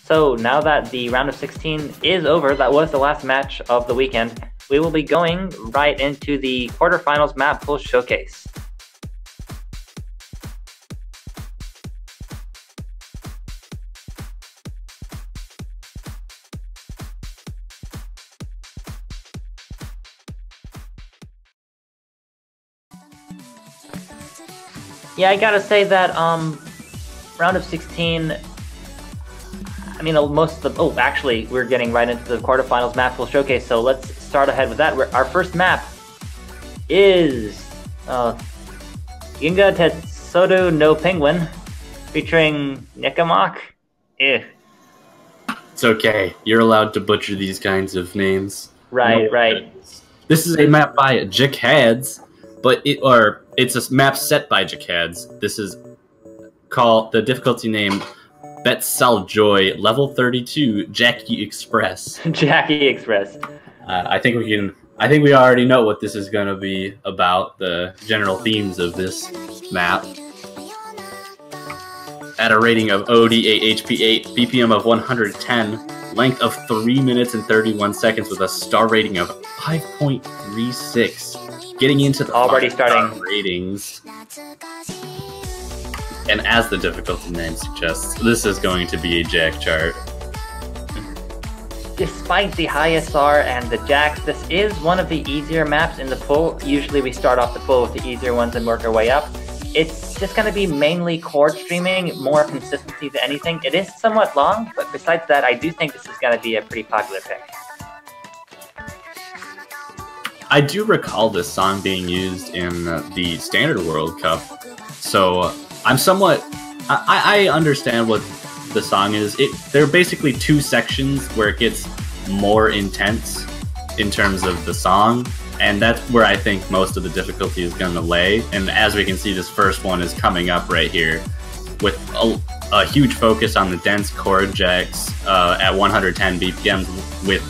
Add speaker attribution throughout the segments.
Speaker 1: So now that the round of 16 is over, that was the last match of the weekend, we will be going right into the quarterfinals map pool showcase. Yeah, I gotta say that round of 16, I mean, most of the, actually, we're getting right into the quarterfinals map pool showcase, so let's start ahead with that. Our first map is Ginga Tetsudo no Penguin, featuring Nikamak. Ew.
Speaker 2: It's okay. You're allowed to butcher these kinds of names.
Speaker 1: Right, right.
Speaker 2: This is a map by Jackhads, but it's a map set by Jackhads. This is called the difficulty name Betsal Joy, level 32, Jackie Express.
Speaker 1: Jackie Express.
Speaker 2: I think we already know what this is going to be about, the general themes of this map. At a rating of OD8 HP 8, BPM of 110, length of 3 minutes and 31 seconds with a star rating of 5.36. Getting into the
Speaker 1: already starting
Speaker 2: ratings. And as the difficulty name suggests, this is going to be a Jack chart.
Speaker 1: Despite the high SR and the Jacks, this is one of the easier maps in the pool. Usually we start off the pool with the easier ones and work our way up. It's just going to be mainly chord streaming, more consistency than anything. It is somewhat long, but besides that, I do think this is going to be a pretty popular pick.
Speaker 2: I do recall this song being used in the Standard World Cup, so I'm somewhat... I understand what the song is. There are basically two sections where it gets more intense in terms of the song, and that's where I think most of the difficulty is going to lay. And as we can see, this first one is coming up right here with a huge focus on the dense chord jacks at 110 BPMs with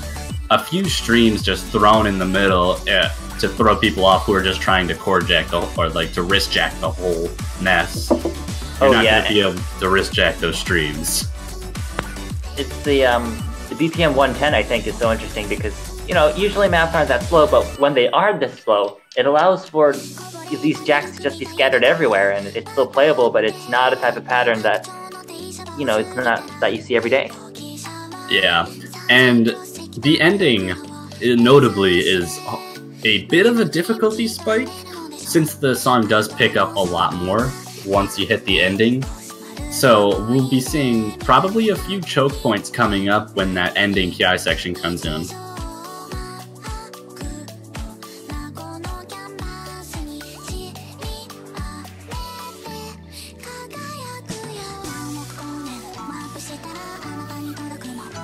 Speaker 2: a few streams just thrown in the middle to throw people off who are just trying to chord jack or like to wrist jack the whole mess. You're not going to be able to wrist jack those streams.
Speaker 1: It's the BPM 110 I think is so interesting because, you know, usually maps aren't that slow, but when they are this slow, it allows for these jacks to just be scattered everywhere, and it's still playable, but it's not a type of pattern that, you know, it's not that you see every day.
Speaker 2: Yeah, and the ending, notably, is a bit of a difficulty spike, since the song does pick up a lot more once you hit the ending. So we'll be seeing probably a few choke points coming up when that ending KI section comes in.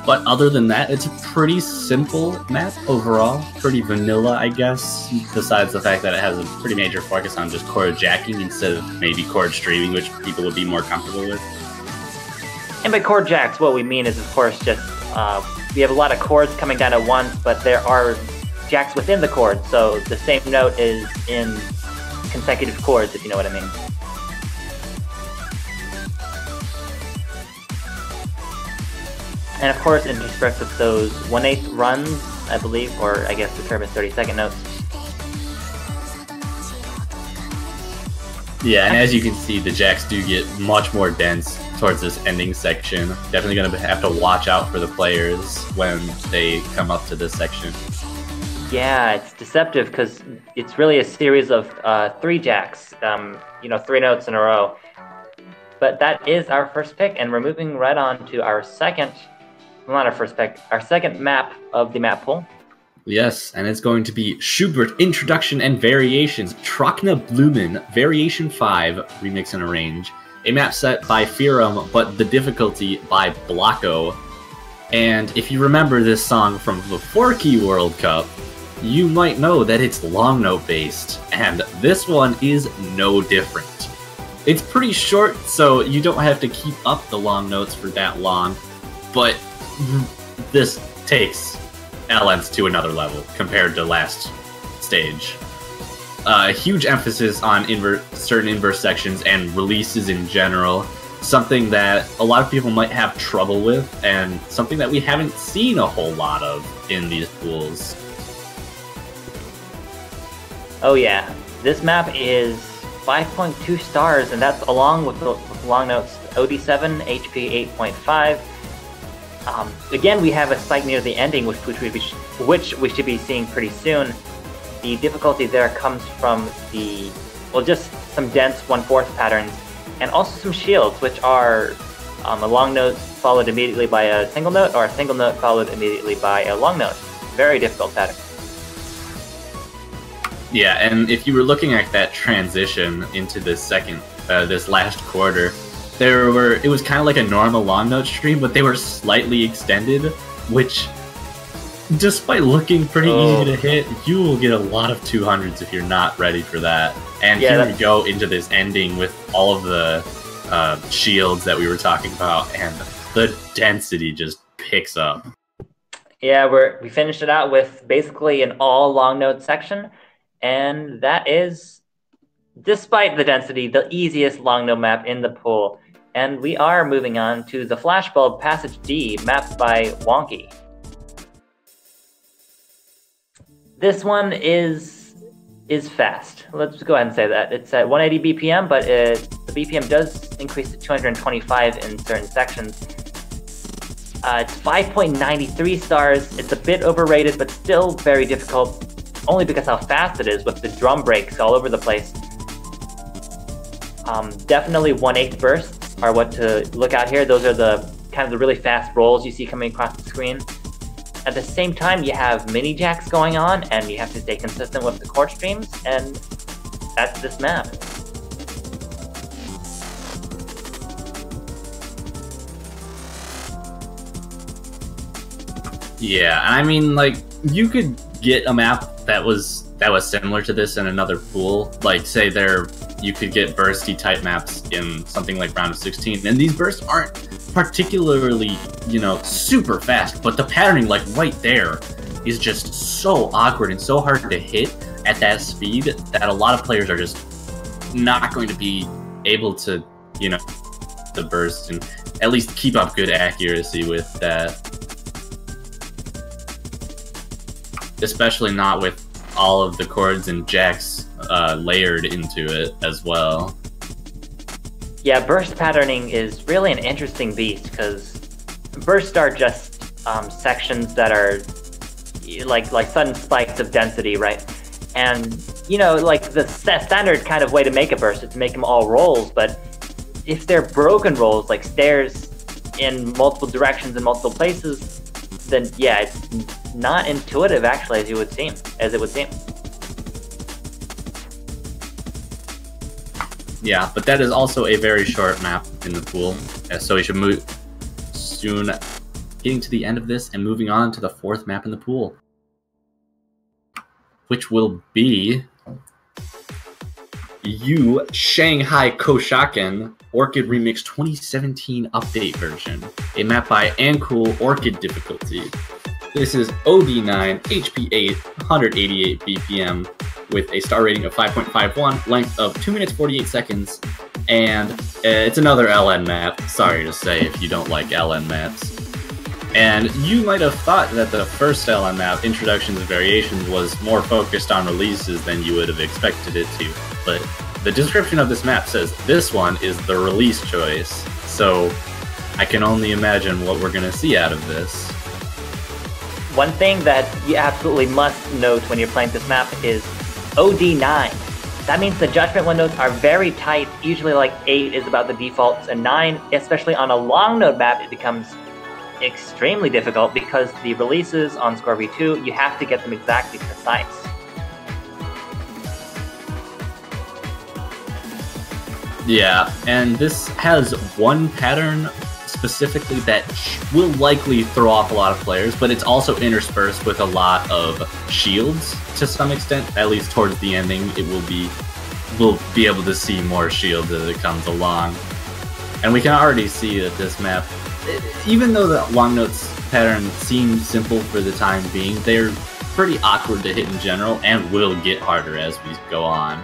Speaker 2: But other than that, it's a pretty simple map overall. Pretty vanilla, I guess, besides the fact that it has a pretty major focus on just chord jacking instead of maybe chord streaming, which people would be more comfortable with.
Speaker 1: And by chord jacks, what we mean is, of course, just we have a lot of chords coming down at once, but there are jacks within the chord, so the same note is in consecutive chords, if you know what I mean. And of course, interspersed with those 1/8 runs, I believe, or I guess the term is 30-second notes.
Speaker 2: Yeah, and as you can see, the jacks do get much more dense towards this ending section. Definitely going to have to watch out for the players when they come up to this section.
Speaker 1: Yeah, it's deceptive because it's really a series of 3 jacks, you know, 3 notes in a row. But that is our first pick, and we're moving right on to our second... Well, not our first pick, our second map of the map pool.
Speaker 2: Yes, and it's going to be Schubert Introduction and Variations, Trockna Blumen, Variation 5, Remix and Arrange. A map set by Firum, but the difficulty by Blocko. And if you remember this song from the 4-Key World Cup, you might know that it's long note based, and this one is no different. It's pretty short, so you don't have to keep up the long notes for that long, but this takes LNs to another level compared to last stage. Huge emphasis on certain inverse sections and releases in general. something that a lot of people might have trouble with, and something that we haven't seen a whole lot of in these pools.
Speaker 1: Oh yeah, this map is 5.2 stars, and that's along with the long notes OD7, HP 8.5. Again, we have a site near the ending, which we should be seeing pretty soon. The difficulty there comes from the, well, just some dense 1/4 patterns, and also some shields, which are a long note followed immediately by a single note, or a single note followed immediately by a long note. Very difficult pattern.
Speaker 2: Yeah, and if you were looking at that transition into this this last quarter, it was kind of like a normal long note stream, but they were slightly extended, which, despite looking pretty easy to hit, you will get a lot of 200s if you're not ready for that. And here we go into this ending with all of the shields that we were talking about, and the density just picks up.
Speaker 1: Yeah, we finished it out with basically an all long note section, and that is, despite the density, the easiest long note map in the pool. And we are moving on to the Flashbulb Passage D, mapped by Wonky. This one is fast. Let's go ahead and say that. It's at 180 BPM, but the BPM does increase to 225 in certain sections. It's 5.93 stars. It's a bit overrated, but still very difficult, only because how fast it is with the drum breaks all over the place. Definitely 1/8 bursts are what to look out here. Those are the kind of the really fast rolls you see coming across the screen. At the same time, you have mini jacks going on, and you have to stay consistent with the chord streams, and that's this map.
Speaker 2: Yeah, I mean, like, you could get a map that was similar to this in another pool. Like, say you could get bursty type maps in something like round of 16, and these bursts aren't particularly, super fast, but the patterning, like, right there is just so awkward and so hard to hit at that speed that a lot of players are just not going to be able to, the burst and at least keep up good accuracy with that. Especially not with all of the chords and jacks layered into it as well.
Speaker 1: Yeah, burst patterning is really an interesting beast, because bursts are just sections that are like sudden spikes of density, right? And like the standard kind of way to make a burst is to make them all rolls, but if they're broken rolls, like stairs in multiple directions in multiple places, then yeah, it's not intuitive actually, as it would seem.
Speaker 2: Yeah, but that is also a very short map in the pool, so we should move soon, getting to the end of this and moving on to the 4th map in the pool, which will be Shanghai Koshaken Orchid Remix 2017 update version, a map by Ancool Orchid difficulty. This is OD9, HP 8, 188 BPM, with a star rating of 5.51, length of 2 minutes 48 seconds, and it's another LN map. Sorry to say if you don't like LN maps. And you might have thought that the first LN map, Introductions and Variations, was more focused on releases than you would have expected it to, but the description of this map says this one is the release choice, so I can only imagine what we're going to see out of this.
Speaker 1: One thing that you absolutely must note when you're playing this map is OD9. That means the judgment windows are very tight. Usually like 8 is about the defaults, and 9, especially on a long node map, it becomes extremely difficult because the releases on Score V2, you have to get them exactly precise.
Speaker 2: Yeah, and this has one pattern specifically that will likely throw off a lot of players, but it's also interspersed with a lot of shields to some extent. At least towards the ending, we'll be able to see more shields as it comes along. And we can already see that this map, even though the long notes pattern seems simple for the time being, they're pretty awkward to hit in general and will get harder as we go on.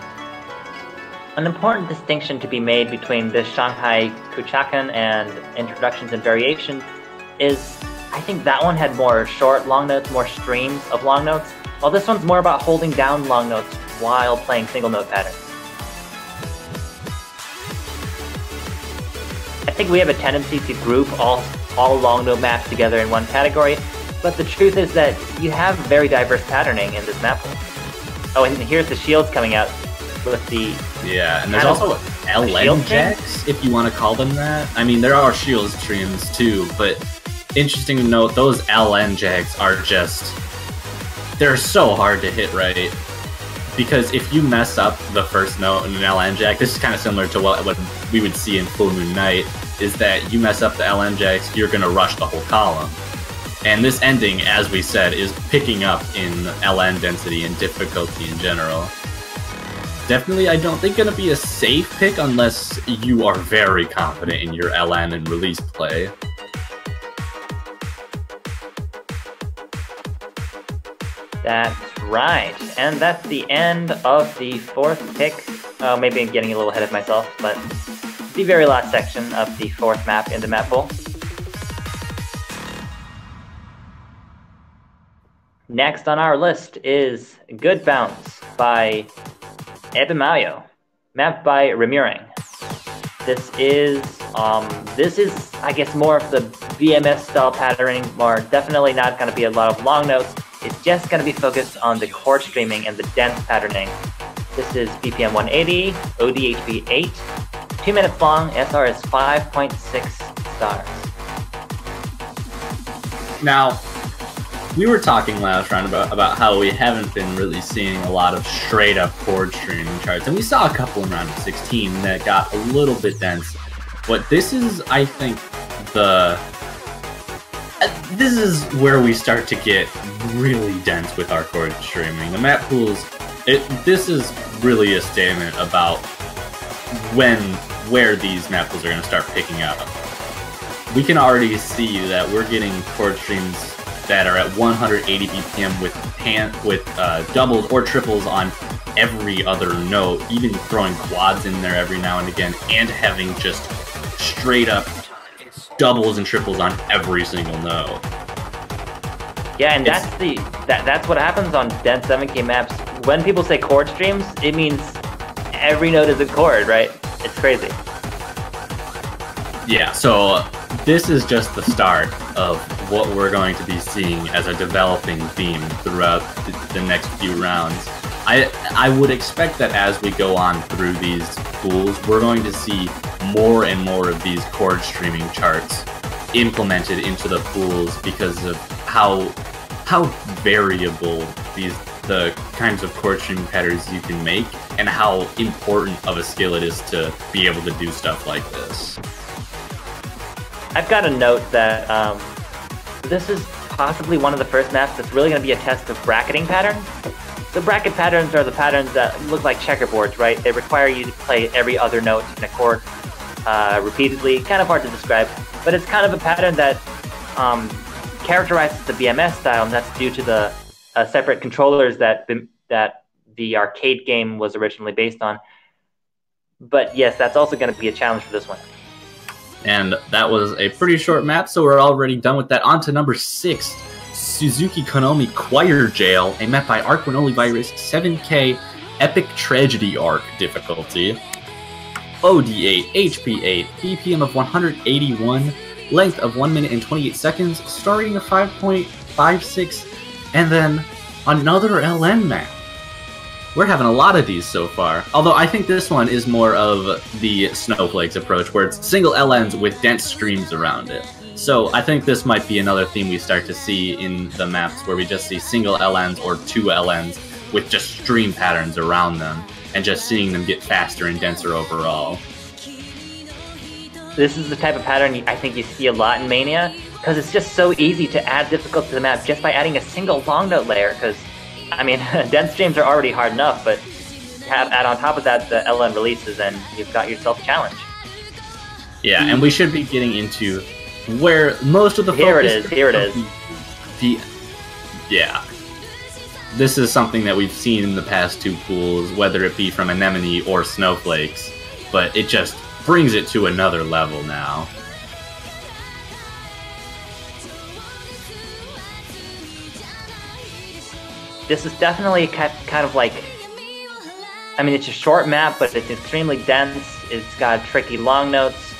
Speaker 1: An important distinction to be made between the Shanghai Kuchakan and Introductions and Variations is, I think that one had more short long notes, more streams of long notes, while this one's more about holding down long notes while playing single note patterns. I think we have a tendency to group all long note maps together in one category, but the truth is that you have very diverse patterning in this map pool. Oh, and here's the shields coming out with the...
Speaker 2: Yeah, and there's also LN jacks, if you want to call them that. I mean, there are shield streams too, but interesting to note, those LN jacks are just... They're so hard to hit right. Because if you mess up the first note in an LN jack, this is kind of similar to what we would see in Full Moon Night, is that you mess up the LN jacks, you're going to rush the whole column. And this ending, as we said, is picking up in LN density and difficulty in general. Definitely, I don't think going to be a safe pick unless you are very confident in your LN and release play.
Speaker 1: That's right, and that's the end of the fourth pick. Oh, maybe I'm getting a little ahead of myself, but the very last section of the fourth map in the map pool. Next on our list is Good Bounce by Ebimayo, mapped by Remuring. This is, I guess, more of the BMS style patterning, more definitely not going to be a lot of long notes. It's just going to be focused on the chord streaming and the dense patterning. This is BPM 180, ODHP 8, 2 minutes long, SR is 5.6 stars.
Speaker 2: Now, we were talking last round about how we haven't been really seeing a lot of straight up chord streaming charts, and we saw a couple in round of 16 that got a little bit dense. But this is, I think, this is where we start to get really dense with our chord streaming. The map pools, this is really a statement about where these map pools are going to start picking up. We can already see that we're getting chord streams that are at 180 BPM with doubles or triples on every other note, even throwing quads in there every now and again, and having just straight up doubles and triples on every single note.
Speaker 1: Yeah, and that's what happens on dense 7K maps. When people say chord streams, it means every note is a chord, right? It's crazy.
Speaker 2: Yeah, so this is just the start of what we're going to be seeing as a developing theme throughout the next few rounds. I would expect that as we go on through these pools, we're going to see more and more of these chord streaming charts implemented into the pools because of how variable the kinds of chord streaming patterns you can make and how important of a skill it is to be able to do stuff like this.
Speaker 1: I've got to note that this is possibly one of the first maps that's really going to be a test of bracketing patterns. The bracket patterns are the patterns that look like checkerboards, right? They require you to play every other note in a chord repeatedly. Kind of hard to describe, but it's kind of a pattern that characterizes the BMS style, and that's due to the separate controllers that the arcade game was originally based on. But yes, that's also going to be a challenge for this one.
Speaker 2: And that was a pretty short map, so we're already done with that. On to number 6, Suzuki Konomi Choir Jail, a map by Arc Only Virus, 7K Epic Tragedy Arc difficulty. OD8, HP8, BPM of 181, length of 1 minute and 28 seconds, starting of 5.56, and then another LN map. We're having a lot of these so far, although I think this one is more of the Snowflakes approach, where it's single LNs with dense streams around it. So I think this might be another theme we start to see in the maps, where we just see single LNs or 2 LNs with just stream patterns around them, and just seeing them get faster and denser overall.
Speaker 1: This is the type of pattern I think you see a lot in Mania, because it's just so easy to add difficulty to the map just by adding a single long note layer, because I mean, dense streams are already hard enough, but add on top of that the LN releases, and you've got yourself a challenge.
Speaker 2: Yeah, and we should be getting into where most of the focus...
Speaker 1: Here it is.
Speaker 2: Yeah. this is something that we've seen in the past two pools, whether it be from Anemone or Snowflakes, but it just brings it to another level now.
Speaker 1: This is definitely kind of like, I mean, it's a short map, but it's extremely dense. It's got tricky long notes.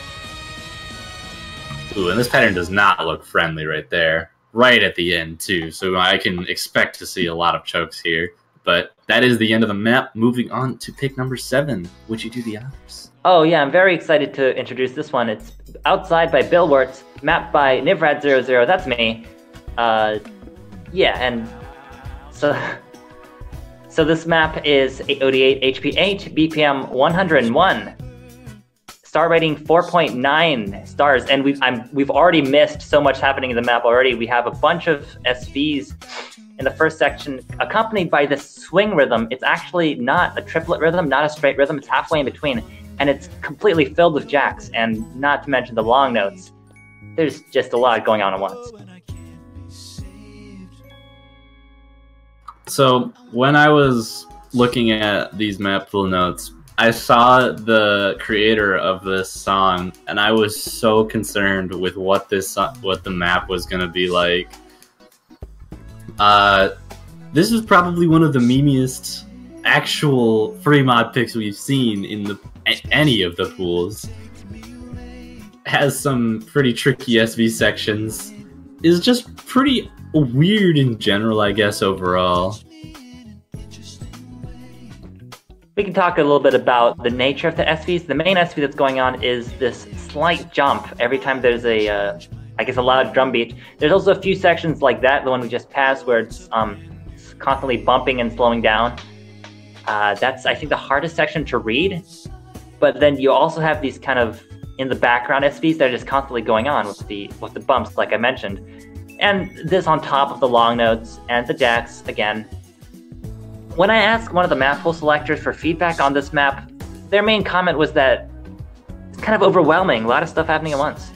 Speaker 2: Ooh, and this pattern does not look friendly right there. Right at the end, too, so I can expect to see a lot of chokes here. But that is the end of the map. Moving on to pick number 7. Would you do the honors?
Speaker 1: Oh yeah, I'm very excited to introduce this one. It's Outside by Bill Wirtz, mapped by Nivrad00, that's me. Yeah, and so this map is OD8 HP8, BPM 101. Star rating 4.9 stars, and we've already missed so much happening in the map already. We have a bunch of SVs in the first section, accompanied by this swing rhythm. It's actually not a triplet rhythm, not a straight rhythm. It's halfway in between, and it's completely filled with jacks, and not to mention the long notes. There's just a lot going on at once.
Speaker 2: So when I was looking at these map pool notes, I saw the creator of this song, and I was so concerned with what the map was gonna be like. This is probably one of the memeiest actual free mod picks we've seen in any of the pools. Has some pretty tricky SV sections. Is just pretty weird in general, I guess, overall.
Speaker 1: We can talk a little bit about the nature of the SVs. The main SV that's going on is this slight jump every time there's a, I guess, a loud drum beat. There's also a few sections like that, the one we just passed, where it's constantly bumping and slowing down. That's, I think, the hardest section to read. But then you also have these kind of in the background SVs that are just constantly going on with the bumps, like I mentioned. And this on top of the long notes and the jacks again. When I asked one of the map pool selectors for feedback on this map, their main comment was that it's kind of overwhelming, a lot of stuff happening at once.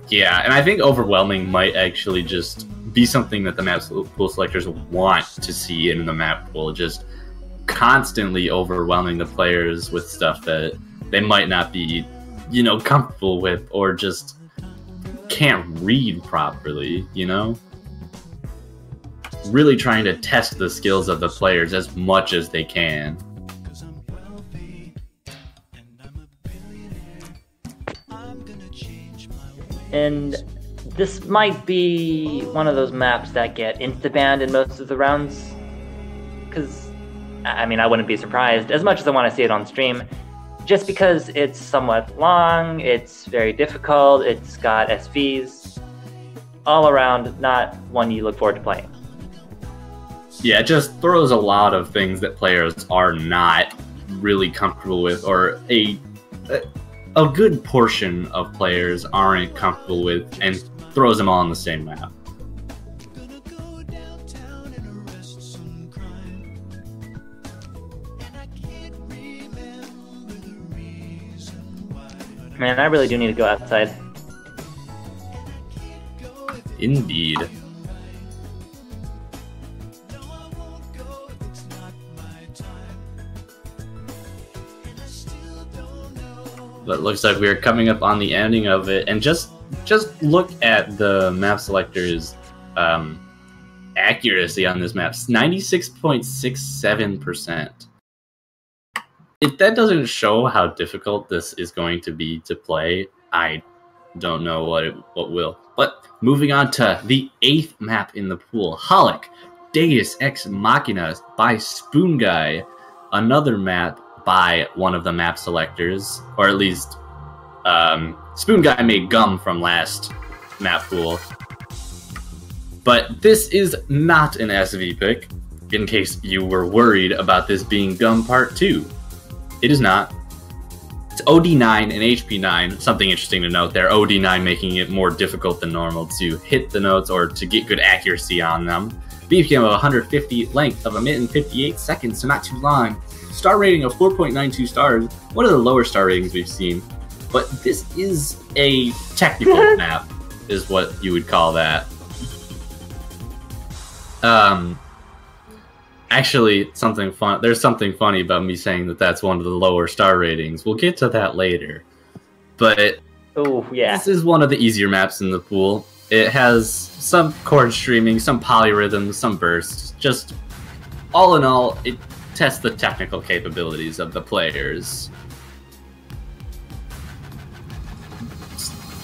Speaker 2: Yeah, and I think overwhelming might actually just be something that the map pool selectors want to see in the map pool, just constantly overwhelming the players with stuff that they might not be, you know, comfortable with, or just can't read properly, you know? Really trying to test the skills of the players as much as they can.
Speaker 1: And this might be one of those maps that get insta-banned in most of the rounds. Because, I mean, I wouldn't be surprised, as much as I want to see it on stream. Just because it's somewhat long, it's very difficult, it's got SVs. All around, not one you look forward to playing.
Speaker 2: Yeah, it just throws a lot of things that players are not really comfortable with, or a good portion of players aren't comfortable with, and throws them all on the same map.
Speaker 1: Man, I really do need to go outside.
Speaker 2: Indeed. But it looks like we're coming up on the ending of it, and just look at the map selector's accuracy on this map. 96.67%. If that doesn't show how difficult this is going to be to play, I don't know what will. But moving on to the 8th map in the pool, Holic, Deus Ex Machina by Spoon Guy. Another map by one of the map selectors, or at least Spoon Guy made Gum from last map pool. But this is not an SV pick, in case you were worried about this being Gum Part 2. It is not. It's OD9 and HP9. Something interesting to note there, OD9 making it more difficult than normal to hit the notes or to get good accuracy on them. BPM of 150, length of a minute and 58 seconds, so not too long. Star rating of 4.92 stars, one of the lower star ratings we've seen. But this is a technical map, is what you would call that. Actually, something fun. There's something funny about me saying that that's one of the lower star ratings. We'll get to that later. But
Speaker 1: Oh, yeah.
Speaker 2: this is one of the easier maps in the pool. It has some chord streaming, some polyrhythms, some bursts. Just all in all, it tests the technical capabilities of the players.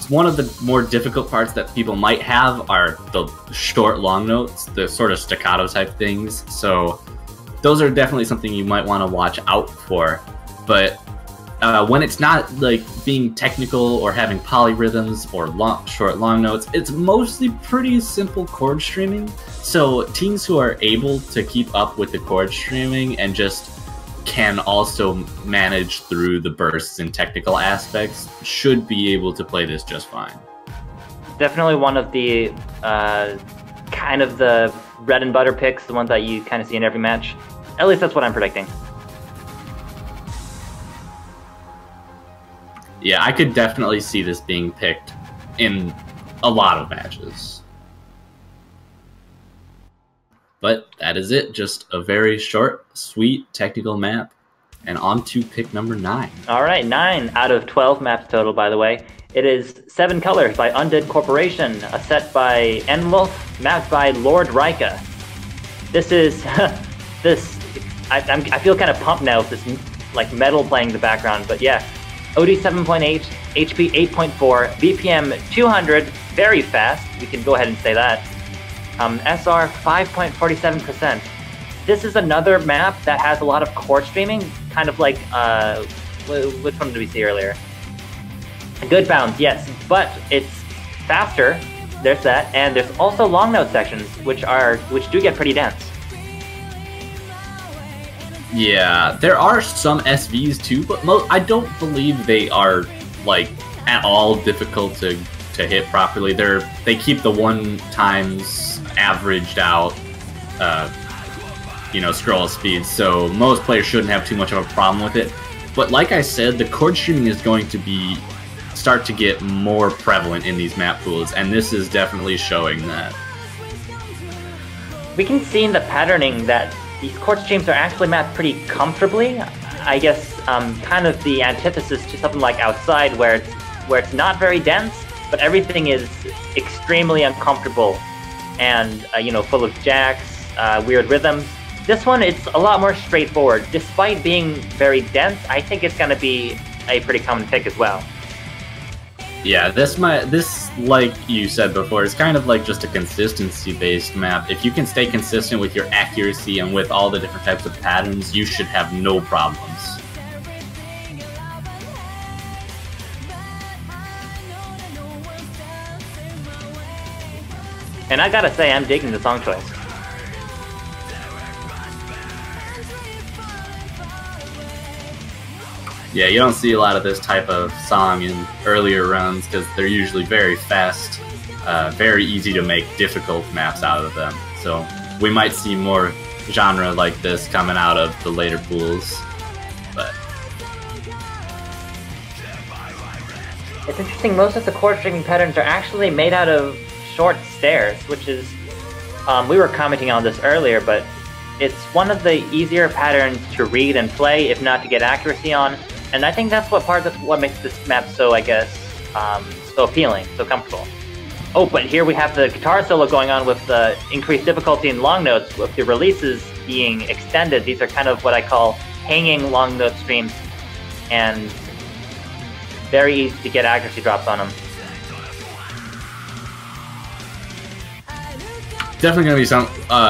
Speaker 2: One of the more difficult parts that people might have are the short long notes, the sort of staccato type things. So those are definitely something you might want to watch out for. But when it's not like being technical or having polyrhythms or short long notes, it's mostly pretty simple chord streaming. So teams who are able to keep up with the chord streaming and just can also manage through the bursts and technical aspects should be able to play this just fine.
Speaker 1: Definitely one of the kind of the bread and butter picks, the ones that you kind of see in every match. At least that's what I'm predicting.
Speaker 2: Yeah, I could definitely see this being picked in a lot of matches. But that is it. Just a very short, sweet, technical map. And on to pick number 9.
Speaker 1: All right, 9 out of 12 maps total, by the way. It is 7 Colors by Undead Corporation, a set by Enwolf, mapped by Lord Rika. This is... I feel kind of pumped now with this like metal playing in the background, but yeah. OD 7.8, HP 8.4, BPM 200, very fast. We can go ahead and say that. SR 5.47%. This is another map that has a lot of chord streaming, kind of like, which one did we see earlier? Good bounds, yes, but it's faster, there's that, and there's also long note sections, which do get pretty dense.
Speaker 2: Yeah, there are some SVs too, but I don't believe they are, like, at all difficult to hit properly. They keep the 1 times averaged out, scroll speed, so most players shouldn't have too much of a problem with it. But like I said, the chord streaming is going to start to get more prevalent in these map pools, and this is definitely showing that.
Speaker 1: We can see in the patterning that these chord streams are actually mapped pretty comfortably. I guess kind of the antithesis to something like Outside, where it's not very dense, but everything is extremely uncomfortable and full of jacks, weird rhythms. This one, it's a lot more straightforward. Despite being very dense, I think it's going to be a pretty common pick as well.
Speaker 2: Yeah, this, like you said before, is kind of like just a consistency-based map. If you can stay consistent with your accuracy and with all the different types of patterns, you should have no problems.
Speaker 1: And I gotta say, I'm digging the song choice.
Speaker 2: Yeah, you don't see a lot of this type of song in earlier runs because they're usually very fast, very easy to make difficult maps out of them. So we might see more genre like this coming out of the later pools. But
Speaker 1: it's interesting, most of the chord streaming patterns are actually made out of short stairs, which is, we were commenting on this earlier, but it's one of the easier patterns to read and play, if not to get accuracy on. And I think that's what makes this map so, I guess, so appealing, so comfortable. Oh, but here we have the guitar solo going on with the increased difficulty in long notes, with the releases being extended. These are kind of what I call hanging long note streams, and very easy to get accuracy drops on them.
Speaker 2: Definitely going to be some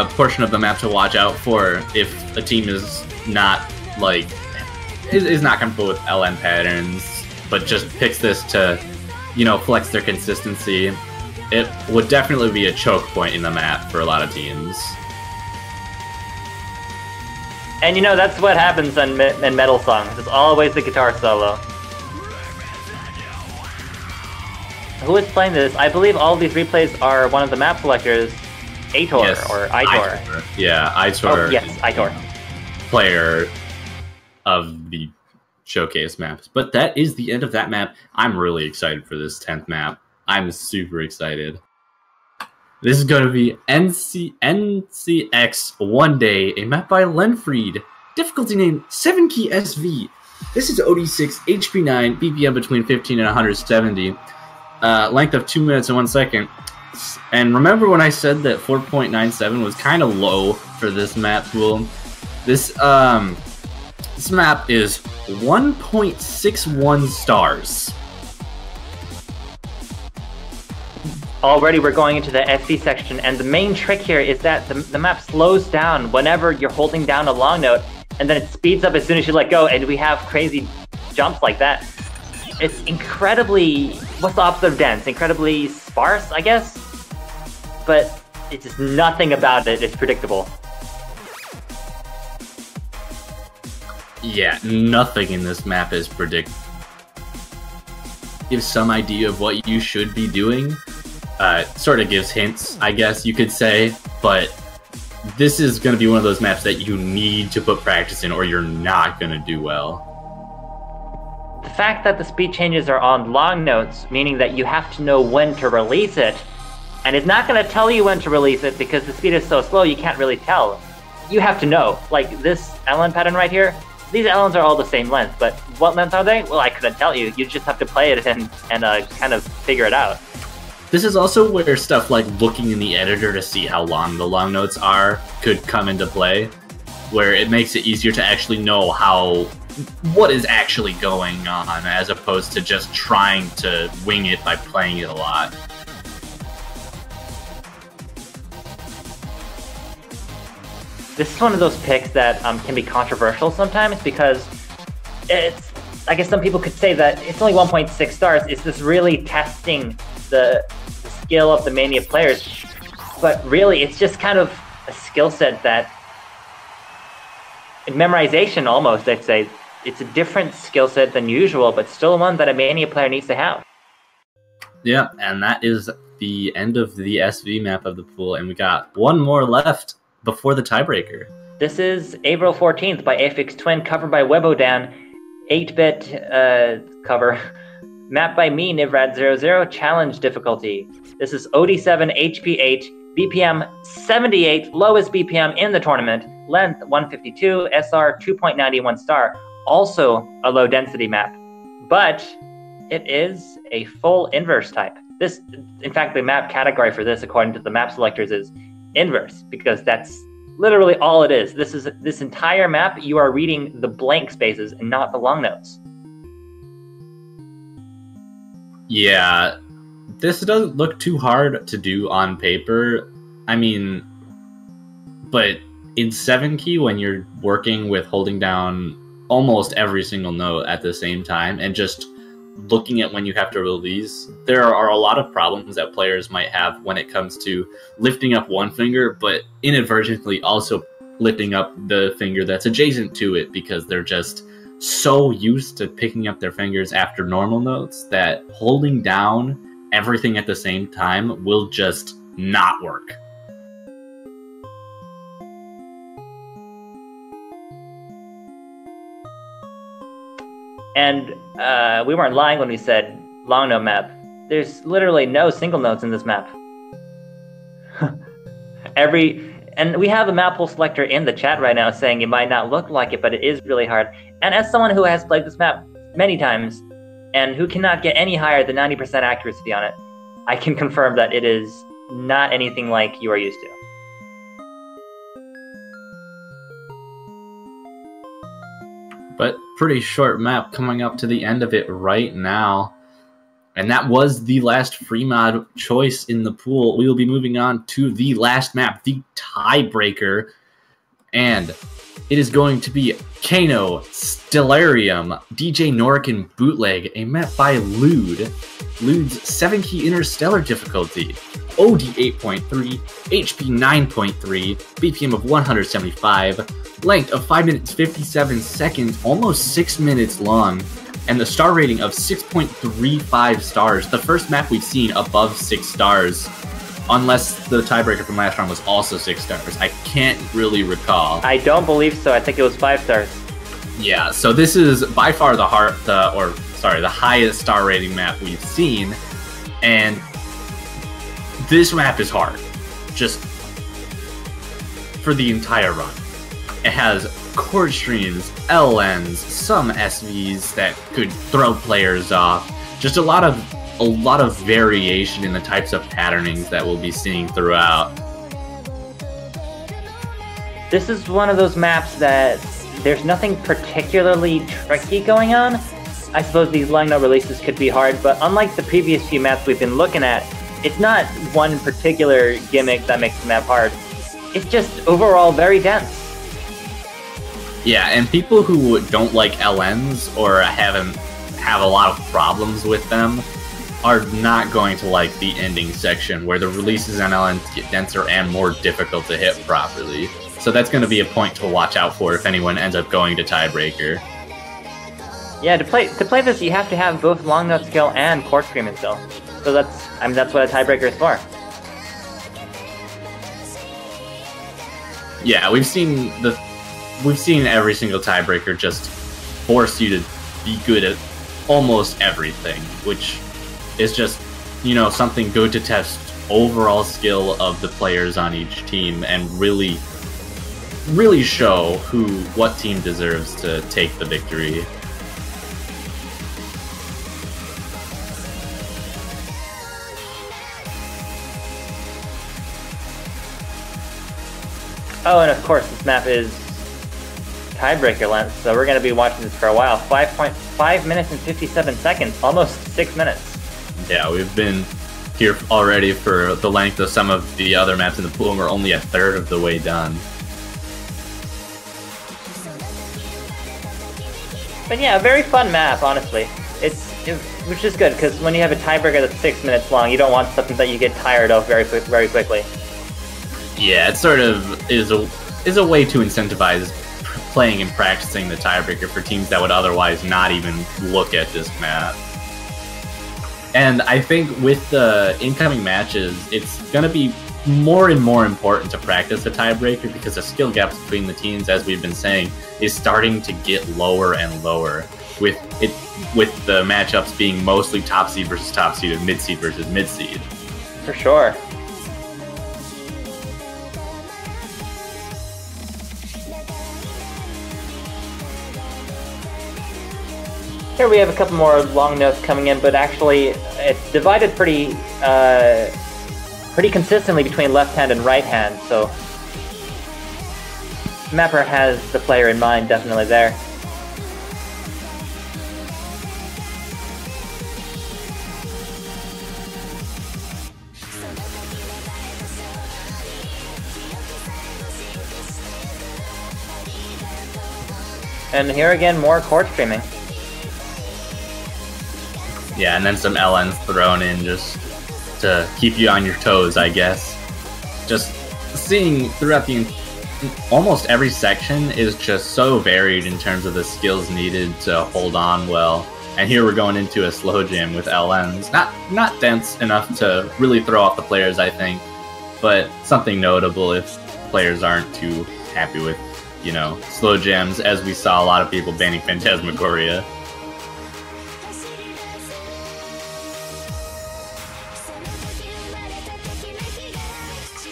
Speaker 2: portion of the map to watch out for if a team is not, like, is not comfortable with LN patterns, but just picks this to, flex their consistency. It would definitely be a choke point in the map for a lot of teams.
Speaker 1: And that's what happens in metal songs. It's always the guitar solo. Who is playing this? I believe all of these replays are one of the map selectors, Aitor,
Speaker 2: yes,
Speaker 1: or Aitor.
Speaker 2: Yeah, Aitor.
Speaker 1: Oh, yes, Aitor.
Speaker 2: Player of the showcase maps. But that is the end of that map. I'm really excited for this 10th map. I'm super excited. This is going to be NCX One Day, a map by Lenfried. Difficulty name 7-key SV. This is OD6, HP 9, BPM between 15 and 170. Length of 2 minutes and 1 second. And remember when I said that 4.97 was kind of low for this map pool? This map is 1.61 stars.
Speaker 1: Already we're going into the SV section, and the main trick here is that the map slows down whenever you're holding down a long note, and then it speeds up as soon as you let go, and we have crazy jumps like that. It's incredibly, what's the opposite of dense? Incredibly sparse, I guess? But it's just nothing about it is predictable.
Speaker 2: Yeah, nothing in this map is predictable. Gives some idea of what you should be doing. Sort of gives hints, I guess you could say, but this is going to be one of those maps that you need to put practice in or you're not going to do well.
Speaker 1: The fact that the speed changes are on long notes, meaning that you have to know when to release it, and it's not going to tell you when to release it because the speed is so slow you can't really tell. You have to know. Like this LN pattern right here, these LNs are all the same length, but what length are they? Well, I couldn't tell you. You just have to play it and kind of figure it out.
Speaker 2: This is also where stuff like looking in the editor to see how long the long notes are could come into play, where it makes it easier to actually know what is actually going on, as opposed to just trying to wing it by playing it a lot.
Speaker 1: This is one of those picks that can be controversial sometimes because it's, I guess some people could say that it's only 1.6 stars. Is this really testing the skill of the Mania players? But really, it's just kind of a skill set that, in memorization almost, I'd say, it's a different skill set than usual, but still one that a Mania player needs to have.
Speaker 2: Yeah, and that is the end of the SV map of the pool, and we got one more left before the tiebreaker.
Speaker 1: This is April 14th by Aphex Twin, covered by Webodan, 8-bit cover. Map by me, Nivrad00, challenge difficulty. This is OD7, HP 8, BPM 78, lowest BPM in the tournament, length 152, SR 2.91 star, also a low density map. But it is a full inverse type. This, in fact, the map category for this, according to the map selectors, is inverse, because that's literally all it is. This entire map, you are reading the blank spaces and not the long notes.
Speaker 2: Yeah, this doesn't look too hard to do on paper. I mean, but in 7-key, when you're working with holding down almost every single note at the same time and just looking at when you have to release, there are a lot of problems that players might have when it comes to lifting up one finger, but inadvertently also lifting up the finger that's adjacent to it because they're just so used to picking up their fingers after normal notes that holding down everything at the same time will just not work.
Speaker 1: And we weren't lying when we said long note map. There's literally no single notes in this map. And we have a map pool selector in the chat right now saying it might not look like it, but it is really hard. And as someone who has played this map many times and who cannot get any higher than 90% accuracy on it, I can confirm that it is not anything like you are used to.
Speaker 2: But pretty short map coming up to the end of it right now. And that was the last free mod choice in the pool. We will be moving on to the last map, the tiebreaker. And it is going to be Kano Stellarium, DJ Norican Bootleg, a map by Lude. Lude's 7-key interstellar difficulty, OD 8.3, HP 9.3, BPM of 175, length of 5 minutes 57 seconds, almost 6 minutes long, and the star rating of 6.35 stars. The first map we've seen above 6 stars, unless the tiebreaker from last round was also 6 stars. I can't really recall.
Speaker 1: I don't believe so. I think it was 5 stars.
Speaker 2: Yeah, so this is by far the highest star rating map we've seen, and this map is hard. just for the entire run. It has chord streams, LNs, some SVs that could throw players off. Just a lot of variation in the types of patternings that we'll be seeing throughout.
Speaker 1: This is one of those maps that there's nothing particularly tricky going on. I suppose these long note releases could be hard, but unlike the previous few maps we've been looking at, it's not one particular gimmick that makes the map hard. It's just overall very dense.
Speaker 2: Yeah, and people who don't like LNs or have a lot of problems with them are not going to like the ending section where the releases on LNs get denser and more difficult to hit properly. So that's going to be a point to watch out for if anyone ends up going to tiebreaker.
Speaker 1: Yeah, to play this, you have to have both long note skill and chord screaming skill. So that's what a tiebreaker is for.
Speaker 2: Yeah, we've seen every single tiebreaker just force you to be good at almost everything, which is just, something good to test overall skill of the players on each team and really show what team deserves to take the victory.
Speaker 1: Oh, and of course, this map is tiebreaker length, so we're going to be watching this for a while. 5.5 minutes and 57 seconds, almost 6 minutes.
Speaker 2: Yeah, we've been here already for the length of some of the other maps in the pool, and we're only a third of the way done.
Speaker 1: But yeah, a very fun map, honestly. Which is good, because when you have a tiebreaker that's 6 minutes long, you don't want something that you get tired of very quickly.
Speaker 2: Yeah, it sort of is a way to incentivize playing and practicing the tiebreaker for teams that would otherwise not even look at this map. And I think with the incoming matches, it's going to be more and more important to practice the tiebreaker because the skill gaps between the teams, as we've been saying, is starting to get lower and lower. With the matchups being mostly top seed versus top seed and mid seed versus mid seed.
Speaker 1: For sure. Here we have a couple more long notes coming in, but actually it's divided pretty consistently between left hand and right hand, so Mapper has the player in mind definitely there. And here again, more chord streaming.
Speaker 2: Yeah, and then some LNs thrown in just to keep you on your toes, I guess. Just seeing throughout almost every section is just so varied in terms of the skills needed to hold on well. And here we're going into a slow jam with LNs. Not dense enough to really throw off the players, I think, but something notable if players aren't too happy with, slow jams, as we saw a lot of people banning Phantasmagoria.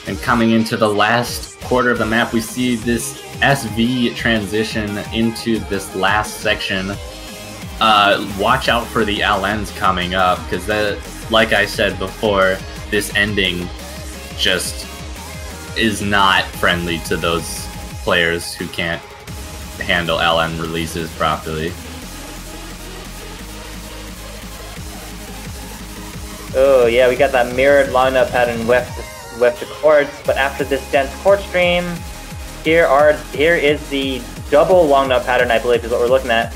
Speaker 2: And coming into the last quarter of the map, we see this SV transition into this last section. Watch out for the LNs coming up, because like I said before, this ending just is not friendly to those players who can't handle LN releases properly.
Speaker 1: Oh yeah, we got that mirrored long note pattern with the chords, but after this dense chord stream, here is the double long note pattern, I believe is what we're looking at.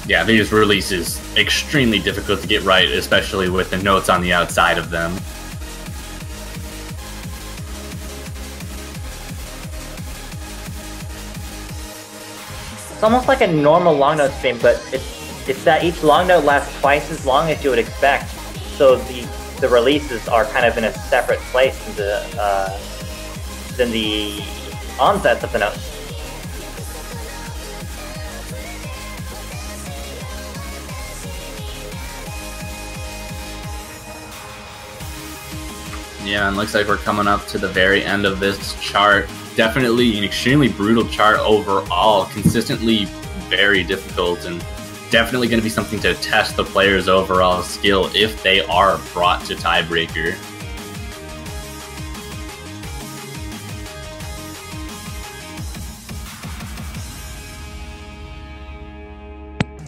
Speaker 2: Yeah, these releases extremely difficult to get right, especially with the notes on the outside of them.
Speaker 1: It's almost like a normal long note stream, but it's that each long note lasts twice as long as you would expect, so the releases are kind of in a separate place than the onsets of the notes.
Speaker 2: Yeah, and looks like we're coming up to the very end of this chart. Definitely an extremely brutal chart overall, consistently very difficult, and definitely going to be something to test the players' overall skill if they are brought to tiebreaker.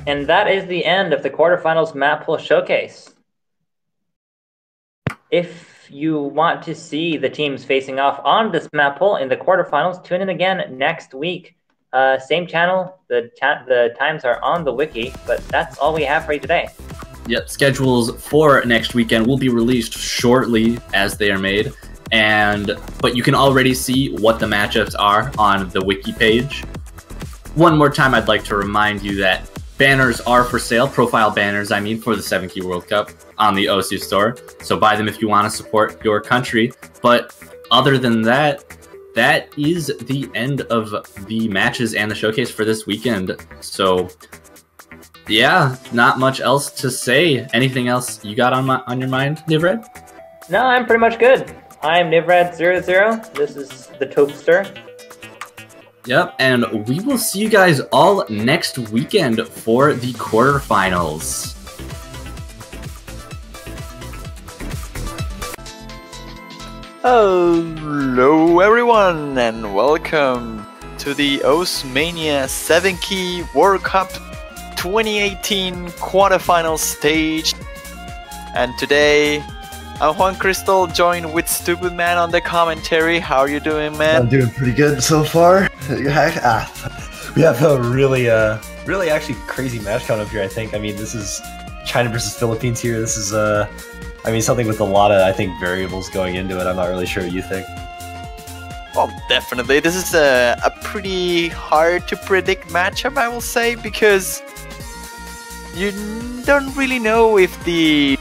Speaker 1: And that is the end of the quarterfinals map pool showcase. If you want to see the teams facing off on this map pool in the quarterfinals, tune in again next week. Same channel, the times are on the wiki, but that's all we have for you today.
Speaker 2: Yep, schedules for next weekend will be released shortly as they are made, but you can already see what the matchups are on the wiki page. One more time, I'd like to remind you that banners are for sale, profile banners, I mean, for the 7Key World Cup on the OSU store. So buy them if you want to support your country. But other than that, that is the end of the matches and the showcase for this weekend. So yeah, not much else to say. Anything else you got on your mind, Nivred?
Speaker 1: No, I'm pretty much good. I'm Nivrad00. This is the Topester.
Speaker 2: Yep, and we will see you guys all next weekend for the quarterfinals.
Speaker 3: Hello everyone, and welcome to the mania 7Key World Cup 2018 quarterfinal stage. And today I'm Juan Crystal, joined with Stupid Man on the commentary. How are you doing, man?
Speaker 4: I'm doing pretty good so far. We have a really actually crazy match coming up here, I think. I mean, this is China versus Philippines here. This is, something with a lot of, I think, variables going into it. I'm not really sure what you think.
Speaker 3: Well, definitely. This is a pretty hard to predict matchup, I will say, because you don't really know if the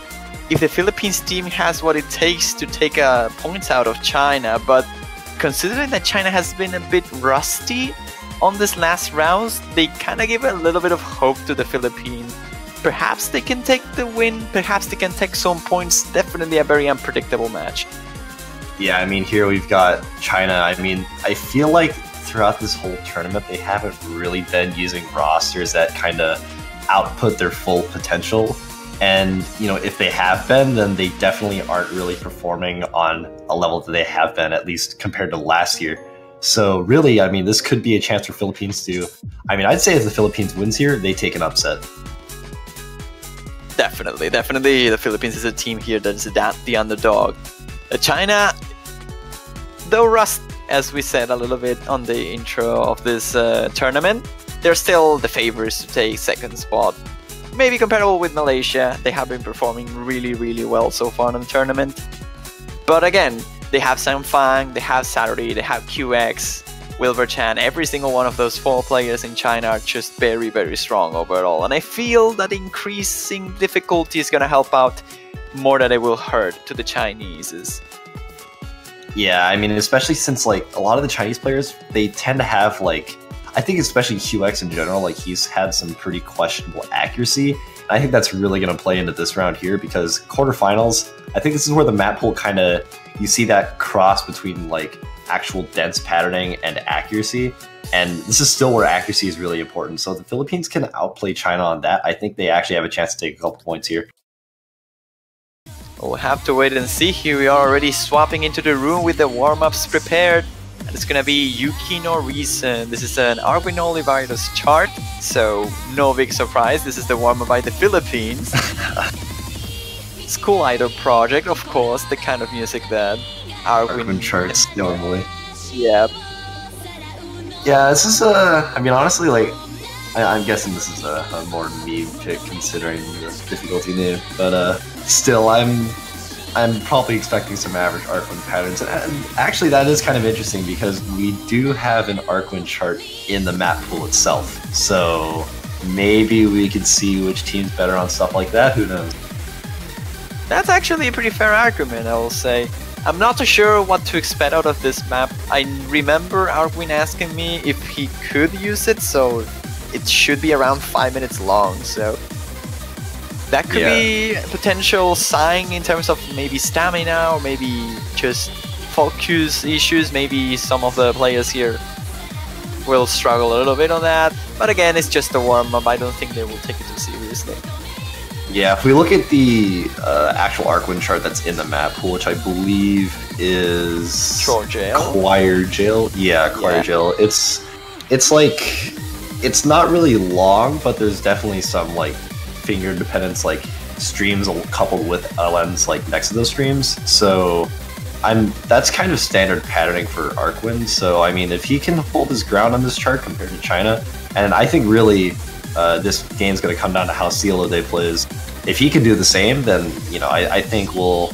Speaker 3: Philippines team has what it takes to take points out of China, but considering that China has been a bit rusty on this last rounds, they kind of give a little bit of hope to the Philippines. Perhaps they can take the win, perhaps they can take some points. Definitely a very unpredictable match.
Speaker 4: Yeah, I mean, here we've got China. I mean, I feel like throughout this whole tournament, they haven't really been using rosters that kind of output their full potential. And, you know, if they have been, then they definitely aren't really performing on a level that they have been, at least compared to last year. So really, I mean, this could be a chance for Philippines to, I'd say if the Philippines wins here, they take an upset.
Speaker 3: Definitely. The Philippines is a team here that is the underdog. China, though rust, as we said a little bit on the intro of this tournament, they're still the favorites to take second spot. Maybe comparable with Malaysia. They have been performing really, really well so far in the tournament. But again, they have Sanfang, they have Saturday, they have QX, Wilbur Chan. Every single one of those 4 players in China are just very, very strong overall. And I feel that increasing difficulty is going to help out more than it will hurt to the Chinese.
Speaker 4: Yeah, I mean, especially since, like, a lot of the Chinese players, they tend to have, like, I think especially QX in general, like, he's had some pretty questionable accuracy. And I think that's really going to play into this round here because quarterfinals, I think this is where the map pool kind of, you see that cross between, like, actual dense patterning and accuracy. And this is still where accuracy is really important. So if the Philippines can outplay China on that, I think they actually have a chance to take a couple points here.
Speaker 3: We'll have to wait and see. Here we are already swapping into the room with the warm-ups prepared. And it's gonna be Yuki no Reason. This is an Arwin Olivares chart, so no big surprise. This is the warm-up by the Philippines. School Idol project, of course, the kind of music that Arwin
Speaker 4: charts normally.
Speaker 3: Yeah.
Speaker 4: Yeah, this is honestly, like, I'm guessing this is a more meme pick considering the difficulty name, but still, I'm probably expecting some average Arcwin patterns, and actually that is kind of interesting because we do have an Arcwin chart in the map pool itself, so maybe we could see which team's better on stuff like that, who knows.
Speaker 3: That's actually a pretty fair argument, I will say. I'm not too sure what to expect out of this map. I remember Arwin asking me if he could use it, so it should be around 5 minutes long, so that could be a potential sign in terms of maybe stamina or maybe just focus issues. Maybe some of the players here will struggle a little bit on that. But again, it's just a warm-up. I don't think they will take it too seriously.
Speaker 4: Yeah, if we look at the actual Arkwin chart that's in the map pool, which I believe is
Speaker 3: Choir Jail.
Speaker 4: Choir Jail. Yeah, Choir Jail. It's like, it's not really long, but there's definitely some like finger dependence, like streams coupled with LMs like next to those streams. So that's kind of standard patterning for Arkwin. So I mean, if he can hold his ground on this chart compared to China, and I think really this game's going to come down to how Cielode plays. If he can do the same, then I think we'll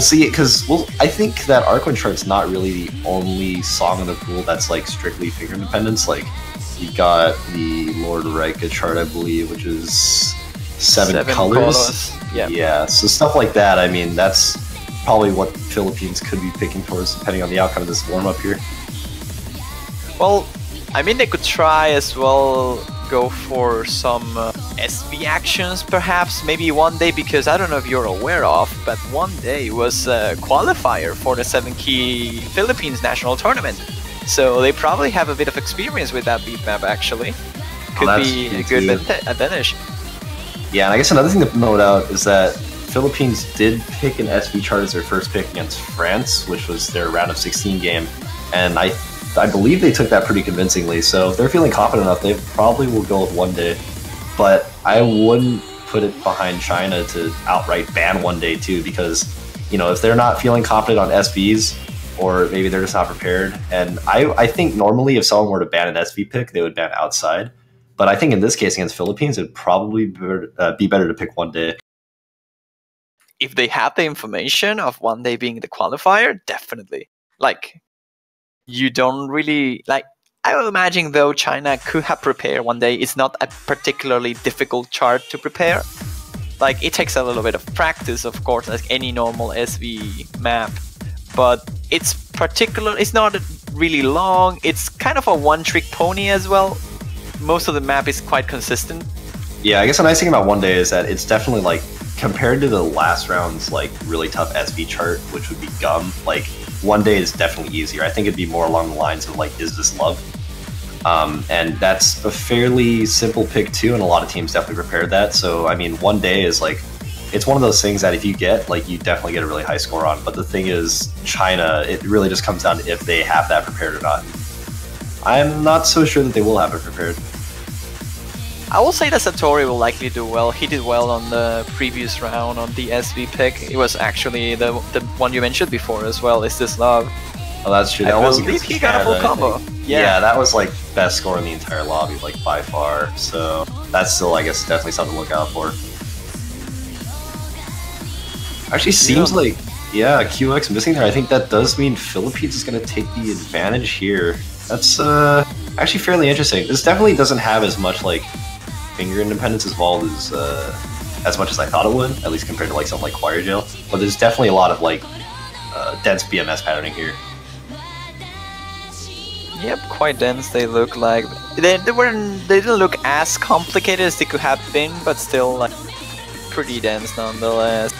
Speaker 4: see it, because I think that Arkwin chart's not really the only song in the pool that's like strictly finger dependence. Like you got the Lord Rika chart, I believe, which is seven colors. Yeah, so stuff like that. I mean, that's probably what Philippines could be picking towards, depending on the outcome of this warm-up here.
Speaker 3: Well, I mean, they could try as well go for some SV actions, perhaps, maybe one day, because I don't know if you're aware of, but one day was a qualifier for the 7-key Philippines national tournament. So they probably have a bit of experience with that beat map, actually. Could be a good advantage.
Speaker 4: Yeah, and I guess another thing to note out is that Philippines did pick an SV chart as their first pick against France, which was their round of 16 game, and I believe they took that pretty convincingly. So if they're feeling confident enough, they probably will go with one day. But I wouldn't put it behind China to outright ban one day too, because if they're not feeling confident on SVs, or maybe they're just not prepared. And I think normally if someone were to ban an SV pick, they would ban outside. But I think in this case against Philippines, it'd probably be better to pick one day.
Speaker 3: If they have the information of one day being the qualifier, definitely. Like, you don't really, like, I would imagine though China could have prepared one day. It's not a particularly difficult chart to prepare. Like, it takes a little bit of practice, of course, like any normal SV map. But it's not really long. It's kind of a one-trick pony as well. Most of the map is quite consistent.
Speaker 4: Yeah, I guess the nice thing about one day is that it's definitely like, compared to the last round's like really tough SV chart, which would be Gum, like one day is definitely easier. I think it'd be more along the lines of like, is this love? And that's a fairly simple pick too, and a lot of teams definitely prepared that. So I mean, one day is like, it's one of those things that if you get, like, you definitely get a really high score on. But the thing is, China, it really just comes down to if they have that prepared or not. I'm not so sure that they will have it prepared.
Speaker 3: I will say that Satori will likely do well. He did well on the previous round on the SV pick. It was actually the one you mentioned before as well, Is This Love?
Speaker 4: Oh, that's true.
Speaker 3: I believe he got a full combo.
Speaker 4: Yeah, that was like best score in the entire lobby, like by far. So that's still, I guess, definitely something to look out for. Actually, seems like, yeah, QX missing there. I think that does mean Philippines is going to take the advantage here. That's actually fairly interesting. This definitely doesn't have as much like finger independence involved as much as I thought it would, at least compared to like something like Choir Jail. But there's definitely a lot of like dense BMS patterning here.
Speaker 3: Yep, quite dense. They look like they didn't look as complicated as they could have been, but still like pretty dense nonetheless.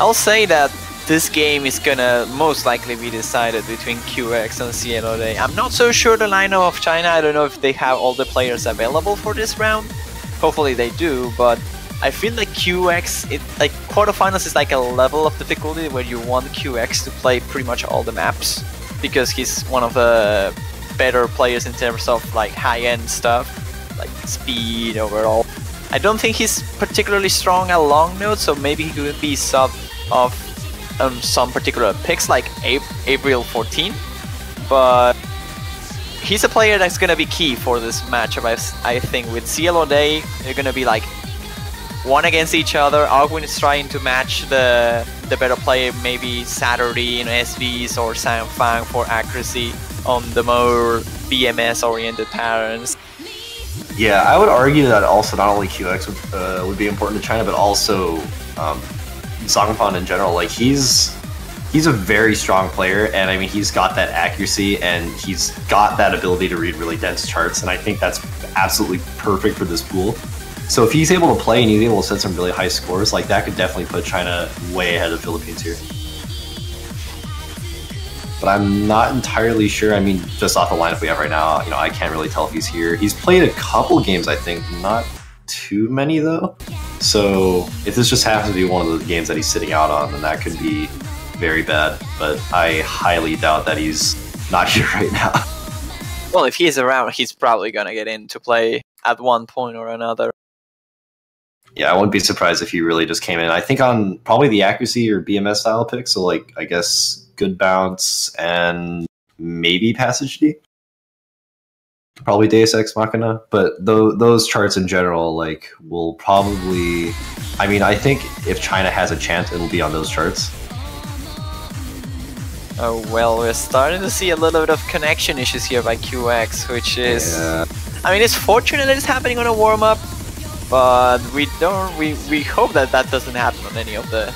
Speaker 3: I'll say that this game is gonna most likely be decided between QX and Cielode. I'm not so sure the lineup of China. I don't know if they have all the players available for this round. Hopefully they do, but I feel like QX, like quarterfinals is like a level of difficulty where you want QX to play pretty much all the maps, because he's one of the better players in terms of like high-end stuff, like speed overall. I don't think he's particularly strong at long notes, so maybe he could be sub of some particular picks like April 14, but he's a player that's gonna be key for this matchup. I think with Cielode, they're gonna be like one against each other. Arkwin is trying to match the better player, maybe Saturday in SVs or Sanfang for accuracy on the more BMS oriented patterns.
Speaker 4: Yeah, I would argue that also not only QX would be important to China, but also Zhangfan in general. Like he's a very strong player, and I mean he's got that accuracy and he's got that ability to read really dense charts, and I think that's absolutely perfect for this pool. So if he's able to play and he's able to set some really high scores, like that could definitely put China way ahead of the Philippines here. but I'm not entirely sure. I mean, just off the lineup we have right now, you know, I can't really tell if he's here. He's played a couple games, I think, not too many though. So if this just happens to be one of the games that he's sitting out on, then that could be very bad. But I highly doubt that he's not here right now.
Speaker 3: Well, if he's around, he's probably gonna get in to play at one point or another.
Speaker 4: Yeah, I wouldn't be surprised if he really just came in. I think on probably the accuracy or BMS style pick, so like I guess good bounce and maybe passage D. Probably Deus Ex Machina, but those charts in general, like, will probably... I mean, I think if China has a chance, it'll be on those charts.
Speaker 3: Oh, well, we're starting to see a little bit of connection issues here by QX, which is...
Speaker 4: Yeah.
Speaker 3: I mean, it's fortunate that it's happening on a warm-up, but we hope that that doesn't happen on any of the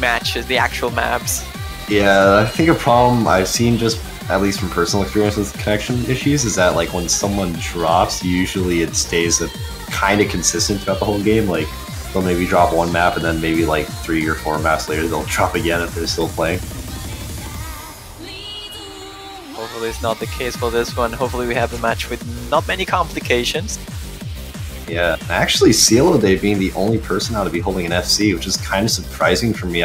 Speaker 3: matches, the actual maps.
Speaker 4: Yeah, I think a problem I've seen, just at least from personal experience with connection issues, is that like when someone drops, usually it stays kind of consistent throughout the whole game. Like they'll maybe drop one map and then maybe like 3 or 4 maps later they'll drop again if they're still playing.
Speaker 3: Hopefully it's not the case for this one. Hopefully we have a match with not many complications.
Speaker 4: Yeah, actually Cielo Day being the only person now to be holding an FC, which is kind of surprising for me.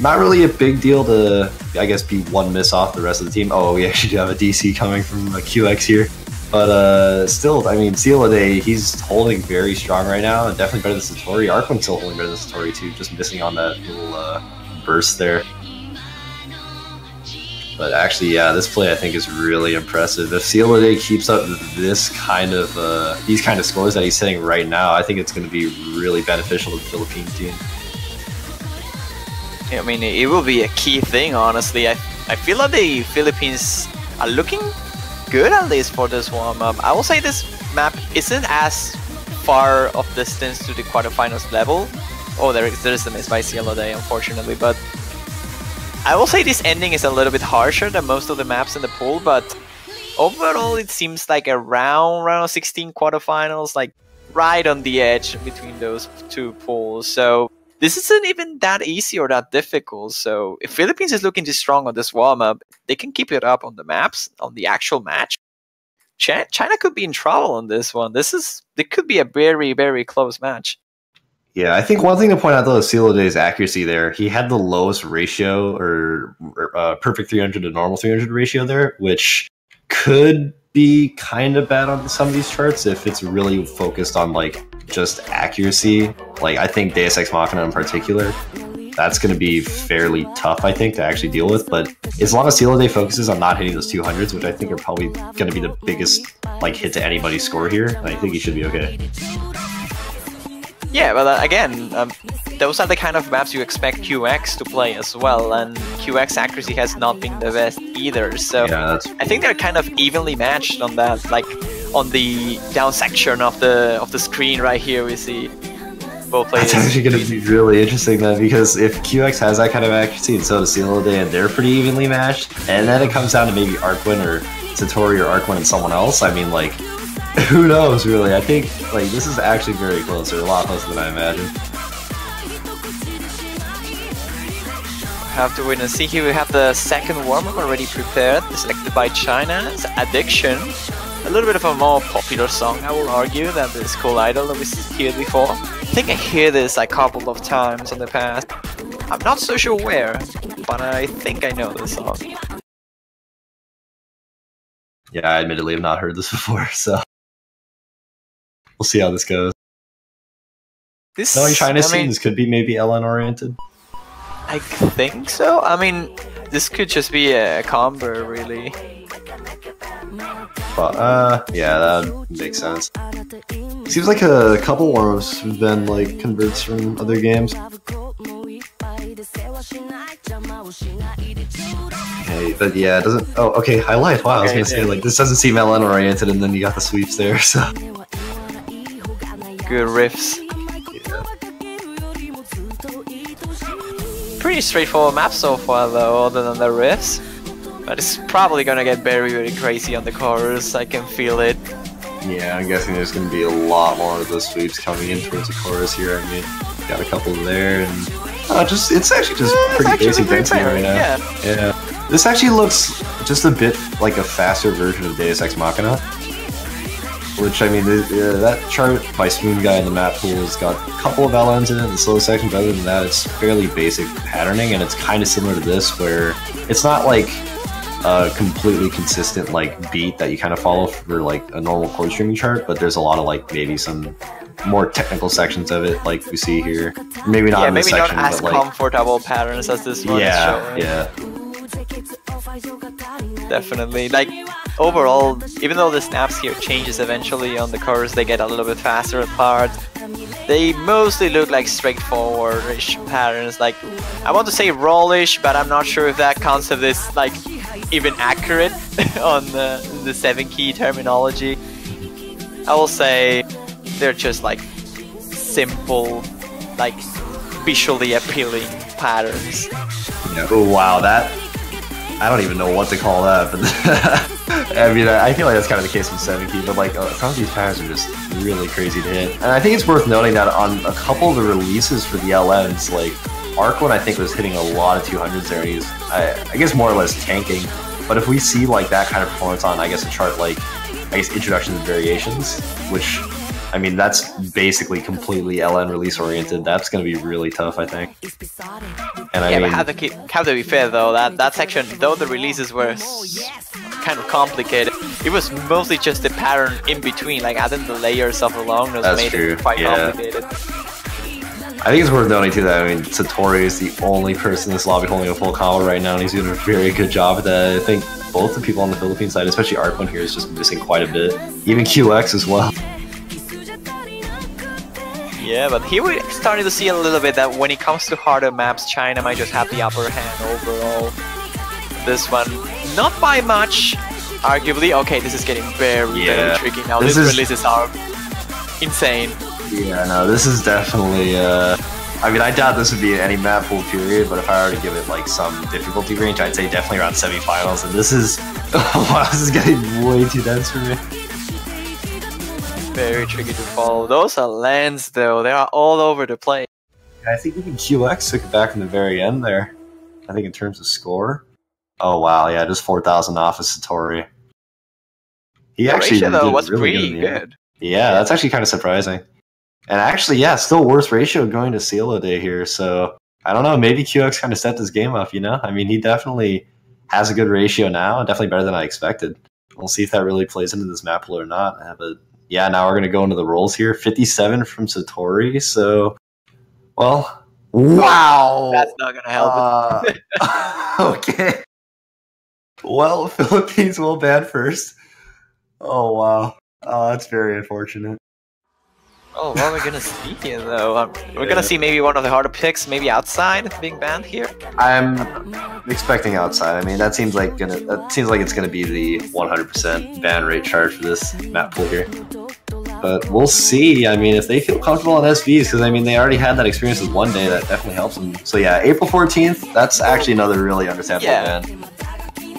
Speaker 4: Not really a big deal to, I guess, be one miss off the rest of the team. Oh, we actually do have a DC coming from QX here. But still, I mean, Cielo Day, he's holding very strong right now, and definitely better than Satori. Arquin's still holding better than Satori too, just missing on that little burst there. But actually, yeah, this play I think is really impressive. If Cielo Day keeps up this kind of these kind of scores that he's hitting right now, I think it's going to be really beneficial to the Philippine team.
Speaker 3: I mean, it will be a key thing, honestly. I feel like the Philippines are looking good, at least for this warm-up. I will say this map isn't as far of distance to the quarterfinals level. Oh, there is a miss by Cielo Day, unfortunately, but I will say this ending is a little bit harsher than most of the maps in the pool, but overall it seems like around round of 16 quarterfinals, like right on the edge between those two pools. So this isn't even that easy or that difficult. So if Philippines is looking this strong on this warm-up, they can keep it up on the maps, on the actual match. China could be in trouble on this one. It could be a very, very close match.
Speaker 4: Yeah, I think one thing to point out though is Cielo Day's accuracy there. He had the lowest ratio, or perfect 300 to normal 300 ratio there, which could be kind of bad on some of these charts if it's really focused on like just accuracy. Like I think Deus Ex Machina in particular, that's going to be fairly tough, I think, to actually deal with. But as long as Cielo Day focuses on not hitting those 200s, which I think are probably going to be the biggest like hit to anybody's score here, I think he should be okay.
Speaker 3: Yeah, but again, those are the kind of maps you expect QX to play as well, and QX accuracy has not been the best either. So yeah, I think they're kind of evenly matched on that. Like on the down section of the screen right here, we see both players.
Speaker 4: That's actually going to be really interesting then, because if QX has that kind of accuracy and so does Cielo Day, and they're pretty evenly matched, and then it comes down to maybe Arquin or Satori or Arquin and someone else, I mean, like, who knows, really? I think like this is actually very close, or a lot closer than I imagined.
Speaker 3: Have to wait and see. Here we have the second warm-up already prepared, selected by China. It's Addiction. A little bit of a more popular song, I will argue, than this Cool Idol that we heard before. I think I hear this a couple of times in the past. I'm not so sure where, but I think I know this song.
Speaker 4: Yeah, I admittedly have not heard this before, so we'll see how this goes. Knowing China's scenes could be maybe LN oriented.
Speaker 3: I think so. I mean, this could just be a combo, really.
Speaker 4: But, yeah, that makes sense. Seems like a couple warm-ups have been like converts from other games. Okay, but yeah, it doesn't. Oh, okay, highlight. Wow, I was gonna say like this doesn't seem LN oriented, and then you got the sweeps there. So
Speaker 3: good riffs. Pretty straightforward map so far though, other than the riffs. But it's probably gonna get very, very crazy on the chorus. I can feel it.
Speaker 4: Yeah, I'm guessing there's gonna be a lot more of those sweeps coming in towards the chorus here. I mean, got a couple there, and it's actually just pretty basic dancing right now. Yeah. This actually looks just a bit like a faster version of Deus Ex Machina. Which, I mean, that chart by Spoon Guy in the map pool has got a couple of LMs in it in the slow section, but other than that, it's fairly basic patterning, and it's kind of similar to this, where it's not like a completely consistent like beat that you kind of follow for like a normal chord streaming chart, but there's a lot of like maybe some more technical sections of it, like we see here. Maybe not in this
Speaker 3: maybe
Speaker 4: section,
Speaker 3: not as
Speaker 4: but like
Speaker 3: comfortable patterns as this one is showing.
Speaker 4: yeah.
Speaker 3: Definitely. Like, overall, even though the snaps here changes eventually on the chorus, they get a little bit faster apart. They mostly look like straightforward-ish patterns. Like, I want to say rollish, but I'm not sure if that concept is like even accurate on the 7-key terminology. I will say they're just like simple, like visually appealing patterns.
Speaker 4: Yeah. Oh wow, that I don't even know what to call that, but I mean, I feel like that's kind of the case with 7-key, but like some of these patterns are just really crazy to hit. And I think it's worth noting that on a couple of the releases for the LMs, like Arkwin I think was hitting a lot of 200s there, and he's I guess more or less tanking. But if we see like that kind of performance on, I guess, a chart like Introductions and Variations, which I mean, that's basically completely LN release oriented. That's going to be really tough, I think. And I mean,
Speaker 3: but have to be fair though. That section, though the releases were kind of complicated, it was mostly just the pattern in between. Like adding the layers of the longness made it quite complicated.
Speaker 4: I think it's worth noting too that I mean, Satori is the only person in this lobby holding a full combo right now, and he's doing a very good job at that. I think both the people on the Philippine side, especially Arkwin here, is just missing quite a bit. Even QX as well.
Speaker 3: Yeah, but here we're starting to see a little bit that when it comes to harder maps, China might just have the upper hand overall. This one, not by much, arguably. Okay, this is getting very tricky now. These releases are insane.
Speaker 4: Yeah, no, this is definitely, I mean, I doubt this would be any map pool period, but if I were to give it like some difficulty range, I'd say definitely around semifinals, and this is, wow, this is getting way too dense for me.
Speaker 3: Very tricky to follow. Those are lands though, they are all over the place.
Speaker 4: I think even QX took it back in the very end there. I think in terms of score. Oh wow, yeah, just 4,000 off of Satori. He actually
Speaker 3: ratio, though,
Speaker 4: did
Speaker 3: was
Speaker 4: really
Speaker 3: pretty good.
Speaker 4: Yeah, that's actually kind of surprising. And actually, yeah, still worse ratio going to Cielo Day here, so I don't know, maybe QX kind of set this game up, you know? I mean, he definitely has a good ratio now, definitely better than I expected. We'll see if that really plays into this map pool or not. But yeah, now we're going to go into the rolls here. 57 from Satori, so, well, wow!
Speaker 3: That's not going to help
Speaker 4: Okay. Well, Philippines will ban first. Oh, wow. Oh, that's very unfortunate.
Speaker 3: Oh, what are we gonna see here though? We're gonna see maybe one of the harder picks, maybe outside being banned here.
Speaker 4: I'm expecting outside. I mean, that seems like it's gonna be the 100% ban rate chart for this map pool here. But we'll see. I mean, if they feel comfortable on SVs, because I mean, they already had that experience with one day, that definitely helps them. So yeah, April 14th. That's actually another really understandable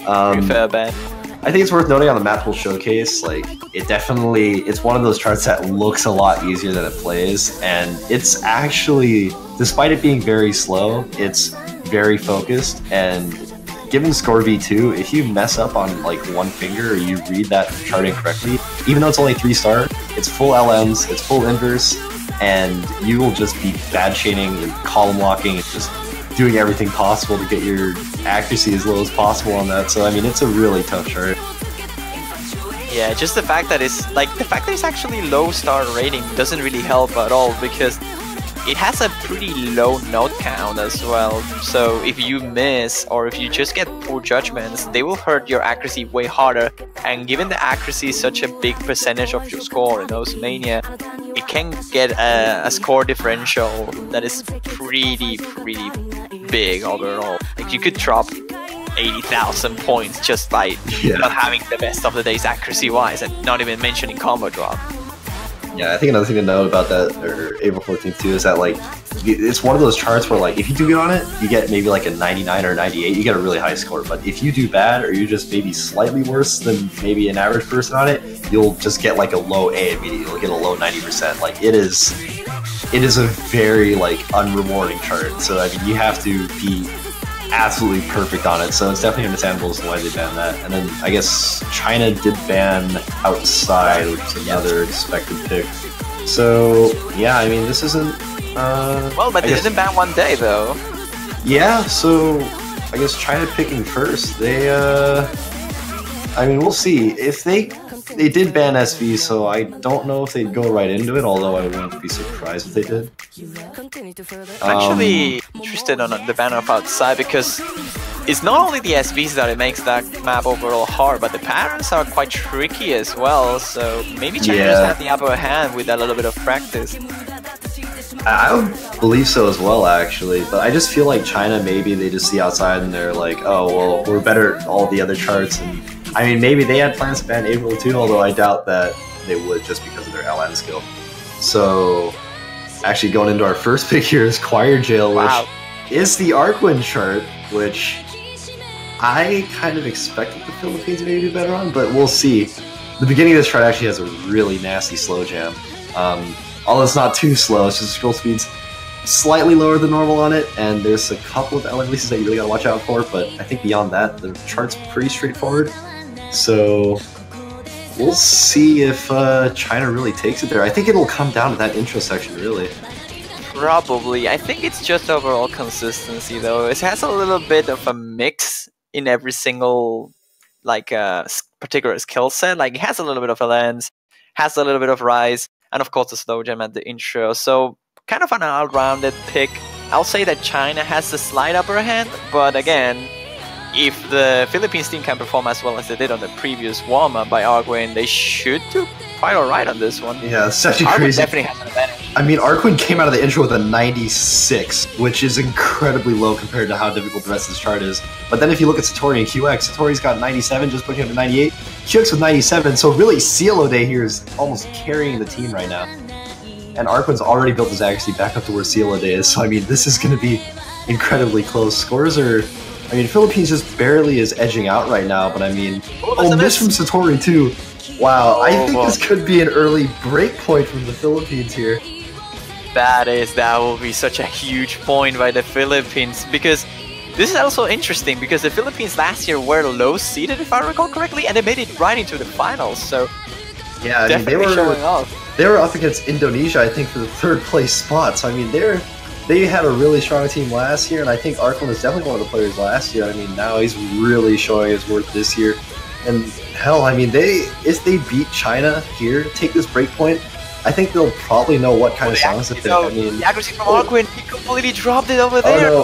Speaker 4: ban.
Speaker 3: Fair ban.
Speaker 4: I think it's worth noting on the map pool showcase, like, it's one of those charts that looks a lot easier than it plays, and it's actually, despite it being very slow, it's very focused, and given score V2, if you mess up on like one finger or you read that chart incorrectly, even though it's only 3-star, it's full LMs, it's full inverse, and you will just be bad chaining and column locking and just doing everything possible to get your accuracy as low as possible on that. So I mean, it's a really tough chart.
Speaker 3: Yeah, just the fact that it's actually low star rating doesn't really help at all, because it has a pretty low note count as well. So if you miss or if you just get poor judgments, they will hurt your accuracy way harder. And given the accuracy is such a big percentage of your score in those mania, it can get a score differential that is pretty big overall. Like you could drop 80,000 points just by not having the best of the days accuracy wise, and not even mentioning combo drop.
Speaker 4: Yeah, I think another thing to note about that, or April 14th too, is that like, it's one of those charts where like, if you do good on it, you get maybe like a 99 or 98, you get a really high score. But if you do bad, or you're just maybe slightly worse than maybe an average person on it, you'll just get like a low A immediately. You'll get a low 90%. Like, it is a very like unrewarding chart. So I mean, you have to be absolutely perfect on it. So it's definitely understandable as to why they banned that. And then I guess China did ban Outside, which is another expected pick. So yeah, I mean this isn't.
Speaker 3: Well, but they didn't ban one day though.
Speaker 4: Yeah, so I guess China picking first. They I mean we'll see if they did ban SV, so I don't know if they'd go right into it, although I wouldn't be surprised if they did.
Speaker 3: I'm actually interested on the ban of Outside because it's not only the SVs that it makes that map overall hard, but the patterns are quite tricky as well, so maybe China just have the upper hand with a little bit of practice.
Speaker 4: I would believe so as well, actually, but I just feel like China, maybe they just see Outside and they're like, oh, well, we're better at all the other charts, and I mean, maybe they had plans to ban April too, although I doubt that they would just because of their LN skill. So, actually going into our first pick here is Choir Jail, which is the Arkwin chart, which I kind of expected the Philippines maybe to do better on, but we'll see. The beginning of this chart actually has a really nasty slow jam. Although it's not too slow, it's just scroll speed's slightly lower than normal on it, and there's a couple of LN releases that you really gotta watch out for, but I think beyond that, the chart's pretty straightforward. So we'll see if China really takes it there. I think it'll come down to that intro section, really.
Speaker 3: Probably. I think it's just overall consistency, though. It has a little bit of a mix in every single like particular skill set. Like it has a little bit of a lens, has a little bit of rise, and of course the slow jam at the intro. So kind of an all-rounded pick. I'll say that China has the slight upper hand, but again, if the Philippines team can perform as well as they did on the previous warm-up by Arkwin, they should do quite alright on this one.
Speaker 4: Yeah, it's such a
Speaker 3: Arkwin
Speaker 4: crazy.
Speaker 3: Definitely has an advantage.
Speaker 4: I mean, Arkwin came out of the intro with a 96, which is incredibly low compared to how difficult the rest of this chart is. But then if you look at Satori and QX, Satori's got 97, just putting him to 98. QX with 97, so really Cielo Day here is almost carrying the team right now. And Arkwin's already built his accuracy back up to where Cielo Day is, so I mean, this is going to be incredibly close. Scores are... I mean, Philippines just barely is edging out right now, but I mean... Oh, miss from Satori too! Wow, I think this could be an early break point from the Philippines here.
Speaker 3: That will be such a huge point by the Philippines, because this is also interesting, because the Philippines last year were low seeded, if I recall correctly, and they made it right into the finals, so...
Speaker 4: Yeah, I mean, they were showing off. They were up against Indonesia, I think, for the third place spot, so I mean, they had a really strong team last year, and I think Arkwin was definitely one of the players last year. I mean, now he's really showing his worth this year. And hell, I mean, if they beat China here, take this break point, I think they'll probably know what kind of songs to pick. I mean,
Speaker 3: the accuracy from Arkwin, he completely dropped it over there.
Speaker 4: Oh no,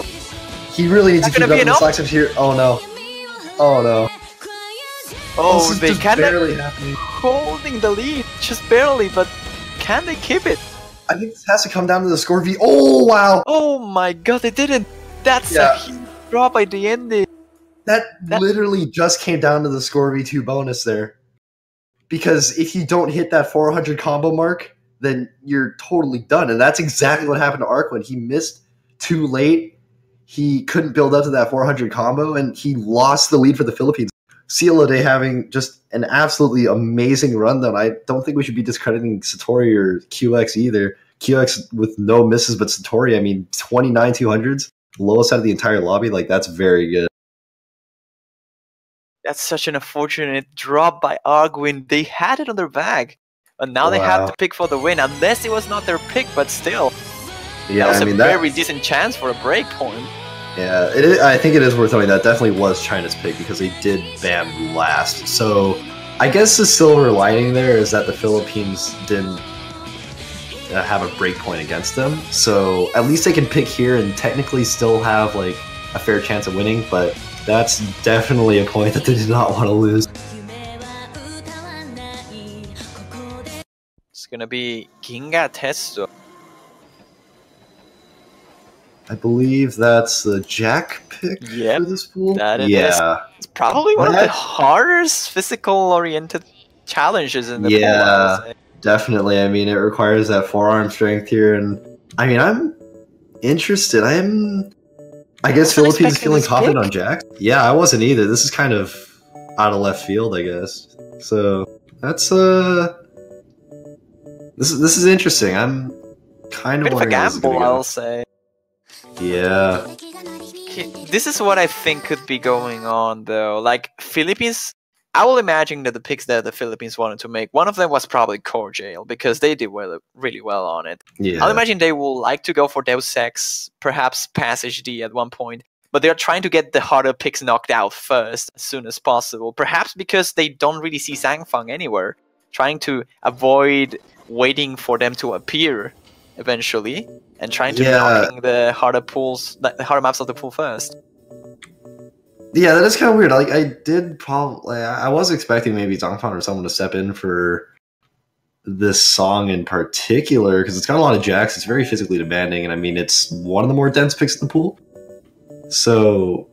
Speaker 4: he really needs to keep up in the selections here. Oh no, oh no.
Speaker 3: Oh, they
Speaker 4: can barely happening.
Speaker 3: Holding the lead, just barely, but can they keep it?
Speaker 4: I think this has to come down to the score V. Oh, wow!
Speaker 3: Oh my god, they didn't! That's a huge drop by the ending.
Speaker 4: That literally just came down to the score V2 bonus there. Because if you don't hit that 400 combo mark, then you're totally done. And that's exactly what happened to Arkwin. He missed too late. He couldn't build up to that 400 combo, and he lost the lead for the Philippines. Cielo Day having just an absolutely amazing run, though. I don't think we should be discrediting Satori or QX either. QX with no misses, but Satori, I mean, 29 200s, lowest out of the entire lobby. Like, that's very good.
Speaker 3: That's such an unfortunate drop by Arkwin. They had it on their bag, and now they have to pick for the win, unless it was not their pick, but still.
Speaker 4: Yeah,
Speaker 3: that was a very decent chance for a break point.
Speaker 4: Yeah, I think it is worth noting that definitely was China's pick because they did ban last. So I guess the silver lining there is that the Philippines didn't have a break point against them. So at least they can pick here and technically still have like a fair chance of winning, but that's definitely a point that they did not want to lose.
Speaker 3: It's gonna be Ginga Testo.
Speaker 4: I believe that's the Jack pick for this pool.
Speaker 3: That it is. It's probably one of the hardest physical-oriented challenges in the pool.
Speaker 4: Yeah, definitely. I mean, it requires that forearm strength here, and I mean, I'm interested. I guess Philippines feeling confident on Jack. Yeah, I wasn't either. This is kind of out of left field, I guess. So that's this is interesting. I'm kind of
Speaker 3: bit of a gamble, I'll say.
Speaker 4: Yeah.
Speaker 3: This is what I think could be going on, though. Like, Philippines, I will imagine that the picks that the Philippines wanted to make, one of them was probably Core Jail, because they did really well on it.
Speaker 4: Yeah.
Speaker 3: I'll imagine they will like to go for Deus Ex, perhaps Pass HD at one point, but they're trying to get the harder picks knocked out first, as soon as possible. Perhaps because they don't really see Zhangfang anywhere, trying to avoid waiting for them to appear eventually, and trying to knocking the harder pools, the harder maps of the pool first.
Speaker 4: Yeah, that is kind of weird. Like, I was expecting maybe Zhangfang or someone to step in for this song in particular, because it's got a lot of jacks. It's very physically demanding, and I mean, it's one of the more dense picks in the pool. So,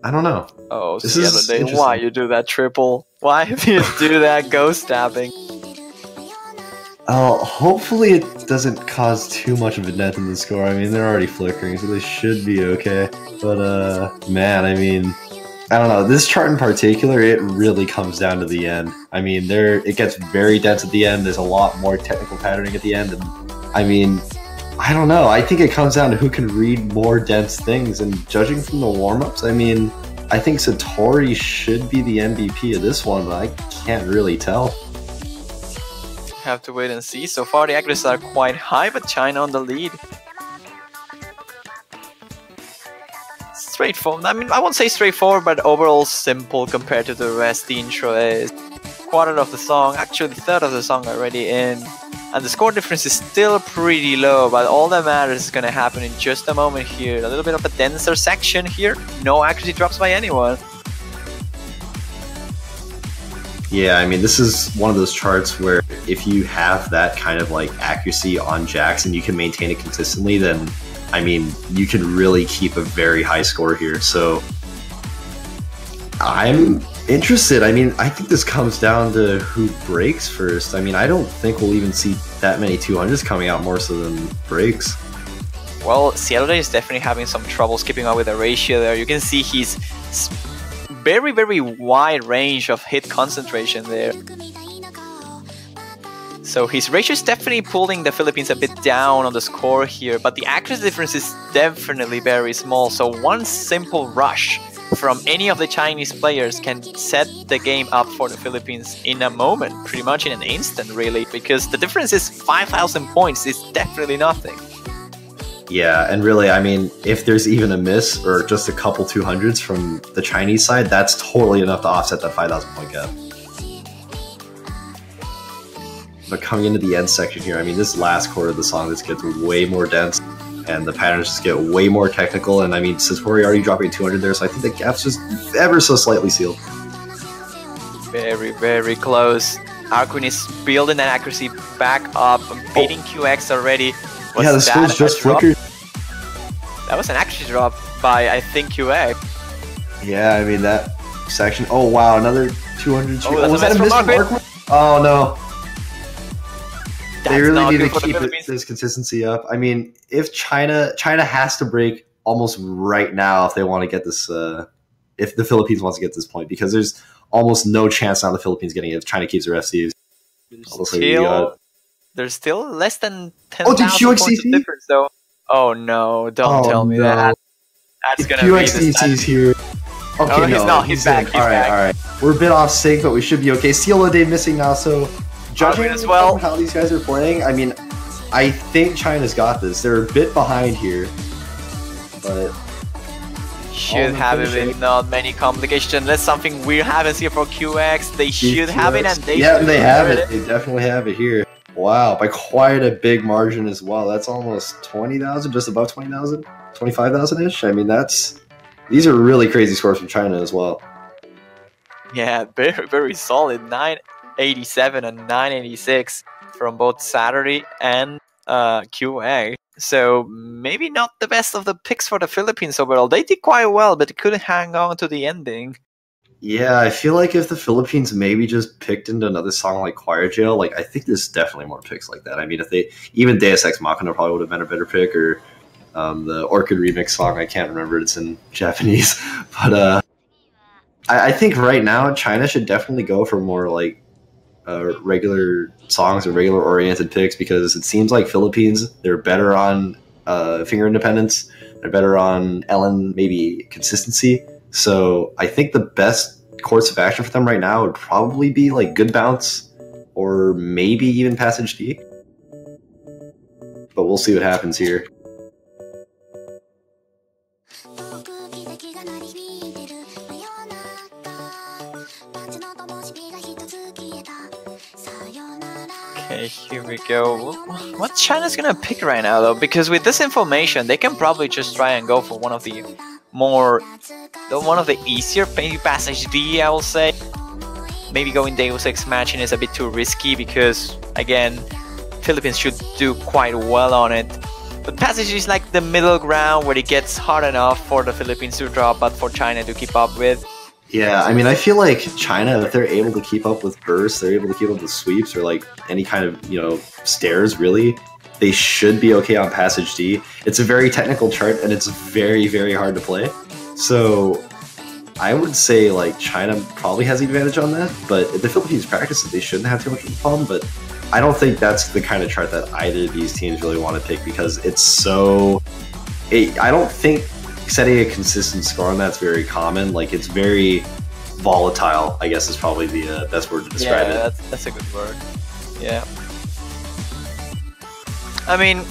Speaker 4: I don't know.
Speaker 3: Oh, this is the other day. Why you do that triple? Why do you do that ghost stabbing?
Speaker 4: Oh, hopefully it doesn't cause too much of a dent in the score. I mean, they're already flickering, so they should be okay. But, man, I mean, I don't know. This chart in particular, it really comes down to the end. I mean, it gets very dense at the end. There's a lot more technical patterning at the end. And, I mean, I don't know. I think it comes down to who can read more dense things. And judging from the warm-ups, I mean, I think Satori should be the MVP of this one, but I can't really tell.
Speaker 3: Have to wait and see. So far the accuracies are quite high, but China on the lead. Straightforward. I mean, I won't say straightforward, but overall simple compared to the rest. The intro is quarter of the song, actually the third of the song already in, and the score difference is still pretty low, but all that matters is going to happen in just a moment here. A little bit of a denser section here. No accuracy drops by anyone.
Speaker 4: Yeah, I mean, this is one of those charts where if you have that kind of like accuracy on jacks and you can maintain it consistently, then I mean, you can really keep a very high score here. So I'm interested. I mean, I think this comes down to who breaks first. I mean, I don't think we'll even see that many 200s coming out more so than breaks.
Speaker 3: Well, Seattle is definitely having some trouble keeping up with the ratio there. You can see he's very, very wide range of hit concentration there. So his ratio is definitely pulling the Philippines a bit down on the score here, but the accuracy difference is definitely very small. So one simple rush from any of the Chinese players can set the game up for the Philippines in a moment, pretty much in an instant really, because the difference is 5,000 points. It's definitely nothing.
Speaker 4: Yeah, and really, I mean, if there's even a miss or just a couple 200s from the Chinese side, that's totally enough to offset that 5,000 point gap. But coming into the end section here, I mean, this last quarter of the song, this gets way more dense, and the patterns just get way more technical, and I mean, Satori already dropping 200 there, so I think the gap's just ever so slightly sealed.
Speaker 3: Very, very close. Arquin is building that accuracy back up, beating QX already.
Speaker 4: Yeah, the stage just flickered.
Speaker 3: That was an accuracy drop by, I think, QX.
Speaker 4: Yeah, I mean, that section. Oh, wow, another 200.
Speaker 3: Oh, was that a miss from Arquin?
Speaker 4: Oh, no. They really need to keep this consistency up. I mean, if China has to break almost right now if they want to get this, if the Philippines wants to get this point, because there's almost no chance now the Philippines getting it if China keeps their FCs.
Speaker 3: There's still less than 10,000
Speaker 4: QX
Speaker 3: points of difference, though. Oh no! Don't tell me that. That's gonna
Speaker 4: QXCC's here. Okay,
Speaker 3: oh, he's not. He's back.
Speaker 4: All right. We're a bit off sync, but we should be okay. Cielo Day missing now, so judging
Speaker 3: as well
Speaker 4: how these guys are playing, I mean, I think China's got this. They're a bit behind here, but
Speaker 3: should have it with not many complications. That's something we haven't seen for QX. They should have it, and they
Speaker 4: have it. They definitely have it here. Wow, by quite a big margin as well. That's almost 20,000, just above 20,000, 25,000-ish. I mean, these are really crazy scores from China as well.
Speaker 3: Yeah, very, very solid. 987 and 986 from both Saturday and QA. So maybe not the best of the picks for the Philippines overall. They did quite well, but they couldn't hang on to the ending.
Speaker 4: Yeah, I feel like if the Philippines maybe just picked into another song like Choir Jail, like I think there's definitely more picks like that. I mean, if they even Deus Ex Machina probably would have been a better pick, or the Orchid remix song, I can't remember, it's in Japanese. But I think right now China should definitely go for more like regular songs or regular oriented picks, because it seems like Philippines, they're better on finger independence. They're better on Ellen, maybe consistency. So I think the best course of action for them right now would probably be like good bounce or maybe even passage D. But we'll see what happens here.
Speaker 3: Okay, here we go. What China's gonna pick right now though? Because with this information, they can probably just try and go for one of the easier, maybe passage D, I will say. Maybe going Deus Ex Machina is a bit too risky because, again, Philippines should do quite well on it. But passage is like the middle ground where it gets hard enough for the Philippines to drop, but for China to keep up with.
Speaker 4: Yeah, I mean, I feel like China, if they're able to keep up with bursts, they're able to keep up with sweeps or like any kind of, stairs, really, they should be okay on passage D. It's a very technical chart and it's very, very hard to play. So I would say like China probably has the advantage on that, but if the Philippines practice it, they shouldn't have too much of a problem. But I don't think that's the kind of chart that either of these teams really want to pick because it's so... I don't think setting a consistent score on that's very common. Like, it's very volatile, I guess is probably the best word to describe it.
Speaker 3: That's a good word. Yeah. I mean,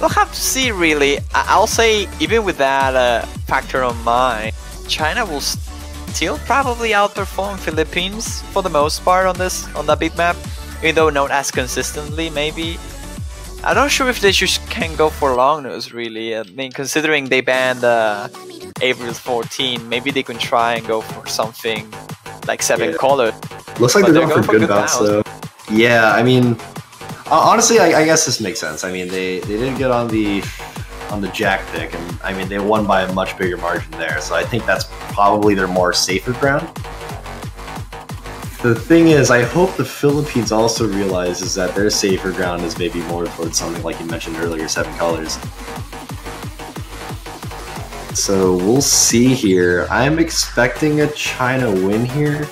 Speaker 3: we'll have to see, really. I'll say, even with that factor on mind, China will still probably outperform Philippines for the most part on that big map, even though not as consistently, maybe. I'm not sure if they just can go for long nose, really. I mean, considering they banned April 14, maybe they can try and go for something like 7 color.
Speaker 4: Looks like they're going for good bounce, though. Yeah, I mean, honestly, I guess this makes sense. I mean, they didn't get on the Jack pick, and I mean, they won by a much bigger margin there, so I think that's probably their more safer ground. The thing is, I hope the Philippines also realizes that their safer ground is maybe more towards something like you mentioned earlier, 7 colors. So we'll see here. I'm expecting a China win here.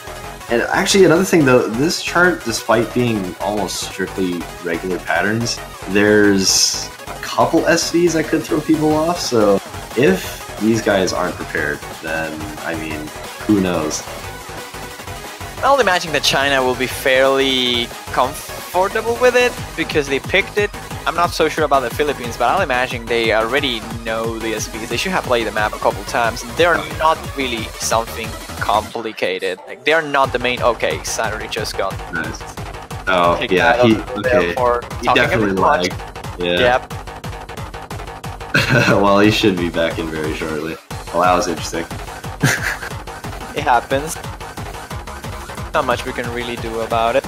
Speaker 4: And actually, another thing though, this chart, despite being almost strictly regular patterns, there's a couple SVs that could throw people off. So if these guys aren't prepared, then, I mean, who knows?
Speaker 3: I'll imagine that China will be fairly comfortable with it because they picked it. I'm not so sure about the Philippines, but I'll imagine they already know the SVs. They should have played the map a couple times. They're not really something complicated. Like, they're not the main... Okay, Saturday just got...
Speaker 4: Nice. Oh, yeah, he definitely lagged. Yeah.
Speaker 3: Yep.
Speaker 4: Well, he should be back in very shortly. Well, that was interesting.
Speaker 3: It happens. Not much we can really do about it.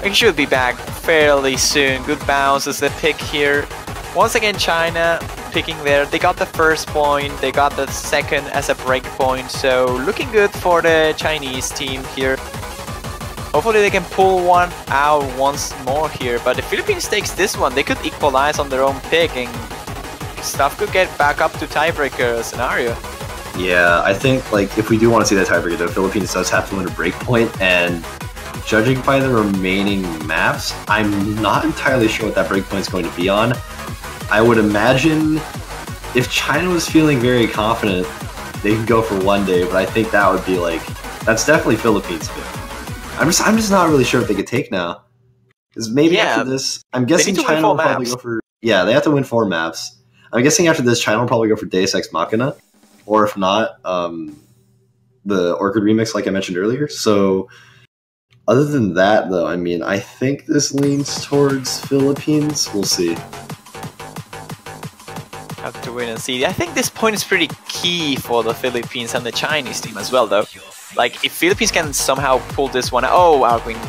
Speaker 3: He should be back fairly soon. Good bounce is the pick here. Once again, China picking there. They got the first point. They got the second as a break point. So looking good for the Chinese team here. Hopefully they can pull one out once more here. But if Philippines takes this one, they could equalize on their own pick and stuff could get back up to tiebreaker scenario.
Speaker 4: Yeah, I think like if we do want to see that tiebreaker, the Philippines does have to win a breakpoint, and judging by the remaining maps, I'm not entirely sure what that breakpoint is going to be on. I would imagine if China was feeling very confident, they could go for one day, but I think that would be like, that's definitely Philippines pick. I'm just not really sure what they could take now. Because maybe after this, I'm guessing China will probably go for... Yeah, they have to win 4 maps. I'm guessing after this, China will probably go for Deus Ex Machina. Or if not, the Orchid remix, like I mentioned earlier. So, other than that, though, I mean, I think this leans towards Philippines. We'll see.
Speaker 3: Have to wait and see. I think this point is pretty key for the Philippines and the Chinese team as well, though. Like, if Philippines can somehow pull this one... Oh, Alwin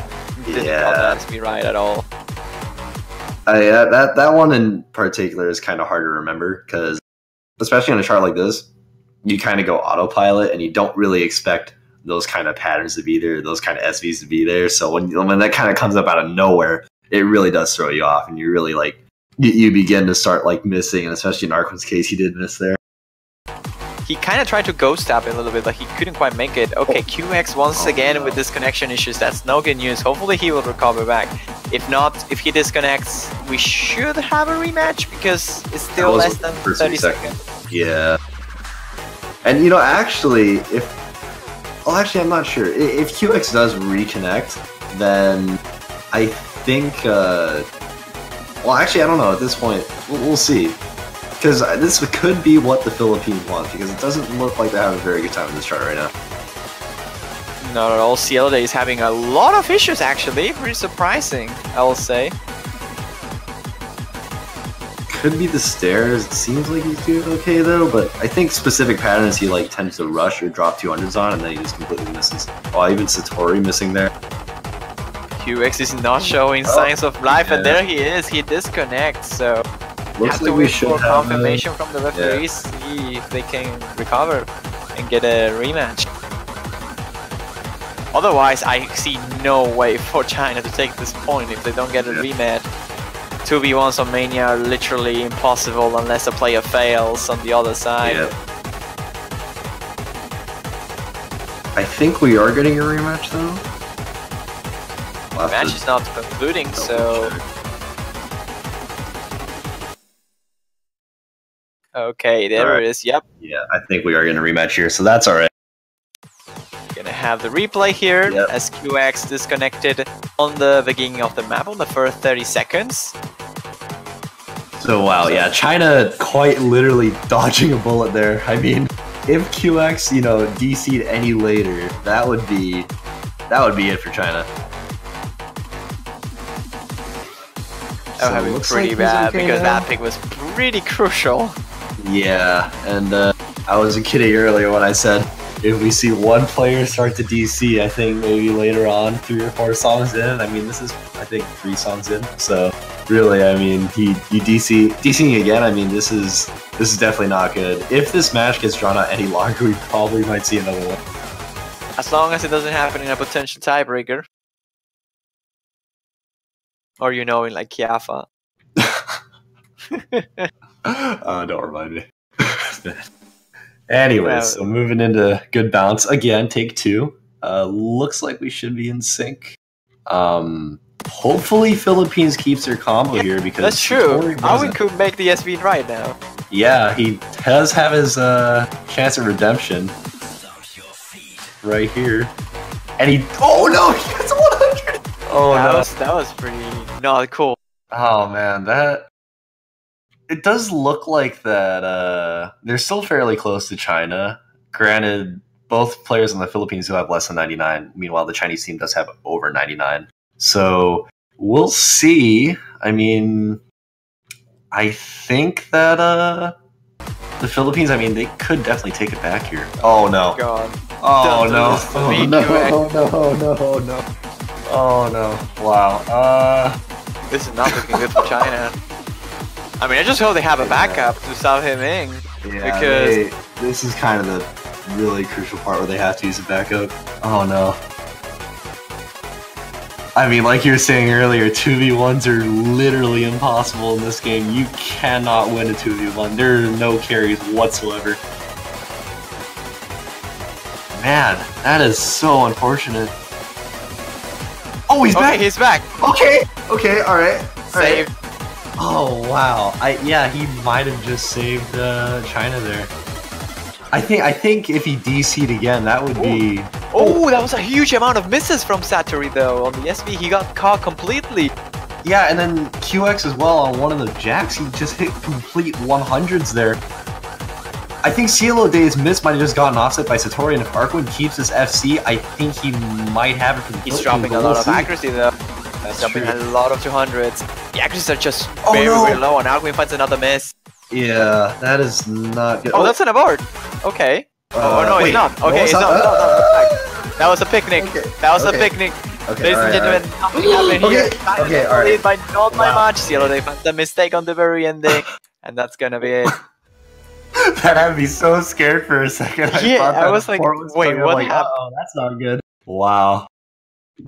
Speaker 3: didn't not be right at all.
Speaker 4: That one in particular is kind of hard to remember, because, especially on a chart like this, you kind of go autopilot and you don't really expect those kind of patterns to be there, those kind of SVs to be there. So when that kind of comes up out of nowhere, it really does throw you off, and you really you begin to start like missing, and especially in Arquin's case, he did miss there.
Speaker 3: He kind of tried to ghost tap it a little bit, but he couldn't quite make it. Okay, QX once again with disconnection issues. That's no good news. Hopefully he will recover back. If not, if he disconnects, we should have a rematch because it's still less than 30 seconds.
Speaker 4: Yeah. And you know, actually, well, actually, I'm not sure. If QX does reconnect, then I think. Well, actually, I don't know at this point. We'll see. Because this could be what the Philippines want, because it doesn't look like they have a very good time in this chart right now.
Speaker 3: Not at all. CLD is having a lot of issues, actually. Pretty surprising, I will say.
Speaker 4: Could be the stairs. It seems like he's doing okay, though, but I think specific patterns he like tends to rush or drop 200s on, and then he just completely misses. Oh, even Satori missing there.
Speaker 3: QX is not showing signs of life, and there he is. He disconnects, so...
Speaker 4: Looks
Speaker 3: have
Speaker 4: like
Speaker 3: to
Speaker 4: we
Speaker 3: wait
Speaker 4: should
Speaker 3: for
Speaker 4: have
Speaker 3: confirmation from the referees, see if they can recover and get a rematch. Otherwise, I see no way for China to take this point if they don't get a rematch. 2v1s on Mania are literally impossible unless a player fails on the other side.
Speaker 4: Yep. I think we are getting a rematch, though.
Speaker 3: The match is not concluding, so... Okay, there it is, yep.
Speaker 4: Yeah, I think we are getting a rematch here, so that's alright.
Speaker 3: Gonna have the replay here as QX disconnected on the beginning of the map on the first 30 seconds.
Speaker 4: So wow, yeah, China quite literally dodging a bullet there. I mean, if QX, you know, DC'd any later, that would be it for China.
Speaker 3: That would have been pretty bad because that pick was pretty crucial.
Speaker 4: Yeah, and I was kidding earlier when I said if we see one player start to DC, I think maybe later on 3 or 4 songs in. I mean, this is I think 3 songs in. So really, I mean, he DCing again. I mean, this is definitely not good. If this match gets drawn out any longer, we probably might see another one.
Speaker 3: As long as it doesn't happen in a potential tiebreaker. Or you know, in like Kiafa.
Speaker 4: Don't remind me. Anyways, so moving into good bounce again, take 2. Looks like we should be in sync. Hopefully Philippines keeps their combo here because
Speaker 3: that's true. Alwyn could make the SV right now.
Speaker 4: Yeah, he does have his chance of redemption right here, and he. Oh no, he gets a 100. Oh no,
Speaker 3: that was pretty not cool.
Speaker 4: Oh man, that. It does look like that they're still fairly close to China. Granted, both players in the Philippines who have less than 99. Meanwhile, the Chinese team does have over 99. So we'll see. I mean, I think that the Philippines, I mean, they could definitely take it back here. Oh no.
Speaker 3: God.
Speaker 4: Oh no. Oh no. Oh no. No. No. Oh no. Wow.
Speaker 3: This is not looking good for China. I mean, I just hope they have a backup to stop him in.
Speaker 4: Yeah,
Speaker 3: because
Speaker 4: this is kind of the really crucial part where they have to use a backup. Oh no. I mean, like you were saying earlier, 2v1s are literally impossible in this game. You cannot win a 2v1. There are no carries whatsoever. Man, that is so unfortunate. Oh, he's back!
Speaker 3: He's back!
Speaker 4: Okay, alright.
Speaker 3: Saved.
Speaker 4: Oh wow! Yeah, he might have just saved China there. I think if he DC'd again, that would be.
Speaker 3: Oh, that was a huge amount of misses from Satori though. On the SV, he got caught completely.
Speaker 4: Yeah, and then QX as well on one of the jacks. He just hit complete 100s there. I think CLO Day's miss might have just gotten offset by Satori, and if Arkwin keeps his FC, I think he might have it for the
Speaker 3: He's dropping a lot of accuracy though. He's dropping a lot of 200s. The accuracies are just very low, and Arkwin finds another miss.
Speaker 4: Yeah, that is not good.
Speaker 3: Oh, that's an abort. Okay. Oh no,
Speaker 4: wait,
Speaker 3: it's not. Okay, it's not. No. That was a picnic.
Speaker 4: Okay.
Speaker 3: That was a picnic.
Speaker 4: Okay,
Speaker 3: ladies and gentlemen, nothing happened here.
Speaker 4: Okay, alright.
Speaker 3: By not by much. CLO Day finds a mistake on the very ending, and that's gonna be it.
Speaker 4: That had me so scared for a second.
Speaker 3: I was like, wait, what happened?
Speaker 4: Oh, that's not good. Wow.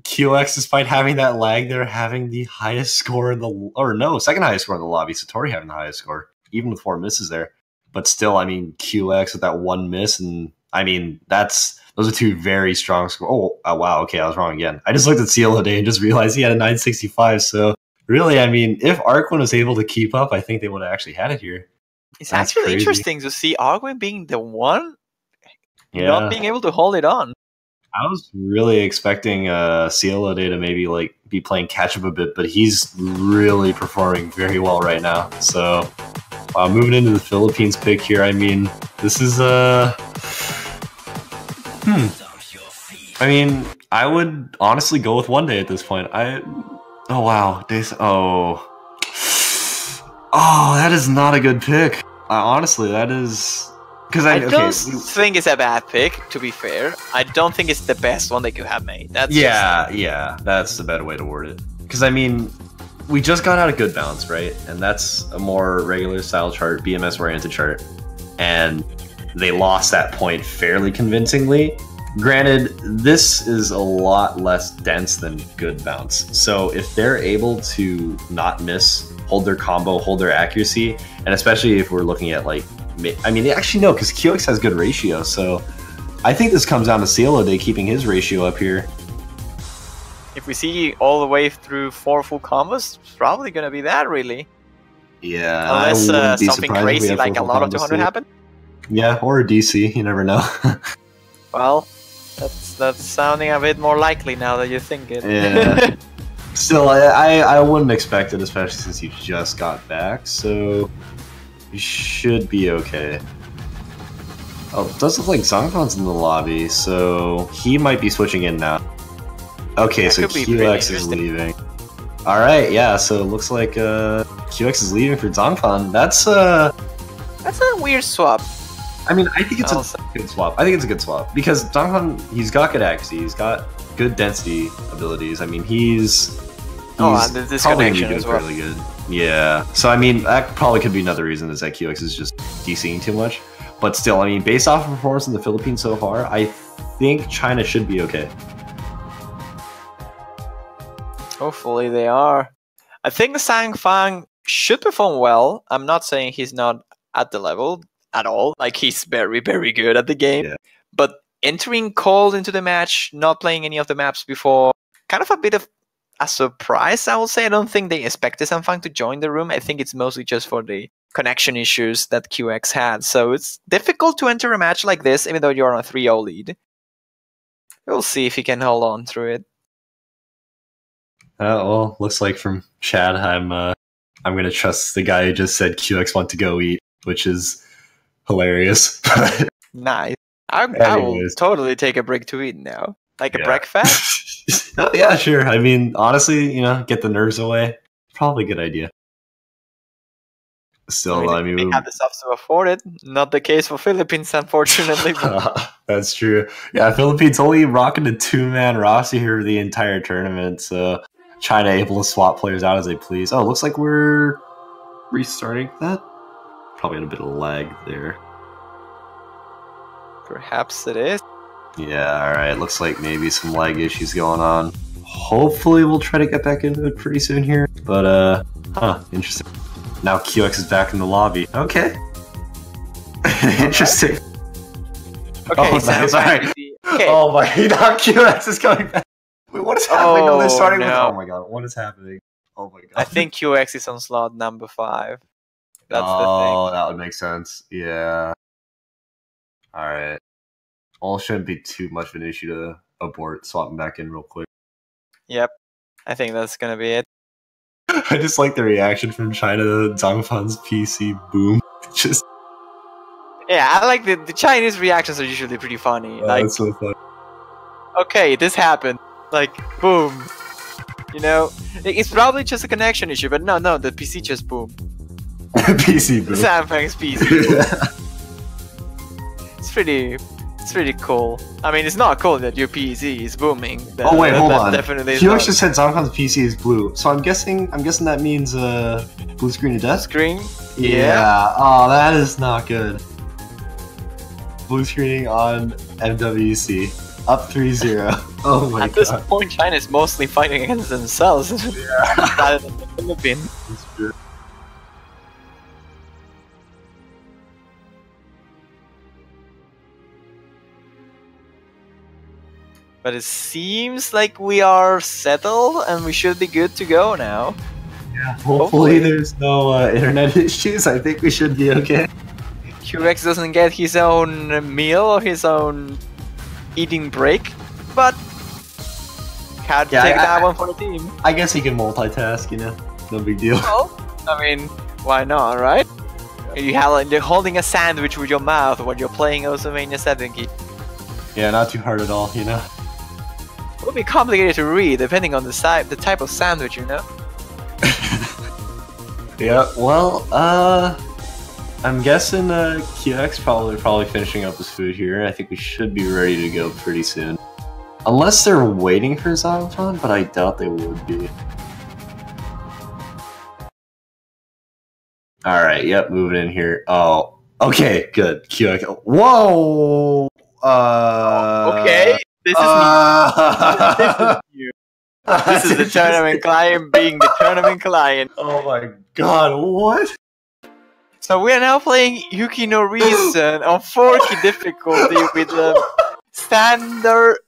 Speaker 4: QX, despite having that lag, they're having the highest score in the... Or no, second highest score in the lobby. Satori having the highest score, even with 4 misses there. But still, I mean, QX with that one miss, and I mean, those are two very strong scores. Oh, wow, okay, I was wrong again. I just looked at Cielo Day and just realized he had a 965. So really, I mean, if Arkwin was able to keep up, I think they would have actually had it here.
Speaker 3: It's
Speaker 4: That's
Speaker 3: actually
Speaker 4: crazy.
Speaker 3: interesting to see Arkwin being the one
Speaker 4: Yeah.
Speaker 3: not being able to hold it on.
Speaker 4: I was really expecting Cielo Day to maybe like be playing catch up a bit, but he's really performing very well right now. So moving into the Philippines pick here, I mean, this is I mean, I would honestly go with One Day at this point. Oh wow, that is not a good pick. Honestly, that is because
Speaker 3: I don't think it's a bad pick. To be fair, I don't think it's the best one they could have made. That's
Speaker 4: that's the better way to word it. Because I mean, we just got out of Good Bounce, right? And that's a more regular style chart, BMS oriented chart, and they lost that point fairly convincingly. Granted, this is a lot less dense than Good Bounce. So if they're able to not miss, hold their combo, hold their accuracy, and especially if we're looking at like, I mean, actually no, because QX has good ratio. So I think this comes down to Cielo Day keeping his ratio up here.
Speaker 3: If we see all the way through 4 full combos, it's probably going to be that, really.
Speaker 4: Yeah.
Speaker 3: Unless something crazy like a lot of 200 happen.
Speaker 4: Yeah, or a DC, you never know.
Speaker 3: Well, that's sounding a bit more likely now that you think it.
Speaker 4: Yeah. Still, I wouldn't expect it, especially since you just got back, so you should be okay. Oh, it does look like Zongfan's in the lobby, so he might be switching in now. Okay,
Speaker 3: that
Speaker 4: so QX is leaving. Alright, yeah, so it looks like QX is leaving for Zongfan. That's a
Speaker 3: weird swap.
Speaker 4: I mean, I think it's a good swap. I think it's a good swap because Zongfan, he's got good accuracy, he's got good density abilities. I mean, he's
Speaker 3: and this
Speaker 4: probably
Speaker 3: connection
Speaker 4: doing
Speaker 3: as well.
Speaker 4: really good. Yeah. So I mean, that probably could be another reason is that QX is just DCing too much. But still, I mean, based off of performance in the Philippines so far, I think China should be okay.
Speaker 3: Hopefully they are. I think Zongfan should perform well. I'm not saying he's not at the level at all. Like, he's very, very good at the game.
Speaker 4: Yeah.
Speaker 3: But entering cold into the match, not playing any of the maps before, kind of a bit of a surprise, I will say. I don't think they expected Zongfan to join the room. I think it's mostly just for the connection issues that QX had. So it's difficult to enter a match like this, even though you're on a 3-0 lead. We'll see if he can hold on through it.
Speaker 4: Well, looks like from Chad, I'm gonna trust the guy who just said QX want to go eat, which is hilarious.
Speaker 3: Nice. I will totally take a break to eat now. Like a breakfast?
Speaker 4: Oh, yeah, sure. I mean, honestly, get the nerves away. Probably a good idea. Still, I mean
Speaker 3: we have the subs to afford it. Not the case for Philippines, unfortunately.
Speaker 4: That's true. Yeah, Philippines only rocking a 2-man roster here the entire tournament, so China able to swap players out as they please. Oh, it looks like we're restarting that. Probably had a bit of lag there.
Speaker 3: Perhaps it is.
Speaker 4: Yeah, alright. Looks like maybe some lag issues going on. Hopefully we'll try to get back into it pretty soon here. But, interesting. Now QX is back in the lobby. Okay. Interesting.
Speaker 3: Okay,
Speaker 4: nice. Alright.
Speaker 3: Okay.
Speaker 4: Oh my god, QX is coming back. Wait, what is happening? Oh, they're starting with... Oh my god, what is happening? Oh my god.
Speaker 3: I think QX is on slot number 5. That's the thing.
Speaker 4: Oh, that would make sense. Yeah. Alright. All shouldn't be too much of an issue to abort swapping back in real quick.
Speaker 3: Yep. I think that's gonna be it.
Speaker 4: I just like the reaction from China to Zongfan's PC boom. Just...
Speaker 3: Yeah, I like the Chinese reactions are usually pretty funny.
Speaker 4: Oh, that's so funny.
Speaker 3: Okay, this happened. Like, boom. It's probably just a connection issue, but no, the PC just boomed.
Speaker 4: PC boom.
Speaker 3: Samsung's PC. It's pretty cool. I mean, it's not cool that your PC is booming.
Speaker 4: Oh wait, hold on.
Speaker 3: Definitely
Speaker 4: QX just said Zongfan's PC is blue, so I'm guessing that means blue screen of death.
Speaker 3: Screen?
Speaker 4: Yeah. Oh, that is not good. Blue screening on MWC. Up 3-0. Oh my god.
Speaker 3: At this point, China is mostly fighting against themselves rather than the Philippines.
Speaker 4: That's true.
Speaker 3: But it seems like we are settled and we should be good to go now.
Speaker 4: Yeah, hopefully there's no internet issues. I think we should be okay.
Speaker 3: QX doesn't get his own meal or his own eating break, but can't take that one for the team.
Speaker 4: I guess he can multitask, you know? No big deal.
Speaker 3: Well, I mean, why not, right? You're holding a sandwich with your mouth when you're playing also Mania 7 key.
Speaker 4: Yeah, not too hard at all, you know?
Speaker 3: It would be complicated to read depending on the type of sandwich, you know?
Speaker 4: Yeah, well, I'm guessing QX probably finishing up his food here. I think we should be ready to go pretty soon. Unless they're waiting for Xylophon, but I doubt they would be. Alright, yep, moving in here. Oh, okay, good. QX. Whoa!
Speaker 3: Okay, this is you. This is the tournament client being the tournament client.
Speaker 4: Oh my god, what?
Speaker 3: So we are now playing Yuki no Reason on 4-key difficulty with standard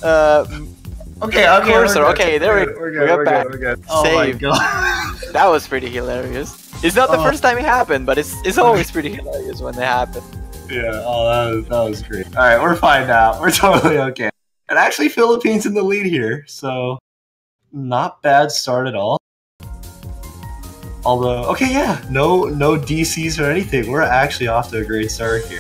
Speaker 4: Okay,
Speaker 3: cursor. Okay, there we're back.
Speaker 4: We're good.
Speaker 3: Oh my god. That was pretty hilarious. It's not the first time it happened, but it's always pretty hilarious when they happen.
Speaker 4: Yeah, oh, that was great. Alright, we're fine now. We're totally okay. And actually, Philippines in the lead here, so not bad start at all. Although, okay, yeah, no DCs or anything. We're actually off to a great start here.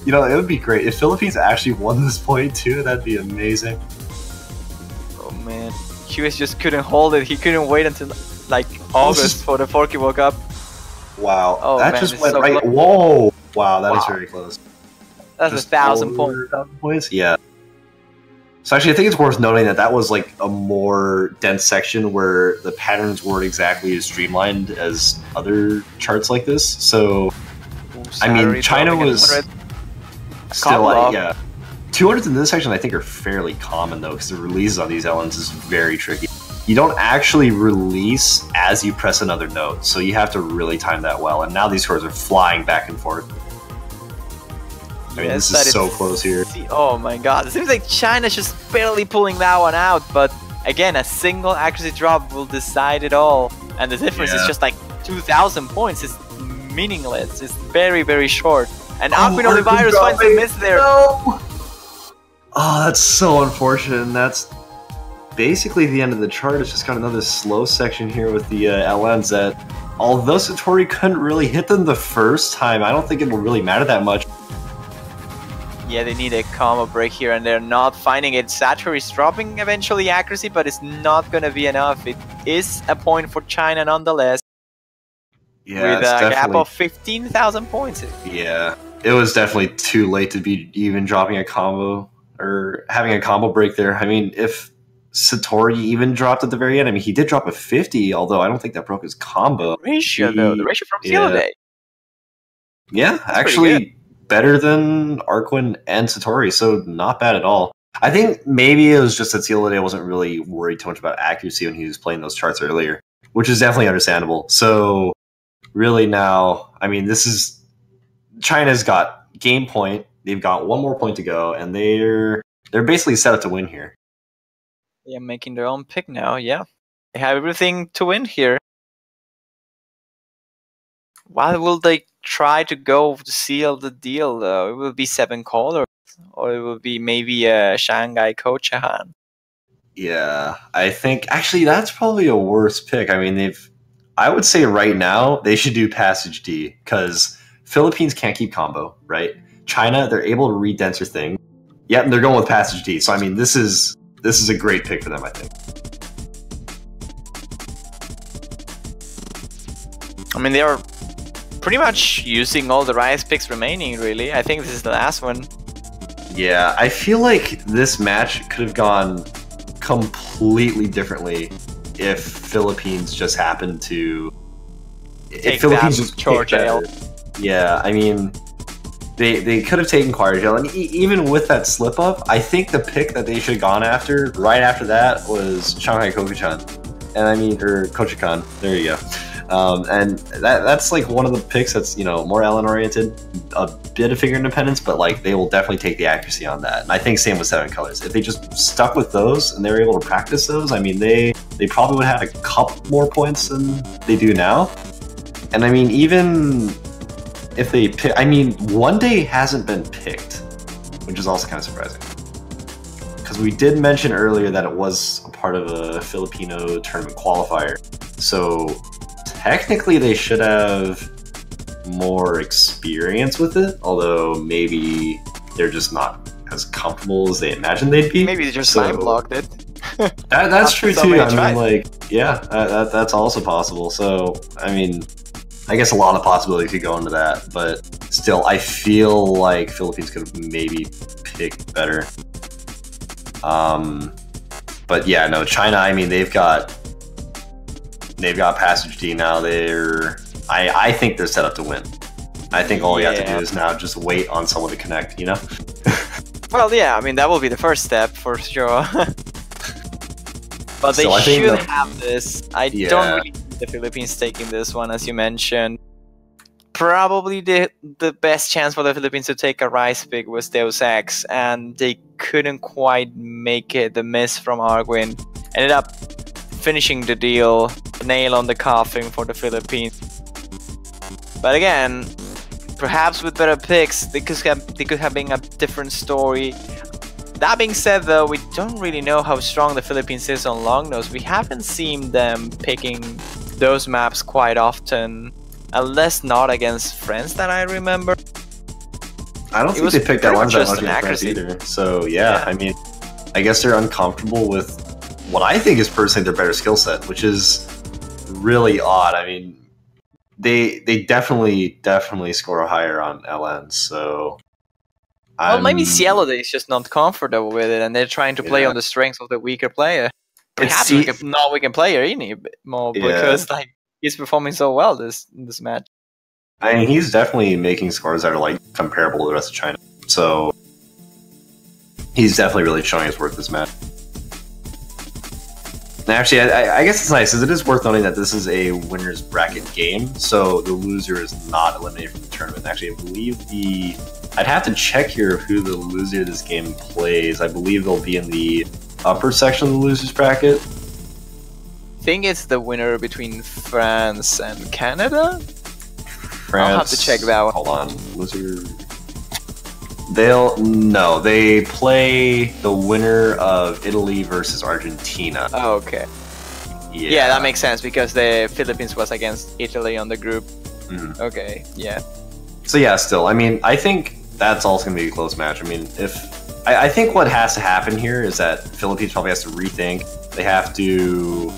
Speaker 4: You know, it would be great if Philippines actually won this point too. That'd be amazing.
Speaker 3: Oh man, QS just couldn't hold it. He couldn't wait until like August for the 4-key World Cup.
Speaker 4: Wow,
Speaker 3: oh,
Speaker 4: that
Speaker 3: man,
Speaker 4: just went
Speaker 3: so
Speaker 4: right.
Speaker 3: close.
Speaker 4: Whoa, wow, that is very close.
Speaker 3: That's
Speaker 4: Just
Speaker 3: 1,000
Speaker 4: over
Speaker 3: points.
Speaker 4: 1,000 points. Yeah. So actually, I think it's worth noting that was like a more dense section where the patterns weren't exactly as streamlined as other charts like this. So, I mean, China was still like, yeah. 200s in this section, I think, are fairly common though, because the releases on these LNs is very tricky. You don't actually release as you press another note, so you have to really time that well. And now these scores are flying back and forth. I mean, this is so close here.
Speaker 3: Oh my god, it seems like China's just barely pulling that one out, but again, a single accuracy drop will decide it all. And the difference is just like 2,000 points. It's meaningless. It's very, very short. And Aquino Virus finds a miss there.
Speaker 4: No! Oh, that's so unfortunate. And that's basically the end of the chart. It's just got another slow section here with the LNs that, although Satori couldn't really hit them the first time, I don't think it will really matter that much.
Speaker 3: Yeah, they need a combo break here, and they're not finding it. Satori's dropping eventually accuracy, but it's not going to be enough. It is a point for China nonetheless.
Speaker 4: Yeah,
Speaker 3: with a gap of 15,000 points.
Speaker 4: Yeah, it was definitely too late to be even dropping a combo or having a combo break there. I mean, if Satori even dropped at the very end, I mean, he did drop a 50, although I don't think that broke his combo.
Speaker 3: Ratio, though. The ratio from Killday.
Speaker 4: Yeah,
Speaker 3: that's
Speaker 4: actually better than Arquin and Satori, so not bad at all. I think maybe it was just that Killday wasn't really worried too much about accuracy when he was playing those charts earlier, which is definitely understandable. So really now, I mean, this is China's got game point. They've got one more point to go, and they're basically set up to win here.
Speaker 3: Yeah, making their own pick now. Yeah, they have everything to win here. Why will they try to go to seal the deal, though? It will be 7 callers, or it will be maybe a Shanghai Kochahan.
Speaker 4: Yeah, I think actually that's probably a worse pick. I mean, I would say right now they should do Passage D, because Philippines can't keep combo, right? China, they're able to read denser thing. Yep, and they're going with Passage D. So I mean, this is a great pick for them, I think.
Speaker 3: I mean, they are pretty much using all the Rise picks remaining, really. I think this is the last one.
Speaker 4: Yeah, I feel like this match could have gone completely differently if Philippines just happened to...
Speaker 3: Take Philippines just George Ale.
Speaker 4: Yeah, I mean, they could have taken Quarter Gel, and even with that slip up, I think the pick that they should have gone right after that was Shanghai Kochahan. And I mean, or Kochakan, there you go. And that's like one of the picks that's, you know, more LN oriented, a bit of figure independence, but like they will definitely take the accuracy on that. And I think same with 7 colors. If they just stuck with those and they were able to practice those, I mean, they probably would have had a couple more points than they do now. And I mean, even if they pick, I mean, One Day hasn't been picked, which is also kind of surprising. Because we did mention earlier that it was a part of a Filipino tournament qualifier. So technically they should have more experience with it, although maybe they're just not as comfortable as they imagined they'd be.
Speaker 3: Maybe they just time blocked it.
Speaker 4: That's true too. I
Speaker 3: tried.
Speaker 4: mean, like, yeah, that's also possible. So, I mean, I guess a lot of possibilities could go into that, but still, I feel like Philippines could have maybe picked better. But yeah, no, China, I mean, they've got Passage D now. I think they're set up to win. I think all you have to do is now just wait on someone to connect, you know?
Speaker 3: Well, yeah, I mean, that will be the first step for sure. But they
Speaker 4: So I think
Speaker 3: should
Speaker 4: that-
Speaker 3: have this. I don't really see the Philippines taking this one, as you mentioned. Probably the best chance for the Philippines to take a Rise pick was Deus Ex, and they couldn't quite make it. The miss from Arguin ended up finishing the deal, nail on the coffin for the Philippines. But again, perhaps with better picks, they could have been a different story. That being said, though, we don't really know how strong the Philippines is on long nose. We haven't seen them picking those maps quite often, unless not against friends that I remember.
Speaker 4: I don't think they picked that one that much against France either. So yeah, I mean, I guess they're uncomfortable with what I think is personally their better skill set, which is really odd. I mean, they definitely score higher on LN. So
Speaker 3: well, maybe Cielo is just not comfortable with it, and they're trying to play on the strengths of the weaker player. Perhaps not weaker player any more because like he's performing so well this match.
Speaker 4: I mean, he's definitely making scores that are like comparable to the rest of China. So he's definitely really showing his worth this match. And actually, I guess it's nice because it is worth noting that this is a winner's bracket game, so the loser is not eliminated from the tournament. Actually, I believe I'd have to check here who the loser of this game plays. I believe they'll be in the upper section of the losers bracket.
Speaker 3: I think it's the winner between France and Canada. I'll have to check that one.
Speaker 4: Hold on, loser. They play the winner of Italy versus Argentina.
Speaker 3: Oh, okay. Yeah, that makes sense because the Philippines was against Italy on the group.
Speaker 4: Mm-hmm.
Speaker 3: Okay, yeah.
Speaker 4: So yeah, still, I mean, I think that's also going to be a close match. I mean, I think what has to happen here is that Philippines probably has to rethink. They have to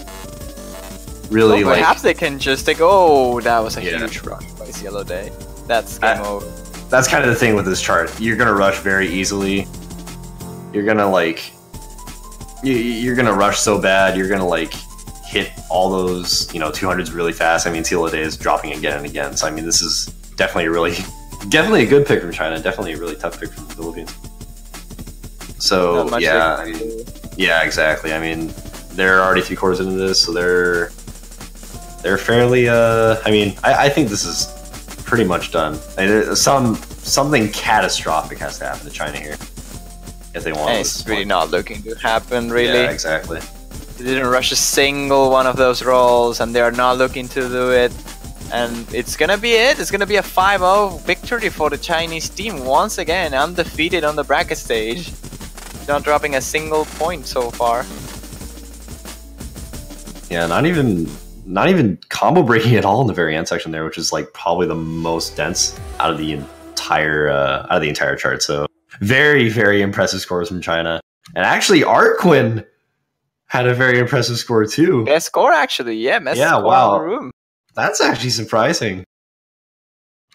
Speaker 4: really
Speaker 3: perhaps they can just take. Oh, that was a huge rush by Cielo Day. That's game over.
Speaker 4: That's kind of the thing with this chart. You're gonna rush very easily. You're gonna you're gonna rush so bad. You're gonna hit all those 200s really fast. I mean, Cielo Day is dropping again and again. So I mean, this is definitely a good pick from China. Definitely a really tough pick from the Philippines. So yeah, yeah, exactly. I mean, they're already 3/4 into this, so they're fairly. I mean, I think this is pretty much done. I mean, something catastrophic has to happen to China here if they want.
Speaker 3: It's really not looking to happen, really.
Speaker 4: Yeah, exactly.
Speaker 3: They didn't rush a single one of those rolls, and they are not looking to do it. And it's gonna be it. It's gonna be a 5-0 victory for the Chinese team once again, undefeated on the bracket stage, not dropping a single point so far.
Speaker 4: Yeah, not even combo breaking at all in the very end section there, which is probably the most dense out of the entire chart. So very, very impressive scores from China. And actually Arquin had a very impressive score too.
Speaker 3: Best score actually, yeah, best score
Speaker 4: wow.
Speaker 3: in the room.
Speaker 4: That's actually surprising.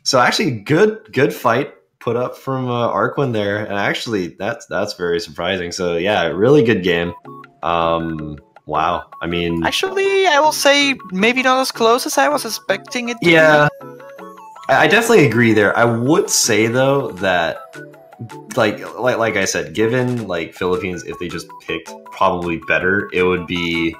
Speaker 4: So actually good fight put up from Arquin there, and actually that's very surprising. So yeah, really good game. Wow. I mean,
Speaker 3: actually, I will say maybe not as close as I was expecting it to be.
Speaker 4: I definitely agree there. I would say though that like I said, given Philippines, if they just picked probably better, it would be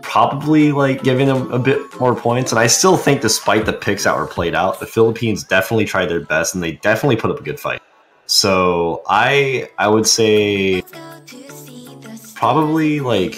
Speaker 4: probably like giving them a bit more points. And I still think, despite the picks that were played out, the Philippines definitely tried their best and they definitely put up a good fight. So I would say probably like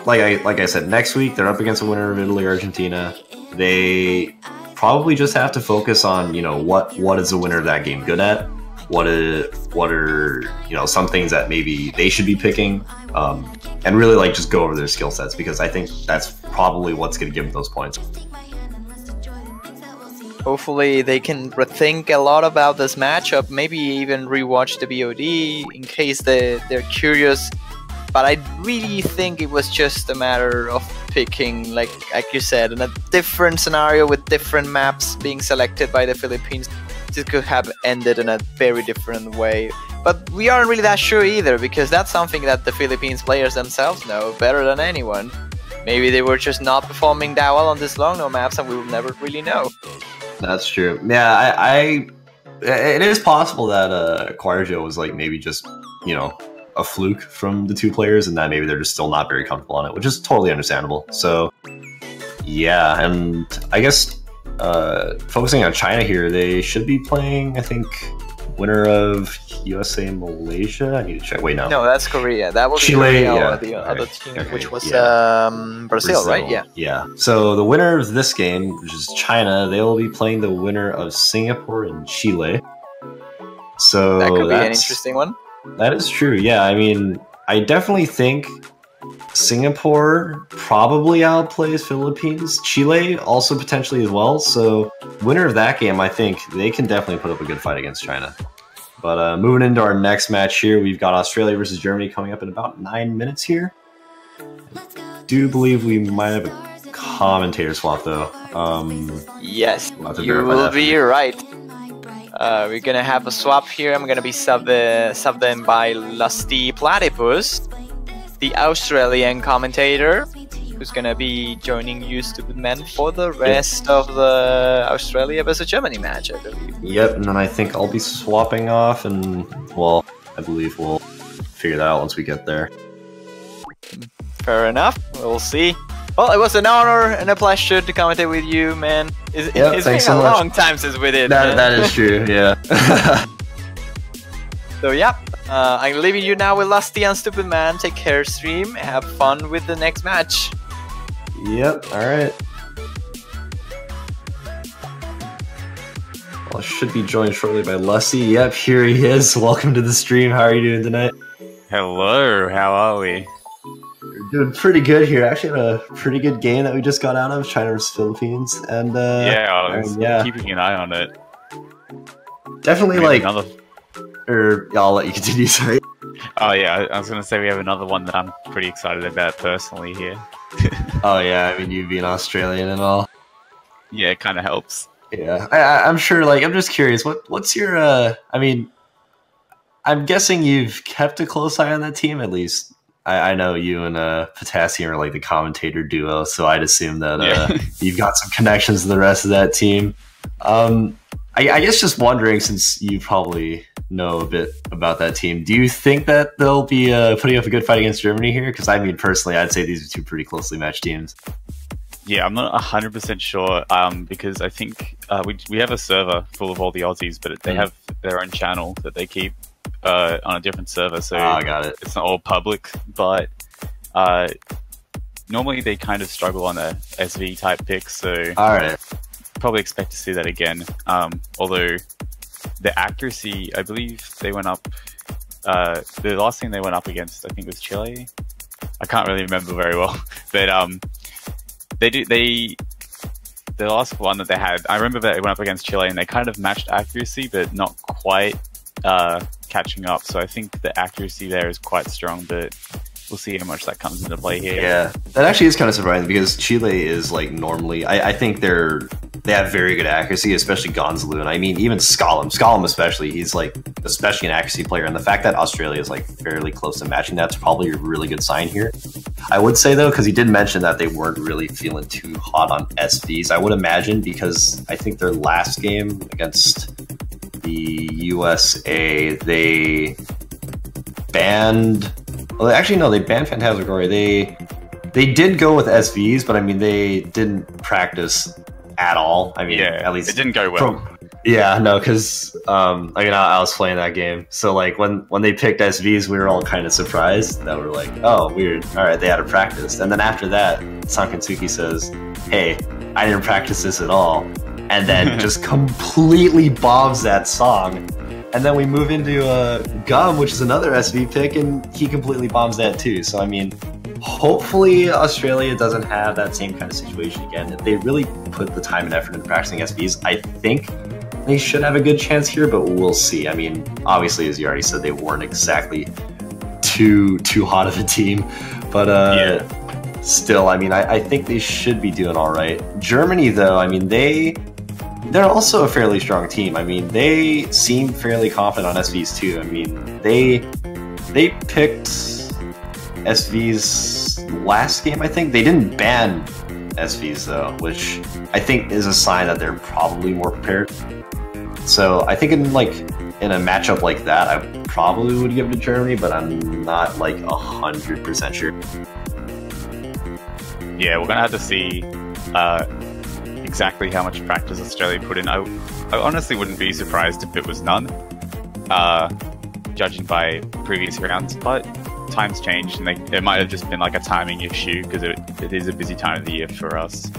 Speaker 4: I said, next week they're up against a winner of Italy or Argentina. They probably just have to focus on, you know, what is the winner of that game good at? What are you know, some things that maybe they should be picking, and really like just go over their skill sets, because I think that's probably what's going to give them those points.
Speaker 3: Hopefully they can rethink a lot about this matchup, maybe even rewatch the VOD in case they're curious. But I really think it was just a matter of picking, like you said, in a different scenario with different maps being selected by the Philippines. This could have ended in a very different way. But we aren't really that sure either, because that's something that the Philippines players themselves know better than anyone. Maybe they were just not performing that well on these long no maps, and we will never really know.
Speaker 4: That's true. Yeah, it is possible that Quarterfinals was like maybe just, you know, a fluke from the two players, and that maybe they're just still not very comfortable on it, which is totally understandable. So yeah, and I guess focusing on China here, they should be playing, I think, winner of USA Malaysia. I need to check. Wait, no.
Speaker 3: No, that's Korea. That was
Speaker 4: Chile,
Speaker 3: the other team,
Speaker 4: Okay,
Speaker 3: which was
Speaker 4: yeah.
Speaker 3: Brazil, right? Yeah.
Speaker 4: Yeah. So the winner of this game, which is China, they will be playing the winner of Singapore and Chile. So
Speaker 3: That could be an interesting one.
Speaker 4: That is true. Yeah, I mean, I definitely think Singapore probably outplays Philippines. Chile also potentially as well. So winner of that game, I think they can definitely put up a good fight against China. But moving into our next match here, we've got Australia versus Germany coming up in about 9 minutes here. I do believe we might have a commentator swap though.
Speaker 3: Yes, you will be right. We're gonna have a swap here. I'm gonna be subbed in by Lusty Platypus, the Australian commentator, who's gonna be joining you stupid men for the rest of the Australia versus Germany match, I believe.
Speaker 4: Yep, and then I think I'll be swapping off, and well, I believe we'll figure that out once we get there.
Speaker 3: Fair enough. We'll see. Well, it was an honor and a pleasure to commentate with you, man. It's been a long time since we did.
Speaker 4: That is true, yeah.
Speaker 3: So yeah, I'm leaving you now with Lusty and Stupid Man. Take care, stream. Have fun with the next match.
Speaker 4: Yep, alright. Well, I should be joined shortly by Lusty. Yep, here he is. Welcome to the stream. How are you doing tonight?
Speaker 5: Hello, how are we?
Speaker 4: We're doing pretty good here. Actually, had a pretty good game that we just got out of, China versus Philippines. And
Speaker 5: yeah, I was keeping an eye on it.
Speaker 4: Definitely
Speaker 5: We have
Speaker 4: like...
Speaker 5: another...
Speaker 4: I'll let you continue, sorry.
Speaker 5: Oh yeah, I was going to say we have another one that I'm pretty excited about personally here.
Speaker 4: Oh yeah, I mean, you being Australian and all.
Speaker 5: Yeah, it kind of helps.
Speaker 4: Yeah, I'm sure, like, I'm just curious, what's your, I mean, I'm guessing you've kept a close eye on that team, at least. I know you and Potassium are like the commentator duo, so I'd assume that you've got some connections to the rest of that team. I guess just wondering, since you probably know a bit about that team, do you think that they'll be putting up a good fight against Germany here? Because I mean, personally, I'd say these are two pretty closely matched teams.
Speaker 5: Yeah, I'm not 100% sure, because I think we have a server full of all the Aussies, but they have their own channel that they keep on a different server, so
Speaker 4: got it.
Speaker 5: It's not all public, but normally they kind of struggle on the SV type picks, so
Speaker 4: Alright.
Speaker 5: probably expect to see that again. Although the accuracy, I believe they went up, the last thing they went up against, I think, was Chile. I can't really remember very well, but the last one that they had, I remember that they went up against Chile and they kind of matched accuracy, but not quite catching up. So I think the accuracy there is quite strong, but we'll see how much that comes into play here.
Speaker 4: Yeah, that actually is kind of surprising because Chile is like normally, I think they have very good accuracy, especially Gonzalo, and I mean even Scallum especially, he's like especially an accuracy player, and the fact that Australia is like fairly close to matching that's probably a really good sign here. I would say though, because he did mention that they weren't really feeling too hot on SVs, I would imagine, because I think their last game against the USA, they banned... Well, actually, no, they banned Phantasmagoria. They did go with SVs, but I mean, they didn't practice at all. I mean,
Speaker 5: Yeah,
Speaker 4: at least
Speaker 5: it didn't go well.
Speaker 4: Yeah, no, because I mean, I was playing that game, so like when they picked SVs, we were all kind of surprised. That we're like, oh, weird. All right, they had to practice, and then after that, Sankatsuki says, "Hey, I didn't practice this at all," and then just completely bombs that song. And then we move into Gum, which is another SV pick, and he completely bombs that too. So I mean, hopefully Australia doesn't have that same kind of situation again. If they really put the time and effort into practicing SVs, I think they should have a good chance here, but we'll see. I mean, obviously, as you already said, they weren't exactly too hot of a team, but still, I mean, I think they should be doing all right. Germany, though, I mean, they're also a fairly strong team. I mean, they seem fairly confident on SVs too. I mean, they picked SVs last game, I think. They didn't ban SVs though, which I think is a sign that they're probably more prepared. So I think in a matchup like that, I probably would give it to Germany, but I'm not like 100% sure.
Speaker 5: Yeah, we're gonna have to see exactly how much practice Australia put in. I honestly wouldn't be surprised if it was none, judging by previous rounds, but times changed and it might have just been like a timing issue because it is a busy time of the year for us.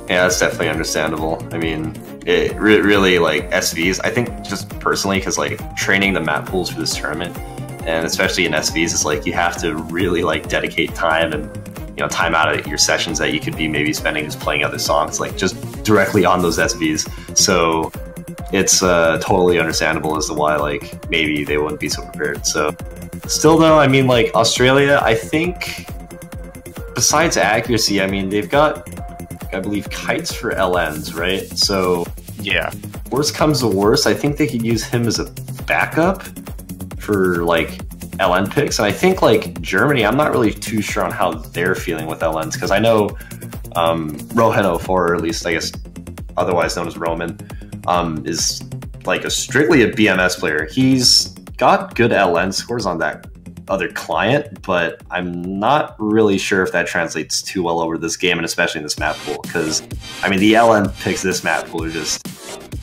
Speaker 4: Yeah, that's definitely understandable. I mean, it really, like, SVs, I think just personally, because like training the map pools for this tournament, and especially in SVs, is like you have to really like dedicate time and, you know, time out of your sessions that you could be maybe spending just playing other songs, like just directly on those SVs. So it's totally understandable as to why like maybe they wouldn't be so prepared. So still though, I mean, like Australia, I think besides accuracy, I mean, they've got, I believe, kites for LNs, right? So
Speaker 5: yeah,
Speaker 4: worst comes to worst, I think they could use him as a backup for like LN picks. And I think like Germany, I'm not really too sure on how they're feeling with LNs, because I know Rohen 04, or at least I guess otherwise known as Roman, is like strictly a BMS player. He's got good LN scores on that other client, but I'm not really sure if that translates too well over this game, and especially in this map pool, because I mean the LN picks this map pool are just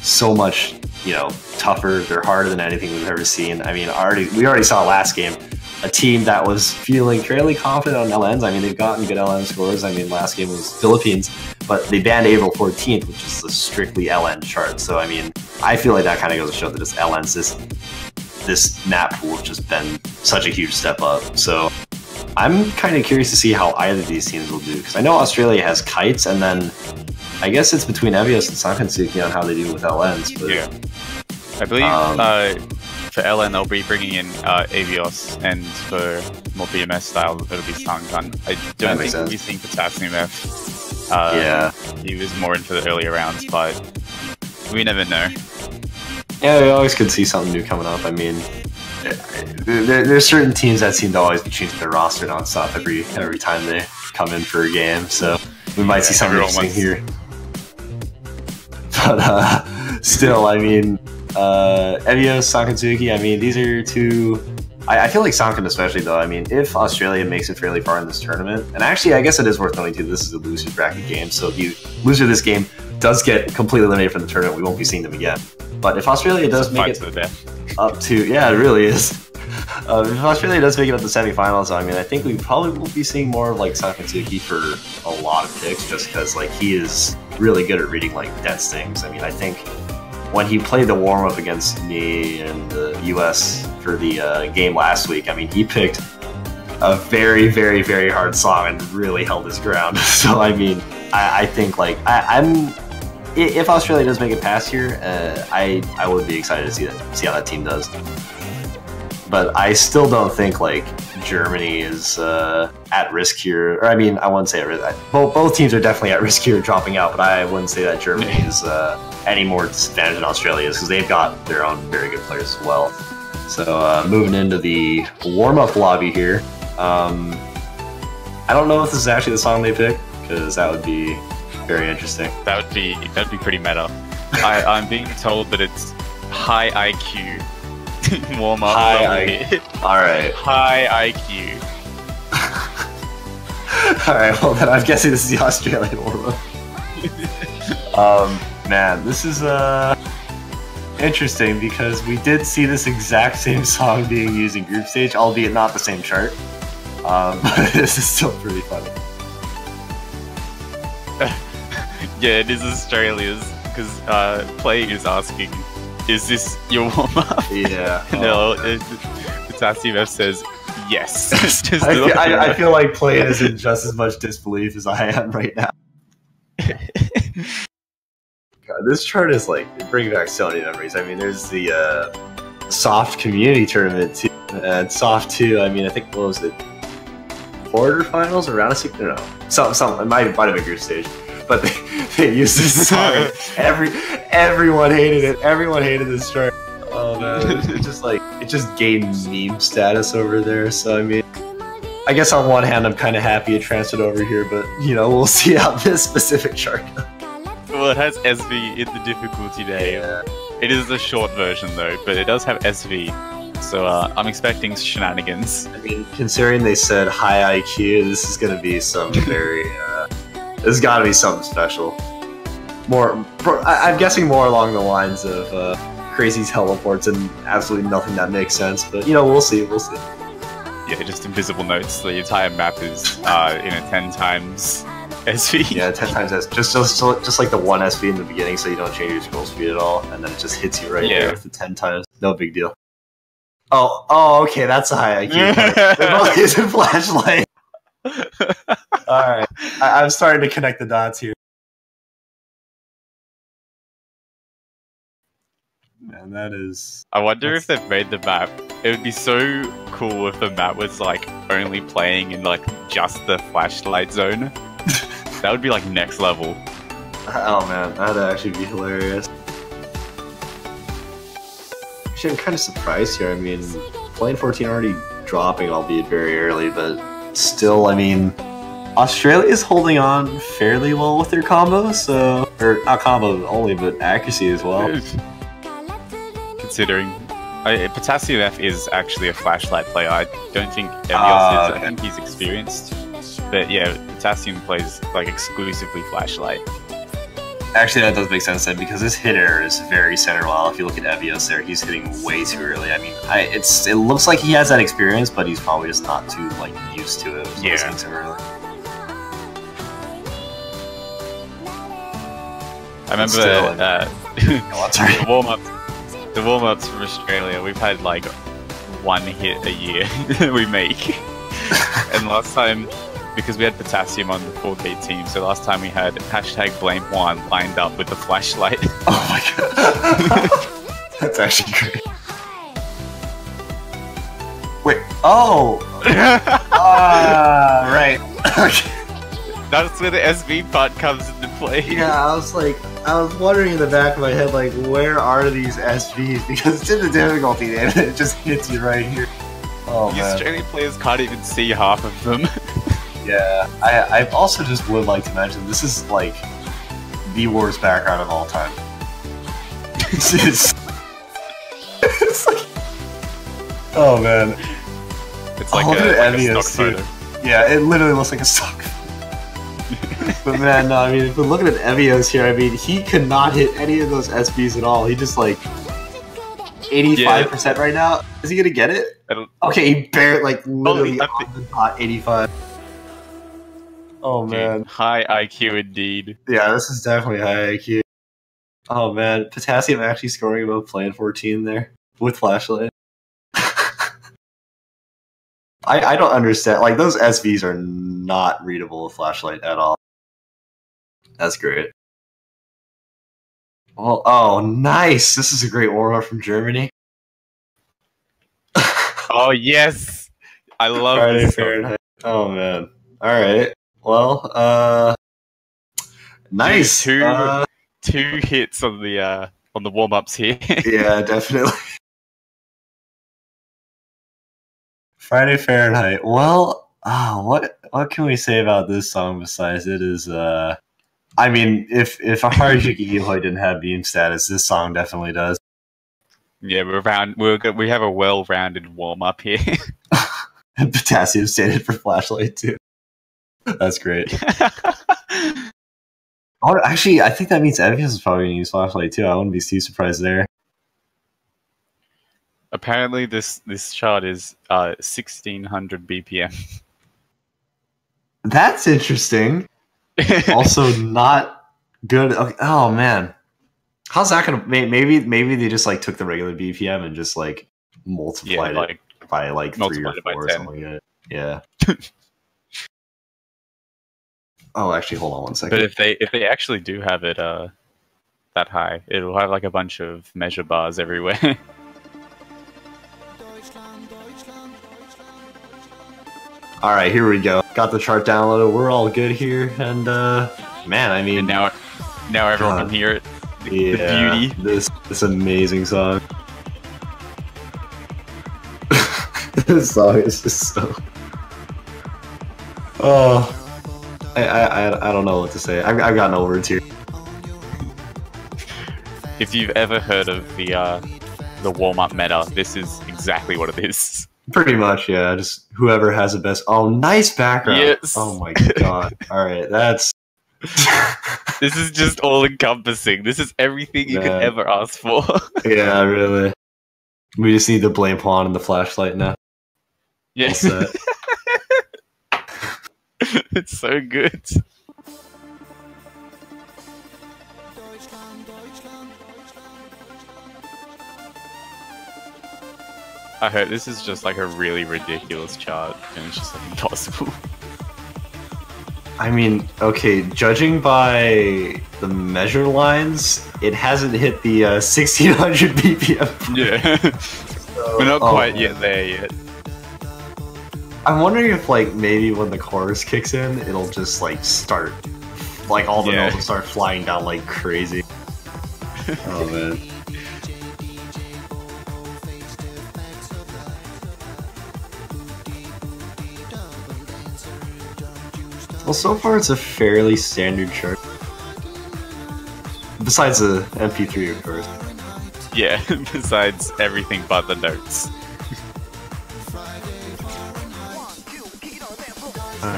Speaker 4: so much, you know, tougher. They're harder than anything we've ever seen. I mean, we already saw last game a team that was feeling fairly confident on LNs. I mean, they've gotten good LN scores. I mean, last game was Philippines, but they banned April 14th, which is the strictly LN chart. So I mean, I feel like that kind of goes to show that this LNs, this map pool has just been such a huge step up. So I'm kind of curious to see how either of these teams will do, because I know Australia has kites, and then I guess it's between Evios and Sankatsuki on how they do with LNs. But
Speaker 5: yeah, I believe for LN they'll be bringing in Avios, and for more BMS style it'll be Sangan. I don't think we'll be seeing Potassium F.
Speaker 4: Yeah,
Speaker 5: he was more in for the earlier rounds, but we never know.
Speaker 4: Yeah, we always could see something new coming up. I mean, there's certain teams that seem to always be changing their roster nonstop every time they come in for a game. So we might see something interesting here. But still, I mean, Evios, Sankatsuki, I mean, these are two. I feel like Sankan especially, though. I mean, if Australia makes it fairly far in this tournament, and actually, I guess it is worth noting too, this is a loser's bracket game. So if you loser this game does get completely eliminated from the tournament, we won't be seeing them again. But if Australia does make it up to, yeah, it really is. If Australia does make it up to semifinals, I mean, I think we probably will be seeing more of like Sankatsuki for a lot of picks, just because like he is really good at reading like dense things. I mean, I think when he played the warm up against me and the US for the game last week, I mean, he picked a very, very, very hard song and really held his ground. So I mean, I think like if Australia does make it past here, I would be excited to see how that team does. But I still don't think like Germany is at risk here. Or I mean, I wouldn't say at risk. Both teams are definitely at risk here dropping out, but I wouldn't say that Germany is any more disadvantaged than Australia is, because they've got their own very good players as well. So moving into the warm-up lobby here. I don't know if this is actually the song they pick, because that would be very interesting.
Speaker 5: That'd be pretty meta. I'm being told that it's high IQ warm up.
Speaker 4: All right.
Speaker 5: High IQ.
Speaker 4: Alright, well then I'm guessing this is the Australian warm-up. Man, this is interesting because we did see this exact same song being used in group stage, albeit not the same chart. But this is still pretty funny.
Speaker 5: Yeah, it is Australia's, because Play is asking, is this your warm-up?
Speaker 4: Yeah.
Speaker 5: No, Potassium F says, yes. Just
Speaker 4: I feel like Play is in just as much disbelief as I am right now. God, this chart is like, bringing back so many memories. I mean, there's the soft community tournament too, and soft 2. I mean, I think, what was it? Quarterfinals or round of 6? No. Some it might have been group stage. But they used this song. Everyone hated it. Everyone hated this chart. Oh man, it just gained meme status over there. So I mean, I guess on one hand I'm kind of happy it transferred over here, but you know, we'll see how this specific chart goes.
Speaker 5: Well, it has SV in the difficulty name. Yeah. It is the short version though, but it does have SV. So I'm expecting shenanigans.
Speaker 4: I mean, considering they said high IQ, this is gonna be some very. There's got to be something special. I'm guessing more along the lines of crazy teleports and absolutely nothing that makes sense. But you know, we'll see. We'll see.
Speaker 5: Yeah, just invisible notes. The entire map is in a 10 times SV.
Speaker 4: Yeah, 10 times S. Just like the one SV in the beginning, so you don't change your scroll speed at all, and then it just hits you right there with the 10 times. No big deal. Oh, okay, that's a high IQ. They're both using flashlight. Alright, I'm starting to connect the dots here. Man, that is...
Speaker 5: I wonder if they've made the map. It would be so cool if the map was like only playing in like just the flashlight zone. That would be like next level.
Speaker 4: Oh man, that'd actually be hilarious. Actually, I'm kind of surprised here. I mean, Plane 14 already dropping, albeit very early, but still, I mean, Australia's holding on fairly well with their combo, so... Or, not combo only, but accuracy as well.
Speaker 5: Considering... Potassium F is actually a flashlight player. I don't think Evios is. I think he's experienced. But yeah, Potassium plays like exclusively flashlight.
Speaker 4: Actually, that does make sense then, because his hit error is very center wall. If you look at Evios there, he's hitting way too early. I mean, it looks like he has that experience, but he's probably just not too like used to it.
Speaker 5: Yeah.
Speaker 4: Too early.
Speaker 5: I remember the warm-ups from Australia. We've had like one hit a year we make, and last time. Because we had Potassium on the 4K team, so last time we had #blame1 lined up with the flashlight.
Speaker 4: Oh my god. That's actually great. Wait, oh! Right. Okay.
Speaker 5: That's where the SV part comes into play.
Speaker 4: Yeah, I was wondering in the back of my head, like, where are these SVs? Because it's in the difficulty and it just hits you right here. Oh,
Speaker 5: The Australian players can't even see half of them.
Speaker 4: Yeah, I also just would like to mention, this is, like, the worst background of all time. It's like... Oh, man.
Speaker 5: It's like a stock photo.
Speaker 4: Yeah, it literally looks like a stock photo. But man, no, I mean, if we're looking at Evios here, I mean, he could not hit any of those SBs at all. He just, like, 85% right now. Is he gonna get it? Okay, he barely, like, literally on the dot, 85. Oh man,
Speaker 5: high IQ indeed.
Speaker 4: Yeah, this is definitely high IQ. Oh man, Potassium actually scoring above Plan 14 there with flashlight. I don't understand. Like, those SVs are not readable with flashlight at all. That's great. Oh, nice! This is a great warm-up from Germany.
Speaker 5: Oh yes, I love
Speaker 4: Friday
Speaker 5: this
Speaker 4: Fahrenheit. Oh man. All right. Well, nice.
Speaker 5: Two hits on the warm-ups here.
Speaker 4: Yeah, definitely. Friday Fahrenheit. Well, what can we say about this song besides it is I mean, if Harujuki Eloy didn't have beam status, this song definitely does.
Speaker 5: Yeah, we have a well-rounded warm-up here.
Speaker 4: And Potassium stated for flashlight too. That's great. Oh, actually, I think that means Evius is probably going to use Flashlight too. I wouldn't be too surprised there.
Speaker 5: Apparently, this chart is 1600 BPM.
Speaker 4: That's interesting. Also, not good. Okay. Oh man, how's that gonna? Maybe they just like took the regular BPM and just like multiplied it by like 3 or 4 or something like that. Yeah. Oh, actually, hold on one second.
Speaker 5: But if they actually do have it that high, it'll have like a bunch of measure bars everywhere.
Speaker 4: All right, here we go. Got the chart downloaded. We're all good here, and man, I mean,
Speaker 5: and now everyone can hear it.
Speaker 4: Yeah,
Speaker 5: the beauty.
Speaker 4: This amazing song. This song is just so. Oh, I don't know what to say. I've got no words here.
Speaker 5: If you've ever heard of the warm-up meta, this is exactly what it is.
Speaker 4: Pretty much, yeah. Just whoever has the best. Oh, nice background.
Speaker 5: Yes.
Speaker 4: Oh my god. All right, that's.
Speaker 5: This is just all-encompassing. This is everything you could ever ask for.
Speaker 4: Yeah, really. We just need the blame pawn and the flashlight now.
Speaker 5: Yes. It's so good. I heard this is just like a really ridiculous chart, and it's just like impossible.
Speaker 4: I mean, okay, judging by the measure lines, it hasn't hit the 1600 BPM.
Speaker 5: Yeah. So, we're not quite yet there yet.
Speaker 4: I'm wondering if, like, maybe when the chorus kicks in, it'll just, like, start, like, all the notes will start flying down like crazy. Oh, man. Well, so far it's a fairly standard chart. Besides the MP3, of course.
Speaker 5: Yeah, besides everything but the notes.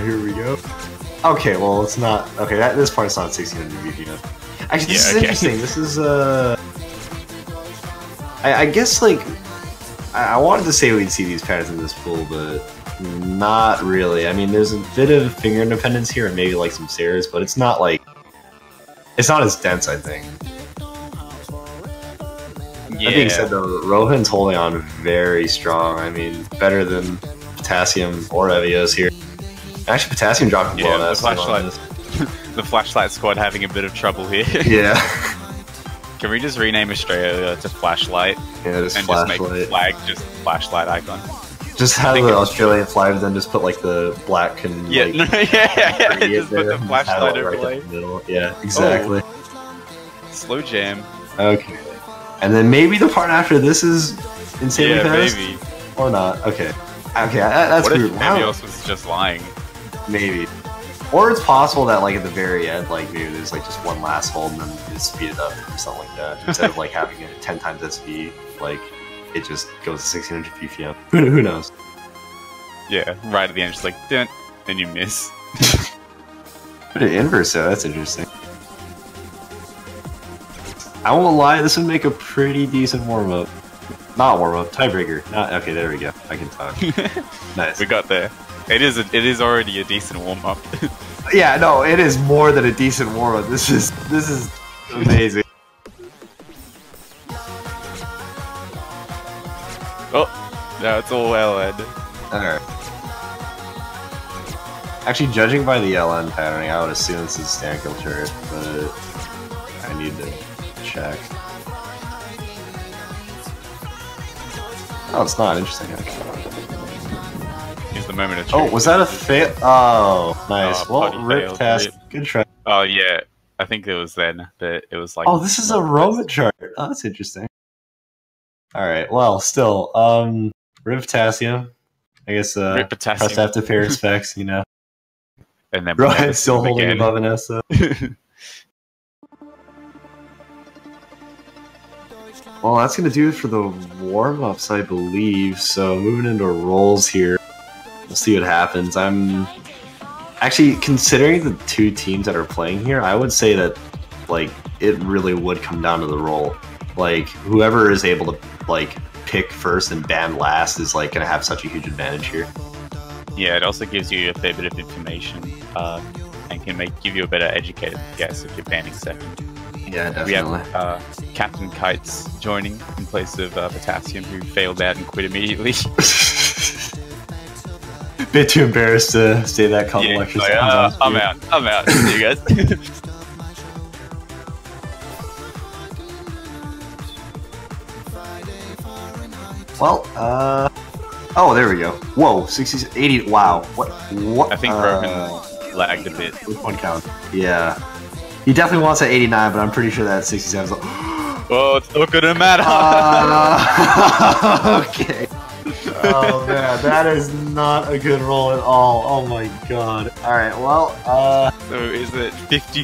Speaker 4: Here we go. Okay, well, it's not... Okay, this part's not 1600 BPM. Actually, this is interesting. This is, I guess, like... I wanted to say we'd see these patterns in this pool, but... Not really. I mean, there's a bit of finger independence here and maybe, like, some stairs, but it's not, like... It's not as dense, I think. Yeah. That being said, though, Rohan's holding on very strong. I mean, better than Potassium or Evios here. Actually, Potassium dropping below
Speaker 5: the flashlight. The flashlight squad having a bit of trouble here.
Speaker 4: Yeah.
Speaker 5: Can we just rename Australia to Flashlight?
Speaker 4: Yeah, just
Speaker 5: and
Speaker 4: flashlight.
Speaker 5: Just make the flag just flashlight icon.
Speaker 4: Just have the Australian flag, then just put like the black and
Speaker 5: yeah,
Speaker 4: like,
Speaker 5: yeah. Just put the flashlight overlay.
Speaker 4: Right in the middle. Yeah, exactly.
Speaker 5: Oh. Slow jam.
Speaker 4: Okay. And then maybe the part after this is insanely fast?
Speaker 5: Maybe.
Speaker 4: Or not. Okay. Okay, that's
Speaker 5: what
Speaker 4: weird.
Speaker 5: If Evios was just lying?
Speaker 4: Maybe. Or it's possible that like at the very end, like maybe there's like just one last hold and then you just speed it up or something like that. Instead of like having it 10 times SV, like it just goes to 1600 BPM. Who knows?
Speaker 5: Yeah, right at the end, just like, dun, and you miss.
Speaker 4: But an inverse, though, that's interesting. I won't lie, this would make a pretty decent warm-up. Not warm-up, tiebreaker. Okay, there we go. I can talk. Nice.
Speaker 5: We got there. It is already a decent warm-up.
Speaker 4: Yeah, no, it is more than a decent warm-up. This is amazing.
Speaker 5: Oh, no, it's all LN.
Speaker 4: Alright. Actually, judging by the LN patterning, I would assume this is stand kill turret, but I need to check. Oh, it's not. Interesting.
Speaker 5: Here's the moment of truth.
Speaker 4: Oh, was that a fail? Oh, nice. Well, rip test. Good try.
Speaker 5: Oh, yeah. I think it was then, but it was like...
Speaker 4: Oh, this is a Roma chart. Oh, that's interesting. Alright, well, still, rip potassium. I guess,
Speaker 5: rip potassium.
Speaker 4: Press have to pay respects, you know.
Speaker 5: And then
Speaker 4: Rohan's still holding above an S, though. Well, that's going to do it for the warm-ups, I believe. So, moving into rolls here. We'll see what happens. I'm Actually, considering the two teams that are playing here, I would say that like it really would come down to the roll. Like whoever is able to like pick first and ban last is like going to have such a huge advantage here.
Speaker 5: Yeah, it also gives you a fair bit of information and can give you a better educated guess if you're banning second.
Speaker 4: Yeah,
Speaker 5: We
Speaker 4: definitely.
Speaker 5: have Captain Kites joining in place of Potassium, who failed out and quit immediately.
Speaker 4: Bit too embarrassed to say that couple
Speaker 5: Yeah,
Speaker 4: extra
Speaker 5: like,
Speaker 4: times.
Speaker 5: I'm out. See you guys.
Speaker 4: Well, oh, there we go. Whoa, 60, 80. Wow. What?
Speaker 5: I think Roman lagged a bit.
Speaker 4: Which one count? Yeah. He definitely wants at 89, but I'm pretty sure that 67 is like,
Speaker 5: Well, it's not gonna matter.
Speaker 4: okay. Oh man, that is not a good roll at all. Oh my god. Alright, well,
Speaker 5: So is it 50?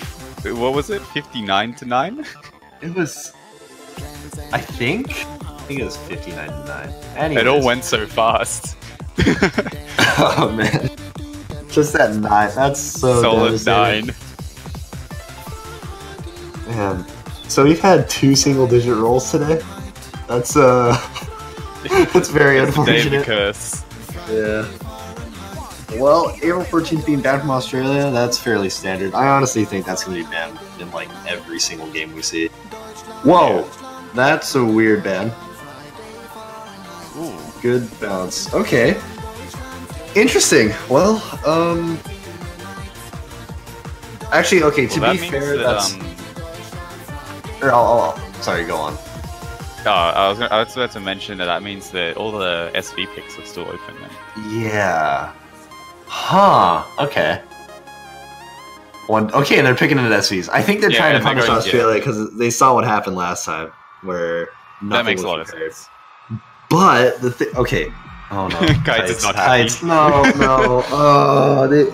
Speaker 5: What was it? 59 to 9?
Speaker 4: it was, I think it was 59 to 9. Anyways.
Speaker 5: It all went so fast.
Speaker 4: Oh man. Just that 9, that's so
Speaker 5: Solid
Speaker 4: devastating.
Speaker 5: 9.
Speaker 4: Man. So we've had 2 single-digit rolls today. That's that's very
Speaker 5: It's the day of the
Speaker 4: unfortunate.
Speaker 5: curse.
Speaker 4: Yeah. Well, April 14th being banned from Australia, that's fairly standard. I honestly think that's going to be banned in like every single game we see. Whoa! That's a weird ban.
Speaker 5: Ooh.
Speaker 4: Good bounce. Okay. Interesting. Well, actually, okay, to
Speaker 5: Well,
Speaker 4: be
Speaker 5: that means
Speaker 4: fair,
Speaker 5: that,
Speaker 4: that's... Sorry, go on.
Speaker 5: I was about to mention that means that all the SV picks are still open then.
Speaker 4: Yeah. Huh. Okay. Okay, and they're picking it at SVs. I think they're
Speaker 5: Yeah,
Speaker 4: trying to
Speaker 5: and they're
Speaker 4: punish
Speaker 5: going-
Speaker 4: Australia because they saw what happened last time, where nothing
Speaker 5: That makes
Speaker 4: was
Speaker 5: a lot of
Speaker 4: prepared.
Speaker 5: sense.
Speaker 4: But the thing, okay. Oh no,
Speaker 5: Kites is not happy.
Speaker 4: Kites, no, no. Oh, they.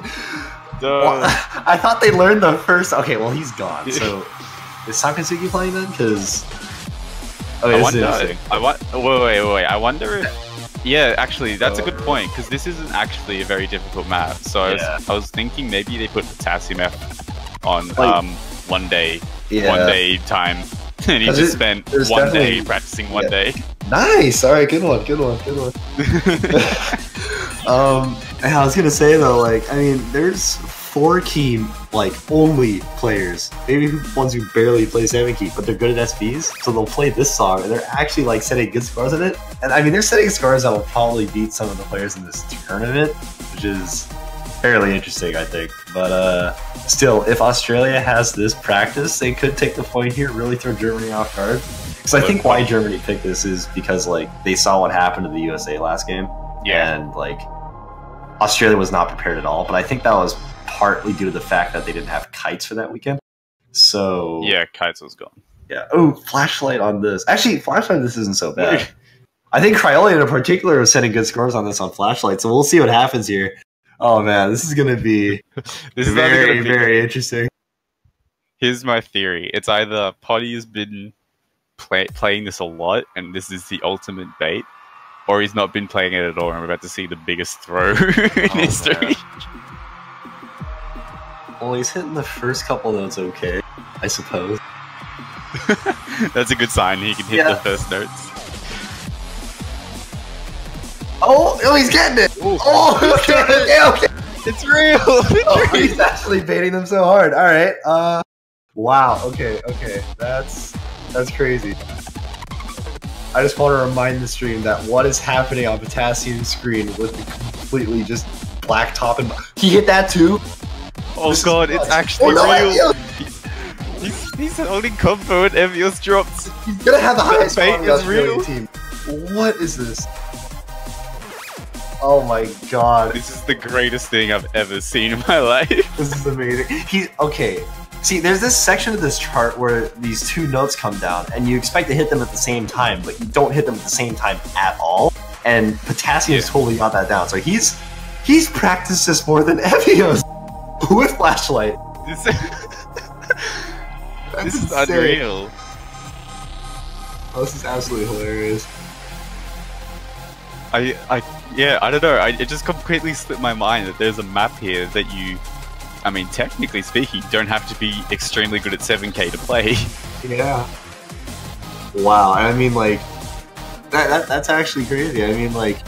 Speaker 4: Well, I thought they learned the first. Okay, well he's gone. So is Sankansuki playing then? Because. Okay,
Speaker 5: I
Speaker 4: this is
Speaker 5: wonder.
Speaker 4: interesting.
Speaker 5: Wait. I wonder if. Yeah, actually, that's a good point because this isn't actually a very difficult map. So I was thinking maybe they put Potassium F on
Speaker 4: Like-
Speaker 5: 1 day,
Speaker 4: Yeah.
Speaker 5: 1 day time, and he
Speaker 4: 'Cause
Speaker 5: just spent
Speaker 4: there's
Speaker 5: 1 day
Speaker 4: definitely-
Speaker 5: practicing 1 day.
Speaker 4: Nice. All right, good one. And I was gonna say though, like, I mean, there's 4 key, like, only players. Maybe ones who barely play 7 key, but they're good at SVs, so they'll play this song, and they're actually like setting good scores in it. And I mean, they're setting scores that will probably beat some of the players in this tournament, which is fairly interesting, I think. But still, if Australia has this practice, they could take the point here, really throw Germany off guard. Because I think why Germany picked this is because like they saw what happened to the USA last game, and like Australia was not prepared at all. But I think that was partly due to the fact that they didn't have kites for that weekend. So
Speaker 5: Yeah, Kites was gone.
Speaker 4: yeah. Oh, flashlight on this. Actually, flashlight on this isn't so bad. I think Cryolian in particular was setting good scores on this on flashlight. So we'll see what happens here. Oh man, this is gonna be
Speaker 5: This is either
Speaker 4: very,
Speaker 5: gonna be-
Speaker 4: very interesting.
Speaker 5: Here's my theory. It's either Potty has been playing this a lot, and this is the ultimate bait, or he's not been playing it at all, and we're about to see the biggest throw in history.
Speaker 4: man. Well, he's hitting the first couple notes okay, I suppose.
Speaker 5: That's a good sign. He can hit
Speaker 4: Yeah.
Speaker 5: the first notes.
Speaker 4: Oh, he's getting it!
Speaker 5: Ooh.
Speaker 4: Oh, okay.
Speaker 5: It's real!
Speaker 4: Oh, he's actually baiting them so hard. All right. Wow. Okay. That's crazy. I just want to remind the stream that what is happening on Potassium's screen with the completely just black top and he hit that too.
Speaker 5: Oh
Speaker 4: This is
Speaker 5: god, it's
Speaker 4: nuts.
Speaker 5: actually
Speaker 4: Oh, no,
Speaker 5: real!
Speaker 4: Evios!
Speaker 5: He's holding combo and Evios dropped.
Speaker 4: He's gonna have the highest
Speaker 5: bait
Speaker 4: score on the
Speaker 5: is
Speaker 4: Australian
Speaker 5: real.
Speaker 4: team. What is this? Oh my god.
Speaker 5: This is the greatest thing I've ever seen in my life.
Speaker 4: This is amazing. He's okay. See, there's this section of this chart where these 2 notes come down, and you expect to hit them at the same time, but you don't hit them at the same time at all. And Potassium's totally got that down. So he's practiced this more than Evios with flashlight.
Speaker 5: This,
Speaker 4: That's
Speaker 5: this is
Speaker 4: insane.
Speaker 5: unreal.
Speaker 4: Oh, this is absolutely hilarious.
Speaker 5: I don't know. It just completely slipped my mind that there's a map here that you I mean, technically speaking, you don't have to be extremely good at 7K to play.
Speaker 4: Yeah. Wow. I mean, like, that's actually crazy. I mean, like,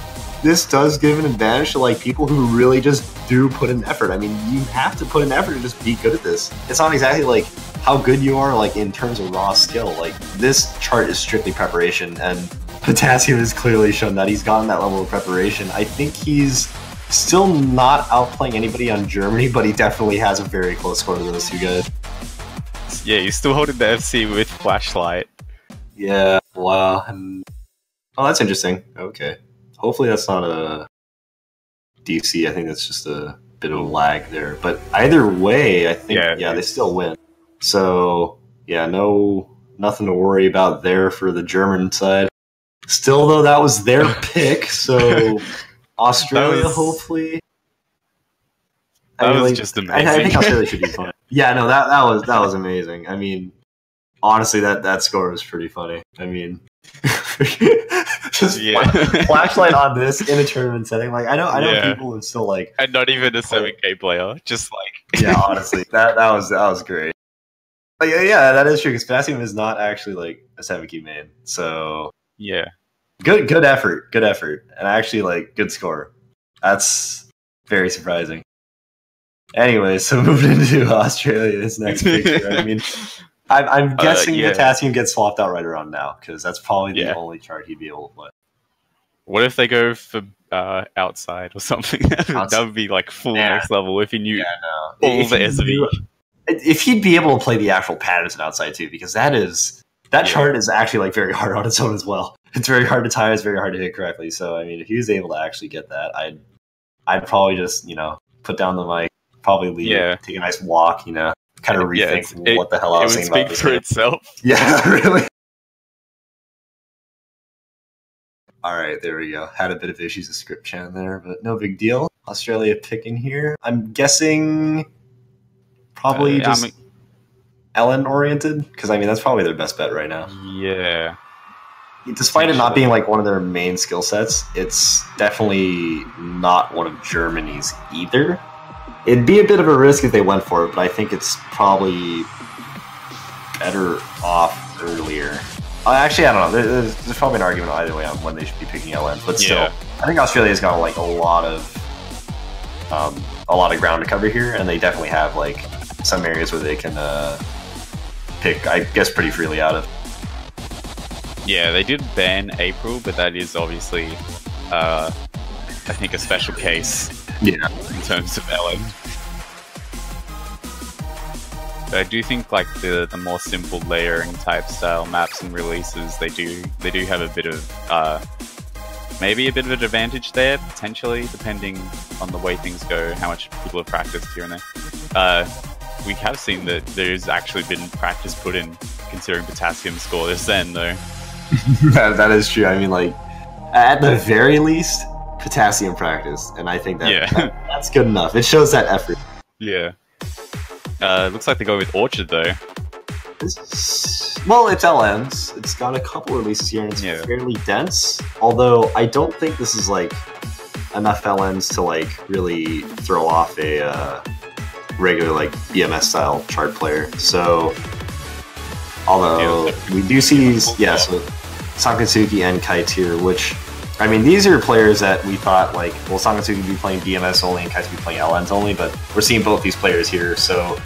Speaker 4: this does give an advantage to, like, people who really just do put in effort. I mean, you have to put in effort to just be good at this. It's not exactly, like, how good you are, like, in terms of raw skill. Like, this chart is strictly preparation, and Potassium has clearly shown that he's gotten that level of preparation. I think he's still not outplaying anybody on Germany, but he definitely has a very close score to those two guys.
Speaker 5: Yeah, he's still holding the FC with Flashlight.
Speaker 4: Yeah, wow. Oh, that's interesting. Okay. Hopefully that's not a DC. I think that's just a bit of a lag there. But either way, I think, yeah they still win. So, yeah, nothing to worry about there for the German side. Still, though, that was their pick, so Australia, hopefully.
Speaker 5: That was just amazing.
Speaker 4: I think Australia should be fine. Yeah, no, that was amazing. I mean, honestly, that score was pretty funny. I mean, just Flashlight on this in a tournament setting. Like, I know people who still like,
Speaker 5: and not even a 7K player, just like
Speaker 4: yeah, honestly, that was great. Like, yeah, that is true because Potassium is not actually like a 7K main, so
Speaker 5: yeah.
Speaker 4: Good effort, and actually, like, good score. That's very surprising. Anyway, so moving into Australia's next picture. I mean, I'm guessing Potassium gets swapped out right around now because that's probably the only chart he'd be able to play.
Speaker 5: What if they go for outside or something? That would be like full next level if he knew all the SV.
Speaker 4: If he'd be able to play the actual patterns and outside too, because that chart is actually like very hard on its own as well. It's very hard to tie. It's very hard to hit correctly. So I mean, if he was able to actually get that, I'd probably just put down the mic, probably leave, take a nice walk, kind of rethink what the hell I was saying about this.
Speaker 5: It would speak for itself.
Speaker 4: Yeah, really. All right, there we go. Had a bit of issues with script chan there, but no big deal. Australia picking here. I'm guessing probably just Ellen oriented because I mean that's probably their best bet right now.
Speaker 5: Yeah.
Speaker 4: Despite it not being like one of their main skill sets, it's definitely not one of Germany's either. It'd be a bit of a risk if they went for it, but I think it's probably better off earlier. Actually, I don't know. There's probably an argument either way on when they should be picking LN, but still, I think Australia's got like a lot of ground to cover here, and they definitely have like some areas where they can pick, I guess, pretty freely out of.
Speaker 5: Yeah, they did ban April, but that is obviously, I think, a special case.
Speaker 4: Yeah.
Speaker 5: In terms of Ellen. But I do think like the more simple layering type style maps and releases, they do have a bit of maybe a bit of an advantage there potentially, depending on the way things go, how much people have practiced here and there. We have seen that there's actually been practice put in, considering Potassium score this then though.
Speaker 4: That is true. I mean, like, at the very least, Potassium practice, and I think that's good enough. It shows that effort.
Speaker 5: Yeah. Looks like they go with Orchard though.
Speaker 4: Well, it's LNs. It's got a couple releases here, and it's fairly dense. Although I don't think this is like enough LNs to like really throw off a regular like BMS style chart player. So, although we do see so Sankatsuki and Kaitir, which I mean, these are players that we thought, like, well, Sankatsuki would be playing BMS only and Kai's would be playing LNs only, but we're seeing both these players here, so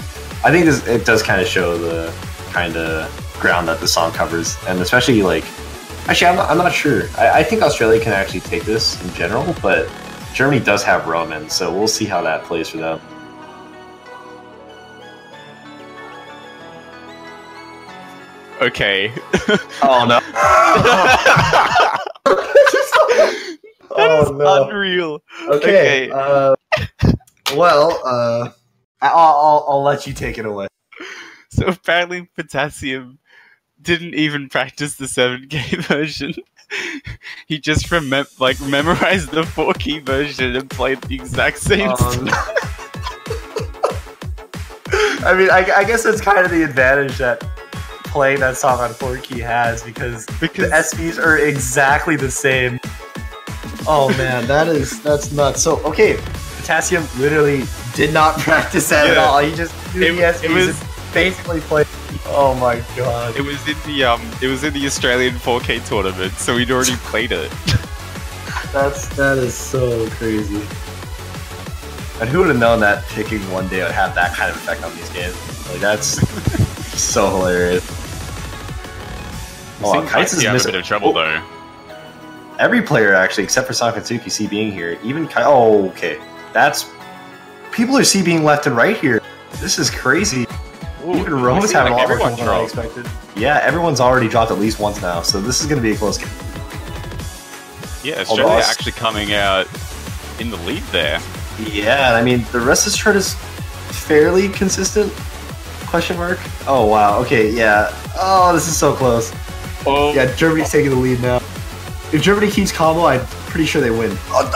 Speaker 4: I think it does kind of show the kind of ground that the song covers, and especially, like, actually, I'm not sure. I think Australia can actually take this in general, but Germany does have Roman, so we'll see how that plays for them.
Speaker 5: Okay.
Speaker 4: Oh, no.
Speaker 5: That is unreal.
Speaker 4: Okay. Well, I'll let you take it away.
Speaker 5: So apparently Potassium didn't even practice the 7K version. He just memorized the 4K version and played the exact same stuff.
Speaker 4: No. I mean, I guess that's kind of the advantage that playing that song on 4K has, because the SVs are exactly the same. Oh man, that's nuts. So, okay, Potassium literally did not practice that at all. He just knew
Speaker 5: it was
Speaker 4: basically played. Oh my god.
Speaker 5: It was in the Australian 4K tournament, so we'd already played it.
Speaker 4: That is so crazy. And who would have known that picking one day would have that kind of effect on these games? Like that's so hilarious.
Speaker 5: Oh, Kites is having a bit of trouble though.
Speaker 4: Every player actually, except for Sankansuki, C being here. Even oh, okay. That's people are C being left and right here. This is crazy.
Speaker 5: Ooh,
Speaker 4: even Rome's having a lot more trouble than I
Speaker 5: dropped.
Speaker 4: expected. Yeah, everyone's already dropped at least once now, so this is going to be a close game.
Speaker 5: Yeah, Australia actually coming out in the lead there.
Speaker 4: Yeah, I mean, the rest of this chart is fairly consistent? Question mark? Oh, wow. Okay, yeah. Oh, this is so close.
Speaker 5: Oh.
Speaker 4: Yeah, Germany's taking the lead now. If Germany keeps combo, I'm pretty sure they win. Oh,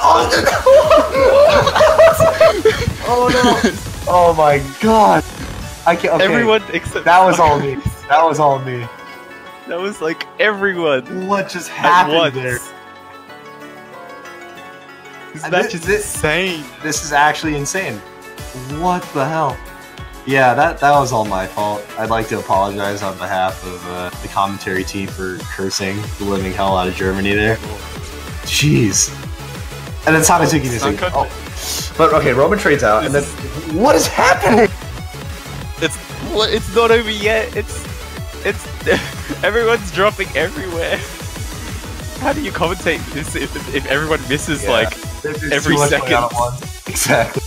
Speaker 4: oh no! Oh my god! I can't. Okay.
Speaker 5: Everyone except
Speaker 4: that was all me. That was all me.
Speaker 5: That was like everyone.
Speaker 4: What just happened there?
Speaker 5: This match is insane.
Speaker 4: This is actually insane. What the hell? Yeah, that was all my fault. I'd like to apologize on behalf of the commentary team for cursing the living hell out of Germany there. Jeez. And then Sankansuki missing. Oh. But okay, Roman trades out, and then what is happening?
Speaker 5: It's not over yet. It's everyone's dropping everywhere. How do you commentate this if everyone misses like every second?
Speaker 4: Exactly.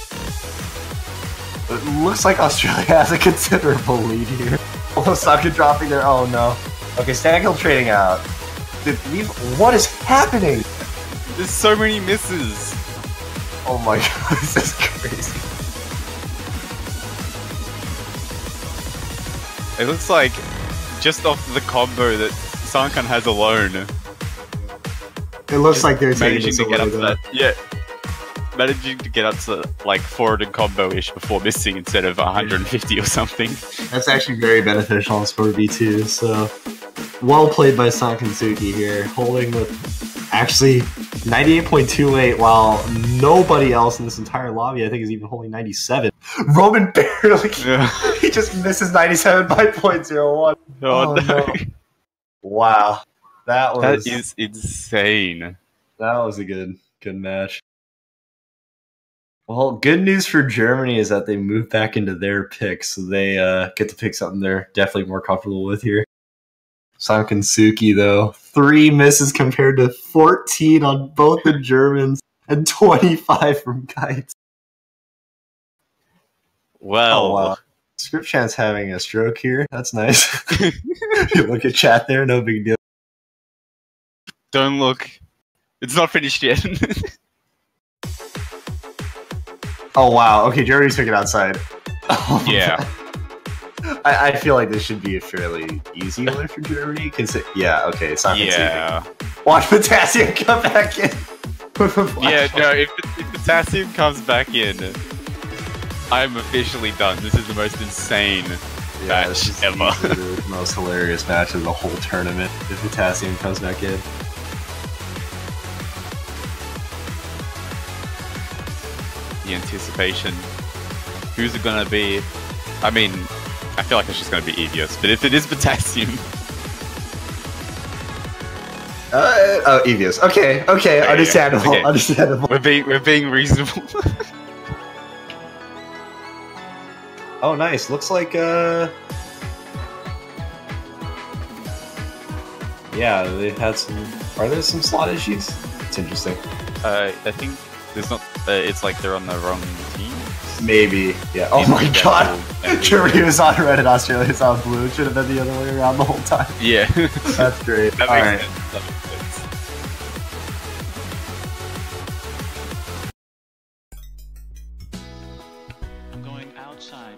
Speaker 4: It looks like Australia has a considerable lead here. Osaka dropping there. Oh no. Okay, Staghill trading out. What is happening?
Speaker 5: There's so many misses.
Speaker 4: Oh my god, this is crazy.
Speaker 5: It looks like just off the combo that Sankan has alone.
Speaker 4: It looks like they're
Speaker 5: managing
Speaker 4: taking
Speaker 5: to get up to that. Yeah. Managing to get up to like forward and combo-ish before missing instead of 150 or something. That's
Speaker 4: actually very beneficial on Sport V2, so well played by Sankansuki here, holding with actually 98.28 while nobody else in this entire lobby I think is even holding 97. Roman barely he just misses 97 by 0.01.
Speaker 5: Oh no.
Speaker 4: Wow. That
Speaker 5: is insane.
Speaker 4: That was a good match. Well, good news for Germany is that they moved back into their pick, so they get to pick something they're definitely more comfortable with here. Sankansuki, though, 3 misses compared to 14 on both the Germans and 25 from Kites.
Speaker 5: Well,
Speaker 4: oh, wow. Scriptchan's having a stroke here. That's nice. You look at chat there, no big deal.
Speaker 5: Don't look. It's not finished yet.
Speaker 4: Oh wow, okay, Germany's picking outside. Oh,
Speaker 5: yeah.
Speaker 4: I feel like this should be a fairly easy win for Germany. Yeah, okay, it's not Watch Potassium come back in.
Speaker 5: Yeah, no, if Potassium comes back in, I'm officially done. This is the most insane match ever.
Speaker 4: The most hilarious match of the whole tournament if Potassium comes back in.
Speaker 5: The anticipation. Who's it gonna be? I mean, I feel like it's just gonna be Evios, but if it is Potassium.
Speaker 4: Oh, Evios. Okay, understandable.
Speaker 5: Okay.
Speaker 4: Understandable.
Speaker 5: We're being reasonable.
Speaker 4: Oh, nice. Looks like yeah, they've had some. Are there some slot issues? It's interesting.
Speaker 5: I think there's not. It's like they're on the wrong team.
Speaker 4: Maybe. Yeah. Oh my god. Germany was on red and Australia was on blue. It should have been the other way around the whole time.
Speaker 5: Yeah.
Speaker 4: That's great.
Speaker 5: That makes sense.
Speaker 6: I'm going outside.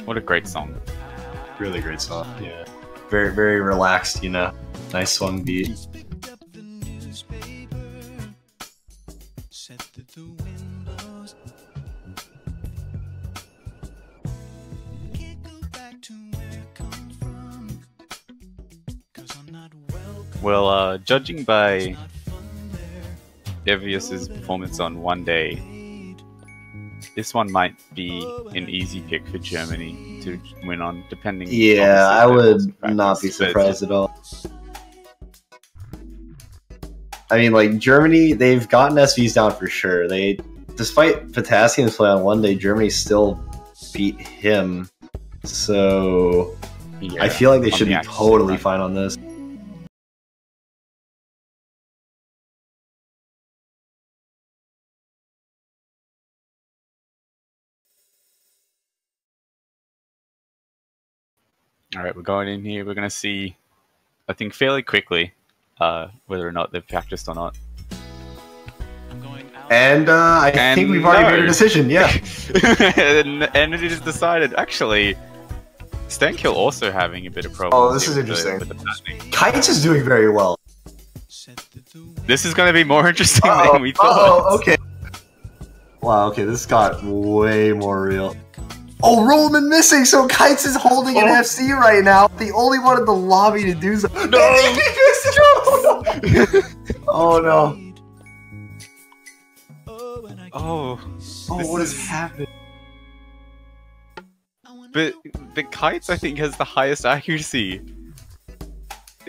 Speaker 5: What a great song.
Speaker 4: Really great song. Yeah. Very, very relaxed, you know. Nice swung beat.
Speaker 5: Well, judging by Evios's performance on one day, this one might be an easy pick for Germany to win on, depending.
Speaker 4: Yeah, I
Speaker 5: obviously,
Speaker 4: would not be
Speaker 5: practice, but
Speaker 4: surprised at all. I mean, like, Germany, they've gotten SVs down for sure. They, despite Potassium's play on one day, Germany still beat him. So,
Speaker 5: yeah,
Speaker 4: I feel like they
Speaker 5: on
Speaker 4: should
Speaker 5: the
Speaker 4: be
Speaker 5: Axis
Speaker 4: totally
Speaker 5: front.
Speaker 4: fine on this.
Speaker 5: All right, we're going in here. We're going to see, I think, fairly quickly whether or not they've practiced or not.
Speaker 6: I'm going out.
Speaker 4: And I think we've already made a decision, yeah.
Speaker 5: and it is decided. Actually, Stankill also having a bit of problems.
Speaker 4: Oh, this
Speaker 5: here
Speaker 4: is
Speaker 5: with the-
Speaker 4: interesting.
Speaker 5: with the patterning.
Speaker 4: Kites is doing very well.
Speaker 5: This is going to be more interesting
Speaker 4: Uh-oh,
Speaker 5: than we thought.
Speaker 4: uh-oh, okay. Wow, okay, this got way more real. Oh, Roman missing, so Kites is holding an FC right now. The only one in the lobby to do so. No! Oh no.
Speaker 5: Oh,
Speaker 4: Oh,
Speaker 5: this
Speaker 4: what is
Speaker 5: is-
Speaker 4: happening?
Speaker 5: but the Kites, I think, has the highest accuracy.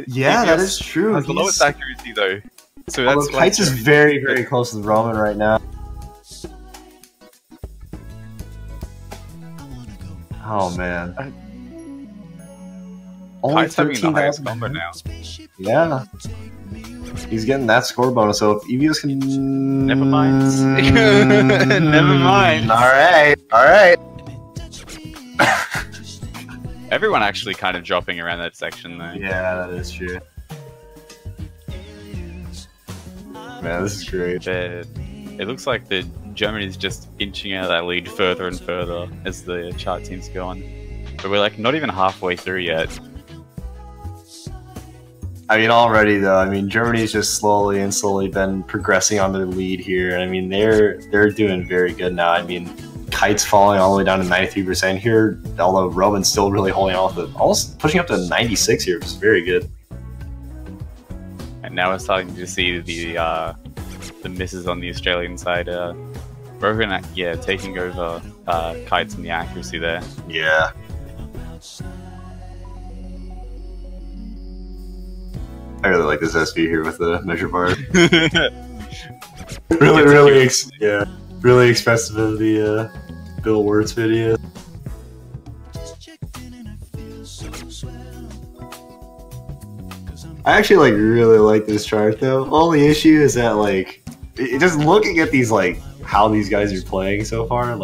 Speaker 4: Yeah, that is true.
Speaker 5: Has the lowest accuracy though. So
Speaker 4: Although
Speaker 5: that's why
Speaker 4: Kites is very, very close to Roman right now. Oh man. Only
Speaker 5: Kites having the highest
Speaker 4: 13,000.
Speaker 5: combo now.
Speaker 4: Yeah. He's getting that score bonus, so if Evios can...
Speaker 5: Never mind. Never mind.
Speaker 4: Alright, alright.
Speaker 5: Everyone actually kind of dropping around that section though.
Speaker 4: Yeah, that is true. Man, this is great.
Speaker 5: But it looks like that Germany's just inching out of that lead further and further as the chart seems to go on. But we're like not even halfway through yet.
Speaker 4: I mean, already though, I mean, Germany's just slowly and slowly been progressing on their lead here. And I mean, they're doing very good now. I mean, Kite's falling all the way down to 93% here, although Roman's still really holding on with it, almost pushing up to 96 here, which is very good.
Speaker 5: And now we're starting to see the misses on the Australian side. Rogan, yeah, taking over Kites and the accuracy there.
Speaker 4: Yeah. I really like this SV here with the measure bar. Really expressive of the Bill Wirtz video. I actually really like this chart though. Only issue is that just looking at these how these guys are playing so far,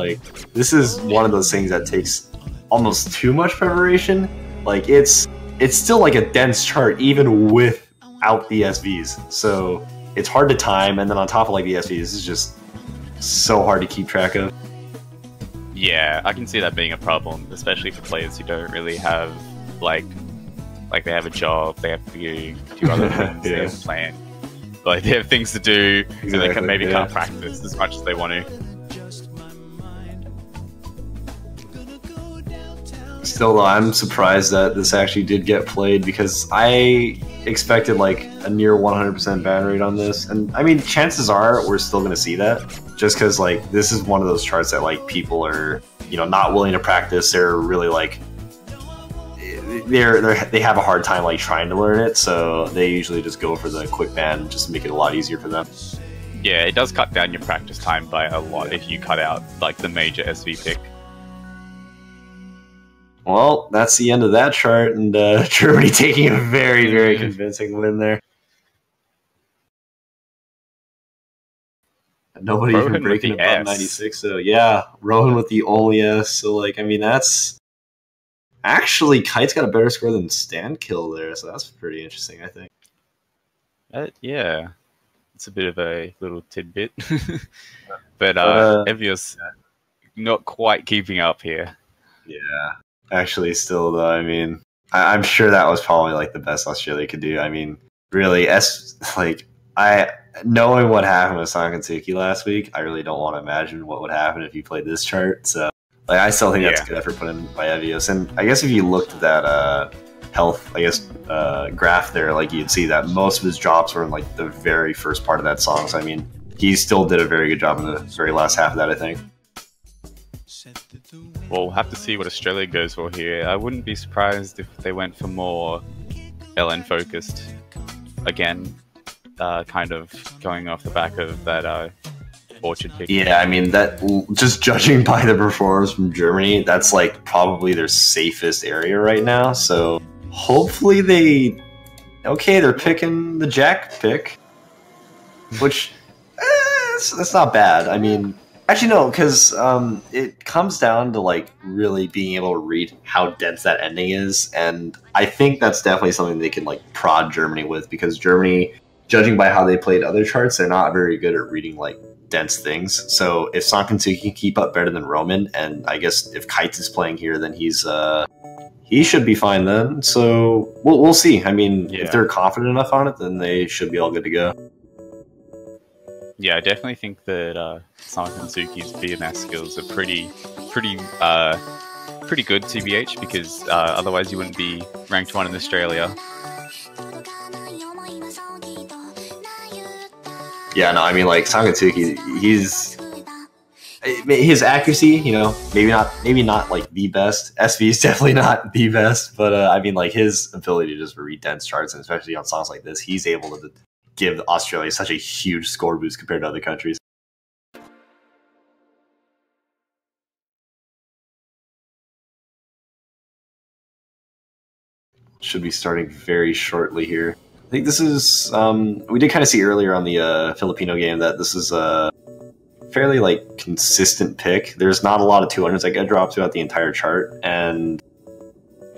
Speaker 4: this is one of those things that takes almost too much preparation. It's still a dense chart even without the SVs. So it's hard to time, and then on top of the SVs, this is just so hard to keep track of.
Speaker 5: Yeah, I can see that being a problem, especially for players who don't really have like they have a job, they have to do other things, they have a plan. They have things to do, and they can't practice as much as they want to.
Speaker 4: Still though, I'm surprised that this actually did get played, because I expected a near 100% ban rate on this, and I mean, chances are we're still going to see that, just because this is one of those charts that people are not willing to practice. They're really they have a hard time trying to learn it, so they usually just go for the quick ban just to make it a lot easier for them.
Speaker 5: Yeah, it does cut down your practice time by a lot if you cut out the major SV pick.
Speaker 4: Well, that's the end of that chart, and Germany taking a very, very convincing win there. Nobody
Speaker 5: Rohan
Speaker 4: even
Speaker 5: with
Speaker 4: breaking
Speaker 5: the
Speaker 4: above
Speaker 5: S.
Speaker 4: 96, so yeah, Rohan with the only S, so I mean, that's... Actually, Kite's got a better score than Stankill there, so that's pretty interesting, I think.
Speaker 5: Yeah, it's a bit of a little tidbit. But Evios not quite keeping up here.
Speaker 4: Yeah. Actually, still though, I mean, I'm sure that was probably the best Australia could do. I mean, really, knowing what happened with Sankansuki last week, I really don't want to imagine what would happen if you played this chart. So, I still think that's a good effort put in by Evios. And I guess if you looked at that health, graph there, you'd see that most of his drops were in the very first part of that song. So I mean, he still did a very good job in the very last half of that, I think.
Speaker 5: we'll have to see what Australia goes for here. I wouldn't be surprised if they went for more LN focused again, kind of going off the back of that Orchard pick.
Speaker 4: Yeah, I mean, that just judging by the performance from Germany, that's like probably their safest area right now. So hopefully they're picking the Jack pick, which that's not bad. I mean, actually no, because it comes down to like really being able to read how dense that ending is, and I think that's definitely something they can like prod Germany with, because Germany, judging by how they played other charts, they're not very good at reading like dense things. So if Sankansuki can keep up better than Roman, and I guess if Kites is playing here, then he should be fine then. So we'll see. I mean, if they're confident enough on it, then they should be all good to go.
Speaker 5: Yeah, I definitely think that Sankansuki's BMS skills are pretty good, TBH, because otherwise you wouldn't be ranked 1 in Australia.
Speaker 4: Yeah, no, I mean, like, Sangatsuki, his accuracy, you know, maybe not like the best. SV is definitely not the best, but I mean, like, his ability to just read dense charts, and especially on songs like this, he's able to give Australia such a huge score boost compared to other countries. Should be starting very shortly here. I think this is, we did kind of see earlier on the Filipino game that this is a fairly like consistent pick. There's not a lot of 200s that get dropped throughout the entire chart, and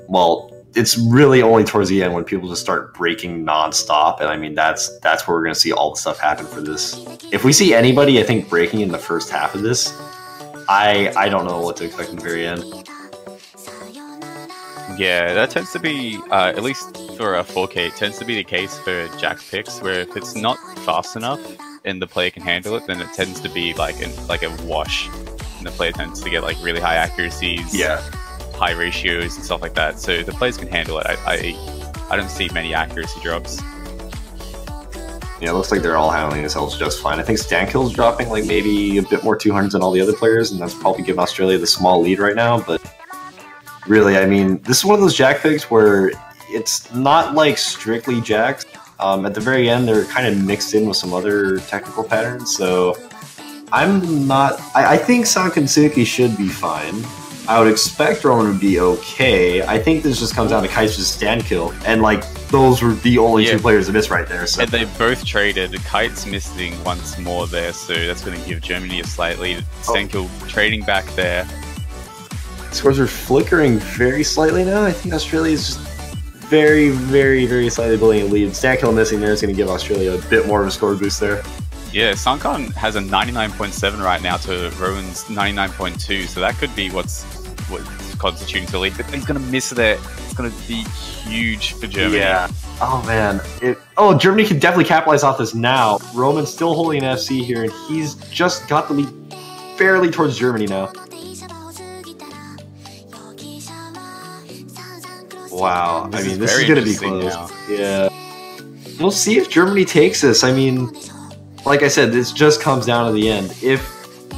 Speaker 4: well, it's really only towards the end when people just start breaking nonstop, and I mean that's where we're gonna see all the stuff happen for this. If we see anybody, I think, breaking in the first half of this, I don't know what to expect in the very end.
Speaker 5: Yeah, that tends to be, at least for a 4K, it tends to be the case for Jack picks, where if it's not fast enough and the player can handle it, then it tends to be like a wash, and the player tends to get like really high accuracies, high ratios and stuff like that. So the players can handle it. I don't see many accuracy drops.
Speaker 4: Yeah, it looks like they're all handling themselves just fine. I think Stankill's dropping like maybe a bit more 200s than all the other players, and that's probably giving Australia the small lead right now, but really, I mean, this is one of those Jack picks where it's not like strictly Jacks. At the very end, they're kind of mixed in with some other technical patterns, so I think Sankansuki should be fine. I would expect Roman would be okay. I think this just comes down to Kites' stand kill, and like those were the only two players to miss right there. So.
Speaker 5: And they both traded. Kites missing once more there, so that's going to give Germany a slight lead. Stand kill trading back there.
Speaker 4: Scores are flickering very slightly now. I think Australia is just very, very, very slightly building a lead. Stand kill missing there is going to give Australia a bit more of a score boost there.
Speaker 5: Yeah, Sankan has a 99.7 right now to Rowan's 99.2, so that could be what's constituting the lead. But he's going to miss there. It's going to be huge for Germany.
Speaker 4: Yeah. Oh, man. Germany can definitely capitalize off this now. Roman's still holding an FC here, and he's just got the lead fairly towards Germany now. Wow. I mean, this is going to be close. Now. Yeah. We'll see if Germany takes this. I mean, like I said, this just comes down to the end. If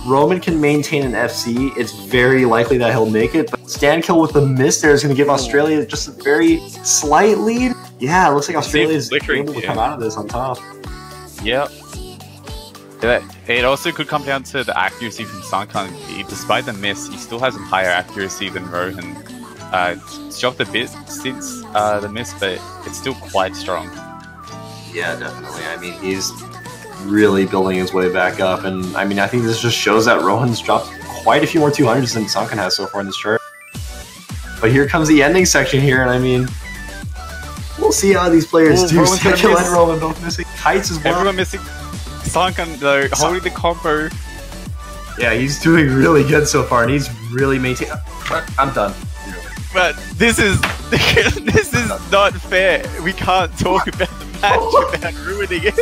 Speaker 4: Roman can maintain an FC, it's very likely that he'll make it. But stand kill with the miss there is going to give Australia just a very slight lead. Yeah, it looks like Australia is able to come out of this on top.
Speaker 5: Yep. It also could come down to the accuracy from Sankan. Despite the miss, he still has a higher accuracy than Rohan. It's dropped a bit since the miss, but it's still quite strong.
Speaker 4: Yeah, definitely. I mean, he's really building his way back up, and I mean, I think this just shows that Rohan's dropped quite a few more 200s than Sankan has so far in this chart. But here comes the ending section here, and I mean, we'll see how these players do. Sankan and Rohan both missing. Kites is
Speaker 5: everyone missing. Sankan though holding the combo.
Speaker 4: Yeah, he's doing really good so far, and he's really maintaining. I'm done.
Speaker 5: But this is not fair. We can't talk about the match without ruining it.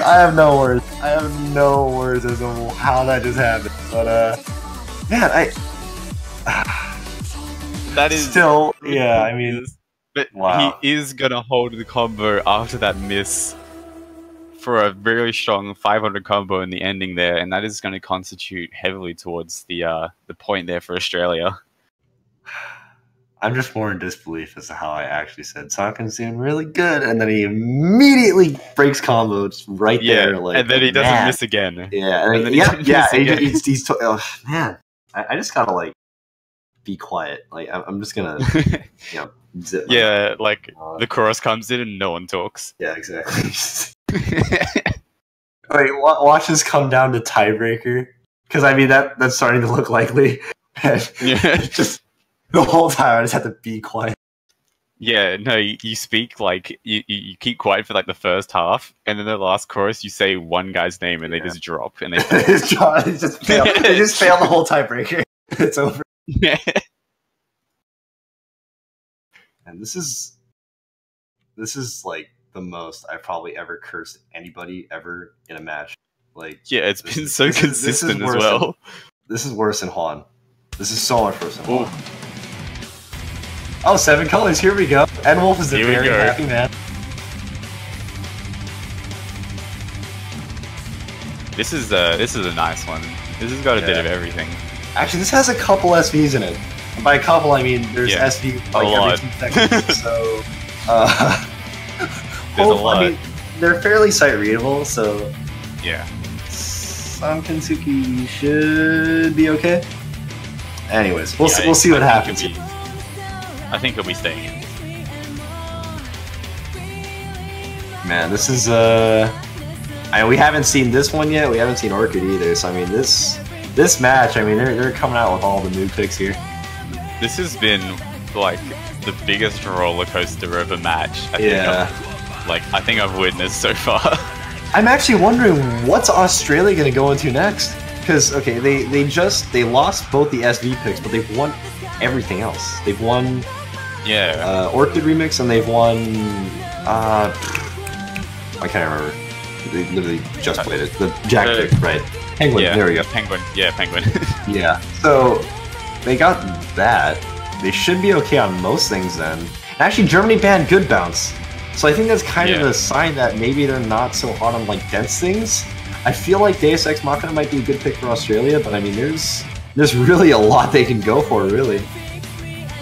Speaker 4: I have no words. I have no words as to how that just happened. But man,
Speaker 5: that is
Speaker 4: still, yeah. I mean,
Speaker 5: but
Speaker 4: wow.
Speaker 5: He is gonna hold the combo after that miss for a very strong 500 combo in the ending there, and that is going to constitute heavily towards the point there for Australia.
Speaker 4: I'm just more in disbelief as to how I actually said Sonkan's doing really good, and then he immediately breaks combo just right there. Like,
Speaker 5: and then he doesn't miss again.
Speaker 4: Yeah,
Speaker 5: and then
Speaker 4: he's oh, man. I just gotta like be quiet. Like I'm just gonna, zip.
Speaker 5: Like the chorus comes in and no one talks.
Speaker 4: Yeah, exactly. Wait, watch this come down to tiebreaker, because I mean that's starting to look likely. Just the whole time I just have to be quiet.
Speaker 5: Yeah, no, you speak like you keep quiet for like the first half, and then the last chorus you say one guy's name and they just drop and they
Speaker 4: just fail. They just fail the whole tiebreaker. It's over.
Speaker 5: Yeah.
Speaker 4: And this is like the most I've probably ever cursed anybody ever in a match. Like,
Speaker 5: yeah, it's been so consistent as well.
Speaker 4: This is worse than Juan. This is so much worse than Juan. Oh, 7 colors, here we go. And Wolf is a very happy man.
Speaker 5: This is a nice one. This has got a bit of everything.
Speaker 4: Actually, this has a couple SVs in it. And by a couple, I mean there's SV like every 2 seconds. So,
Speaker 5: there's a lot.
Speaker 4: I mean, they're fairly sight readable, so
Speaker 5: yeah.
Speaker 4: Sankansuki should be okay. Anyways, we'll see what happens.
Speaker 5: I think he'll be staying in.
Speaker 4: Man, this is we haven't seen this one yet. We haven't seen Orchid either. So I mean, this match, I mean, they're coming out with all the new picks here.
Speaker 5: This has been like the biggest roller coaster of a match. I think I've witnessed so far.
Speaker 4: I'm actually wondering what's Australia going to go into next. Because okay, they lost both the SV picks, but they've won everything else. They've won Orchid Remix, and they've won I can't remember. They literally just played it. The Jack pick, right? Penguin.
Speaker 5: Yeah,
Speaker 4: there we go.
Speaker 5: Penguin. Yeah, Penguin.
Speaker 4: Yeah. So they got that. They should be okay on most things then. And actually, Germany banned Good Bounce, so I think that's kind of a sign that maybe they're not so hot on like dense things. I feel like Deus Ex Machina might be a good pick for Australia, but I mean, there's really a lot they can go for, really.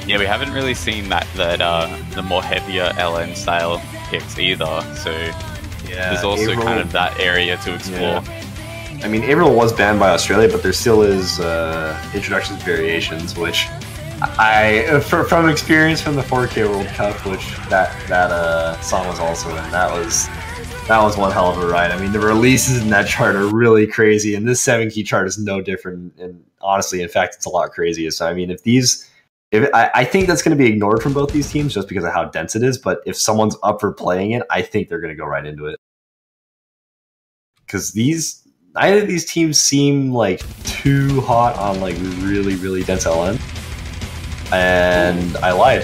Speaker 5: Yeah, we haven't really seen the more heavier LN style picks either, so there's also
Speaker 4: April,
Speaker 5: kind of that area to explore.
Speaker 4: Yeah. I mean, April was banned by Australia, but there still is introductions variations, which from experience from the 4K World Cup, which that song was also in, that was one hell of a ride. I mean, the releases in that chart are really crazy, and this 7-key chart is no different. And honestly, in fact, it's a lot crazier. So I mean, I think that's going to be ignored from both these teams just because of how dense it is. But if someone's up for playing it, I think they're going to go right into it. Because neither of these teams seem like too hot on like really, really dense LN. And I lied.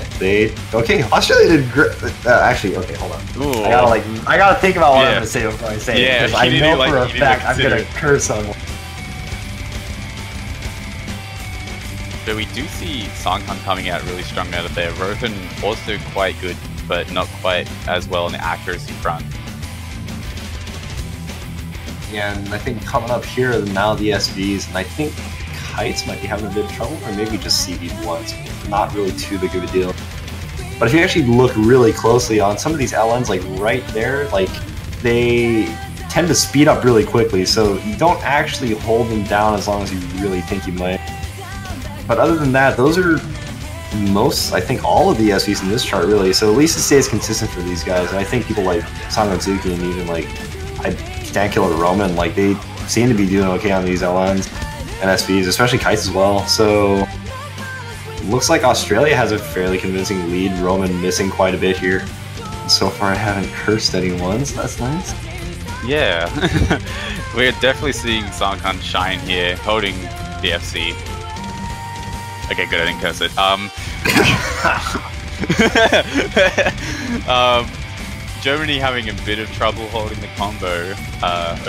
Speaker 4: Australia did great. Actually, okay, hold on.
Speaker 5: Ooh.
Speaker 4: I gotta think about what I'm gonna say before I say it, because I know for a fact I'm gonna curse on one.
Speaker 5: So we do see Songhan coming out really strong out of there. Rohan also quite good, but not quite as well on the accuracy front.
Speaker 4: Yeah, and I think coming up here are now the SVs, and I think Kites might be having a bit of trouble, or maybe just CV1s. Not really too big of a deal. But if you actually look really closely on some of these LNs, like right there, like they tend to speed up really quickly, so you don't actually hold them down as long as you really think you might. But other than that, those are I think all of the SVs in this chart, really, so at least it stays consistent for these guys, and I think people like Sanganzuki and even like Stankiller Roman, like they seem to be doing okay on these LNs and SVs, especially Kites as well, so looks like Australia has a fairly convincing lead, Roman missing quite a bit here. So far I haven't cursed anyone, so that's nice.
Speaker 5: Yeah, we're definitely seeing Songhan shine here, holding the FC. Okay, good, I didn't curse it. Germany having a bit of trouble holding the combo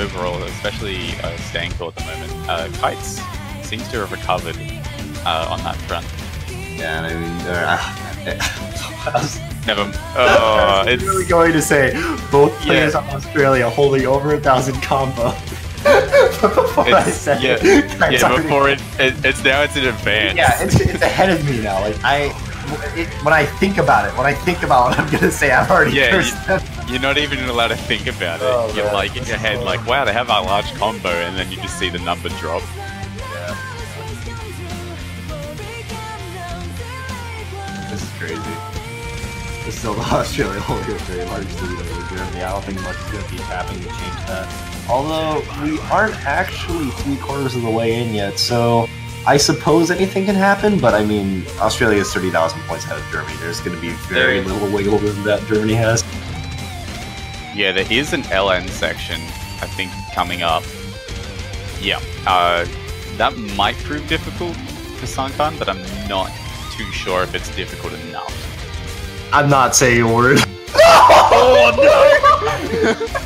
Speaker 5: overall, especially Stanko at the moment. Kites seems to have recovered on that front.
Speaker 4: Yeah, I mean,
Speaker 5: Never.
Speaker 4: I was
Speaker 5: It's
Speaker 4: really going to say both players on Australia holding over 1,000 combo. Before I said
Speaker 5: yeah,
Speaker 4: it, it's
Speaker 5: yeah.
Speaker 4: already-
Speaker 5: Before it's now it's in advance.
Speaker 4: Yeah, it's ahead of me now. Like when I think about it, when I think about what I'm gonna say, I've already cursed them.
Speaker 5: You're not even allowed to think about it.
Speaker 4: Oh,
Speaker 5: You're
Speaker 4: man.
Speaker 5: like in your head, like, wow, they have a large combo, and then you just see the number drop.
Speaker 4: Yeah. This is crazy. It's still Australia holding a very large lead over Germany. I don't think much is gonna be happening to change that. Although we aren't actually 3/4 of the way in yet, so I suppose anything can happen. But I mean, Australia is 30,000 points ahead of Germany. There's going to be very little wiggle room that Germany has.
Speaker 5: Yeah, there is an LN section, I think, coming up. Yeah, that might prove difficult for Sankan, but I'm not too sure if it's difficult enough.
Speaker 4: I'm not saying a word.
Speaker 5: Oh
Speaker 4: no!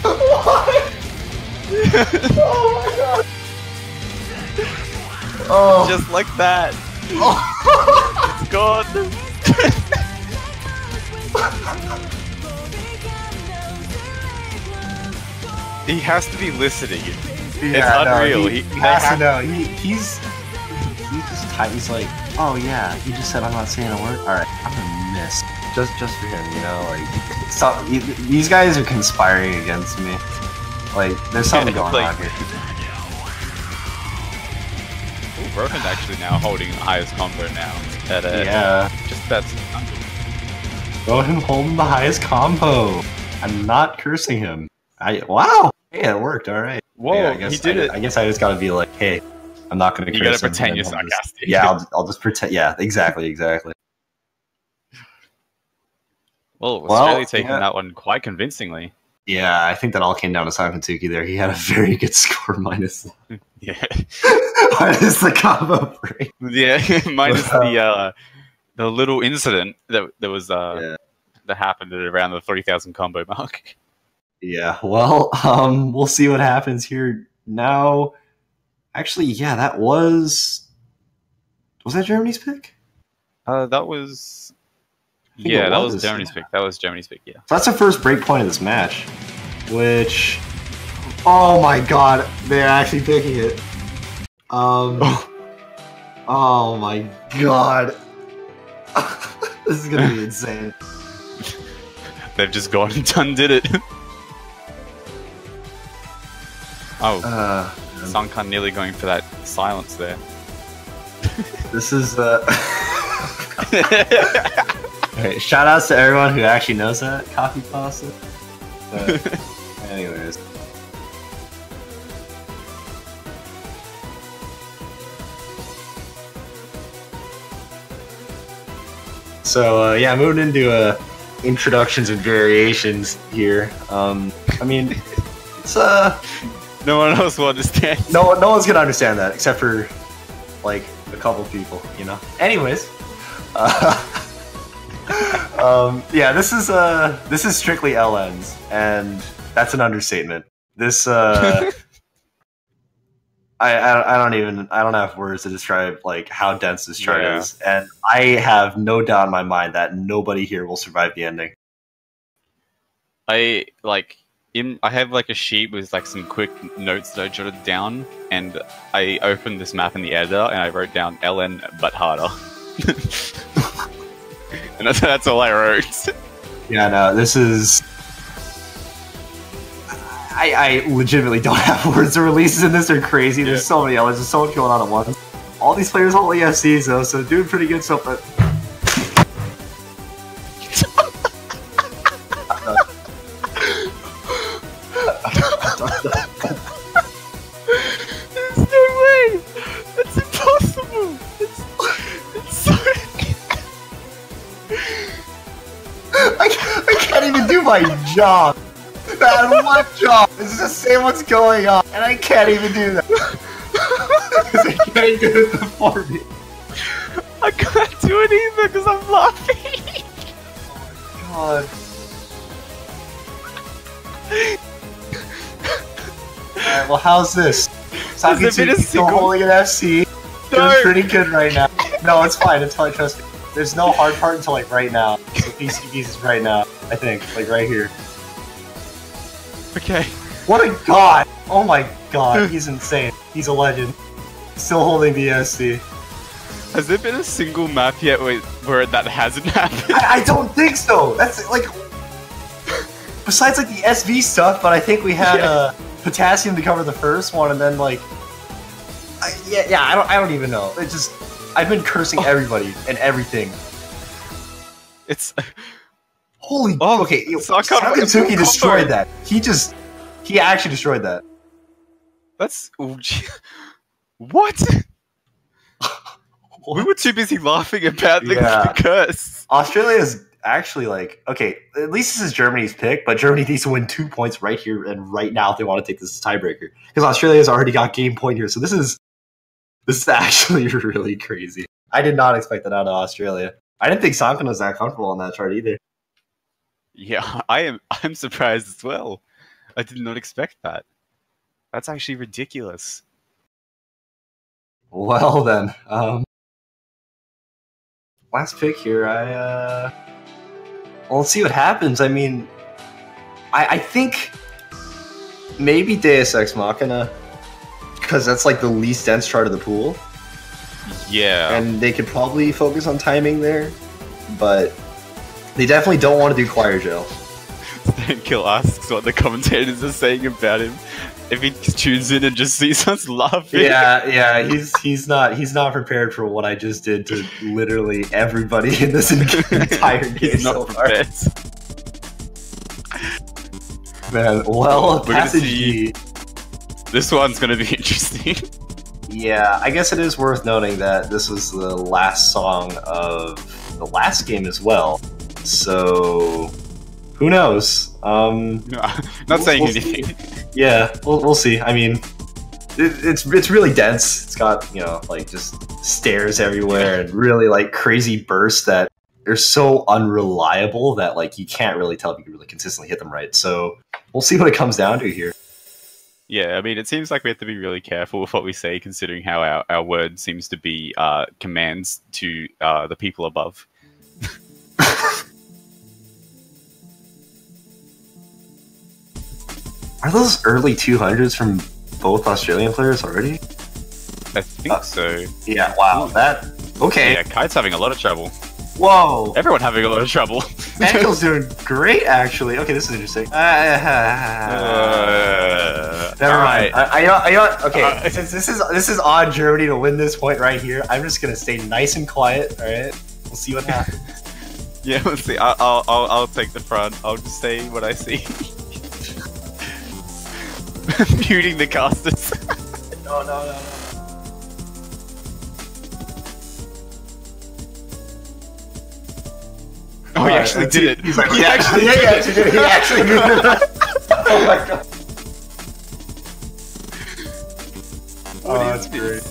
Speaker 4: What? Oh my god! Oh.
Speaker 5: Just like that.
Speaker 4: Oh.
Speaker 5: It's gone. He has to be listening. It's unreal.
Speaker 4: No,
Speaker 5: he
Speaker 4: has to know. He's just he's like, oh yeah, he just said I'm not saying a word. All right, I'm gonna miss. Just for him, you know, like stop. These guys are conspiring against me. Like there's something going on here.
Speaker 5: Ooh, Rohan's actually now holding the highest combo now. At,
Speaker 4: Yeah.
Speaker 5: Just that's.
Speaker 4: Rohan holding the highest combo. I'm not cursing him. Wow. Yeah, it worked. All right.
Speaker 5: Whoa,
Speaker 4: Yeah, I guess,
Speaker 5: he did it.
Speaker 4: I guess I just gotta be like, hey, I'm not gonna.
Speaker 5: You
Speaker 4: curse
Speaker 5: gotta
Speaker 4: him,
Speaker 5: pretend
Speaker 4: and
Speaker 5: you're
Speaker 4: then I'll
Speaker 5: sarcastic.
Speaker 4: Yeah, I'll just pretend. Yeah, exactly.
Speaker 5: Well,
Speaker 4: Well,
Speaker 5: Australia taking
Speaker 4: yeah.
Speaker 5: that one quite convincingly.
Speaker 4: Yeah, I think that all came down to Sankantuki there. He had a very good score minus
Speaker 5: Yeah.
Speaker 4: minus the combo break.
Speaker 5: Yeah, minus the little incident that was that happened at around the 3,000 combo mark.
Speaker 4: Yeah, well, we'll see what happens here now. Actually, yeah, that was that Germany's pick?
Speaker 5: That was
Speaker 4: I think
Speaker 5: yeah,
Speaker 4: it
Speaker 5: that was
Speaker 4: was,
Speaker 5: Germany's
Speaker 4: yeah.
Speaker 5: pick. That was Germany's pick. Yeah.
Speaker 4: So that's the first break point of this match, which, oh my god, they're actually picking it. Oh my god, this is gonna be insane.
Speaker 5: They've just gone and done did it. Oh, Sankan nearly going for that silence there.
Speaker 4: This is Alright, shout outs to everyone who actually knows that coffee pasta. But anyways. So yeah, moving into introductions and variations here. I mean, it's
Speaker 5: No one else will understand.
Speaker 4: no one's gonna understand that except for like a couple people, you know. Anyways, yeah, this is strictly LNs, and that's an understatement. This I don't have words to describe like how dense this chart is, and I have no doubt in my mind that nobody here will survive the ending.
Speaker 5: I have like a sheet with like some quick notes that I jotted down, and I opened this map in the editor and I wrote down LN but harder. And that's all I wrote.
Speaker 4: Yeah, no, this is. I legitimately don't have words. The releases in this are crazy. There's so many elements. There's so much going on at once. All these players hold EFCs though, so doing pretty good so far.
Speaker 5: There's no way! That's impossible! It's so...
Speaker 4: I can't even do my job. Man, what job? Is just say what's going on, and I can't even do that. Because I can't do it before me.
Speaker 5: I can't do it either because I'm laughing!
Speaker 4: God. Alright, well, how's this?
Speaker 5: There's a bit of
Speaker 4: Sakatsuki still
Speaker 5: single-
Speaker 4: holding an FC.
Speaker 5: No.
Speaker 4: Doing pretty good right now. No, it's fine, trust me. There's no hard part until like right now. So PCBs is right now, I think, like right here.
Speaker 5: Okay.
Speaker 4: What a god! Oh my god, he's insane. He's a legend. Still holding the SC.
Speaker 5: Has there been a single map yet where that hasn't happened?
Speaker 4: I don't think so. That's like besides like the SV stuff, but I think we had potassium to cover the first one, and then like I don't even know. It just I've been cursing everybody and everything.
Speaker 5: It's
Speaker 4: holy okay.
Speaker 5: Sakatsuki
Speaker 4: destroyed that. He actually destroyed that.
Speaker 5: That's what? We were too busy laughing about the curse.
Speaker 4: Australia is actually like, okay, at least this is Germany's pick, but Germany needs to win 2 points right here and right now if they want to take this tiebreaker. Because Australia's already got game point here, so this is actually really crazy. I did not expect that out of Australia. I didn't think Sankan was that comfortable on that chart either.
Speaker 5: Yeah, I'm surprised as well. I did not expect that. That's actually ridiculous.
Speaker 4: Well then, last pick here, well, let's see what happens. I mean, I think maybe Deus Ex Machina, because that's like the least dense chart of the pool.
Speaker 5: Yeah.
Speaker 4: And they could probably focus on timing there, but they definitely don't want to do Choir Jail.
Speaker 5: Kill asks what the commentators are saying about him. If he tunes in and just sees us laughing.
Speaker 4: Yeah, he's not prepared for what I just did to literally everybody in this entire game.
Speaker 5: He's not prepared.
Speaker 4: Man, well,
Speaker 5: we're
Speaker 4: Passage
Speaker 5: G. This one's gonna be interesting.
Speaker 4: Yeah, I guess it is worth noting that this was the last song of the last game as well. So who knows?
Speaker 5: No, not saying anything.
Speaker 4: Yeah, we'll see. I mean, it's really dense. It's got, you know, like just stairs everywhere and really like crazy bursts that are so unreliable that like you can't really tell if you can really consistently hit them right. So we'll see what it comes down to here.
Speaker 5: Yeah, I mean, it seems like we have to be really careful with what we say, considering how our word seems to be commands to the people above.
Speaker 4: Are those early 200s from both Australian players already?
Speaker 5: I think so.
Speaker 4: Yeah, wow. That... Okay.
Speaker 5: Yeah, Kite's having a lot of trouble.
Speaker 4: Whoa!
Speaker 5: Everyone having a lot of trouble.
Speaker 4: Angel's doing great, actually. Okay, this is interesting. Never mind. Okay, since this is on Germany to win this point right here, I'm just gonna stay nice and quiet. All right, we'll see what happens.
Speaker 5: Yeah, we'll see. I'll take the front. I'll just say what I see. Muting the casters.
Speaker 4: No.
Speaker 5: Oh, he actually did it.
Speaker 4: He's like, he actually did it. He actually did it. Oh my god. Oh, that's great.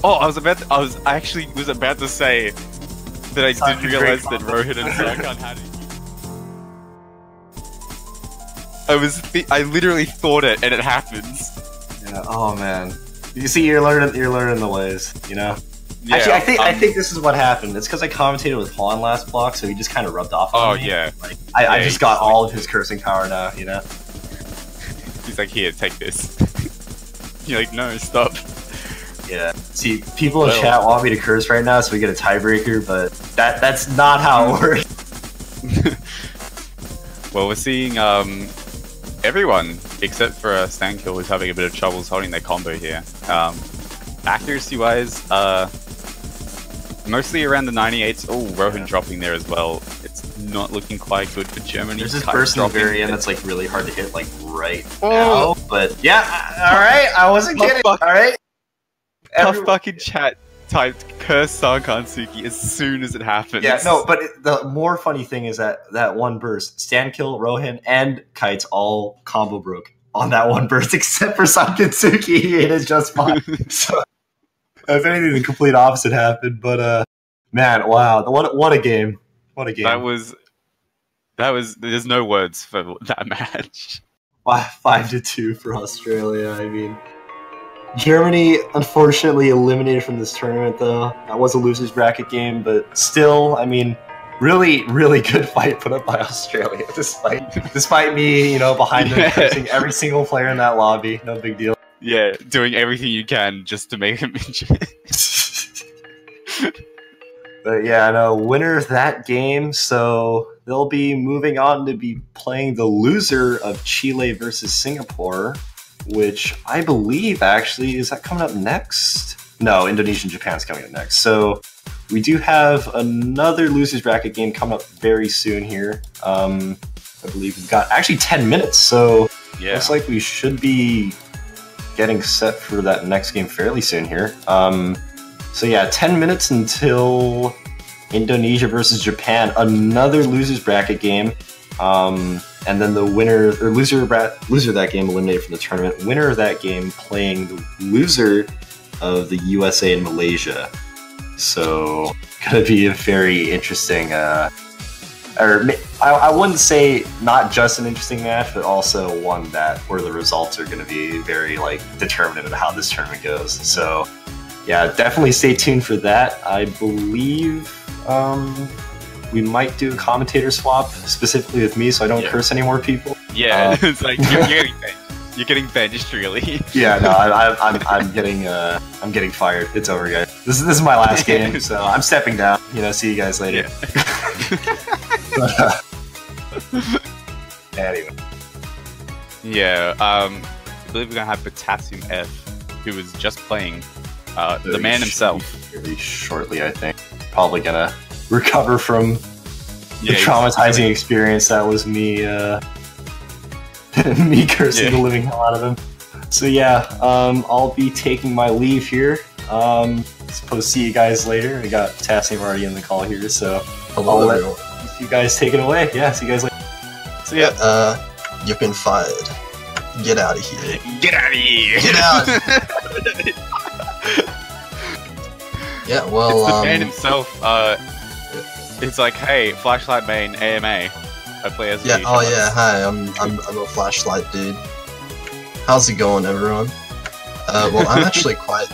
Speaker 5: Oh, I actually was about to say that I didn't realize that Rohit and Sarkhan had it. I literally thought it, and it happens.
Speaker 4: Yeah. Oh man. You see, you're learning the ways. You know. Yeah, actually, I think this is what happened. It's because I commentated with Han last block, so he just kind of rubbed off on me.
Speaker 5: Yeah.
Speaker 4: Like, I just got all of his cursing power now, you know?
Speaker 5: He's like, here, take this. You're like, no, stop.
Speaker 4: Yeah. See, people in chat want me to curse right now, so we get a tiebreaker, but that's not how it works.
Speaker 5: Well, we're seeing everyone, except for Stankill, who's having a bit of troubles holding their combo here. Accuracy-wise, mostly around the 98s. Oh, Rohan dropping there as well. It's not looking quite good for Germany.
Speaker 4: There's this burst in the very end that's like really hard to hit, like right now. But yeah, all right, I wasn't kidding. All right,
Speaker 5: Tough fucking chat typed curse Sankansuki as soon as it happens.
Speaker 4: Yeah, no, but the more funny thing is that one burst, Stankill, Rohan, and Kites all combo broke on that one burst, except for Sankansuki. He hit it just fine. So, if anything, the complete opposite happened. But man, wow, what a game! What a game!
Speaker 5: That was. There's no words for that match.
Speaker 4: 5-2 for Australia. I mean, Germany, unfortunately, eliminated from this tournament, though. That was a loser's bracket game, but still, I mean, really, really good fight put up by Australia, despite me, you know, behind them, cursing every single player in that lobby. No big deal.
Speaker 5: Yeah, doing everything you can just to make him mention it.
Speaker 4: But yeah, no, winner of that game, so they'll be moving on to be playing the loser of Chile versus Singapore, which I believe actually, is that coming up next? No, Indonesia and Japan's coming up next. So we do have another losers bracket game coming up very soon here. I believe we've got actually 10 minutes, so
Speaker 5: Yeah.
Speaker 4: looks like we should be getting set for that next game fairly soon here. So yeah, 10 minutes until Indonesia versus Japan, another losers bracket game. And then the winner or loser of that game eliminated from the tournament. Winner of that game playing the loser of the USA and Malaysia. So gonna be a very interesting, I wouldn't say not just an interesting match, but also one that where the results are gonna be very like determinative of how this tournament goes. So yeah, definitely stay tuned for that. I believe we might do a commentator swap specifically with me, so I don't curse any more people.
Speaker 5: Yeah, it's like you're getting benched, really.
Speaker 4: Yeah, no, I'm getting fired. It's over, guys. This is my last game, so I'm stepping down. You know, see you guys later.
Speaker 5: Yeah.
Speaker 4: Anyway.
Speaker 5: Yeah, I believe we're gonna have Potassium F, who was just playing the man himself.
Speaker 4: Very shortly, I think. Probably gonna recover from the
Speaker 5: Yeah,
Speaker 4: traumatizing experience that was me me cursing the living hell out of him. So yeah, I'll be taking my leave here. Supposed to see you guys later. I got Potassium already in the call here, so
Speaker 7: Hello,
Speaker 4: I'll let
Speaker 7: everyone.
Speaker 4: you guys take it away. Yeah, see you guys later. So yeah,
Speaker 7: You've been fired. Get out of here.
Speaker 5: Get out of here!
Speaker 7: Get out! Yeah, well,
Speaker 5: It's the man himself. It's like, hey, flashlight main AMA. I play as
Speaker 7: yeah, oh yeah, hi, I'm a flashlight dude. How's it going, everyone? Well, I'm actually quite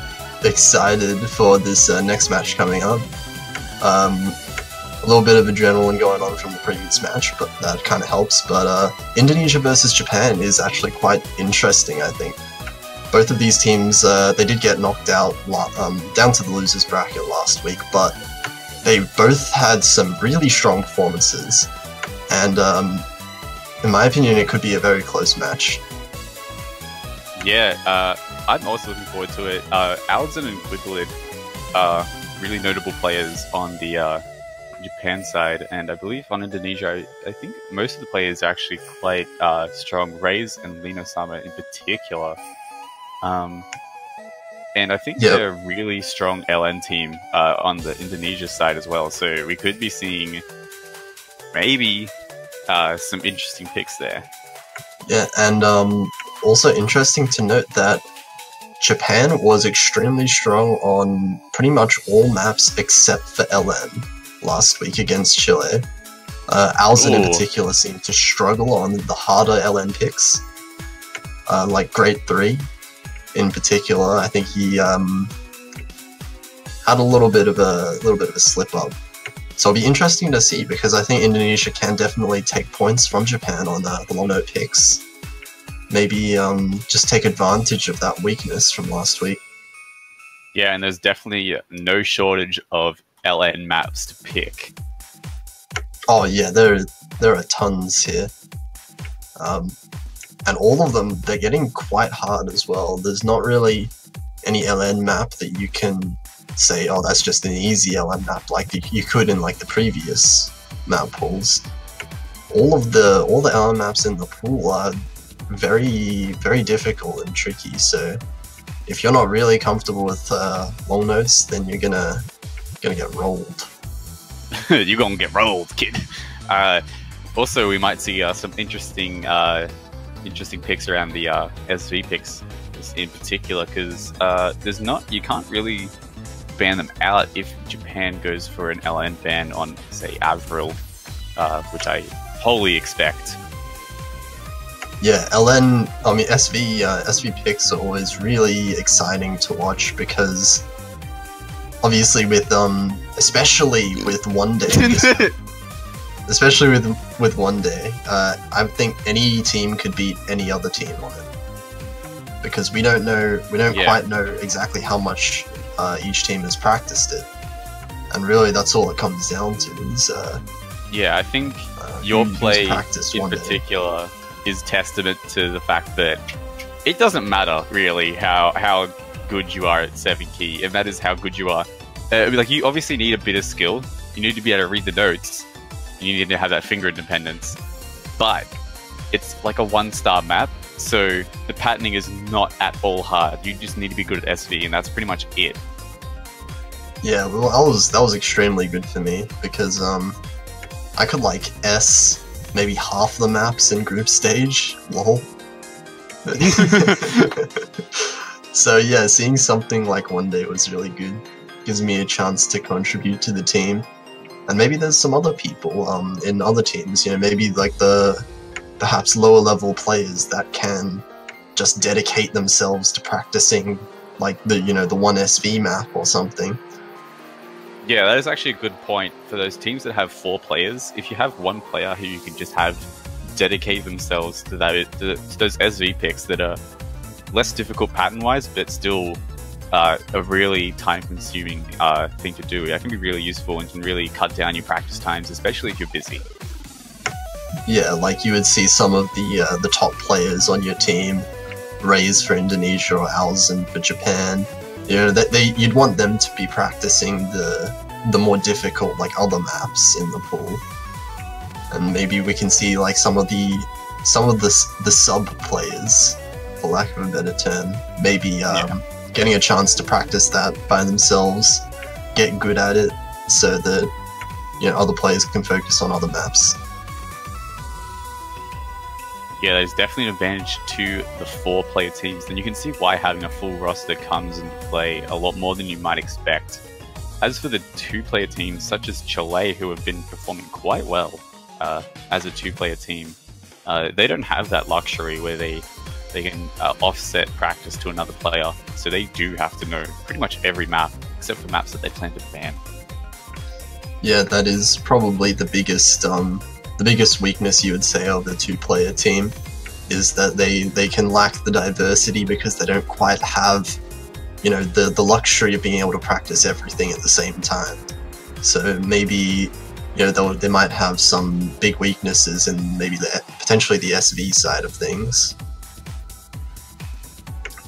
Speaker 7: excited for this next match coming up. A little bit of adrenaline going on from the previous match, but that kind of helps. But Indonesia versus Japan is actually quite interesting, I think. Both of these teams, they did get knocked out down to the losers bracket last week, but they both had some really strong performances. And in my opinion, it could be a very close match.
Speaker 5: Yeah, I'm also looking forward to it. Alden and Quiglid are really notable players on the Japan side, and I believe on Indonesia, I think most of the players are actually quite strong. Reis and Lino Sama in particular. And I think they're a really strong LN team on the Indonesia side as well, so we could be seeing maybe some interesting picks there.
Speaker 7: Yeah, and also interesting to note that Japan was extremely strong on pretty much all maps except for LN last week against Chile. Alzen in particular seemed to struggle on the harder LN picks, like Grade 3 in particular. I think he had a little bit of a slip up. So it'll be interesting to see, because I think Indonesia can definitely take points from Japan on the long note picks. Maybe just take advantage of that weakness from last week.
Speaker 5: Yeah, and there's definitely no shortage of LN maps to pick.
Speaker 7: Oh yeah, there are tons here. And all of them, they're getting quite hard as well. There's not really any LN map that you can say, oh, that's just an easy LN map like you could in like the previous map pools. All the LN maps in the pool are very, very difficult and tricky, so if you're not really comfortable with long notes, then you're gonna get rolled.
Speaker 5: You're gonna get rolled, kid. Also, we might see some interesting picks around the SV picks in particular, because you can't really ban them out if Japan goes for an LN ban on, say, Avril, which I wholly expect.
Speaker 7: Yeah, LN, I mean SV picks are always really exciting to watch because obviously with especially with one day, especially with one day, I think any team could beat any other team on it because we don't quite know exactly how much each team has practiced it, and really that's all it comes down to is
Speaker 5: yeah, I think your play
Speaker 7: practice
Speaker 5: in particular is testament to the fact that it doesn't matter really how good you are at 7 key. It matters how good you are. Like, you obviously need a bit of skill. You need to be able to read the notes. You need to have that finger independence. But it's like a 1-star map, so the patterning is not at all hard. You just need to be good at SV, and that's pretty much it.
Speaker 7: Yeah, well, that was extremely good for me because I could like S maybe half the maps in group stage. Lol. So yeah, seeing something like one day was really good. Gives me a chance to contribute to the team, and maybe there's some other people in other teams. You know, maybe like the perhaps lower level players that can just dedicate themselves to practicing like the the 1SV map or something.
Speaker 5: Yeah, that is actually a good point for those teams that have 4 players. If you have one player who you can just have dedicate themselves to to those SV picks that are less difficult pattern-wise, but still a really time-consuming thing to do, that can be really useful and can really cut down your practice times, especially if you're busy.
Speaker 7: Yeah, like you would see some of the top players on your team, Rays for Indonesia or Alzen for Japan. You know, you'd want them to be practicing the more difficult like other maps in the pool, and maybe we can see like some of the sub players, for lack of a better term, maybe getting a chance to practice that by themselves, get good at it, so that other players can focus on other maps.
Speaker 5: Yeah, there's definitely an advantage to the 4-player teams, and you can see why having a full roster comes into play a lot more than you might expect. As for the 2-player teams, such as Chile, who have been performing quite well as a 2-player team, they don't have that luxury where they can offset practice to another player, so they do have to know pretty much every map, except for maps that they plan to ban.
Speaker 7: Yeah, that is probably the biggest weakness you would say of the 2-player team, is that they can lack the diversity because they don't quite have the luxury of being able to practice everything at the same time. So maybe they might have some big weaknesses in maybe potentially the SV side of things.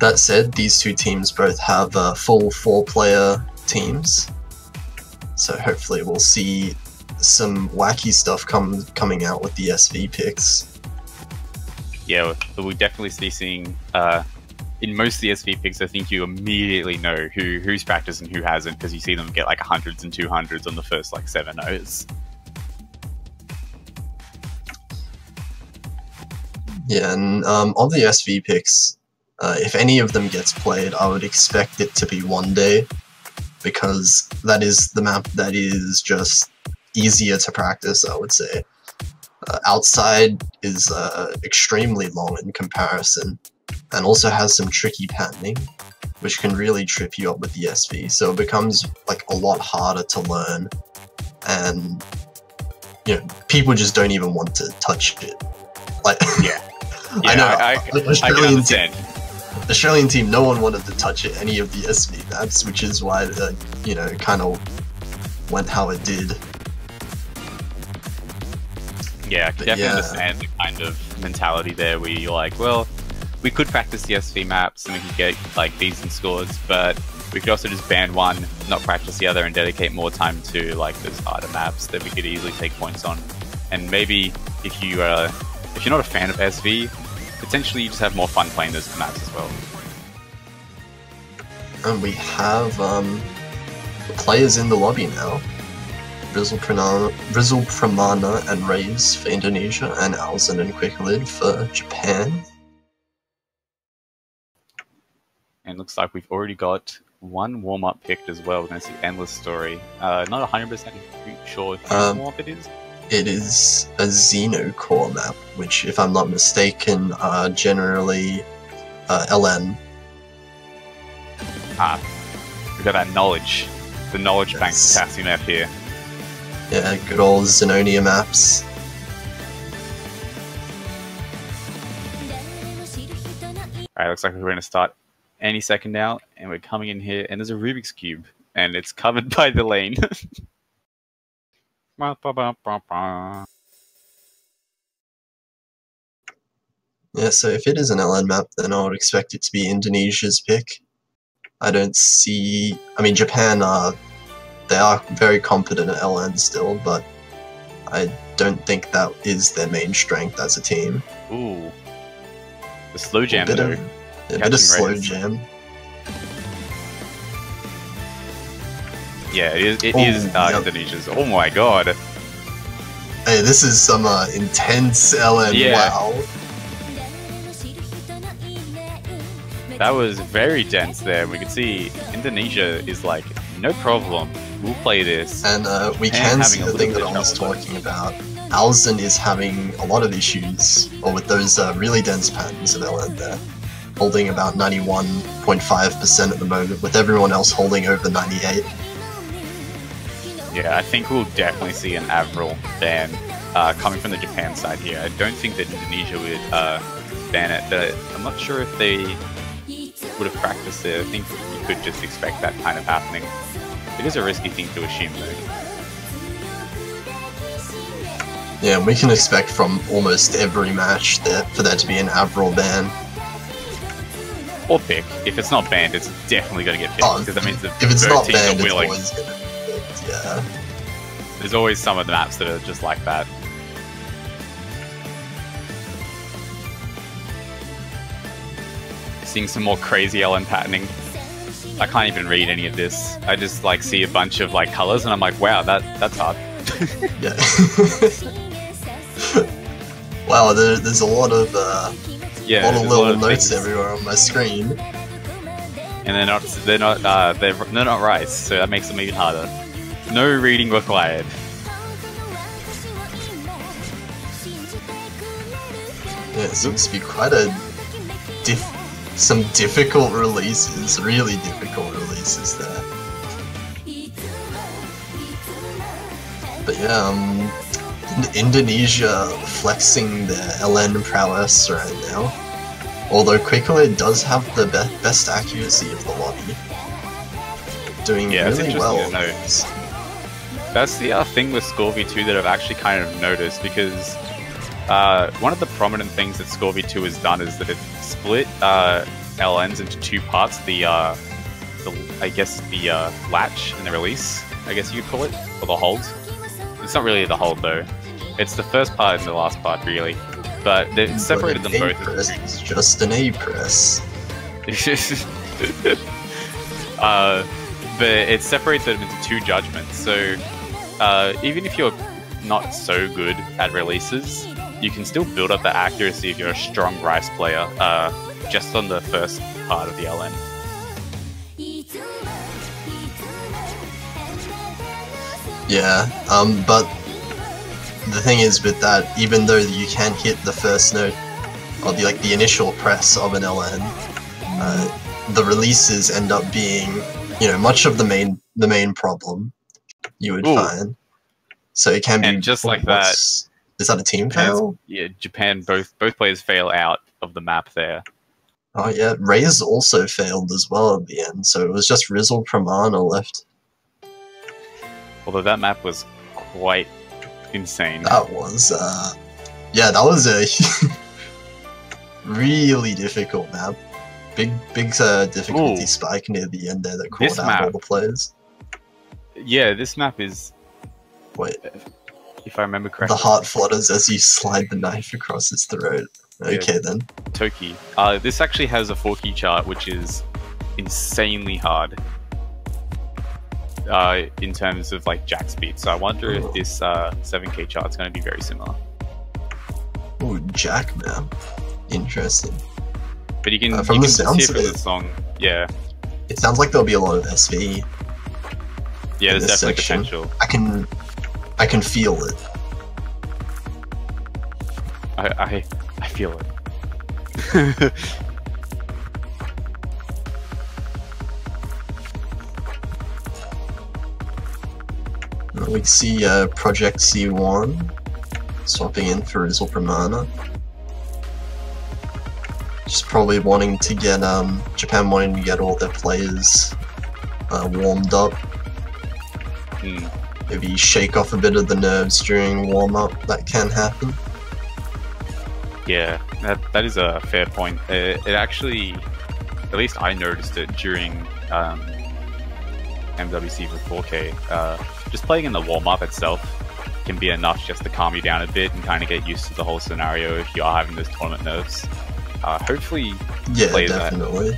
Speaker 7: That said, these two teams both have full 4-player teams, so hopefully we'll see some wacky stuff coming out with the SV picks.
Speaker 5: Yeah, we'll definitely be seeing in most of the SV picks, I think you immediately know who's practiced and who hasn't, because you see them get like 100s and 200s on the first like 7-0s.
Speaker 7: Yeah, and of the SV picks, if any of them gets played, I would expect it to be one day, because that is the map that is just easier to practice, I would say. Outside is extremely long in comparison, and also has some tricky patterning, which can really trip you up with the SV, so it becomes like a lot harder to learn, and people just don't even want to touch it. Like,
Speaker 5: yeah,
Speaker 7: I know.
Speaker 5: I can understand.
Speaker 7: Australian team, no one wanted to touch it, any of the SV maps, which is why kind of went how it did.
Speaker 5: Yeah, I can definitely understand the kind of mentality there where you're like, well, we could practice the SV maps and we could get like decent scores, but we could also just ban one, not practice the other, and dedicate more time to like those harder maps that we could easily take points on. And maybe if you're not a fan of SV, potentially you just have more fun playing those maps as well.
Speaker 7: And we have players in the lobby now. Rizal Pramana and Rays for Indonesia, and Alzen and Quicklid for Japan.
Speaker 5: And looks like we've already got one warm-up picked as well. We're going to see Endless Story. Not 100% sure whose warm-up it is.
Speaker 7: It is a Xeno core map, which, if I'm not mistaken, are generally LN.
Speaker 5: Ah, we got that knowledge. The knowledge bank
Speaker 7: Yes.
Speaker 5: potassium F here.
Speaker 7: Yeah, good old Xenonia maps.
Speaker 5: Alright, looks like we're going to start any second now, and we're coming in here, and there's a Rubik's Cube, and it's covered by the lane.
Speaker 7: Yeah, so if it is an LN map, then I would expect it to be Indonesia's pick. I don't see... I mean, Japan they are very competent at LN still, but I don't think that is their main strength as a team.
Speaker 5: Ooh. The slow jam,
Speaker 7: a bit
Speaker 5: though.
Speaker 7: of
Speaker 5: Catching
Speaker 7: slow
Speaker 5: rays.
Speaker 7: jam.
Speaker 5: Yeah, it
Speaker 7: Oh,
Speaker 5: is
Speaker 7: yep.
Speaker 5: Indonesia's. Oh my god.
Speaker 7: Hey, this is some intense LN.
Speaker 5: Yeah.
Speaker 7: Wow.
Speaker 5: That was very dense there. We can see Indonesia is like, no problem. We'll play this.
Speaker 7: And we
Speaker 5: And
Speaker 7: can
Speaker 5: having
Speaker 7: see
Speaker 5: a
Speaker 7: the
Speaker 5: little
Speaker 7: thing
Speaker 5: bit
Speaker 7: that
Speaker 5: of
Speaker 7: I was
Speaker 5: trouble.
Speaker 7: talking about. Alzen is having a lot of issues, or with those really dense patterns of LN there, holding about 91.5% at the moment, with everyone else holding over 98.
Speaker 5: Yeah, I think we'll definitely see an Avril ban coming from the Japan side here. I don't think that Indonesia would ban it, but I'm not sure if they would have practiced it. I think you could just expect that kind of happening. It is a risky thing to assume, though.
Speaker 7: Yeah, we can expect from almost every match for there to be an Avril ban.
Speaker 5: Or pick. If it's not banned, it's definitely going to get picked,
Speaker 7: Oh,
Speaker 5: because that means that
Speaker 7: if it's
Speaker 5: both
Speaker 7: not
Speaker 5: teams
Speaker 7: banned,
Speaker 5: are
Speaker 7: it's
Speaker 5: willing.
Speaker 7: always gonna be picked, yeah.
Speaker 5: There's always some of the maps that are just like that. Seeing some more crazy LN patterning. I can't even read any of this. I just like see a bunch of like colors and I'm like, wow, that's hard.
Speaker 7: Yeah. Wow, there's a lot of
Speaker 5: Yeah,
Speaker 7: lot of
Speaker 5: there's a
Speaker 7: little
Speaker 5: lot of
Speaker 7: notes
Speaker 5: things.
Speaker 7: everywhere on my screen.
Speaker 5: And they're not rice, so that makes them even harder. No reading required.
Speaker 7: Yeah, it seems to be quite a some difficult releases, really difficult releases there. But yeah, Indonesia flexing their LN prowess right now. Although Quickler does have the best accuracy of the lobby. Doing
Speaker 5: Yeah, it's
Speaker 7: really
Speaker 5: interesting
Speaker 7: well.
Speaker 5: to note. That's the thing with Score V2 that I've actually kind of noticed, because one of the prominent things that Score V2 has done is that it split LNs into two parts. I guess the latch and the release, I guess you could call it, or the hold. It's not really the hold though. It's the first part and the last part really, but they separated them both.
Speaker 7: Press is just an A press.
Speaker 5: But it separates them into two judgments. So even if you're not so good at releases, you can still build up the accuracy if you're a strong Rice player just on the first part of the LN.
Speaker 7: Yeah, but the thing is with that, even though you can hit the first note, or the initial press of an LN, the releases end up being, much of the main problem you would find. So it can be.
Speaker 5: And just like that,
Speaker 7: is that a team fail?
Speaker 5: Yeah, Japan both players fail out of the map there.
Speaker 7: Oh yeah, Ray's also failed as well at the end, so it was just Rizzle Pramana left.
Speaker 5: Although that map was quite insane.
Speaker 7: That was, yeah, that was a really difficult map. Big difficulty spike near the end there that caught out all the players.
Speaker 5: Yeah, this map is...
Speaker 7: Wait.
Speaker 5: If I remember correctly.
Speaker 7: The heart flutters as you slide the knife across its throat. Okay,
Speaker 5: yeah.
Speaker 7: Then.
Speaker 5: Toki. This actually has a 4-key chart, which is insanely hard. In terms of like jack speed, so I wonder if this 7K chart is going to be very similar.
Speaker 7: Ooh, jack map. Interesting.
Speaker 5: But you can
Speaker 7: from the
Speaker 5: just
Speaker 7: sounds
Speaker 5: hear
Speaker 7: of
Speaker 5: from
Speaker 7: it,
Speaker 5: the song, yeah.
Speaker 7: It sounds like there'll be a lot of SV.
Speaker 5: Yeah, there's definitely
Speaker 7: section.
Speaker 5: potential.
Speaker 7: I can feel it.
Speaker 5: I feel it.
Speaker 7: We see Project C1 swapping in for Izzle Pramana. Just probably wanting to get Japan wanting to get all their players warmed up. Maybe shake off a bit of the nerves during warm-up. That can happen.
Speaker 5: Yeah, that is a fair point. It actually, at least I noticed it during MWC for 4K. Just playing in the warm-up itself can be enough just to calm you down a bit and kind of get used to the whole scenario if you are having those tournament nerves. Hopefully,
Speaker 7: definitely.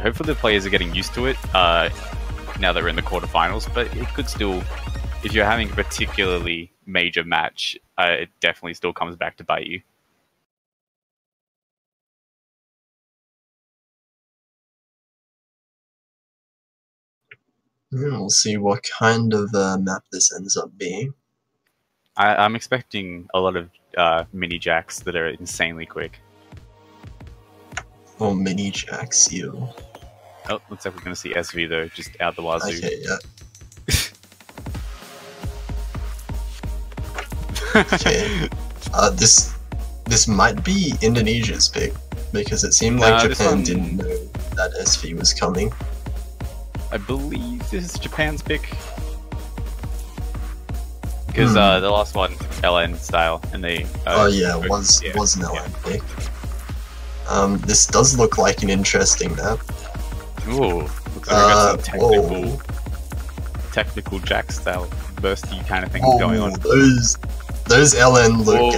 Speaker 5: Hopefully the players are getting used to it now they're in the quarterfinals. But it could still, if you're having a particularly major match, it definitely still comes back to bite you.
Speaker 7: We'll see what kind of map this ends up being.
Speaker 5: I'm expecting a lot of mini jacks that are insanely quick.
Speaker 7: Oh, mini jacks, you.
Speaker 5: Oh, looks like we're going to see SV though, just out the wazoo.
Speaker 7: Okay, yeah. Okay. This might be Indonesia's pick, because it seemed like Japan didn't know that SV was coming.
Speaker 5: I believe this is Japan's pick. Because the last one, LN style, and they...
Speaker 7: was an LN pick. This does look like an interesting map.
Speaker 5: Ooh, looks like we got some technical jack style bursty kind of things going on.
Speaker 7: Those LN look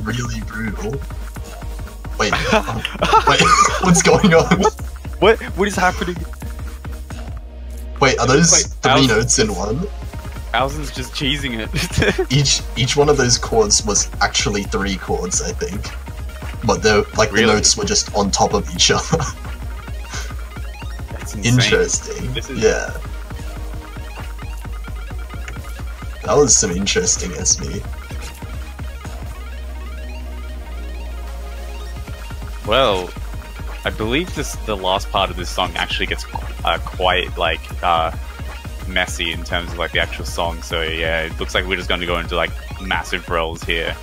Speaker 7: really brutal. Wait, wait, what's going on?
Speaker 5: What is happening?
Speaker 7: Wait, are those three notes in one?
Speaker 5: Alzen's just cheesing it.
Speaker 7: each one of those chords was actually 3 chords, I think. But the notes were just on top of each other.
Speaker 5: That's insane.
Speaker 7: Interesting. Yeah. That was some interesting SV.
Speaker 5: Well, I believe the last part of this song actually gets quite like messy in terms of like the actual song. So yeah, it looks like we're just going to go into like massive rolls here.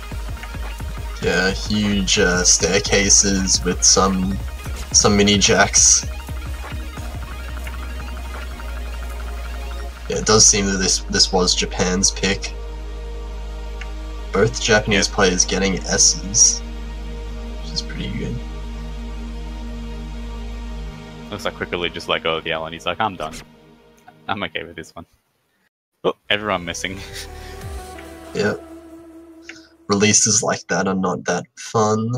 Speaker 7: Yeah, huge staircases with some mini jacks. Yeah, it does seem that this was Japan's pick. Both Japanese players getting S's, which is pretty good.
Speaker 5: Looks like Quickly just let go of the L and he's like, I'm done. I'm okay with this one. Oh, everyone missing.
Speaker 7: Yeah. Releases like that are not that fun.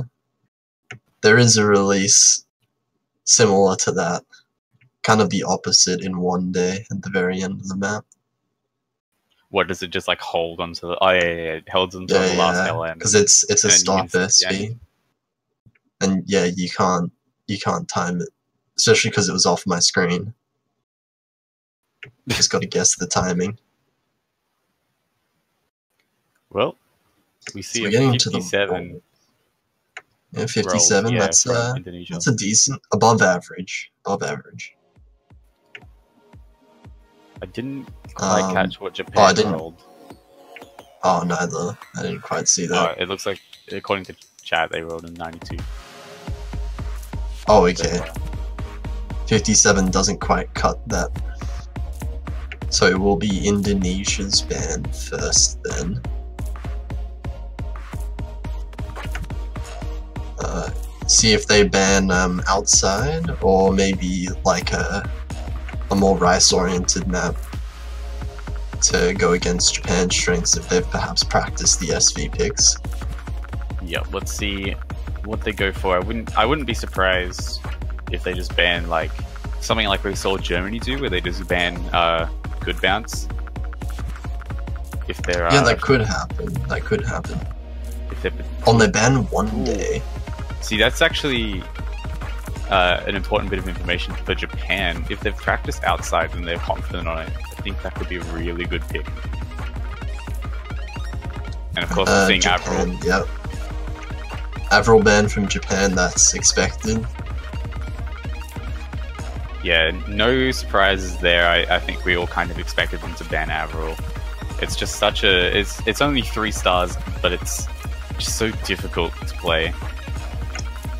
Speaker 7: There is a release similar to that. Kind of the opposite in one day at the very end of the map.
Speaker 5: What, does it just like hold onto the... Oh yeah, it holds onto the last LM.
Speaker 7: Because it's a stop SV. And yeah, you can't time it. Especially because it was off my screen. Just got to guess the timing.
Speaker 5: Well, we see
Speaker 7: so
Speaker 5: a
Speaker 7: getting
Speaker 5: 57.
Speaker 7: Yeah, 57.
Speaker 5: Rolls,
Speaker 7: that's a decent, above average. Above average.
Speaker 5: I didn't quite catch what Japan rolled.
Speaker 7: Oh, neither. I didn't quite see that.
Speaker 5: Oh, it looks like, according to chat, they rolled in 92.
Speaker 7: Oh, okay. 57 doesn't quite cut that. So it will be Indonesia's ban first then. See if they ban outside, or maybe like a more rice-oriented map to go against Japan's strengths if they've perhaps practiced the SV picks.
Speaker 5: Yeah, let's see what they go for. I wouldn't be surprised if they just ban like something like we saw Germany do, where they just ban good bounce. If they're
Speaker 7: that could happen. That could happen.
Speaker 5: If they're
Speaker 7: on their ban one day.
Speaker 5: See, that's actually an important bit of information for Japan. If they've practiced outside and they're confident on it, I think that could be a really good pick. And of course, we're seeing
Speaker 7: Japan,
Speaker 5: Avril.
Speaker 7: Yep. Avril ban from Japan, that's expected.
Speaker 5: Yeah, no surprises there. I think we all kind of expected them to ban Avril. It's just such a... It's only 3 stars, but it's just so difficult to play.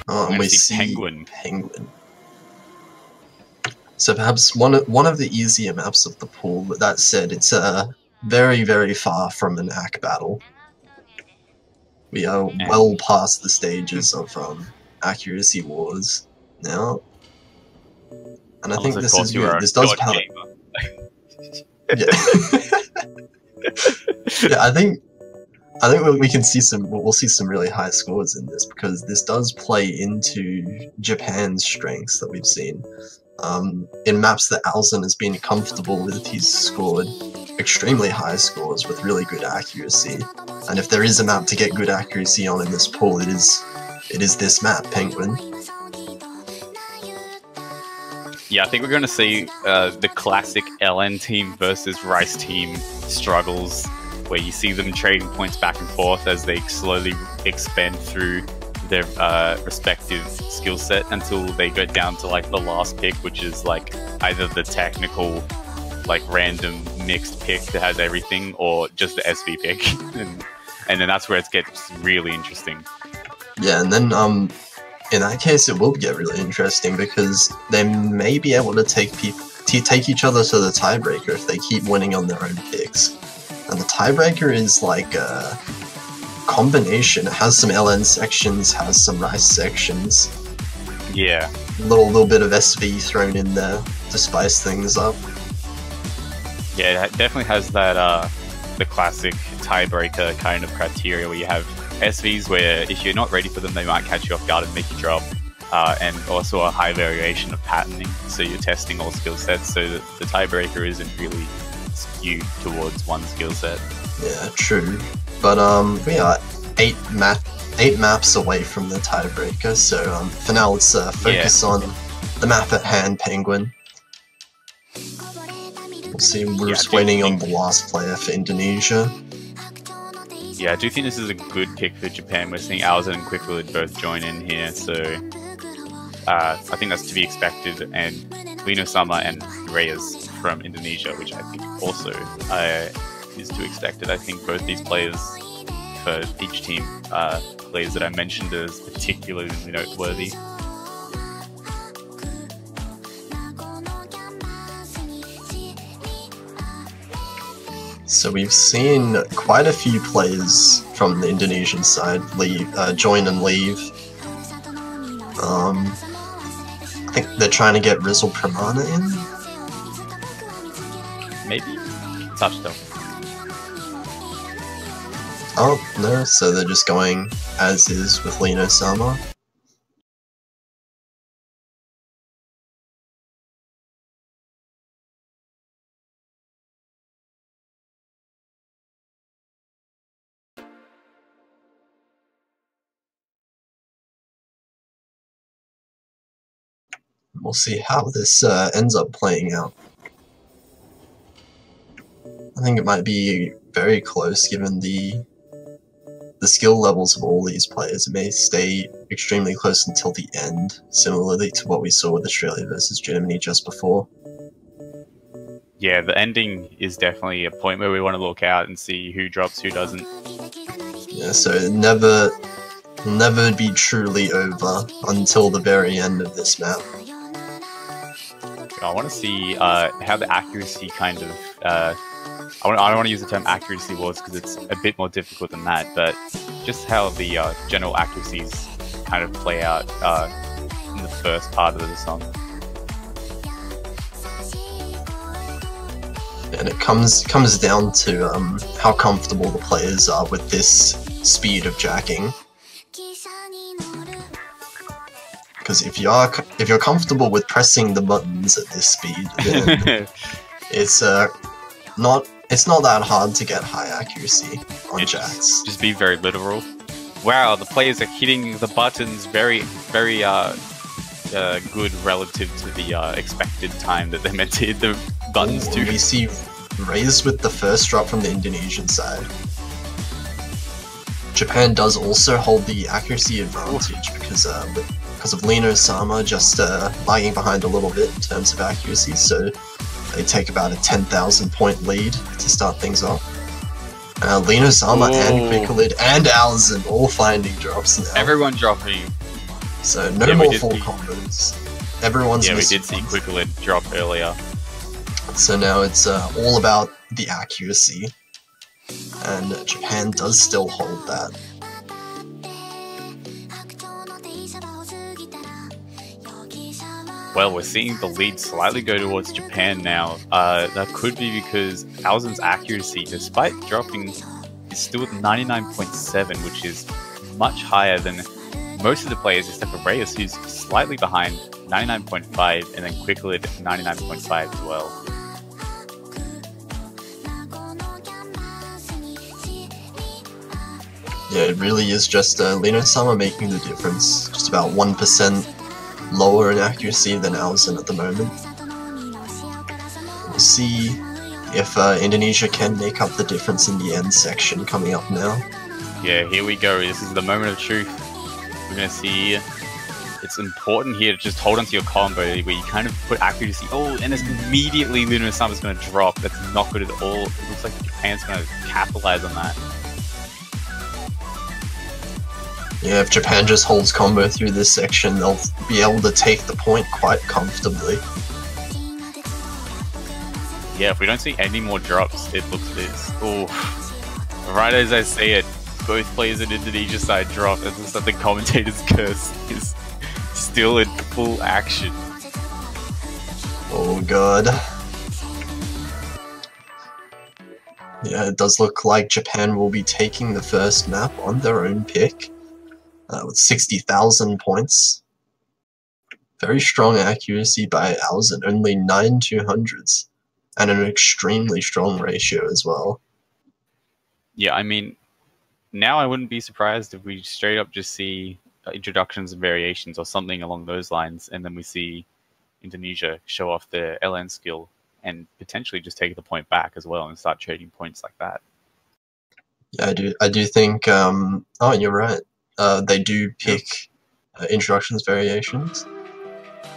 Speaker 7: Oh, and we see
Speaker 5: Penguin.
Speaker 7: So perhaps one of the easier maps of the pool, but that said, it's very, very far from an AC battle. We are well past the stages of accuracy wars now. And I think this is good. This does power. Yeah. Yeah, I think we can see we'll see some really high scores in this, because this does play into Japan's strengths that we've seen. In maps that Alzen has been comfortable with, he's scored extremely high scores with really good accuracy. And if there is a map to get good accuracy on in this pool, it is this map, Penguin.
Speaker 5: Yeah, I think we're going to see the classic LN team versus Rice team struggles, where you see them trading points back and forth as they slowly expand through their respective skill set until they go down to like the last pick, which is like either the technical, like random mixed pick that has everything, or just the SV pick, and then that's where it gets really interesting. Yeah,
Speaker 7: and then in that case it will get really interesting, because they may be able to take each other to the tiebreaker if they keep winning on their own picks. And the tiebreaker is like a combination. It has some LN sections, has some Rice sections.
Speaker 5: Yeah.
Speaker 7: Little bit of SV thrown in there to spice things up.
Speaker 5: Yeah, it definitely has that the classic tiebreaker kind of criteria, where you have SVs where if you're not ready for them, they might catch you off guard and make you drop. And also a high variation of patterning, so you're testing all skill sets, so that the tiebreaker isn't really skewed towards one skill set.
Speaker 7: Yeah, true. But we are 8 maps away from the tiebreaker, so for now let's focus on the map at hand, Penguin. We'll see, we're just waiting on the last player for Indonesia.
Speaker 5: Yeah, I do think this is a good pick for Japan. We're seeing Alzen and Quickwood both join in here, so I think that's to be expected. And Lino Sama and Reyes from Indonesia, which I think also is to be expected. I think both these players for each team are players that I mentioned as particularly noteworthy.
Speaker 7: So we've seen quite a few players from the Indonesian side join and leave. I think they're trying to get Rizal Pramana in?
Speaker 5: Maybe? Touch though.
Speaker 7: Oh, no, so they're just going as is with Lino Sama. We'll see how this ends up playing out. I think it might be very close given the skill levels of all these players. It may stay extremely close until the end, similarly to what we saw with Australia versus Germany just before.
Speaker 5: Yeah, the ending is definitely a point where we want to look out and see who drops, who doesn't.
Speaker 7: Yeah, so it never be truly over until the very end of this map.
Speaker 5: I want to see how the accuracy kind of... I don't want to use the term accuracy wars because it's a bit more difficult than that, but just how the general accuracies kind of play out in the first part of the song.
Speaker 7: And it comes down to how comfortable the players are with this speed of jacking. Because if you're comfortable with pressing the buttons at this speed, then it's not that hard to get high accuracy on jacks.
Speaker 5: Just be very literal. Wow, the players are hitting the buttons very, very good relative to the expected time that they're meant to hit the buttons to.
Speaker 7: We see Reyes with the first drop from the Indonesian side. Japan does also hold the accuracy advantage because of Lino Sama just lagging behind a little bit in terms of accuracy, so they take about a 10,000 point lead to start things off. Lino Sama and Quicklid and Alzen all finding drops now.
Speaker 5: Everyone dropping.
Speaker 7: So no more full combos. Everyone's
Speaker 5: we did see Quicklid drop earlier.
Speaker 7: So now it's all about the accuracy. And Japan does still hold that.
Speaker 5: Well, we're seeing the lead slightly go towards Japan now. That could be because Alzen's accuracy, despite dropping, is still at 99.7, which is much higher than most of the players except for Reyes, who's slightly behind 99.5, and then Quicklid 99.5 as well.
Speaker 7: Yeah, it really is just Lino Sama making the difference. Just about 1% lower in accuracy than Alzen at the moment. We'll see if Indonesia can make up the difference in the end section coming up now.
Speaker 5: Yeah, here we go. This is the moment of truth. We're going to see... It's important here to just hold onto your combo where you kind of put accuracy. Oh, and it's immediately Lino Sama's going to drop. That's not good at all. It looks like Japan's going to capitalize on that.
Speaker 7: Yeah, if Japan just holds combo through this section, they'll be able to take the point quite comfortably.
Speaker 5: Yeah, if we don't see any more drops, it looks this. Oh, right as I say it, both players in Indonesia side drop, and it's like the commentator's curse is still in full action.
Speaker 7: Oh god. Yeah, it does look like Japan will be taking the first map on their own pick. With 60,000 points. Very strong accuracy by Alzen, only 9 200s, and an extremely strong ratio as well.
Speaker 5: Yeah, I mean, now I wouldn't be surprised if we straight up just see introductions and variations or something along those lines, and then we see Indonesia show off their LN skill and potentially just take the point back as well and start trading points like that.
Speaker 7: Yeah, I do think, oh, you're right. They do pick introductions variations.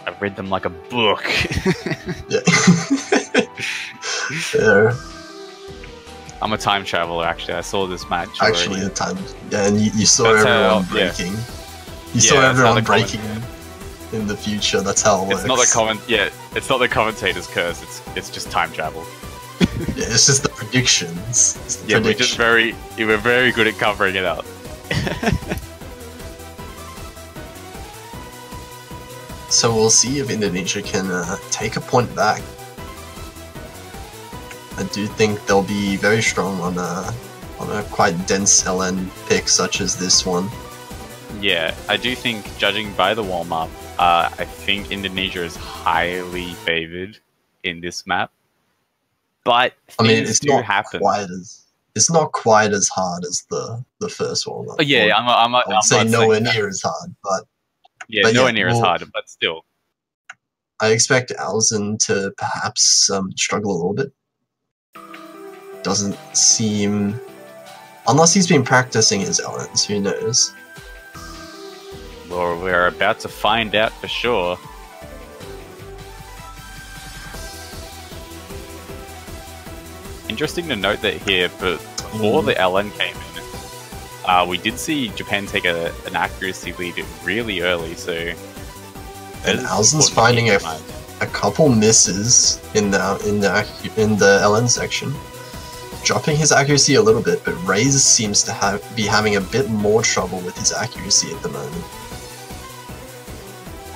Speaker 5: I've read them like a book.
Speaker 7: Yeah. Yeah.
Speaker 5: I'm a time traveler, actually. I saw this match
Speaker 7: Actually,
Speaker 5: already.
Speaker 7: the time. Yeah, and you saw
Speaker 5: That's
Speaker 7: everyone
Speaker 5: how, yeah.
Speaker 7: breaking. You saw
Speaker 5: that's how
Speaker 7: everyone
Speaker 5: the
Speaker 7: breaking in the future. That's how it works.
Speaker 5: It's not the it's not the commentator's curse. It's just time travel.
Speaker 7: Yeah, it's just the predictions. It's the
Speaker 5: Yeah,
Speaker 7: prediction.
Speaker 5: we're very good at covering it up.
Speaker 7: So we'll see if Indonesia can take a point back. I do think they'll be very strong on a quite dense LN pick such as this one.
Speaker 5: Yeah, I do think, judging by the warm-up, I think Indonesia is highly favored in this map. But
Speaker 7: I mean,
Speaker 5: things
Speaker 7: it's
Speaker 5: do
Speaker 7: not
Speaker 5: happen.
Speaker 7: it's not quite as hard as the first one.
Speaker 5: Oh, yeah,
Speaker 7: I'd say nowhere near as hard, but
Speaker 5: nowhere near as hard, but still.
Speaker 7: I expect Alzen to perhaps struggle a little bit. Doesn't seem, unless he's been practicing his LNs, who knows?
Speaker 5: Well, we're about to find out for sure. Interesting to note that here, but before the LN came in, we did see Japan take an accuracy lead really early, so...
Speaker 7: And Alzen's finding a couple misses in the LN section, dropping his accuracy a little bit, but Reyes seems to be having a bit more trouble with his accuracy at the moment.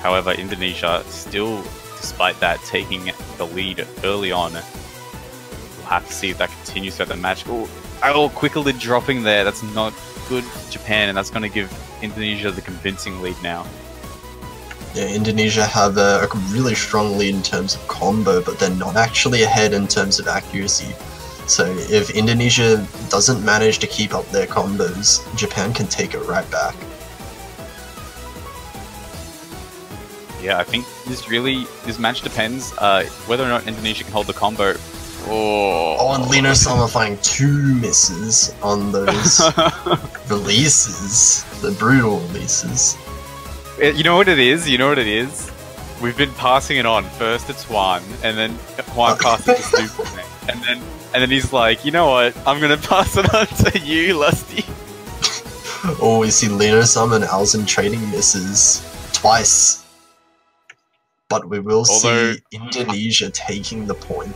Speaker 5: However, Indonesia still, despite that, taking the lead early on. We'll have to see if that continues throughout the match. Oh, Quicklid dropping there. That's not good for Japan, and that's going to give Indonesia the convincing lead now.
Speaker 7: Yeah, Indonesia have a really strong lead in terms of combo, but they're not actually ahead in terms of accuracy. So if Indonesia doesn't manage to keep up their combos, Japan can take it right back.
Speaker 5: Yeah, I think this match depends whether or not Indonesia can hold the combo.
Speaker 7: Oh, and Lino Sama finding 2 misses on those releases, the brutal releases.
Speaker 5: You know what it is? You know what it is? We've been passing it on. First it's Juan, and then Juan passes it to Superman. And then he's like, you know what? I'm gonna pass it on to you, Lusty.
Speaker 7: Oh, we see Lino Summer and Alzen trading misses twice. But we will see Indonesia taking the point.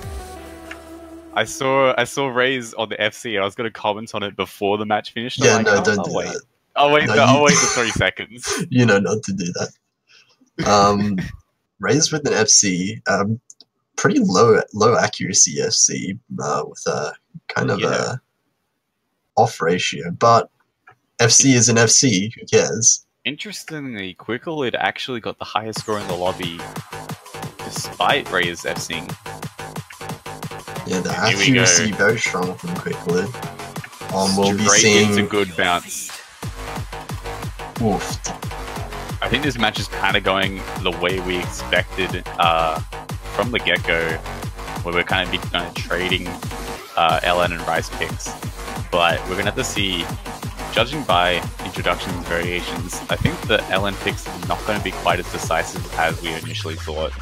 Speaker 5: I saw Raze on the FC, and I was gonna comment on it before the match finished.
Speaker 7: Yeah,
Speaker 5: like,
Speaker 7: no, don't do
Speaker 5: wait.
Speaker 7: that.
Speaker 5: I'll wait.
Speaker 7: No,
Speaker 5: I'll wait the 3 seconds.
Speaker 7: You know not to do that. Raze with an FC, pretty low accuracy FC with a kind of a off ratio, but FC is an FC. Who cares?
Speaker 5: Interestingly, Quicklid actually got the highest score in the lobby, despite Raze FCing.
Speaker 7: Yeah, the accuracy very strong from Quicklid. We'll be
Speaker 5: Straight
Speaker 7: seeing
Speaker 5: into good bounce.
Speaker 7: Woofed.
Speaker 5: I think this match is kind of going the way we expected from the get-go, where we're kind of trading LN and Rice picks. But we're going to have to see, judging by introductions and variations, I think the LN picks are not going to be quite as decisive as we initially thought.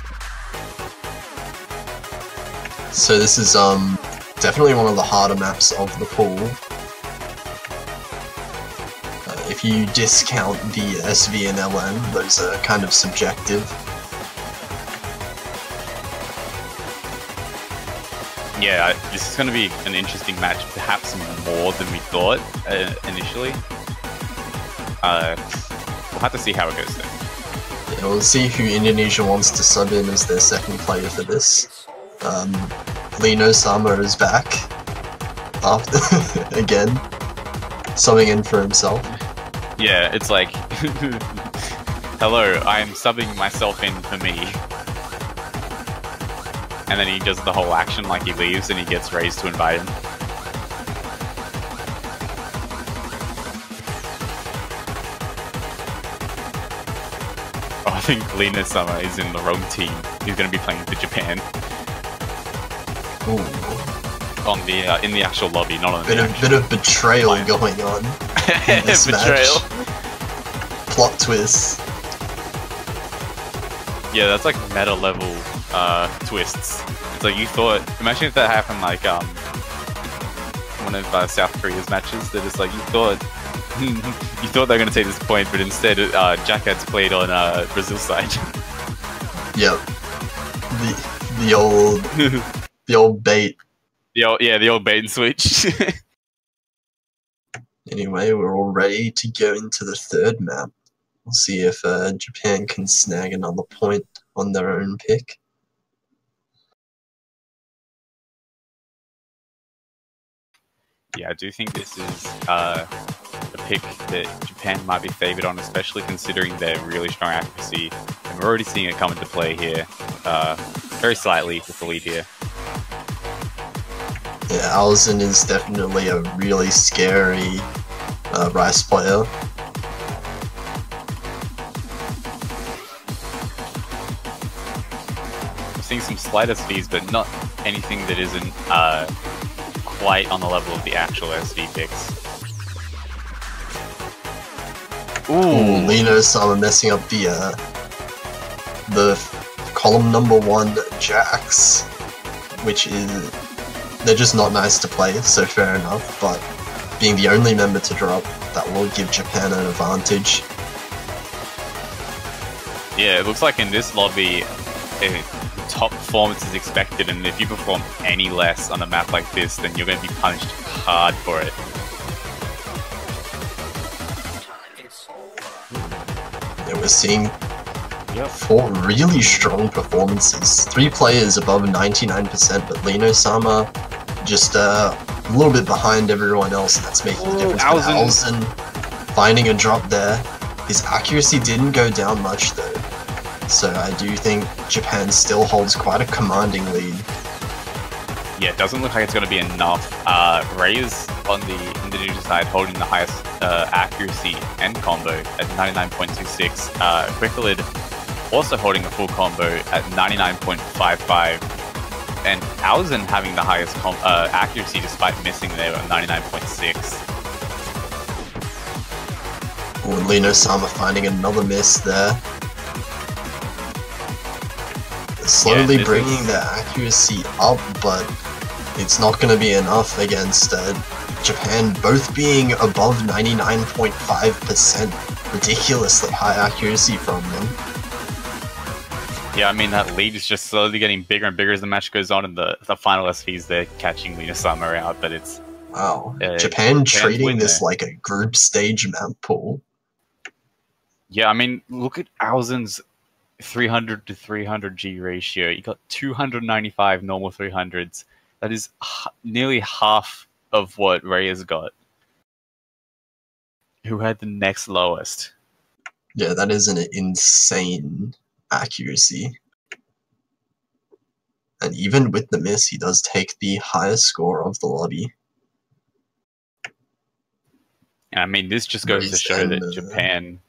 Speaker 7: So this is definitely one of the harder maps of the pool. If you discount the SV and LN, those are kind of subjective.
Speaker 5: Yeah, this is going to be an interesting match, perhaps more than we thought initially. We'll have to see how it goes though.
Speaker 7: Yeah, we'll see who Indonesia wants to sub in as their second player for this. Lino Sama is back after again, subbing in for himself.
Speaker 5: Yeah, it's like, hello, I'm subbing myself in for me. And then he does the whole action like he leaves and he gets Raze to invite him. Oh, I think Lina Summer is in the wrong team. He's going to be playing for Japan.
Speaker 7: Ooh.
Speaker 5: On the in the actual lobby, not on the
Speaker 7: bit of betrayal going on in this
Speaker 5: betrayal.
Speaker 7: match. Plot twist.
Speaker 5: Yeah, that's like meta level twists. It's like you thought. Imagine if that happened like one of South Korea's matches. They're just like you thought they were gonna take this point, but instead Jackad's played on Brazil's side.
Speaker 7: Yep. The old the old bait.
Speaker 5: The old bait and switch.
Speaker 7: Anyway, we're all ready to go into the third map. We'll see if Japan can snag another point on their own pick.
Speaker 5: Yeah, I do think this is a pick that Japan might be favoured on, especially considering their really strong accuracy. And we're already seeing it come into play here, very slightly with the lead here.
Speaker 7: Yeah, Alzen is definitely a really scary Rice player.
Speaker 5: We're seeing some slight SVs, but not anything that isn't quite on the level of the actual SV picks.
Speaker 7: Ooh, Lino Sama messing up the column number 1 jacks, which is they're just not nice to play, so fair enough, but being the only member to drop, that will give Japan an advantage.
Speaker 5: Yeah, it looks like in this lobby, top performance is expected, and if you perform any less on a map like this, then you're going to be punished hard for it.
Speaker 7: Yeah, we're seeing 4 really strong performances. 3 players above 99%, but Lino Sama just a little bit behind everyone else, and that's making the difference. But Alzen finding a drop there. His accuracy didn't go down much though, so I do think Japan still holds quite a commanding lead.
Speaker 5: Yeah, it doesn't look like it's going to be enough. Raze on the Indonesia side holding the highest accuracy and combo at 99.26. Quicklid also holding a full combo at 99.55. And Alzen having the highest accuracy despite missing there at 99.6.
Speaker 7: Oh, Lino Sama finding another miss there. Slowly
Speaker 5: Yeah,
Speaker 7: bringing their accuracy up, but it's not going to be enough against Japan, both being above 99.5%. Ridiculously high accuracy from them.
Speaker 5: Yeah, I mean, that lead is just slowly getting bigger and bigger as the match goes on, and the final SVs, they're catching Lina Sama out, but it's...
Speaker 7: Wow. Japan treating
Speaker 5: win
Speaker 7: this
Speaker 5: there.
Speaker 7: like a group stage map pool.
Speaker 5: Yeah, I mean, look at Alzen's 300 to 300G ratio. You got 295 normal 300s. That is nearly half of what Reyes got, who had the next lowest.
Speaker 7: Yeah, that is an insane accuracy. And even with the miss, he does take the highest score of the lobby.
Speaker 5: And I mean, this just goes to
Speaker 7: Reyes
Speaker 5: show
Speaker 7: and,
Speaker 5: that Japan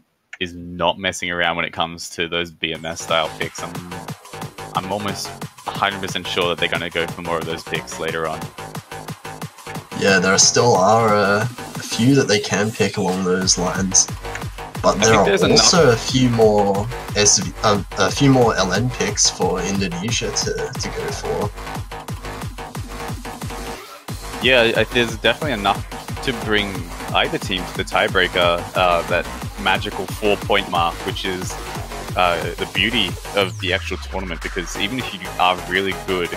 Speaker 5: is not messing around when it comes to those BMS style picks. I'm almost 100% sure that they're going to go for more of those picks later on.
Speaker 7: Yeah, there still are a few that they can pick along those lines, but there are also a few more LN picks for Indonesia to go for.
Speaker 5: Yeah, there's definitely enough to bring either team to the tiebreaker, that magical 4-point mark, which is the beauty of the actual tournament, because even if you are really good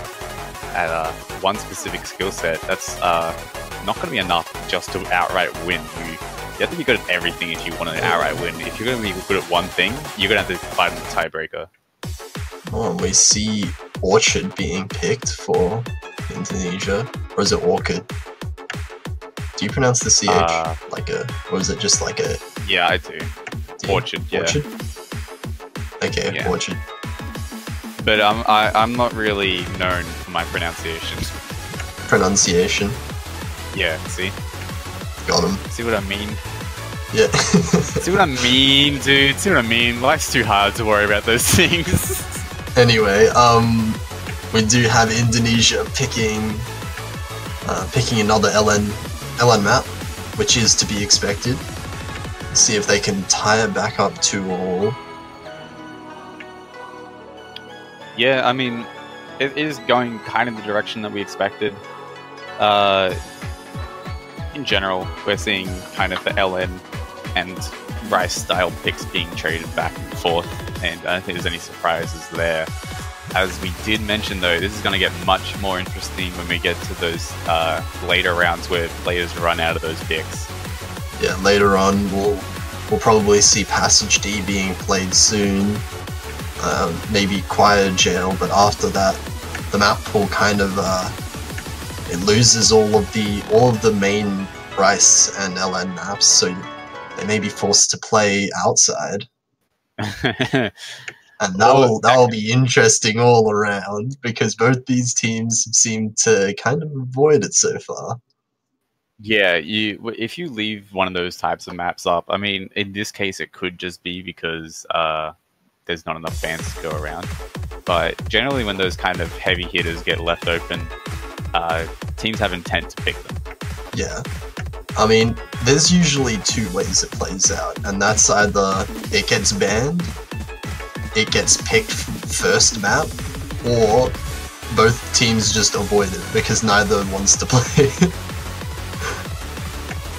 Speaker 5: at one specific skill set, that's not going to be enough just to outright win. You have to be good at everything if you want to outright win. If you're going to be good at one thing, you're going to have to fight on the tiebreaker.
Speaker 7: Oh, and we see Orchard being picked for Indonesia, or is it Orchid? Do you pronounce the CH like a, or is it just like a...
Speaker 5: Yeah, I do. Orchard, yeah.
Speaker 7: Orchard? Okay, yeah. Orchard.
Speaker 5: But I'm not really known for my pronunciation.
Speaker 7: Pronunciation?
Speaker 5: Yeah, see?
Speaker 7: Got him.
Speaker 5: See what I mean?
Speaker 7: Yeah.
Speaker 5: See what I mean, dude? See what I mean? Life's too hard to worry about those things.
Speaker 7: Anyway, we do have Indonesia picking another LN map, which is to be expected. See if they can tie it back up 2-all.
Speaker 5: Yeah, I mean, it is going kind of the direction that we expected. In general, we're seeing kind of the LN and Rice style picks being traded back and forth, and I don't think there's any surprises there. As we did mention though, this is going to get much more interesting when we get to those later rounds where players run out of those picks.
Speaker 7: Yeah, later on we'll probably see Passage D being played soon. Maybe Quiet Jail, but after that, the map pool kind of it loses all of the main Rice and LN maps, so they may be forced to play outside. And that will be interesting all around, because both these teams seem to kind of avoid it so far.
Speaker 5: Yeah, if you leave one of those types of maps up, I mean, in this case, it could just be because there's not enough fans to go around. But generally, when those kind of heavy hitters get left open, teams have intent to pick them.
Speaker 7: Yeah. I mean, there's usually two ways it plays out, and that's either it gets banned, it gets picked first map, or both teams just avoid it because neither wants to play.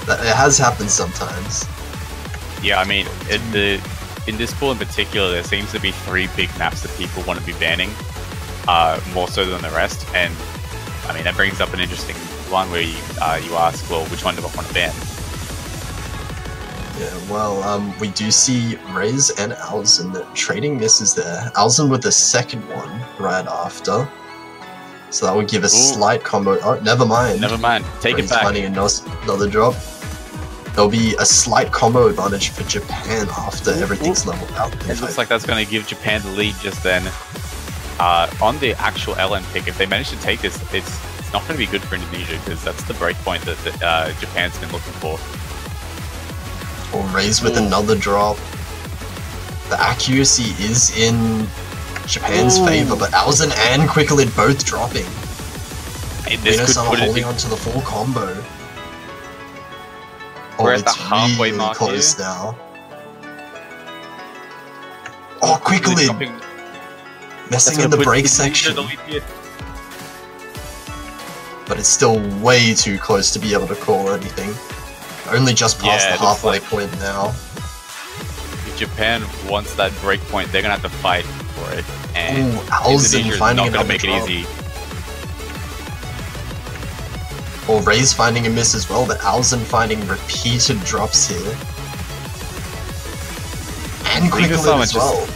Speaker 7: It has happened sometimes.
Speaker 5: Yeah, I mean, in this pool in particular, there seems to be 3 big maps that people want to be banning, more so than the rest, and I mean, that brings up an interesting one where you ask, well, which one do I want to ban?
Speaker 7: Yeah, well, we do see Reyes and Alzen trading misses there. Alzen with the second one right after. So that would give a slight combo. Oh, never mind.
Speaker 5: Never mind. Take
Speaker 7: Reyes
Speaker 5: it back.
Speaker 7: Finding another drop. There'll be a slight combo advantage for Japan after everything's leveled out.
Speaker 5: It looks like that's going to give Japan the lead just then. On the actual LN pick, if they manage to take this, it's not going to be good for Indonesia, because that's the breakpoint that Japan's been looking for.
Speaker 7: Or Reyes with another drop. The accuracy is in Japan's favor, but Alzen and Quicklid both dropping.
Speaker 5: Hey, this could put
Speaker 7: holding onto the full combo.
Speaker 5: We're at the halfway
Speaker 7: really
Speaker 5: mark
Speaker 7: close
Speaker 5: here.
Speaker 7: now. Oh, quickly
Speaker 5: dropping-
Speaker 7: messing
Speaker 5: that's
Speaker 7: in the
Speaker 5: gonna put
Speaker 7: break
Speaker 5: Indonesia
Speaker 7: section,
Speaker 5: the lead here.
Speaker 7: but it's still way too close to be able to call anything. Only just past
Speaker 5: Yeah,
Speaker 7: the
Speaker 5: it looks
Speaker 7: halfway
Speaker 5: like-
Speaker 7: point now.
Speaker 5: If Japan wants that break point, they're gonna have to fight for it, and
Speaker 7: Ooh, Alzen
Speaker 5: Indonesia is
Speaker 7: finding
Speaker 5: not gonna
Speaker 7: another
Speaker 5: make
Speaker 7: drop.
Speaker 5: it easy.
Speaker 7: Or Ray's finding a miss as well, but Alzen finding repeated drops here. And
Speaker 5: think this
Speaker 7: quickly
Speaker 5: one
Speaker 7: as
Speaker 5: just-
Speaker 7: well.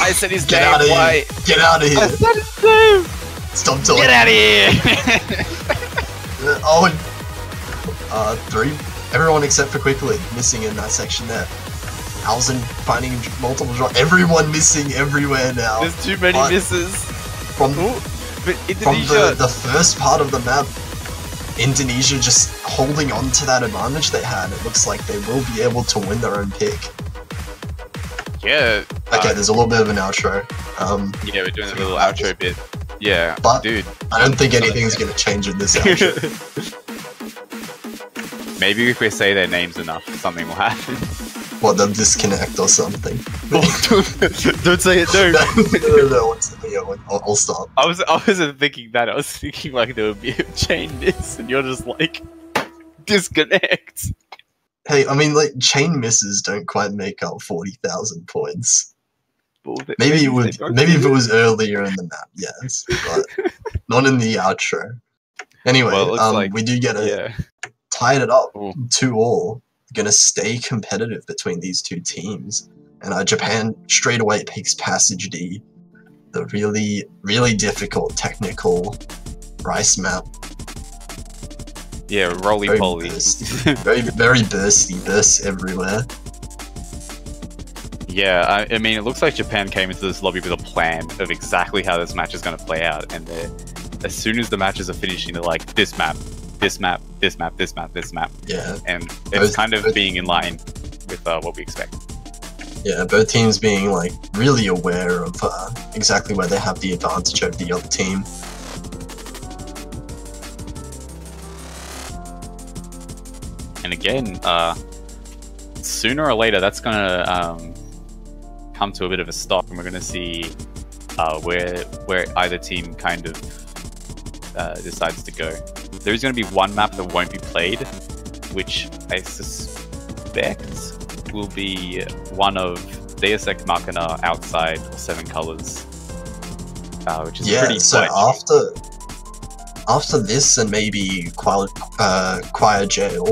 Speaker 3: I said his
Speaker 7: Get
Speaker 3: name.
Speaker 7: out of here!
Speaker 3: Why?
Speaker 7: Get out of
Speaker 3: I
Speaker 7: here!
Speaker 3: said his name.
Speaker 7: Stop talking!
Speaker 3: Get out of here!
Speaker 7: Oh, 3. Everyone except for Quickly missing in that section there. Alzen finding multiple drops. Everyone missing everywhere now.
Speaker 3: There's too many
Speaker 7: But
Speaker 3: misses.
Speaker 7: From,
Speaker 3: Ooh, but
Speaker 7: from
Speaker 3: Indonesia.
Speaker 7: the first part of the map, Indonesia just holding on to that advantage they had. It looks like they will be able to win their own pick.
Speaker 5: Yeah.
Speaker 7: Okay, there's a little bit of an outro.
Speaker 5: Yeah, we're doing a little outro bit. Yeah,
Speaker 7: But-
Speaker 5: dude.
Speaker 7: I don't think anything's going to change in this outro.
Speaker 5: Maybe if we say their names enough, something will happen.
Speaker 7: What, they'll disconnect or something.
Speaker 3: Don't say it. No.
Speaker 7: no, I'll stop.
Speaker 5: I wasn't thinking that. I was thinking like there would be a chain miss, and you're just like disconnect.
Speaker 7: Hey, I mean, like, chain misses don't quite make up 40,000 points. Maybe it would. Maybe if it was earlier in the map, yes, but not in the outro. Anyway,
Speaker 5: Well, it looks like-
Speaker 7: we do get it
Speaker 5: Yeah.
Speaker 7: tied it up
Speaker 5: Ooh.
Speaker 7: 2-2. Gonna stay competitive between these two teams, and Japan straight away picks Passage D, the really difficult technical rice map.
Speaker 5: Yeah, roly
Speaker 7: Very
Speaker 5: poly.
Speaker 7: bursty, very bursty, bursts everywhere.
Speaker 5: Yeah, I mean, it looks like Japan came into this lobby with a plan of exactly how this match is going to play out, and as soon as the matches are finishing, they're like, this map, this map, this map, this map, this map,
Speaker 7: Yeah,
Speaker 5: and it's
Speaker 7: Both-
Speaker 5: kind of
Speaker 7: both-
Speaker 5: being in line with what we expect.
Speaker 7: yeah, both teams being like really aware of exactly where they have the advantage over the other team.
Speaker 5: And again, sooner or later, that's going to come to a bit of a stop, and we're going to see where either team kind of decides to go. There is going to be one map that won't be played, which I suspect will be one of Deus Ex Machina outside or Seven Colors, which is
Speaker 7: Yeah,
Speaker 5: pretty
Speaker 7: so
Speaker 5: quite
Speaker 7: after this and maybe Choir Jail,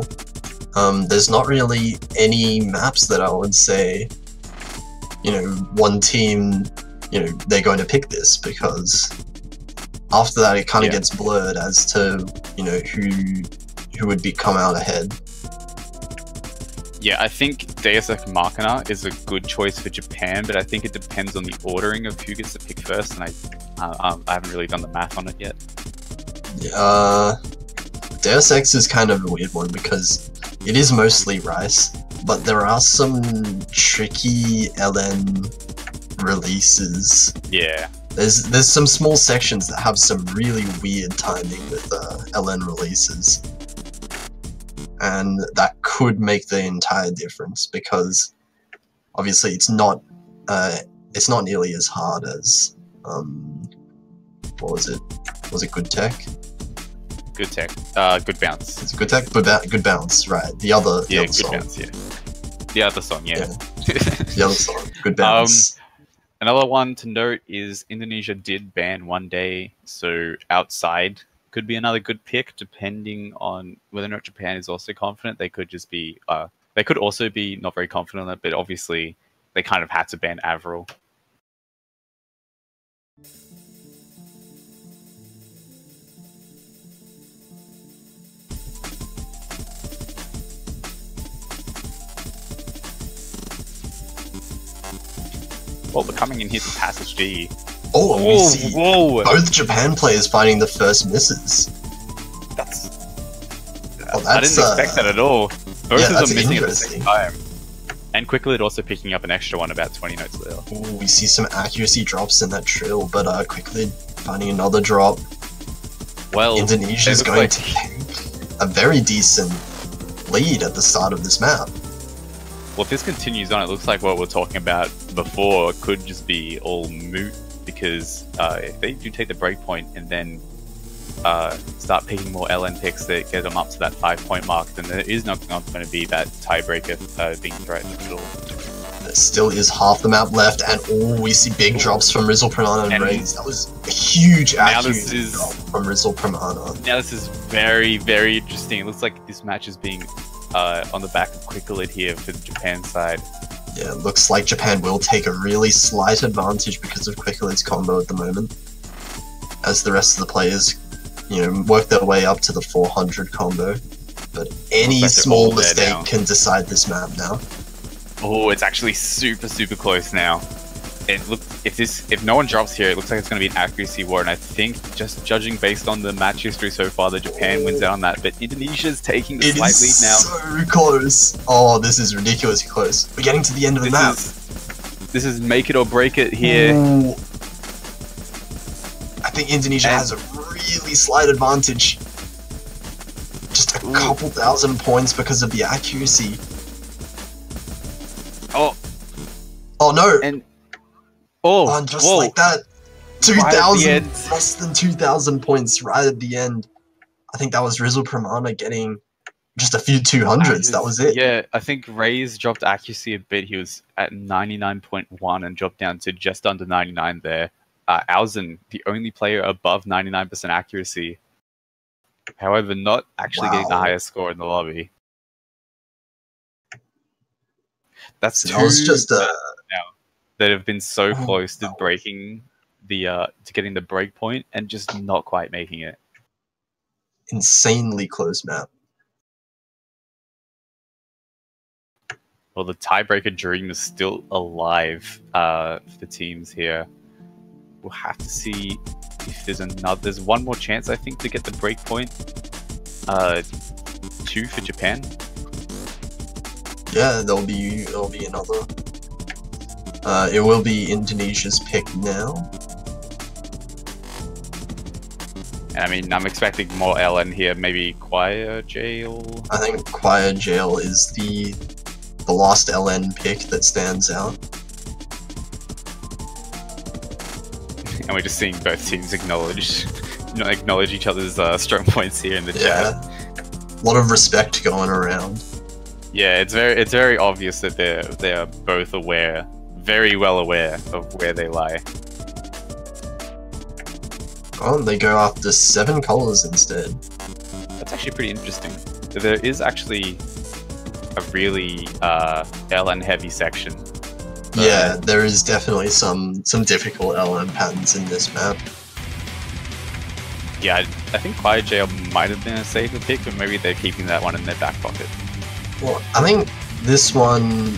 Speaker 7: there's not really any maps that I would say, you know, one team, you know, they're going to pick this, because after that it kind of
Speaker 5: Yeah.
Speaker 7: gets blurred as to, you know, who would come out ahead.
Speaker 5: Yeah, I think Deus Ex Machina is a good choice for Japan, but I think it depends on the ordering of who gets to pick first, and I haven't really done the math on it yet.
Speaker 7: Deus Ex is kind of a weird one because it is mostly rice, but there are some tricky LN releases.
Speaker 5: Yeah,
Speaker 7: There's some small sections that have some really weird timing with LN releases, and that could make the entire difference, because obviously it's not nearly as hard as what was it? Was it Good Tech?
Speaker 5: good tech, good bounce.
Speaker 7: It's Good Tech, Good Bounce, right? The other
Speaker 5: Yeah, good
Speaker 7: song.
Speaker 5: bounce. Yeah, the other song. Yeah.
Speaker 7: The other song, Good Bounce.
Speaker 5: Another one to note is Indonesia did ban one day, so outside could be another good pick, depending on whether or not Japan is also confident. They could just be, they could also be not very confident on it, but obviously they kind of had to ban Avril. Well, they're coming in here to Passage D.
Speaker 7: Oh, and we see
Speaker 5: whoa!
Speaker 7: both Japan players finding the first misses.
Speaker 5: That's,
Speaker 7: Well,
Speaker 5: I didn't expect that at all. Both
Speaker 7: yeah,
Speaker 5: of
Speaker 7: that's
Speaker 5: them missing at the same
Speaker 7: interesting.
Speaker 5: time. And Quickly also picking up an extra one about 20 notes later.
Speaker 7: Ooh, we see some accuracy drops in that trill, but quickly finding another drop.
Speaker 5: Well,
Speaker 7: Indonesia's
Speaker 5: it looks
Speaker 7: going
Speaker 5: like-
Speaker 7: to take a very decent lead at the start of this map.
Speaker 5: well, if this continues on, it looks like what we're talking about before could just be all moot, because if they do take the breakpoint and then start picking more LN picks that get them up to that 5-point mark, then there is not going to be that tiebreaker being threatened at all.
Speaker 7: There still is half the map left, and we see big drops from Rizzle Pranana and Raze. That was a huge accuracy drop from Rizzle Pranana.
Speaker 5: Now this is very, very interesting. It looks like this match is being on the back of Quicklid here for the Japan side.
Speaker 7: Yeah, it looks like Japan will take a really slight advantage because of Quicklid's combo at the moment, as the rest of the players, work their way up to the 400 combo. But any small mistake can decide this map now.
Speaker 5: Oh, it's actually super, super close now. It looks if no one drops here, it looks like it's going to be an accuracy war, and I think, just judging based on the match history so far, that Japan wins out on that. But Indonesia's taking the slight lead now.
Speaker 7: So close. Oh, this is ridiculously close. We're getting to the end of the map.
Speaker 5: This is make it or break it here.
Speaker 7: Ooh. I think Indonesia has a really slight advantage. Just a couple thousand points because of the accuracy. Oh no! And just like that, 2,000, less than 2,000 points right at the end. I think that was Rizzle Pramana getting just a few 200s. That was it.
Speaker 5: Yeah, I think Ray's dropped accuracy a bit. He was at 99.1 and dropped down to just under 99 there. Alzen, the only player above 99% accuracy. However, not actually getting the highest score in the lobby. That's
Speaker 7: that was just
Speaker 5: now that have been so close to breaking the to getting the break point and just not quite making it.
Speaker 7: Insanely close map.
Speaker 5: Well, the tiebreaker dream is still alive for the teams here. We'll have to see if there's one more chance, I think, to get the break point. 2 for Japan.
Speaker 7: Yeah, there'll be another. It will be Indonesia's pick now.
Speaker 5: I mean, I'm expecting more LN here. Maybe Choir Jail.
Speaker 7: I think Choir Jail is the last LN pick that stands out.
Speaker 5: And we're just seeing both teams acknowledge each other's strong points here in the chat.
Speaker 7: A lot of respect going around.
Speaker 5: Yeah, it's very obvious that they are both aware, very well aware of where they lie.
Speaker 7: Oh, they go after 7 colors instead.
Speaker 5: That's actually pretty interesting. There is actually a really LN heavy section.
Speaker 7: Yeah, there is definitely some difficult LN patterns in this map.
Speaker 5: Yeah, I think Choir Jail might have been a safer pick, but maybe they're keeping that one in their back pocket.
Speaker 7: Well, I think this one...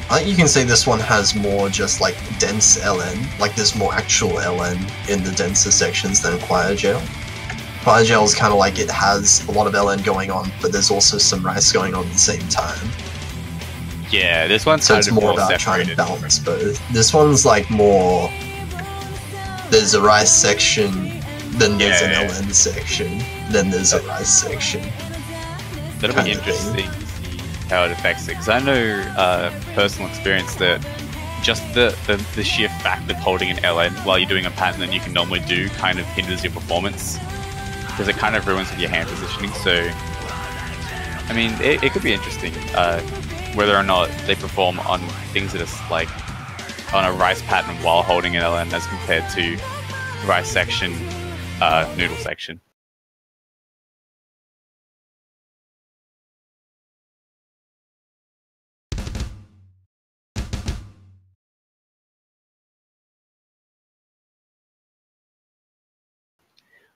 Speaker 7: I think you can say this one has more just like dense LN, like there's more actual LN in the denser sections than Choir Jail. Choir Jail is kind of like it has a lot of LN going on, but there's also some rice going on at the same time.
Speaker 5: Yeah, this one's
Speaker 7: so it's more about trying to balance both. This one's like more... There's a rice section, then there's an LN section, then there's a rice section.
Speaker 5: That'll be interesting to see how it affects it, because I know personal experience that just the sheer fact of holding an LN while you're doing a pattern that you can normally do kind of hinders your performance, because it kind of ruins your hand positioning. So, I mean, it could be interesting whether or not they perform on things that are like on a rice pattern while holding an LN as compared to rice section, noodle section.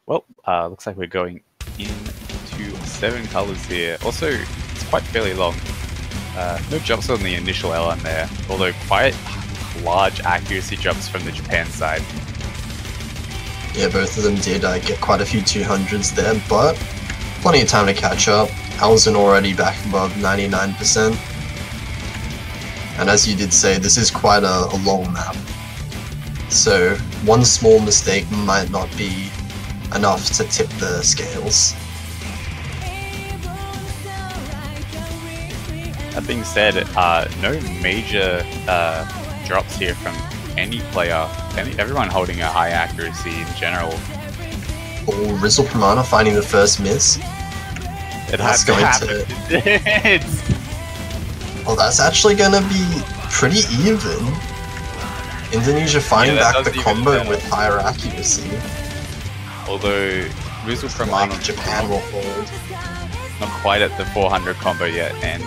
Speaker 5: Well, looks like we're going into 7 colors here. Also, it's quite fairly long. No jumps on the initial LN there, although quite large accuracy jumps from the Japan side.
Speaker 7: Yeah, both of them did get quite a few 200s there, but plenty of time to catch up. Alzen already back above 99%. And as you did say, this is quite a long map. So one small mistake might not be enough to tip the scales.
Speaker 5: That being said, no major drops here from any player. Everyone holding a high accuracy in general.
Speaker 7: Oh, Rizzle Pramana finding the first miss.
Speaker 5: It has to happen.
Speaker 7: Oh, that's actually gonna be pretty even. Indonesia finding back the combo with higher accuracy.
Speaker 5: Although Rizzle Pramana
Speaker 7: Like Japan will hold.
Speaker 5: not quite at the 400 combo yet, and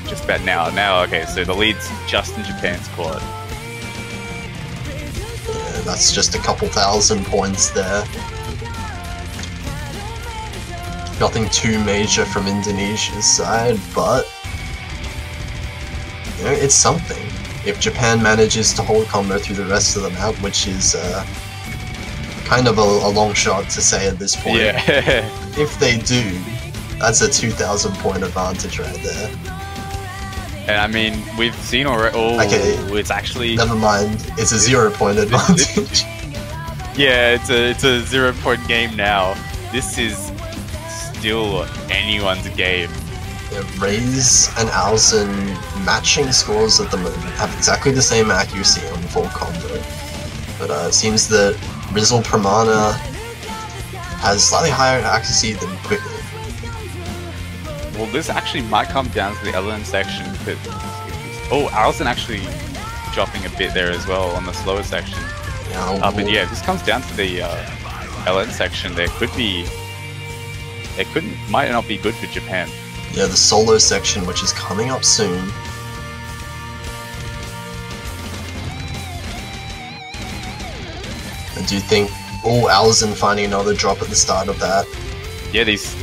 Speaker 5: just about now. Okay, so the lead's just in Japan's court.
Speaker 7: Yeah, that's just a couple thousand points there. Nothing too major from Indonesia's side, but you know, it's something. If Japan manages to hold combo through the rest of the map, which is kind of a long shot to say at this point.
Speaker 5: Yeah.
Speaker 7: If they do, that's a 2,000 point advantage right there.
Speaker 5: And I mean, we've seen already. Oh,
Speaker 7: Okay.
Speaker 5: It's actually.
Speaker 7: Never mind, it's a 0 point advantage.
Speaker 5: Yeah, it's a 0 point game now. This is still anyone's game.
Speaker 7: Yeah, Raze and Alzen matching scores at the moment, have exactly the same accuracy on full combo. But it seems that Rizzle Pramana has slightly higher accuracy than Quickly.
Speaker 5: Well, this actually might come down to the LN section. But, oh, Alzen actually dropping a bit there as well on the slower section.
Speaker 7: Yeah,
Speaker 5: But yeah, this comes down to the LN section. Might not be good for Japan.
Speaker 7: yeah, the solo section, which is coming up soon. I do think, Alzen finding another drop at the start of that.
Speaker 5: Yeah, these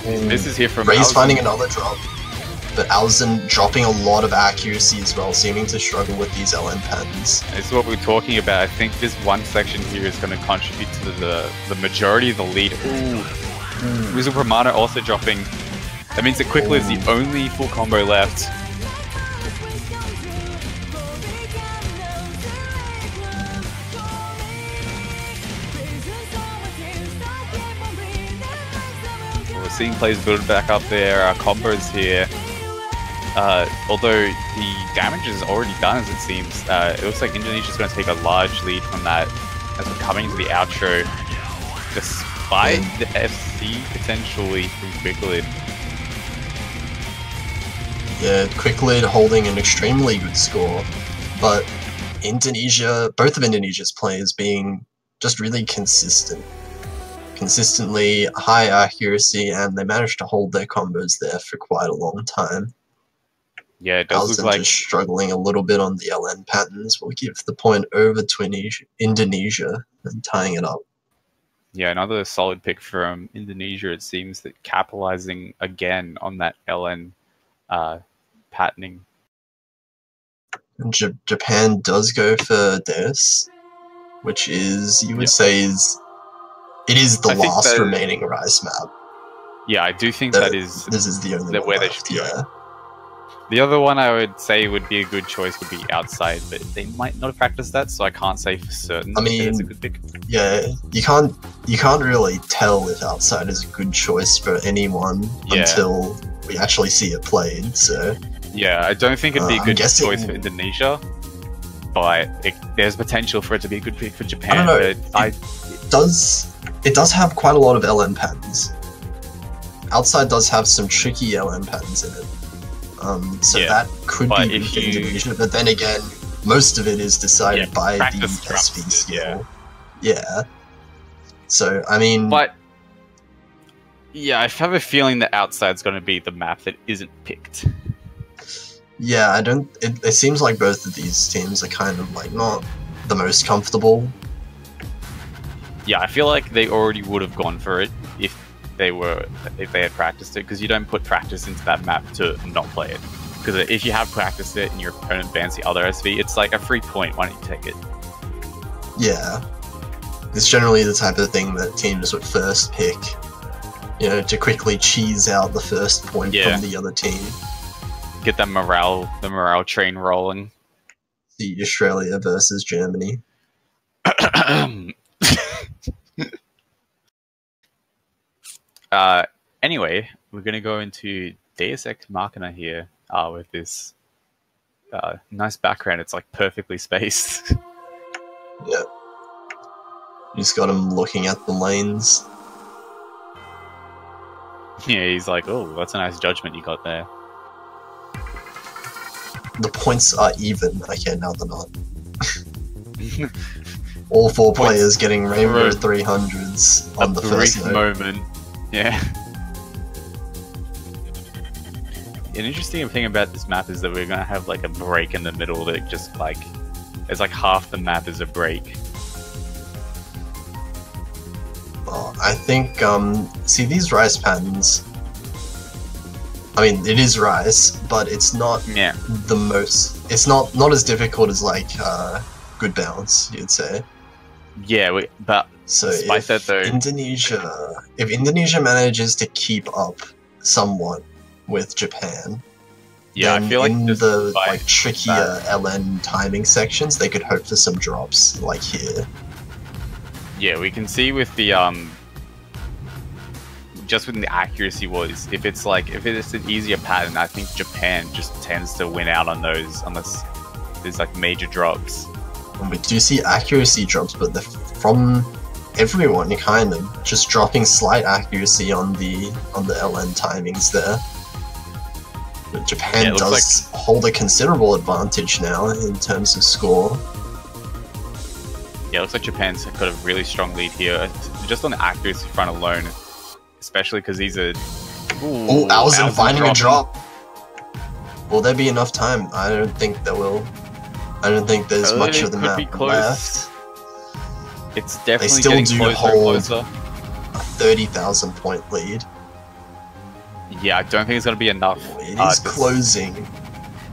Speaker 5: misses here from
Speaker 7: Ray's
Speaker 5: Alzen.
Speaker 7: finding another drop, but Alzen dropping a lot of accuracy as well, seeming to struggle with these LN patterns.
Speaker 5: This is what we're talking about. I think this one section here is going to contribute to the majority of the lead. Ooh. Rizzle Pramana also dropping. That means that Quickly is the only full combo left. We're seeing players build back up their combos here. Although the damage is already done, as it seems, it looks like Indonesia's going to take a large lead from that as we're coming to the outro, despite the FC potentially from Quickly.
Speaker 7: Yeah, Quickly holding an extremely good score, but Indonesia, both of Indonesia's players being just really consistent. Consistently high accuracy, and they managed to hold their combos there for quite a long time.
Speaker 5: Yeah, it does look like
Speaker 7: just struggling a little bit on the LN patterns. We'll give the point over to Indonesia and tying it up.
Speaker 5: yeah, another solid pick from Indonesia. It seems that capitalizing again on that LN patterning.
Speaker 7: And Japan does go for this, which is, you would say, it is the
Speaker 5: I think
Speaker 7: last
Speaker 5: that-
Speaker 7: remaining Rice map.
Speaker 5: Yeah, I do think
Speaker 7: This is the only one
Speaker 5: where they
Speaker 7: left,
Speaker 5: should be
Speaker 7: yeah.
Speaker 5: The other one I would say would be a good choice would be Outside, but they might not have practiced that, so I can't say for certain.
Speaker 7: I mean,
Speaker 5: it's a good pick.
Speaker 7: Yeah, you can't really tell if Outside is a good choice for anyone until we actually see it played. So
Speaker 5: yeah, I don't think it'd be a good
Speaker 7: guessing-
Speaker 5: choice for Indonesia, but there's potential for it to be a good pick for Japan.
Speaker 7: I don't know.
Speaker 5: But
Speaker 7: It does have quite a lot of LN patterns. Outside does have some tricky LN patterns in it. So
Speaker 5: Yeah,
Speaker 7: that could
Speaker 5: but
Speaker 7: be good
Speaker 5: if
Speaker 7: for
Speaker 5: you-
Speaker 7: Indonesia, but then again, most of it is decided by the
Speaker 5: practice trumps
Speaker 7: SV
Speaker 5: it,
Speaker 7: skill. Yeah. So, I mean...
Speaker 5: But yeah, I have a feeling that Outside's going to be the map that isn't picked.
Speaker 7: Yeah, I don't... It seems like both of these teams are kind of, like, not the most comfortable.
Speaker 5: Yeah, I feel like they already would have gone for it if they had practiced it, because you don't put practice into that map to not play it. Because if you have practiced it and your opponent bans the other SV, it's like a free point. Why don't you take it?
Speaker 7: Yeah. It's generally the type of thing that teams would first pick, you know, to quickly cheese out the first point from the other team.
Speaker 5: Get the morale train rolling.
Speaker 7: The Australia versus Germany.
Speaker 5: Anyway, we're going to go into Deus Ex Machina here with this nice background. It's like perfectly spaced.
Speaker 7: Yeah. You just got him looking at the lanes.
Speaker 5: Yeah, he's like, oh, that's a nice judgment you got there.
Speaker 7: The points are even. Okay, now they're not. All four players getting Rainbow 300s on the first
Speaker 5: brief
Speaker 7: note.
Speaker 5: moment. Yeah. An interesting thing about this map is that we're gonna have like a break in the middle that just like, it's like half the map is a break.
Speaker 7: I think, see these rice patterns, I mean, it is rice, but it's not
Speaker 5: Yeah.
Speaker 7: the most, it's not as difficult as, like, good bounce, you'd say.
Speaker 5: Yeah, but
Speaker 7: So
Speaker 5: despite
Speaker 7: if
Speaker 5: that though,
Speaker 7: Indonesia manages to keep up somewhat with Japan,
Speaker 5: yeah,
Speaker 7: then
Speaker 5: I feel like
Speaker 7: in the
Speaker 5: despite
Speaker 7: like trickier LN timing sections, they could hope for some drops, like here.
Speaker 5: yeah, we can see with the just with the accuracy was, if it's an easier pattern, I think Japan just tends to win out on those unless there's like major drops.
Speaker 7: And we do see accuracy drops, but from everyone kind of just dropping slight accuracy on the LN timings there. But Japan does hold a considerable advantage now in terms of score.
Speaker 5: Yeah, it looks like Japan's got a really strong lead here, just on the accuracy front alone, especially because these are...
Speaker 7: Oh, Alzen finding a drop! Will there be enough time? I don't think there will. I don't think there's much of the map left.
Speaker 5: It's definitely
Speaker 7: they still
Speaker 5: getting
Speaker 7: do
Speaker 5: closer
Speaker 7: hold
Speaker 5: and closer.
Speaker 7: A 30,000 point lead.
Speaker 5: Yeah, I don't think it's going to be enough.
Speaker 7: It is closing.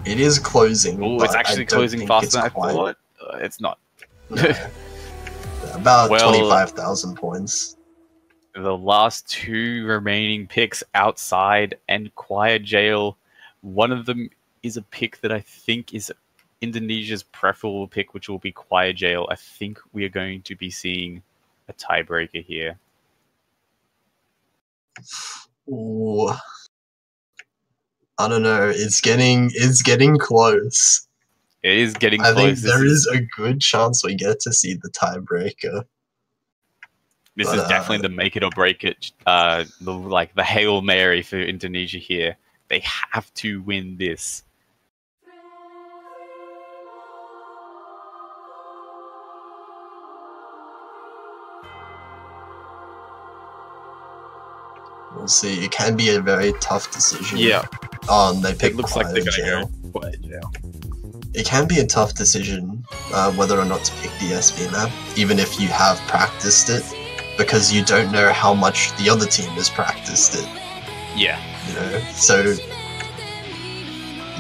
Speaker 7: It is closing.
Speaker 5: Oh, it's actually closing faster than I thought. It's not.
Speaker 7: No. About 25,000 points.
Speaker 5: The last two remaining picks outside and Quiet Jail. One of them is a pick that I think is Indonesia's preferable pick, which will be Quiet Jail. I think we are going to be seeing a tiebreaker here.
Speaker 7: Ooh. I don't know. It's getting close.
Speaker 5: It is getting close.
Speaker 7: I think there is a good chance we get to see the tiebreaker.
Speaker 5: This is definitely the make it or break it, the Hail Mary for Indonesia here. They have to win this.
Speaker 7: We'll see. It can be a very tough decision.
Speaker 5: Yeah.
Speaker 7: They pick.
Speaker 5: It looks like they're gonna go Quiet Jail.
Speaker 7: It can be a tough decision whether or not to pick the SB map, even if you have practiced it, because you don't know how much the other team has practiced it.
Speaker 5: Yeah.
Speaker 7: You know, so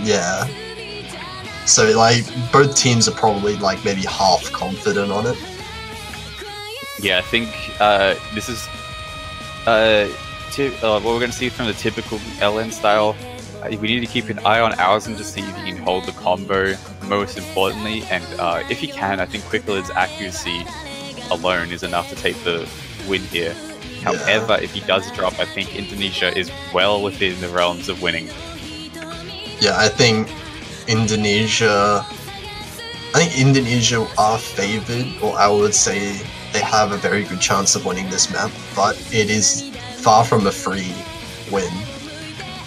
Speaker 7: yeah. So like both teams are probably like maybe half confident on it.
Speaker 5: Yeah, I think this is what we're going to see from the typical LN style. We need to keep an eye on Alzen to see if he can hold the combo, most importantly, and if he can, I think Quicklid's accuracy alone is enough to take the win here.
Speaker 7: Yeah.
Speaker 5: However, if he does drop, I think Indonesia is well within the realms of winning.
Speaker 7: Yeah, I think Indonesia are favored, or I would say they have a very good chance of winning this map, but it is far from a free win.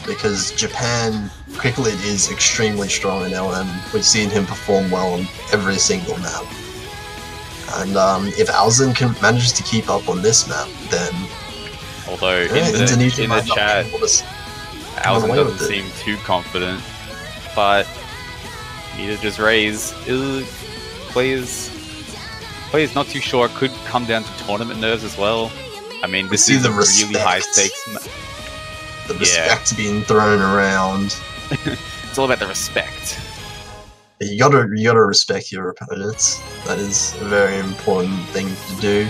Speaker 7: Because Japan, Quicklid is extremely strong in LM. We've seen him perform well on every single map. And if Alzen manages to keep up on this map, then...
Speaker 5: Although
Speaker 7: Indonesia
Speaker 5: in the chat, Alzen doesn't
Speaker 7: with
Speaker 5: seem too confident, but he need to just raise. Players not too sure. It could come down to tournament nerves as well. I mean, this is a really high stakes.
Speaker 7: The respect being thrown around.
Speaker 5: It's all about the respect.
Speaker 7: You gotta respect your opponents. That is a very important thing to do.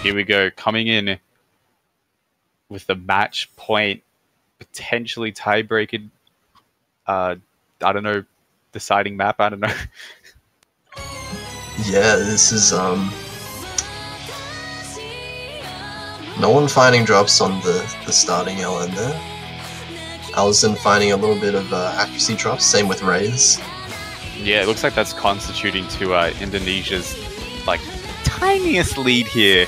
Speaker 5: Here we go, coming in with the match point, potentially tie-breaking. I don't know, deciding map. I don't know.
Speaker 7: Yeah, this is no one finding drops on the starting LN there. Alison finding a little bit of accuracy drops, same with Rays.
Speaker 5: Yeah, it looks like that's constituting to Indonesia's like tiniest lead here.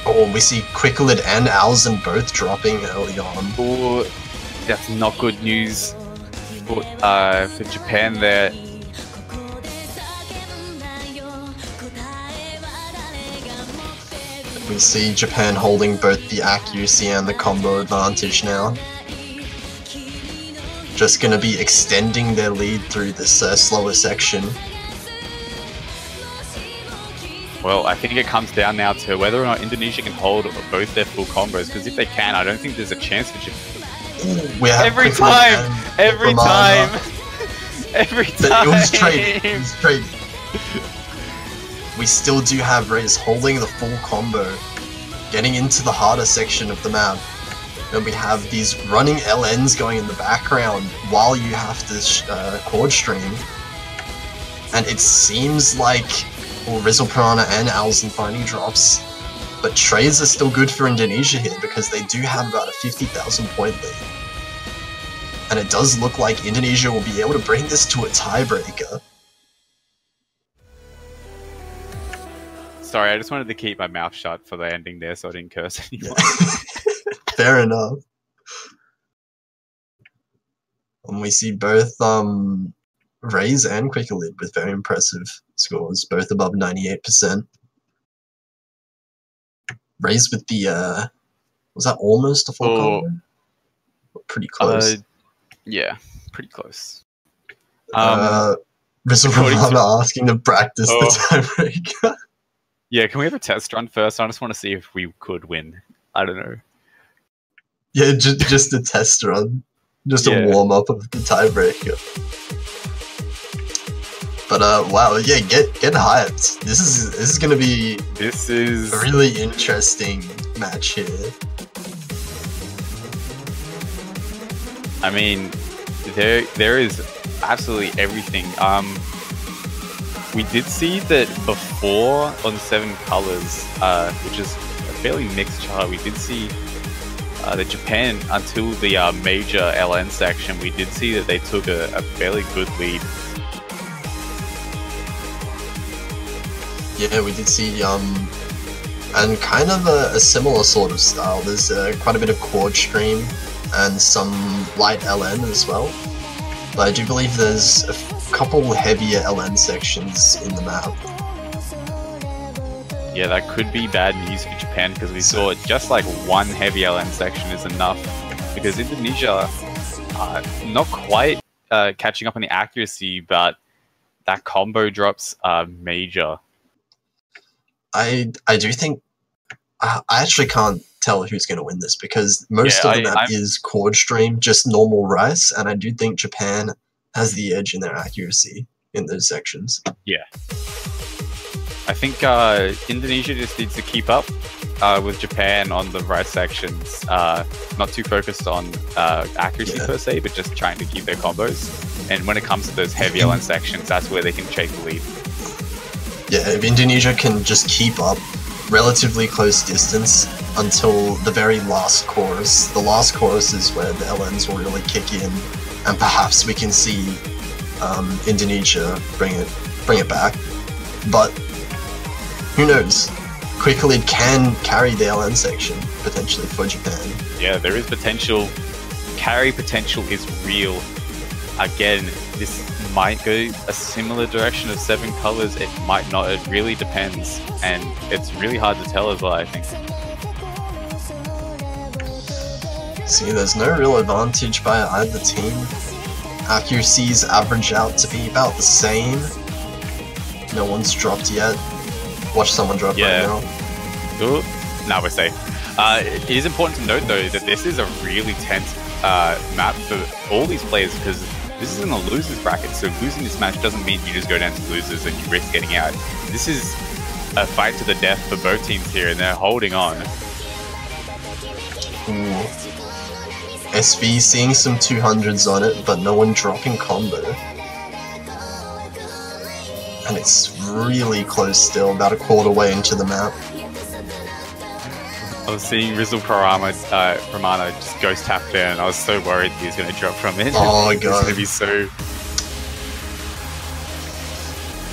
Speaker 7: Oh, we see Quicklid and Alison both dropping early on.
Speaker 5: Oh, that's not good news for Japan there.
Speaker 7: We see Japan holding both the accuracy and the combo advantage now. Just gonna be extending their lead through this slower section.
Speaker 5: Well, I think it comes down now to whether or not Indonesia can hold both their full combos, because if they can, I don't think there's a chance for Japan.
Speaker 7: We have
Speaker 5: Every
Speaker 7: Quicklid
Speaker 5: time!
Speaker 7: and
Speaker 5: Every
Speaker 7: Romana.
Speaker 5: time! Every
Speaker 7: But
Speaker 5: time!
Speaker 7: it was trading. It was trading. We still do have Rays holding the full combo, getting into the harder section of the map. And we have these running LNs going in the background while you have to chord stream. And it seems like Rizal Piranha and Alison finding drops. But trades are still good for Indonesia here because they do have about a 50,000 point lead. And it does look like Indonesia will be able to bring this to a tiebreaker.
Speaker 5: Sorry, I just wanted to keep my mouth shut for the ending there so I didn't curse anymore.
Speaker 7: Fair enough. And we see both Rays and Quicklid with very impressive scores, both above 98%. Rays with the was that almost a full combo? Pretty close.
Speaker 5: Yeah, pretty close.
Speaker 7: Rizal Piranha asking to practice the tiebreaker.
Speaker 5: Yeah, can we have a test run first? I just want to see if we could win. I don't know.
Speaker 7: Yeah, just a test run. Just a warm-up of the tiebreaker. But wow, yeah, get hyped. This is gonna be a really interesting match here.
Speaker 5: I mean, there is absolutely everything. We did see that before on 7 Colors, which is a fairly mixed chart, we did see that Japan, until the major LN section, we did see that they took a fairly good lead.
Speaker 7: Yeah, we did see, and kind of a similar sort of style. There's quite a bit of chord stream and some light LN as well. But I do believe there's a couple heavier LN sections in the map.
Speaker 5: Yeah, that could be bad news for Japan, because we saw just like one heavy LN section is enough, because Indonesia not quite catching up on the accuracy, but that combo drops are major.
Speaker 7: I do think I actually can't tell who's going to win this, because most of the map is chord stream, just normal rice, and I do think Japan has the edge in their accuracy in those sections.
Speaker 5: Yeah. I think Indonesia just needs to keep up with Japan on the rice sections, not too focused on accuracy per se, but just trying to keep their combos. And when it comes to those heavy LN sections, that's where they can take the lead.
Speaker 7: Yeah, if Indonesia can just keep up relatively close distance until the very last chorus. The last chorus is where the LNs will really kick in, and perhaps we can see Indonesia bring it back. But who knows? Quicklid can carry the LN section potentially for Japan.
Speaker 5: Yeah, there is potential. Carry potential is real. Again, this might go a similar direction of 7 Colors. It might not. It really depends, and it's really hard to tell as well, I think.
Speaker 7: See, there's no real advantage by either team. Accuracies average out to be about the same. No one's dropped yet. Watch someone drop right now.
Speaker 5: Ooh, now we're safe. It is important to note, though, that this is a really tense map for all these players, because this is in the losers bracket, so losing this match doesn't mean you just go down to losers and you risk getting out. This is a fight to the death for both teams here, and they're holding on.
Speaker 7: Ooh. SV seeing some 200s on it, but no one dropping combo. And it's really close still, about a quarter way into the map.
Speaker 5: I was seeing Rizzle Pramana just ghost tap there, and I was so worried he was going to drop from it.
Speaker 7: Oh
Speaker 5: It's
Speaker 7: god.
Speaker 5: going to be so...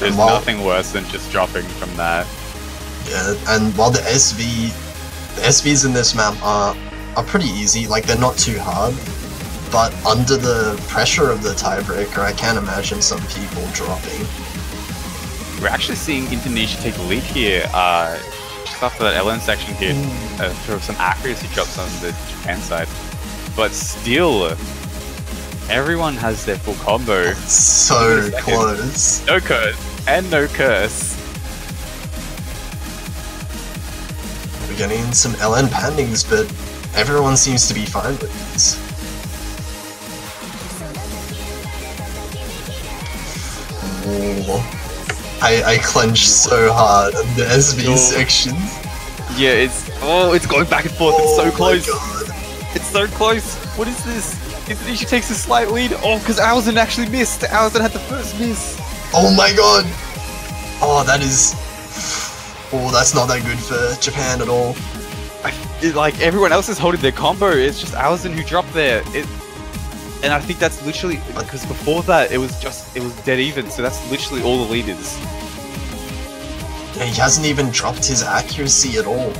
Speaker 5: There's
Speaker 7: while-
Speaker 5: nothing worse than just dropping from that.
Speaker 7: Yeah, and while the SVs in this map are pretty easy, like they're not too hard, but under the pressure of the tiebreaker, I can't imagine some people dropping.
Speaker 5: We're actually seeing Indonesia take the lead here. Just after that LN section here, throw some accuracy drops on the Japan side. But still, everyone has their full combo.
Speaker 7: So close.
Speaker 5: No curse, and no curse.
Speaker 7: We're getting some LN pandings, but everyone seems to be fine with these. Ooh. I clenched so hard on the SV section.
Speaker 5: Yeah, it's going back and forth. It's so
Speaker 7: my
Speaker 5: close.
Speaker 7: God.
Speaker 5: It's so close. What is this? Indonesia takes a slight lead. Oh, because Alzen actually missed. Alzen had the first miss.
Speaker 7: Oh my god! Oh, that is... Oh, that's not that good for Japan at all.
Speaker 5: Like, everyone else is holding their combo. It's just Alzen who dropped there. And I think that's literally... Because before that, it was dead even. So that's literally all the leaders.
Speaker 7: Yeah, he hasn't even dropped his accuracy at all.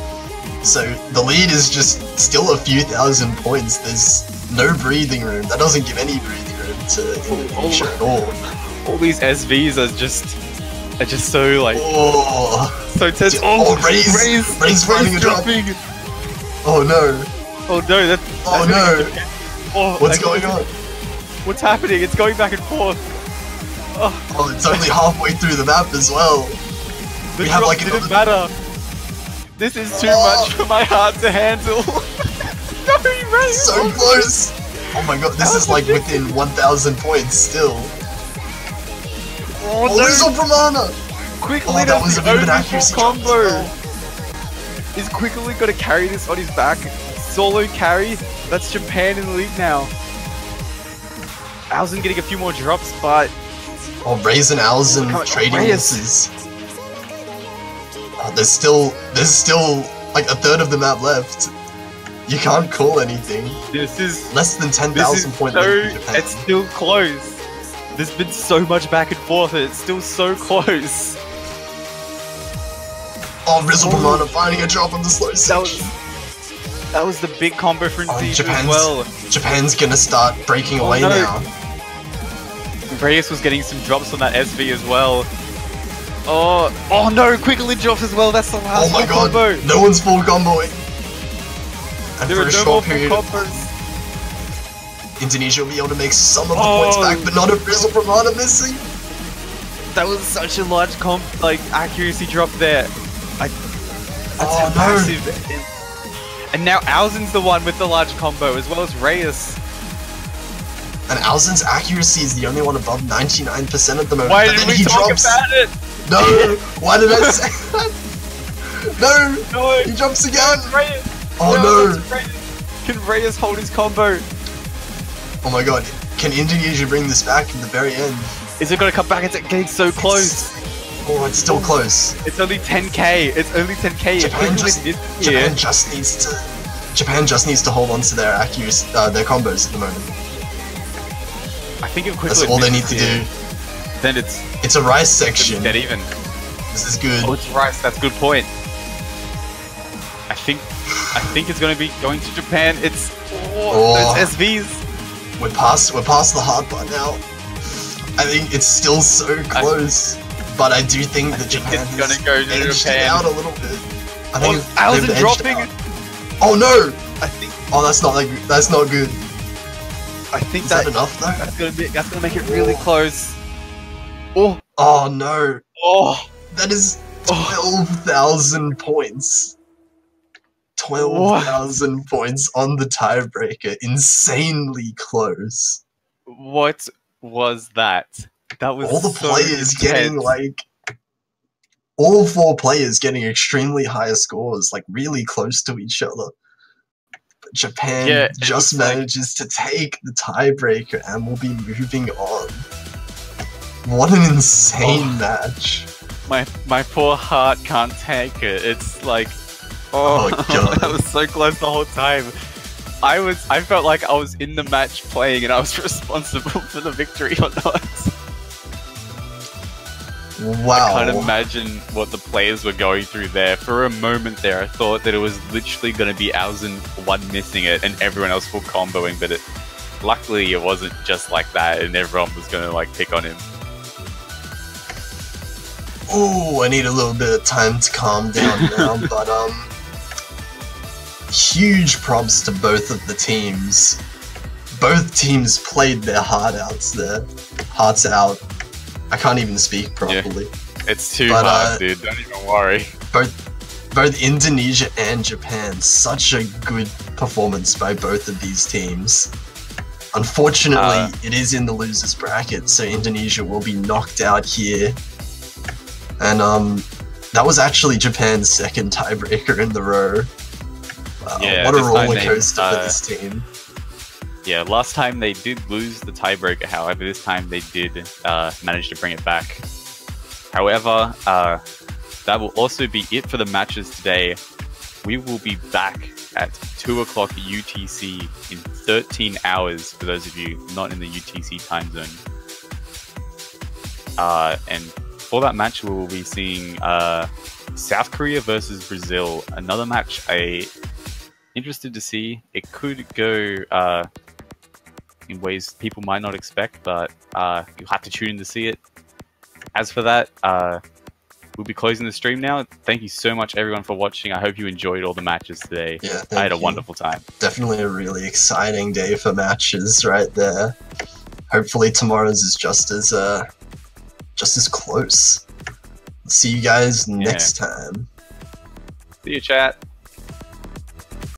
Speaker 7: So the lead is just still a few thousand points. There's no breathing room. That doesn't give any breathing room to Indonesia at all.
Speaker 5: All these SVs are just so like so tense.
Speaker 7: Ray's finding a drop.
Speaker 5: dropping.
Speaker 7: Oh no!
Speaker 5: Oh no! That's
Speaker 7: no!
Speaker 5: Oh,
Speaker 7: What's going on?
Speaker 5: What's happening? It's going back and forth.
Speaker 7: Oh, it's only halfway through the map as well.
Speaker 5: The
Speaker 7: We have like
Speaker 5: didn't
Speaker 7: another...
Speaker 5: matter. This is too much for my heart to handle. No, Ray!
Speaker 7: So close! Oh my god, this is like within 1,000 points still.
Speaker 5: Oh,
Speaker 7: There's Pramana!
Speaker 5: Quickly,
Speaker 7: Oh, that was a bit of an accuracy drop as
Speaker 5: combo.
Speaker 7: well.
Speaker 5: Is Quickly going to carry this on his back? Solo carry? That's Japan in the lead now. Alzen getting a few more drops, but...
Speaker 7: Oh, Raisin Alzen trading
Speaker 5: Reyes.
Speaker 7: misses. Oh, there's still like a third of the map left. You can't call anything.
Speaker 5: This is...
Speaker 7: Less than 10,000 point
Speaker 5: so,
Speaker 7: lead for Japan.
Speaker 5: it's still close. There's been so much back and forth and it's still so close.
Speaker 7: Oh, Rizzle Pramana finding a drop on the slow section.
Speaker 5: That was the big combo for Indonesia as well.
Speaker 7: Japan's gonna start breaking away
Speaker 5: no.
Speaker 7: now.
Speaker 5: Reyes was getting some drops on that SV as well. Oh no, Quickly drops as well. That's the last
Speaker 7: Oh my god,
Speaker 5: combo.
Speaker 7: no one's full comboing. And
Speaker 5: There
Speaker 7: for
Speaker 5: are
Speaker 7: a
Speaker 5: no more
Speaker 7: short
Speaker 5: full
Speaker 7: period,
Speaker 5: combos.
Speaker 7: Indonesia will be able to make some of the points back, but not if Rizzle Pramana missing.
Speaker 5: That was such a large accuracy drop there. That's
Speaker 7: no.
Speaker 5: massive. And now Alzen's the one with the large combo, as well as Reyes.
Speaker 7: And Alzen's accuracy is the only one above 99% at the moment.
Speaker 5: Why
Speaker 7: but
Speaker 5: didn't
Speaker 7: then
Speaker 5: we
Speaker 7: he
Speaker 5: talk
Speaker 7: drops.
Speaker 5: about it?
Speaker 7: No! Why did I say that? No!
Speaker 5: No!
Speaker 7: He drops again!
Speaker 5: Reyes.
Speaker 7: Oh no!
Speaker 5: Can Reyes hold his combo?
Speaker 7: Oh my god, can Indonesia bring this back in the very end?
Speaker 5: Is it going to come back? It's getting so close.
Speaker 7: Oh, it's still close.
Speaker 5: It's only 10k. It's only 10k.
Speaker 7: Japan just needs to hold on to their accuracy, their combos at the moment.
Speaker 5: I think if
Speaker 7: That's all they need to do.
Speaker 5: Then it's
Speaker 7: a rice section.
Speaker 5: dead even.
Speaker 7: This is good.
Speaker 5: Oh, it's rice. That's a good point. I think it's going to be going to Japan. It's SVs.
Speaker 7: We're past the hard part now. I think it's still so close, but I do think that Japan
Speaker 5: it's gonna go to
Speaker 7: edged it
Speaker 5: Japan.
Speaker 7: out a little bit. I think
Speaker 5: Alzen
Speaker 7: they've edged
Speaker 5: dropping.
Speaker 7: out. Oh no!
Speaker 5: I think.
Speaker 7: Oh, that's not good.
Speaker 5: I think
Speaker 7: Is that enough though?
Speaker 5: That's gonna make it really close. Oh
Speaker 7: no!
Speaker 5: oh
Speaker 7: That is 12,000 points. 12,000 points on the tiebreaker. Insanely close.
Speaker 5: what was that? That was
Speaker 7: All the
Speaker 5: so
Speaker 7: players getting
Speaker 5: intense.
Speaker 7: all 4 players getting extremely higher scores, like really close to each other. But Japan just manages to take the tiebreaker and will be moving on. What an insane match.
Speaker 5: My poor heart can't take it. It's like,
Speaker 7: Oh, God.
Speaker 5: I was so close the whole time. I felt like I was in the match playing and I was responsible for the victory or not.
Speaker 7: Wow.
Speaker 5: I can't imagine what the players were going through there. For a moment there, I thought that it was literally going to be Alzen one missing it and everyone else full comboing, but luckily it wasn't just like that and everyone was going to like pick on him.
Speaker 7: Ooh, I need a little bit of time to calm down now, but huge props to both of the teams. Both teams played their hearts out. I can't even speak properly.
Speaker 5: Yeah. It's too hard, dude. Don't even worry.
Speaker 7: Both Indonesia and Japan, such a good performance by both of these teams. Unfortunately, it is in the losers bracket, so Indonesia will be knocked out here. And that was actually Japan's second tiebreaker in the row.
Speaker 5: Yeah,
Speaker 7: what a roller coaster for this team.
Speaker 5: Yeah, last time they did lose the tiebreaker, however, this time they did manage to bring it back. However, that will also be it for the matches today. We will be back at 2 o'clock UTC in 13 hours, for those of you not in the UTC time zone. And for that match, we will be seeing South Korea versus Brazil. Another match I'm interested to see. It could go in ways people might not expect, but you'll have to tune in to see it. As for that, we'll be closing the stream now. Thank you so much, everyone, for watching. I hope you enjoyed all the matches today.
Speaker 7: Yeah,
Speaker 5: I had a wonderful time.
Speaker 7: Definitely a really exciting day for matches right there. Hopefully tomorrow's is just as close. See you guys next time.
Speaker 5: See you, chat.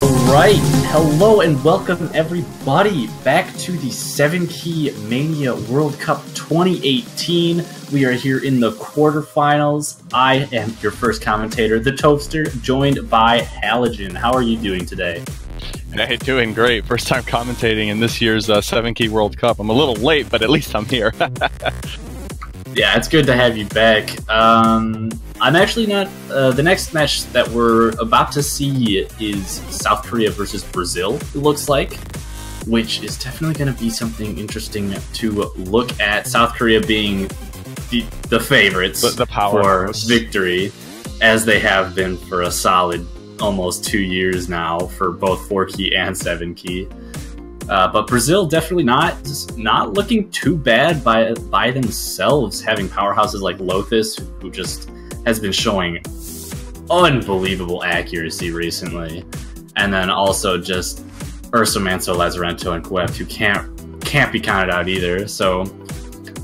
Speaker 2: Alright, hello and welcome everybody back to the 7-Key Mania World Cup 2018. We are here in the quarterfinals. I am your first commentator, the Toaster, joined by Halogen. How are you doing today?
Speaker 8: Hey, doing great. First time commentating in this year's 7-Key World Cup. I'm a little late, but at least I'm here.
Speaker 2: Yeah, it's good to have you back. I'm actually not... the next match that we're about to see is South Korea versus Brazil, it looks like, which is definitely going to be something interesting to look at. South Korea being the favorites
Speaker 8: the
Speaker 2: for victory, as they have been for a solid almost 2 years now for both 4-Key and 7-Key. But Brazil definitely not looking too bad by themselves, having powerhouses like Lothus, who just has been showing unbelievable accuracy recently, and then also just Ursa Manso, Lazarento, and Queft, who can't be counted out either. So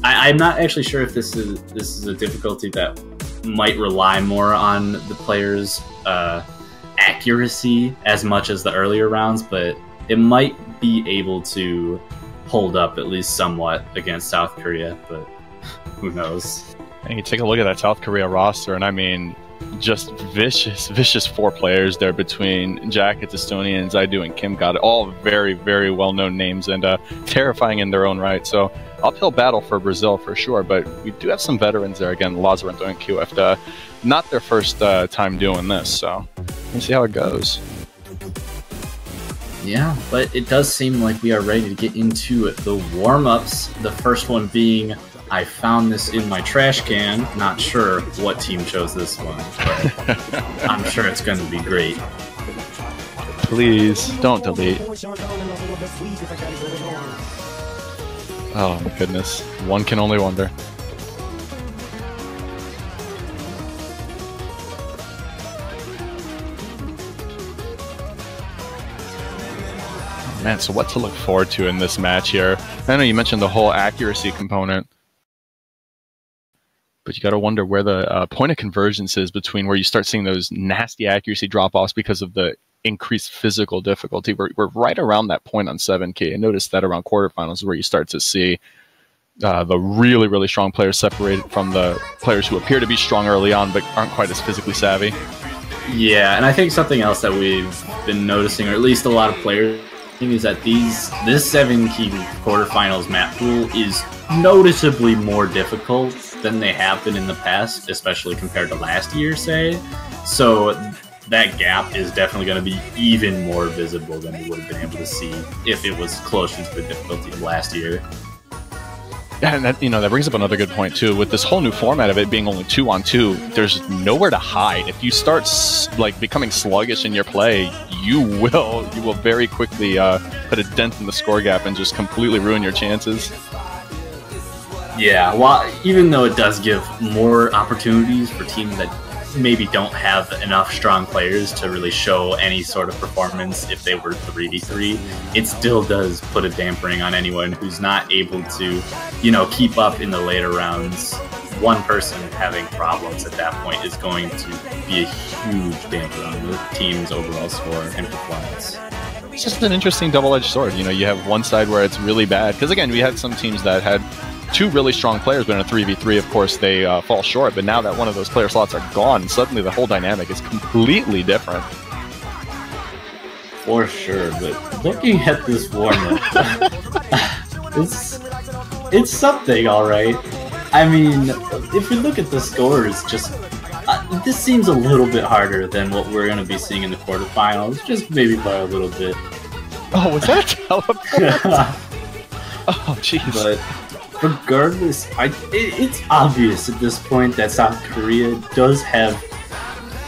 Speaker 2: I'm not actually sure if this is a difficulty that might rely more on the players' accuracy as much as the earlier rounds, but it might be able to hold up at least somewhat against South Korea, but who knows.
Speaker 8: And you take a look at that South Korea roster, and I mean, just vicious 4 players there between Jacket, Estonia, and Zaidu and Kim got all very, very well-known names and terrifying in their own right. So uphill battle for Brazil for sure, but we do have some veterans there. Again, Lazarento and QF, not their first time doing this, so we'll see how it goes.
Speaker 2: Yeah, but it does seem like we are ready to get into the warm-ups. The first one being, I found this in my trash can. Not sure what team chose this one, but I'm sure it's going to be great.
Speaker 8: Please, don't delete. Oh my goodness. One can only wonder. Man, so what to look forward to in this match here? I know you mentioned the whole accuracy component, but you got to wonder where the point of convergence is between where you start seeing those nasty accuracy drop-offs because of the increased physical difficulty. We're right around that point on 7K. I noticed that around quarterfinals where you start to see the really, really strong players separated from the players who appear to be strong early on but aren't quite as physically savvy.
Speaker 2: Yeah, and I think something else that we've been noticing, or at least a lot of players thing is that this 7-key quarterfinals map pool is noticeably more difficult than they have been in the past, especially compared to last year, say. So that gap is definitely going to be even more visible than we would have been able to see if it was closer to the difficulty of last year.
Speaker 8: Yeah, and that, that brings up another good point too. With this whole new format of it being only 2-on-2, there's nowhere to hide. If you start becoming sluggish in your play, you will very quickly put a dent in the score gap and just completely ruin your chances.
Speaker 2: Yeah, well, even though it does give more opportunities for teams that maybe don't have enough strong players to really show any sort of performance if they were 3v3, it still does put a dampering on anyone who's not able to, keep up in the later rounds. One person having problems at that point is going to be a huge damper on the team's overall score and performance.
Speaker 8: It's just an interesting double-edged sword. You have one side where it's really bad, because again, we had some teams that had two really strong players, but in a 3v3, of course, they fall short. But now that one of those player slots are gone, suddenly the whole dynamic is completely different.
Speaker 2: For sure, but looking at this warm-up, it's something, all right. I mean, if we look at the scores, this seems a little bit harder than what we're going to be seeing in the quarterfinals, just maybe by a little bit.
Speaker 8: Oh, was that a teleport? Oh, jeez.
Speaker 2: But regardless, it's obvious at this point that South Korea does have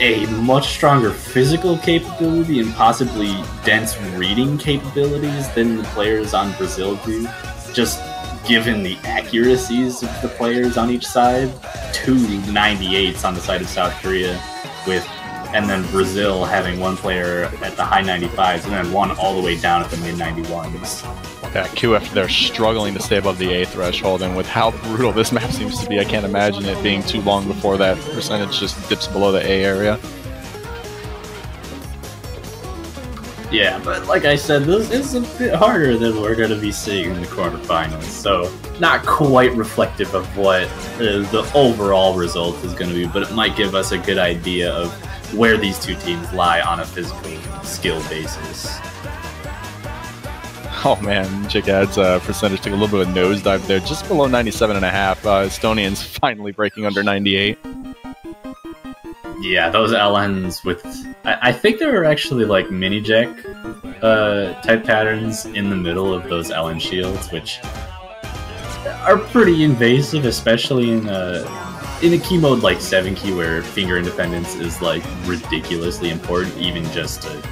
Speaker 2: a much stronger physical capability and possibly dense reading capabilities than the players on Brazil do, just given the accuracies of the players on each side. 2 98s on the side of South Korea, and then Brazil having one player at the high 95s and then one all the way down at the mid 91s.
Speaker 8: Yeah, QF, they're struggling to stay above the A threshold, and with how brutal this map seems to be, I can't imagine it being too long before that percentage just dips below the A area.
Speaker 2: Yeah, but like I said, this is a bit harder than we're going to be seeing in the quarterfinals, so not quite reflective of what the overall result is going to be, but it might give us a good idea of where these two teams lie on a physical skill basis.
Speaker 8: Oh man, Jikad's percentage took a little bit of a nosedive there, just below 97.5. Estonians finally breaking under 98.
Speaker 2: Yeah, those LNs with... I think there were actually like mini-jack type patterns in the middle of those LN shields, which are pretty invasive, especially in a key mode like 7-key where finger independence is like ridiculously important, even just to,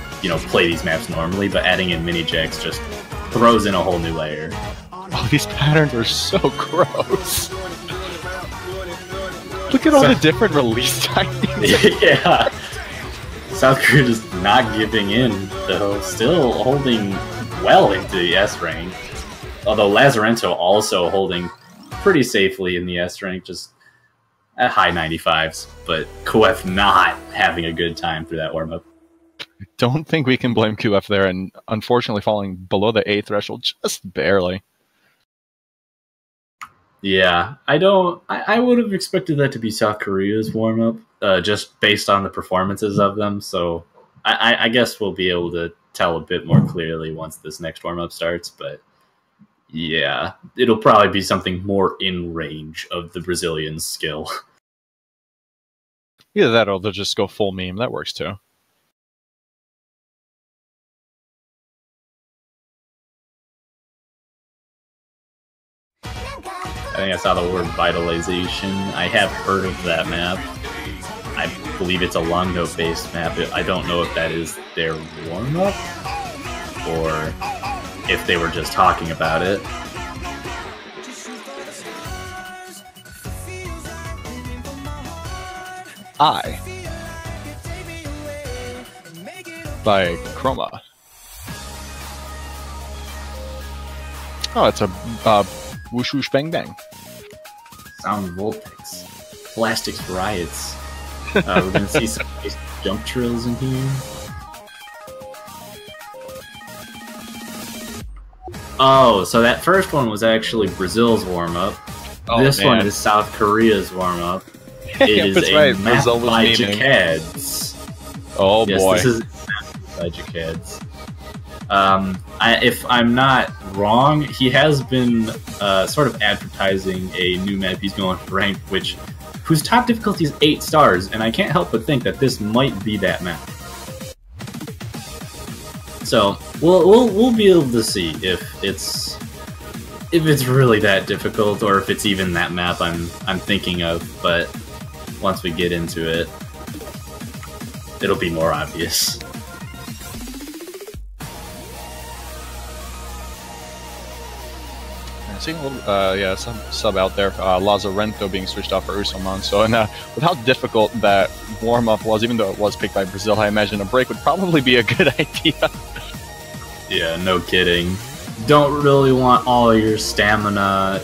Speaker 2: play these maps normally, but adding in mini-jacks just throws in a whole new layer.
Speaker 8: Oh, these patterns are so gross. Look at all the different release timings.
Speaker 2: Yeah. South Korea just not giving in, though, still holding well into the S rank. Although Lazarento also holding pretty safely in the S rank, just at high 95s. But QF not having a good time through that warm-up.
Speaker 8: Don't think we can blame QF there, and unfortunately falling below the A threshold just barely.
Speaker 2: Yeah, I would have expected that to be South Korea's warm-up, just based on the performances of them, so I guess we'll be able to tell a bit more clearly once this next warm-up starts, but yeah, it'll probably be something more in range of the Brazilian skill.
Speaker 8: Either that or they'll just go full meme, that works too.
Speaker 2: I think I saw the word vitalization. I have heard of that map. I believe it's a long note-based map. I don't know if that is their warm-up, or if they were just talking about it.
Speaker 8: I by Chroma. Oh, it's a whoosh whoosh bang bang.
Speaker 2: Sound Voltex. Plastics Riots. We're going to see some jump trills in here. Oh, so that first one was actually Brazil's warm-up.
Speaker 8: Oh,
Speaker 2: this
Speaker 8: man.
Speaker 2: one is South Korea's warm-up. It
Speaker 8: Yep,
Speaker 2: is
Speaker 8: that's
Speaker 2: a
Speaker 8: right.
Speaker 2: map
Speaker 8: Brazil was
Speaker 2: by
Speaker 8: memeing.
Speaker 2: Jakads.
Speaker 8: Oh
Speaker 2: Yes,
Speaker 8: boy.
Speaker 2: this is a map by Jakads. If I'm not wrong, he has been sort of advertising a new map he's going for ranked, whose top difficulty is 8 stars, and I can't help but think that this might be that map. So we'll be able to see if it's really that difficult, or if it's even that map I'm thinking of. But once we get into it, it'll be more obvious.
Speaker 8: Seeing a little, some sub out there, Lazarento being switched off for Usoman. So, and with how difficult that warm-up was, even though it was picked by Brazil, I imagine a break would probably be a good idea.
Speaker 2: Yeah, no kidding. Don't really want all your stamina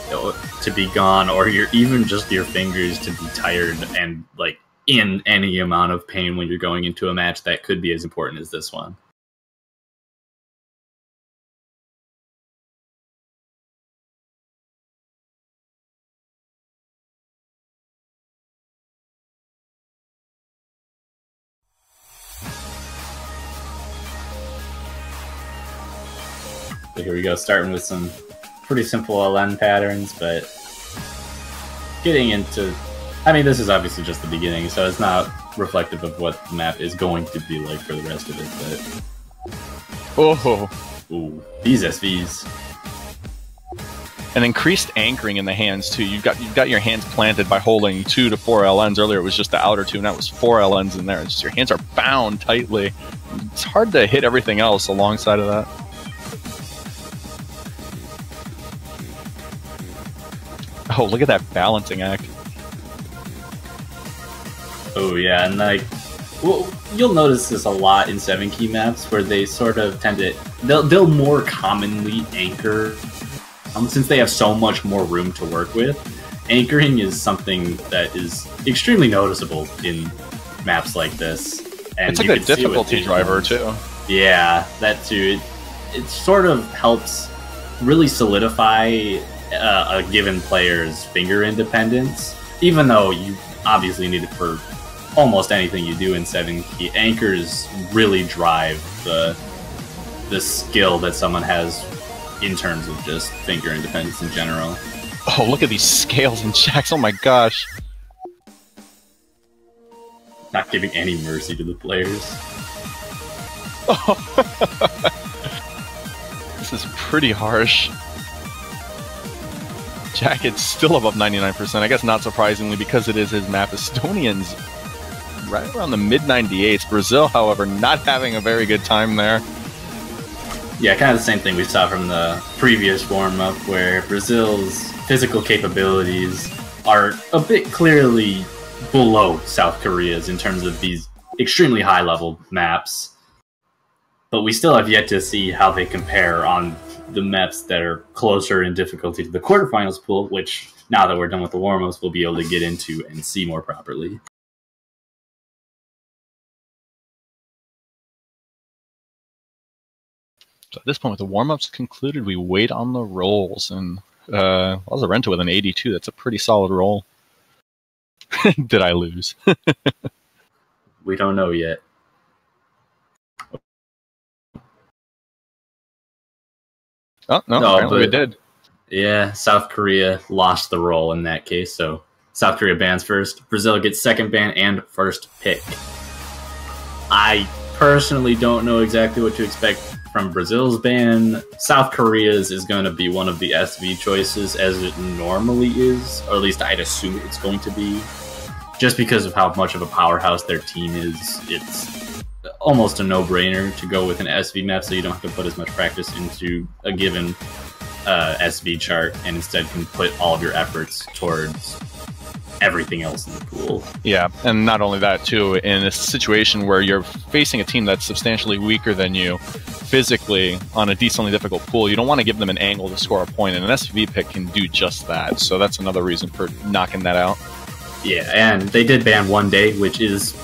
Speaker 2: to be gone, or even just your fingers to be tired and like in any amount of pain when you're going into a match that could be as important as this one. So here we go, starting with some pretty simple LN patterns, but getting into... I mean, this is obviously just the beginning, so it's not reflective of what the map is going to be like for the rest of it, but...
Speaker 8: Oh!
Speaker 2: Ooh, these SVs.
Speaker 8: And increased anchoring in the hands, too. You've got your hands planted by holding 2 to 4 LNs. Earlier it was just the outer 2, now it was 4 LNs in there. It's just your hands are bound tightly. It's hard to hit everything else alongside of that. Oh, look at that balancing act.
Speaker 2: Oh yeah, and like, well, you'll notice this a lot in 7-key maps where they sort of tend to, they'll more commonly anchor, since they have so much more room to work with. Anchoring is something that is extremely noticeable in maps like this. And
Speaker 8: it's like a difficulty driver too.
Speaker 2: Yeah, that too. It sort of helps really solidify a given player's finger independence, even though you obviously need it for almost anything you do in 7-key. Anchors really drive the skill that someone has in terms of just finger independence in general.
Speaker 8: Oh, look at these scales and jacks, oh my gosh.
Speaker 2: Not giving any mercy to the players.
Speaker 8: This is pretty harsh. Jacket's still above 99%, I guess not surprisingly because it is his map. Estonians right around the mid-98s. Brazil, however, not having a very good time there.
Speaker 2: Yeah, kind of the same thing we saw from the previous warm-up, where Brazil's physical capabilities are a bit clearly below South Korea's in terms of these extremely high-level maps. But we still have yet to see how they compare on the maps that are closer in difficulty to the quarterfinals pool, which, now that we're done with the warm-ups, we'll be able to get into and see more properly.
Speaker 8: So at this point, with the warm-ups concluded, we wait on the rolls, and Lazarento with an 82, that's a pretty solid roll. Did I lose?
Speaker 2: We don't know yet.
Speaker 8: Oh, no, apparently we did.
Speaker 2: Yeah, South Korea lost the roll in that case, so South Korea bans first. Brazil gets second ban and first pick. I personally don't know exactly what to expect from Brazil's ban. South Korea's is going to be one of the SV choices, as it normally is, or at least I'd assume it's going to be. Just because of how much of a powerhouse their team is, it's almost a no-brainer to go with an SV map, so you don't have to put as much practice into a given SV chart, and instead can put all of your efforts towards everything else in the pool.
Speaker 8: Yeah, and not only that, too, in a situation where you're facing a team that's substantially weaker than you physically on a decently difficult pool, you don't want to give them an angle to score a point, and an SV pick can do just that, so that's another reason for knocking that out.
Speaker 2: Yeah, and they did ban One Day, which is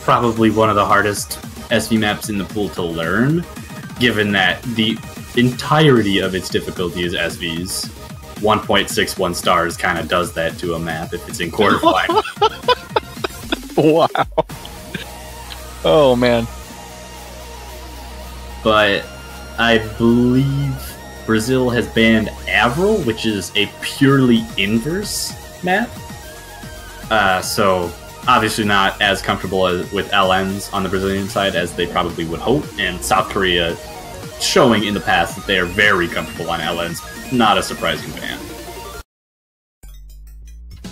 Speaker 2: probably one of the hardest SV maps in the pool to learn, given that the entirety of its difficulty is SVs. 1.61 stars kind of does that to a map if it's in quarterfinals.
Speaker 8: Wow. Oh, man.
Speaker 2: But I believe Brazil has banned Avril, which is a purely inverse map. So obviously not as comfortable with LNs on the Brazilian side as they probably would hope, and South Korea showing in the past that they are very comfortable on LNs. Not a surprising ban.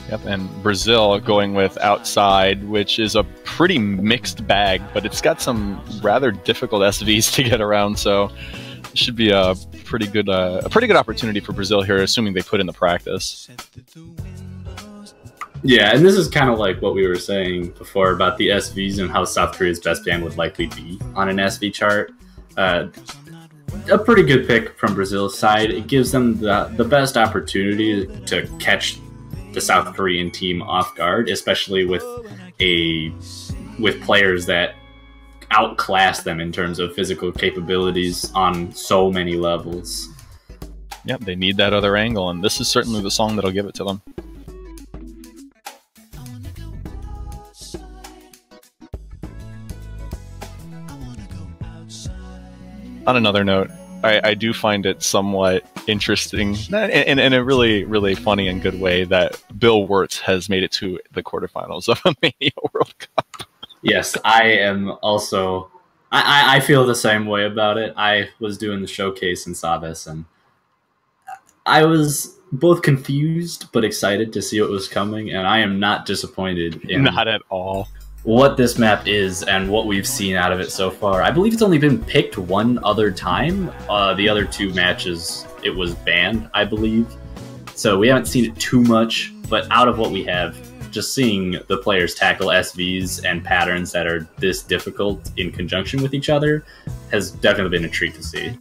Speaker 8: Yep, and Brazil going with outside, which is a pretty mixed bag, but it's got some rather difficult SVs to get around, so it should be a pretty good opportunity for Brazil here, assuming they put in the practice.
Speaker 2: Yeah, and this is kind of like what we were saying before about the SVs and how South Korea's best ban would likely be on an SV chart. A pretty good pick from Brazil's side. It gives them the best opportunity to catch the South Korean team off guard, especially with players that outclass them in terms of physical capabilities on so many levels.
Speaker 8: Yep, they need that other angle, and this is certainly the song that'll give it to them. On another note, I do find it somewhat interesting, in a really, really funny and good way, that Bill Wirtz has made it to the quarterfinals of a Mania World Cup.
Speaker 2: Yes, I am also... I feel the same way about it. I was doing the showcase and saw this, and I was both confused but excited to see what was coming, and I am not disappointed in...
Speaker 8: Not at all.
Speaker 2: What this map is and what we've seen out of it so far. I believe it's only been picked one other time. The other two matches, it was banned, I believe. So we haven't seen it too much, but out of what we have, just seeing the players tackle SVs and patterns that are this difficult in conjunction with each other has definitely been a treat to see.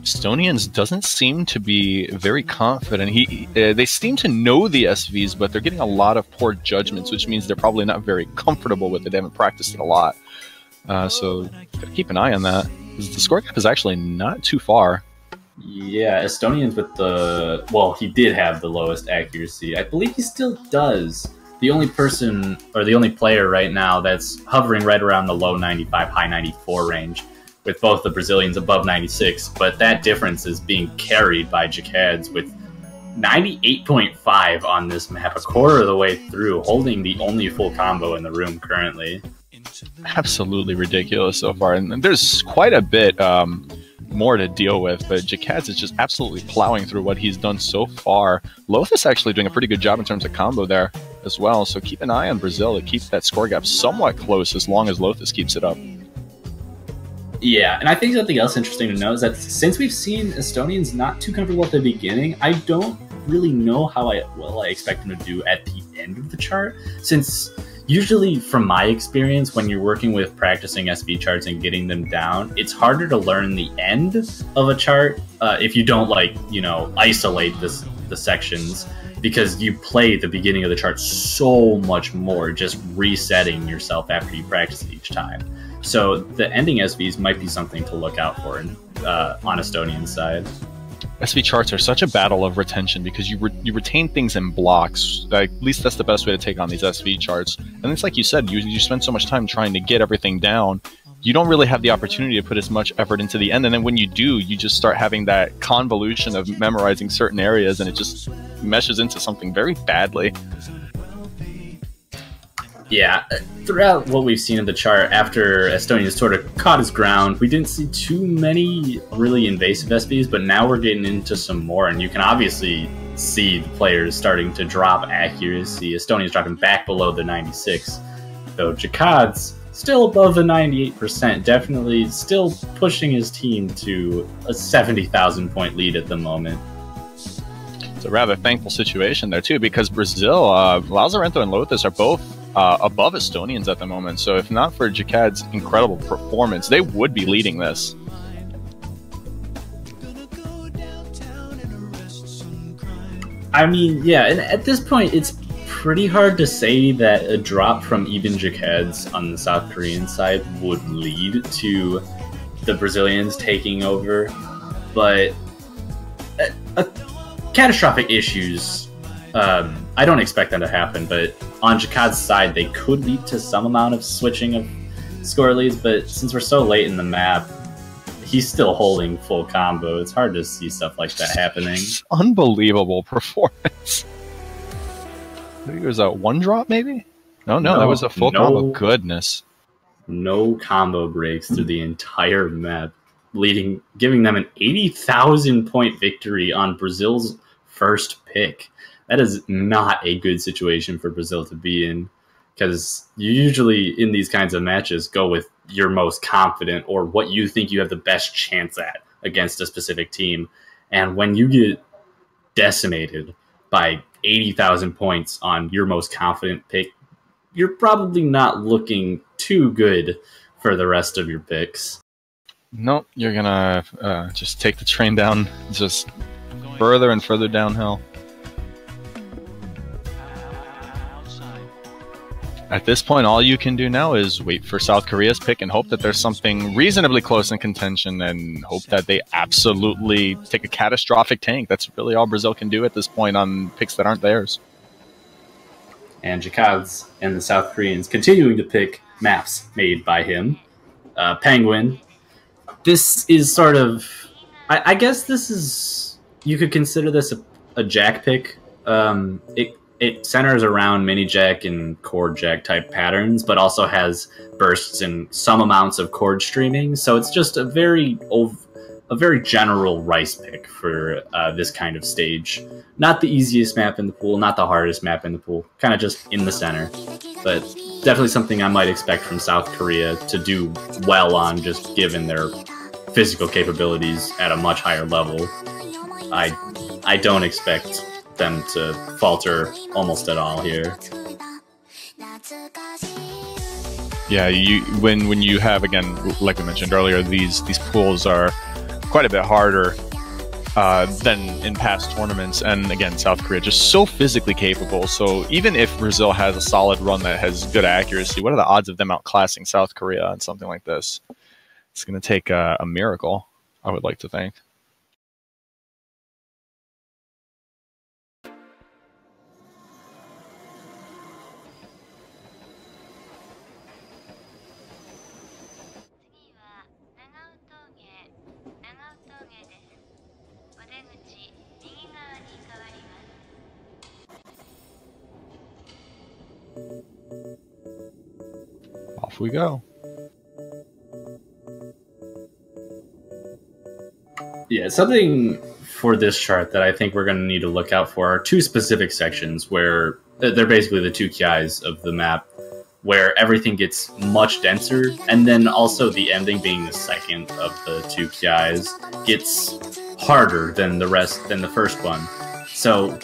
Speaker 8: Estonians doesn't seem to be very confident. They seem to know the SVs, but they're getting a lot of poor judgments, which means they're probably not very comfortable with it. They haven't practiced it a lot. So gotta keep an eye on that. The score gap is actually not too far.
Speaker 2: Yeah, Estonians with the... Well, he did have the lowest accuracy. I believe he still does. The only person, or the only player right now that's hovering right around the low 95, high 94 range, with both the Brazilians above 96, but that difference is being carried by Jacads with 98.5 on this map, a quarter of the way through, holding the only full combo in the room currently.
Speaker 8: Absolutely ridiculous so far, and there's quite a bit more to deal with, but Jacads is just absolutely plowing through what he's done so far. Lothus actually doing a pretty good job in terms of combo there as well, so keep an eye on Brazil to keep that score gap somewhat close as long as Lothus keeps it up.
Speaker 2: Yeah, and I think something else interesting to note is that since we've seen Estonians not too comfortable at the beginning, I don't really know how I expect them to do at the end of the chart, since usually from my experience when you're working with practicing SV charts and getting them down, it's harder to learn the end of a chart if you don't isolate the sections, because you play the beginning of the chart so much more just resetting yourself after you practice it each time. So the ending SVs might be something to look out for on Estonian side.
Speaker 8: SV charts are such a battle of retention because you retain things in blocks. At least that's the best way to take on these SV charts. And it's like you said, you spend so much time trying to get everything down, you don't really have the opportunity to put as much effort into the end. And then when you do, you just start having that convolution of memorizing certain areas, and it just meshes into something very badly.
Speaker 2: Yeah, throughout what we've seen in the chart, after Estonia sort of caught his ground, we didn't see too many really invasive SVs, but now we're getting into some more, and you can obviously see the players starting to drop accuracy. Estonia's dropping back below the 96, though Jacads still above the 98%, definitely still pushing his team to a 70,000 point lead at the moment.
Speaker 8: It's a rather thankful situation there, too, because Brazil, Lazarento and Lothus are both above Estonians at the moment, so if not for Jacad's incredible performance, they would be leading this.
Speaker 2: I mean, yeah, and at this point, it's pretty hard to say that a drop from even Jacads on the South Korean side would lead to the Brazilians taking over, but catastrophic issues, I don't expect that to happen, but on Jacad's side, they could lead to some amount of switching of score leads, but since we're so late in the map, he's still holding full combo. It's hard to see stuff like that happening.
Speaker 8: Unbelievable performance. I think it was a one drop, maybe? No, that was a full combo. Goodness.
Speaker 2: No combo breaks through the entire map, giving them an 80,000 point victory on Brazil's first pick. That is not a good situation for Brazil to be in, because you usually in these kinds of matches go with your most confident or what you think you have the best chance at against a specific team. And when you get decimated by 80,000 points on your most confident pick, you're probably not looking too good for the rest of your picks.
Speaker 8: Nope, you're gonna just take the train down, just further and further downhill. At this point, all you can do now is wait for South Korea's pick and hope that there's something reasonably close in contention, and hope that they absolutely take a catastrophic tank. That's really all Brazil can do at this point on picks that aren't theirs.
Speaker 2: And Jakad's and the South Koreans continuing to pick maps made by him. Penguin. This is sort of... I guess this is... You could consider this a Jack pick. It centers around mini Jack and chord Jack type patterns, but also has bursts and some amounts of chord streaming. So it's just a very general Rice pick for this kind of stage. Not the easiest map in the pool, not the hardest map in the pool, kind of just in the center. But definitely something I might expect from South Korea to do well on, just given their physical capabilities at a much higher level. I don't expect them to falter almost at all here.
Speaker 8: Yeah, when you have, again, like we mentioned earlier, these pools are quite a bit harder than in past tournaments, and again, South Korea just so physically capable. So even if Brazil has a solid run that has good accuracy, what are the odds of them outclassing South Korea on something like this? It's going to take a miracle, I would like to think. Off we go.
Speaker 2: Yeah, something for this chart that I think we're going to need to look out for are two specific sections where they're basically the two kiais of the map, where everything gets much denser, and then also the ending, being the second of the two kiais, gets harder than the first one. So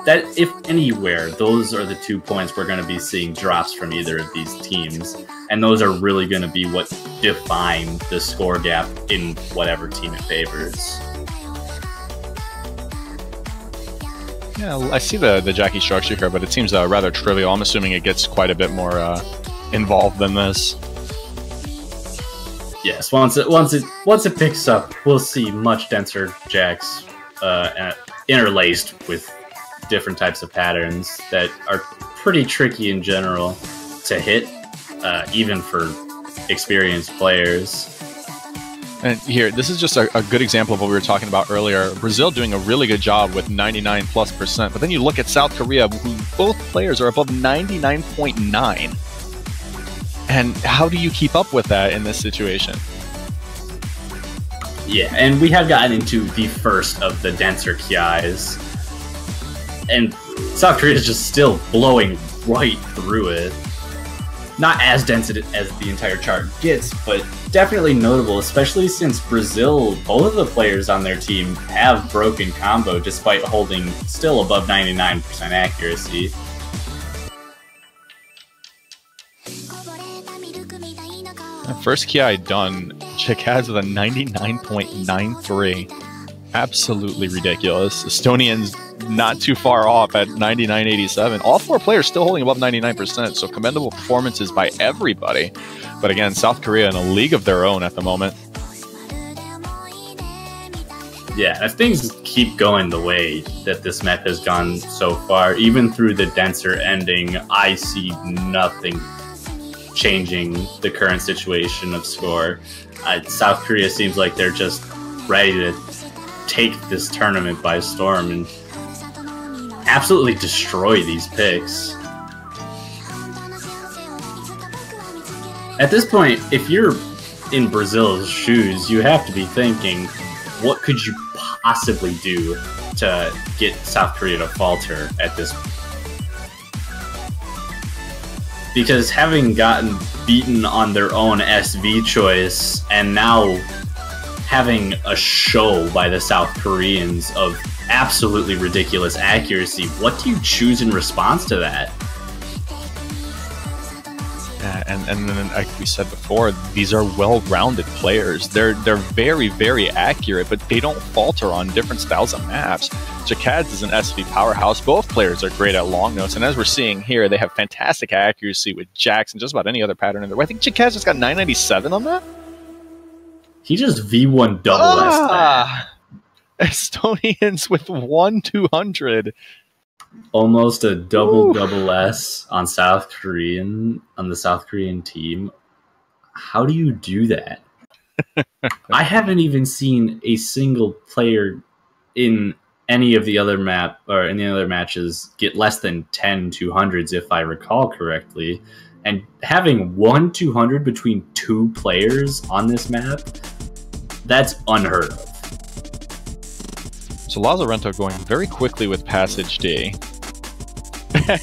Speaker 2: that, if anywhere, those are the 2 points we're going to be seeing drops from either of these teams, and those are really going to be what define the score gap in whatever team it favors.
Speaker 8: Yeah, I see the Jackie structure here, but it seems rather trivial. I'm assuming it gets quite a bit more involved than this.
Speaker 2: Yes, once it picks up, we'll see much denser jacks interlaced with different types of patterns that are pretty tricky in general to hit, even for experienced players.
Speaker 8: And here, this is just a good example of what we were talking about earlier. Brazil doing a really good job with 99+%, but then you look at South Korea, who both players are above 99.9. And how do you keep up with that in this situation?
Speaker 2: Yeah, and we have gotten into the first of the denser kiais, and South Korea is just still blowing right through it. Not as dense as the entire chart gets, but definitely notable, especially since Brazil, both of the players on their team have broken combo despite holding still above 99% accuracy.
Speaker 8: First Ki done, Chikadze with a 99.93. Absolutely ridiculous. Estonians not too far off at 99.87. All four players still holding above 99%, so commendable performances by everybody. But again, South Korea in a league of their own at the moment.
Speaker 2: Yeah, if things keep going the way that this map has gone so far, even through the denser ending, I see nothing changing the current situation of score. South Korea seems like they're just ready to take this tournament by storm and absolutely destroy these picks. At this point, if you're in Brazil's shoes, you have to be thinking, what could you possibly do to get South Korea to falter at this point? Because having gotten beaten on their own SV choice and now having a show by the South Koreans of absolutely ridiculous accuracy, what do you choose in response to that?
Speaker 8: And then, like we said before, these are well-rounded players. They're very, very accurate, but they don't falter on different styles of maps. Jacad's is an SV powerhouse. Both players are great at long notes, and as we're seeing here, they have fantastic accuracy with Jax and just about any other pattern in there. I think Jacad's just got 997 on that.
Speaker 2: He just V1 double S that.
Speaker 8: Estonians with 1-200.
Speaker 2: Almost a double S on the South Korean team. How do you do that? I haven't even seen a single player in any of the other matches get less than 10 200s, if I recall correctly. And having 1 200 between two players on this map, that's unheard of.
Speaker 8: So Lazarento going very quickly with Passage D.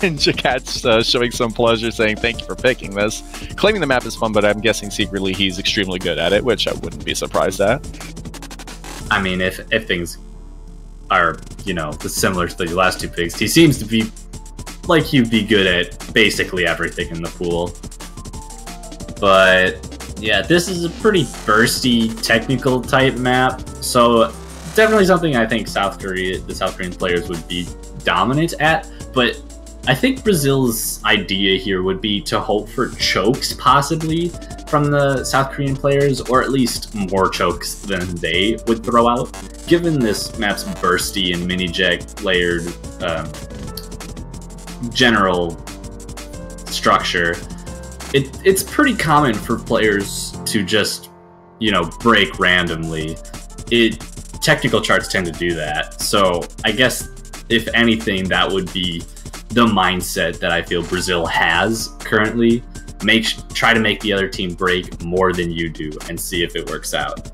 Speaker 8: And Jacat's showing some pleasure, saying thank you for picking this. Claiming the map is fun, but I'm guessing secretly he's extremely good at it, which I wouldn't be surprised at.
Speaker 2: I mean, if things are, similar to the last two picks, he seems to be like he'd be good at basically everything in the pool. But yeah, this is a pretty bursty, technical type map, so definitely something I think the South Korean players would be dominant at, but I think Brazil's idea here would be to hope for chokes, possibly, from the South Korean players, or at least more chokes than they would throw out. Given this map's bursty and mini-jack layered general structure, it's pretty common for players to just, break randomly. Technical charts tend to do that, so I guess, if anything, that would be the mindset that I feel Brazil has currently. Try to make the other team break more than you do and see if it works out.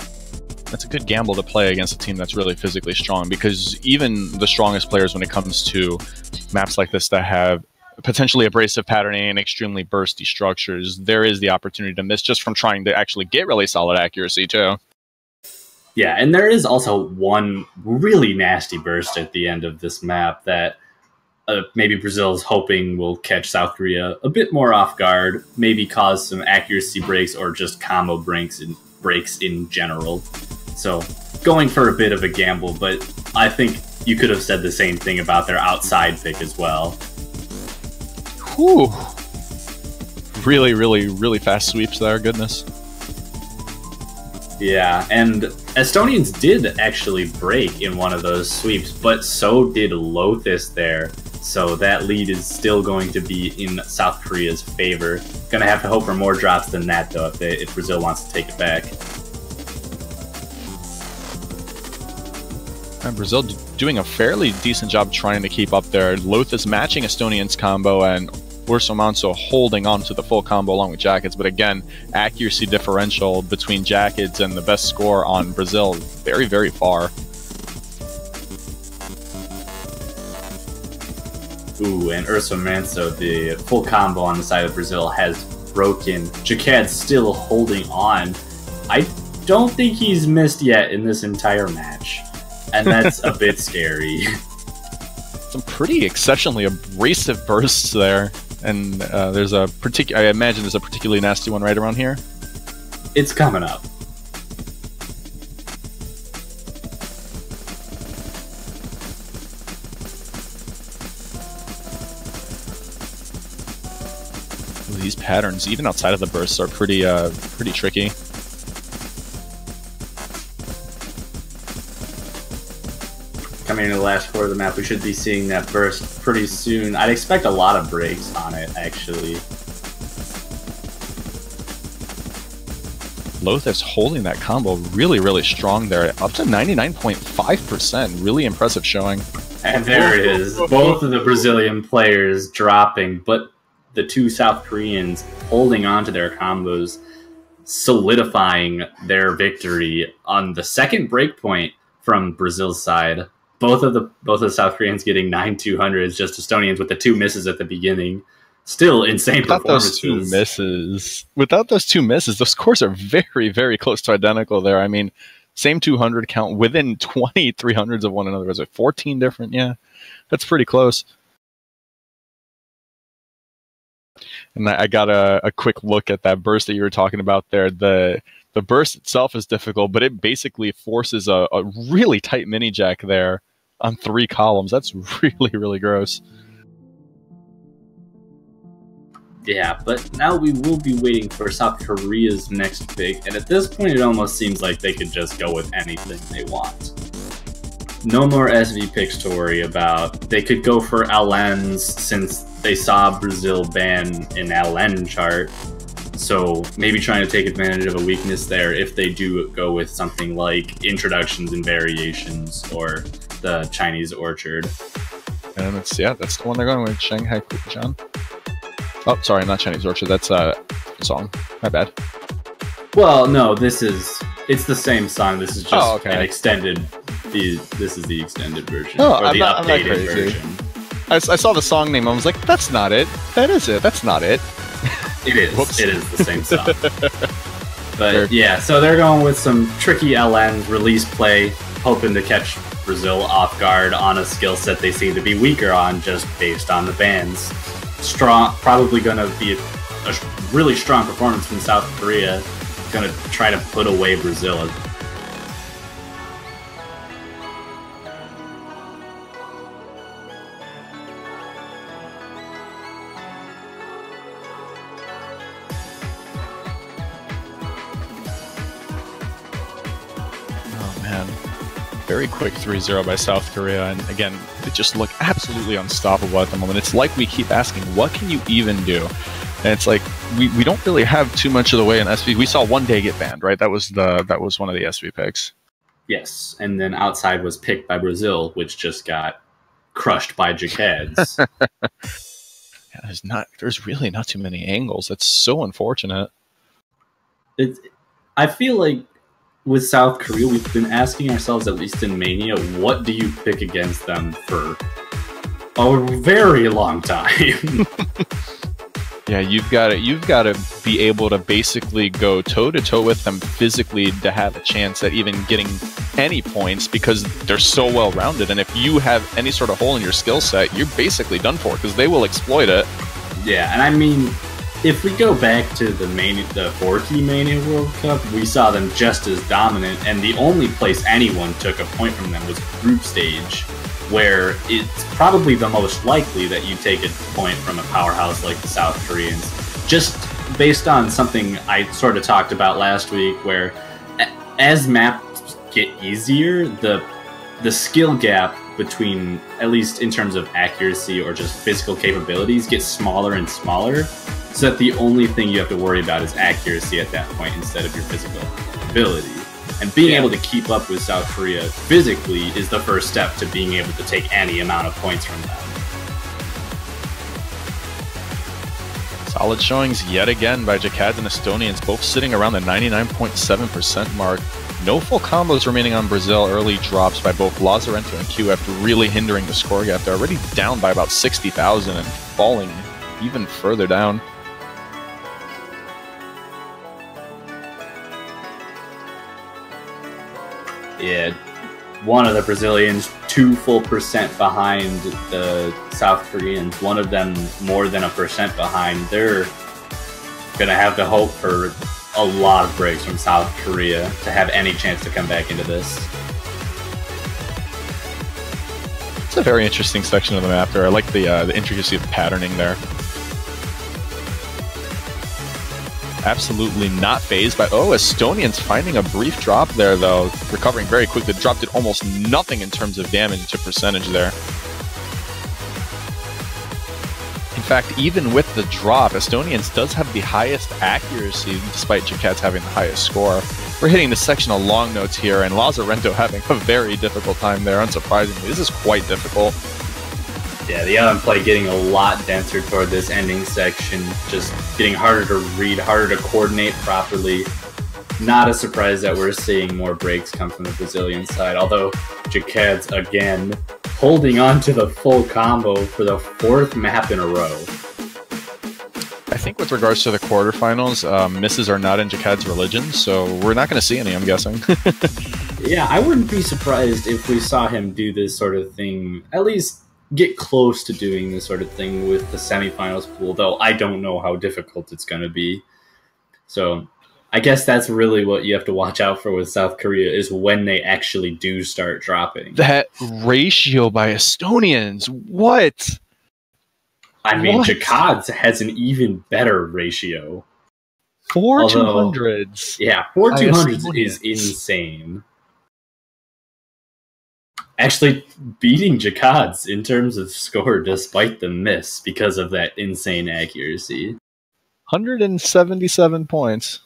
Speaker 8: That's a good gamble to play against a team that's really physically strong, because even the strongest players, when it comes to maps like this that have potentially abrasive patterning and extremely bursty structures, there is the opportunity to miss just from trying to actually get really solid accuracy too.
Speaker 2: Yeah, and there is also one really nasty burst at the end of this map that maybe Brazil is hoping will catch South Korea a bit more off guard, maybe cause some accuracy breaks or just combo breaks in general. So going for a bit of a gamble, but I think you could have said the same thing about their outside pick as well.
Speaker 8: Whew. Really, really, really fast sweeps there, goodness.
Speaker 2: Yeah, and Estonians did actually break in one of those sweeps, but so did Lothus there. So that lead is still going to be in South Korea's favor. Gonna have to hope for more drops than that, though, if Brazil wants to take it back.
Speaker 8: And Brazil doing a fairly decent job trying to keep up there. Lothus matching Estonians combo, and Urso Manso holding on to the full combo along with Jackets. But again, accuracy differential between Jackets and the best score on Brazil very, very far.
Speaker 2: Ooh, and Urso Manso, the full combo on the side of Brazil, has broken. Jacad's still holding on. I don't think he's missed yet in this entire match, and that's a bit scary.
Speaker 8: Some pretty exceptionally abrasive bursts there, and there's a I imagine there's a particularly nasty one right around here.
Speaker 2: It's coming up.
Speaker 8: These patterns, even outside of the bursts, are pretty tricky.
Speaker 2: Coming into the last floor of the map, we should be seeing that burst pretty soon. I'd expect a lot of breaks on it, actually.
Speaker 8: Lothif's holding that combo really, really strong there, up to 99.5%. Really impressive showing.
Speaker 2: And there it is. Both of the Brazilian players dropping, but the two South Koreans holding on to their combos, solidifying their victory on the second breakpoint from Brazil's side. Both of the South Koreans getting 9-200s, just Estonians with the two misses at the beginning. Still insane performances.
Speaker 8: Without those two misses, the scores are very, very close to identical there. I mean, same 200 count within 20 300s of one another. Was it 14 different? Yeah, that's pretty close. And I got a quick look at that burst that you were talking about there. The burst itself is difficult, but it basically forces a really tight mini jack there on 3 columns. That's really, really gross.
Speaker 2: Yeah, but now we will be waiting for South Korea's next pick, and at this point it almost seems like they could just go with anything they want. No more SV picks to worry about. They could go for LNs since they saw Brazil ban an LN chart, so maybe trying to take advantage of a weakness there if they do go with something like introductions and variations or the Chinese orchard.
Speaker 8: And that's the one they're going with, Shanghai Kuchan. Oh, sorry, not Chinese Orchard. That's a song. My bad.
Speaker 2: Well, no, it's the same song. This is just
Speaker 8: an
Speaker 2: extended. This is the extended version,
Speaker 8: or
Speaker 2: the
Speaker 8: updated version. I saw the song name. I was like, that's not it. That is it. That's not it.
Speaker 2: It is. Whoops. It is the same song. But yeah, so they're going with some tricky LN release play, hoping to catch Brazil off guard on a skill set they seem to be weaker on, just based on the bans. Strong, probably going to be a really strong performance from South Korea. Going to try to put away Brazil.
Speaker 8: Oh man, very quick 3-0 by South Korea, and again, they just look absolutely unstoppable at the moment. It's like we keep asking, what can you even do? And it's like we don't really have too much of the way in SV. We saw one day get banned, right? That was one of the SV picks.
Speaker 2: Yes, and then outside was picked by Brazil, which just got crushed by Jacads.
Speaker 8: Yeah, there's really not too many angles. That's so unfortunate.
Speaker 2: I feel like with South Korea, we've been asking ourselves, at least in Mania, what do you pick against them for a very long time?
Speaker 8: Yeah, you've got to be able to basically go toe-to-toe with them physically to have a chance at even getting any points, because they're so well-rounded, and if you have any sort of hole in your skill set, you're basically done for, because they will exploit it.
Speaker 2: Yeah, and I mean, if we go back to the 4-key Mania World Cup, we saw them just as dominant, and the only place anyone took a point from them was group stage, where it's probably the most likely that you take a point from a powerhouse like the South Koreans, just based on something I sort of talked about last week, where as maps get easier, the skill gap between, at least in terms of accuracy or just physical capabilities, gets smaller and smaller, so that the only thing you have to worry about is accuracy at that point instead of your physical ability. And being able to keep up with South Korea physically is the first step to being able to take any amount of points from them.
Speaker 8: Solid showings yet again by Jacads and Estonians, both sitting around the 99.7% mark. No full combos remaining on Brazil. Early drops by both Lazarento and QF really hindering the score gap. They're already down by about 60,000 and falling even further down.
Speaker 2: Yeah, one of the Brazilians 2 full percent behind the South Koreans. One of them more than 1% behind. They're gonna have to hope for a lot of breaks from South Korea to have any chance to come back into this.
Speaker 8: It's a very interesting section of the map there. I like the intricacy of the patterning there. Absolutely not phased by... Oh, Estonians finding a brief drop there, though. Recovering very quickly. The drop did almost nothing in terms of damage to percentage there. In fact, even with the drop, Estonians does have the highest accuracy, despite Jacquet's having the highest score. We're hitting the section of long notes here, and Lazarento having a very difficult time there, unsurprisingly. This is quite difficult.
Speaker 2: Yeah, the LM play getting a lot denser toward this ending section, just getting harder to read, harder to coordinate properly. Not a surprise that we're seeing more breaks come from the Brazilian side, although Jacquet's, again, holding on to the full combo for the 4th map in a row.
Speaker 8: I think with regards to the quarterfinals, misses are not in Jacquet's religion, so we're not going to see any, I'm guessing.
Speaker 2: Yeah, I wouldn't be surprised if we saw him do this sort of thing, at least get close to doing this sort of thing with the semifinals pool, though I don't know how difficult it's going to be. So I guess that's really what you have to watch out for with South Korea, is when they actually do start dropping.
Speaker 8: That ratio by Estonians, what?
Speaker 2: I mean,
Speaker 8: What?
Speaker 2: Jacquet's has an even better ratio.
Speaker 8: 4
Speaker 2: Although-
Speaker 8: 200s.
Speaker 2: Yeah, 4 200s
Speaker 8: Estonians.
Speaker 2: is insane. Actually, beating Jacquet's in terms of score despite the miss because of that insane accuracy.
Speaker 8: 177 points.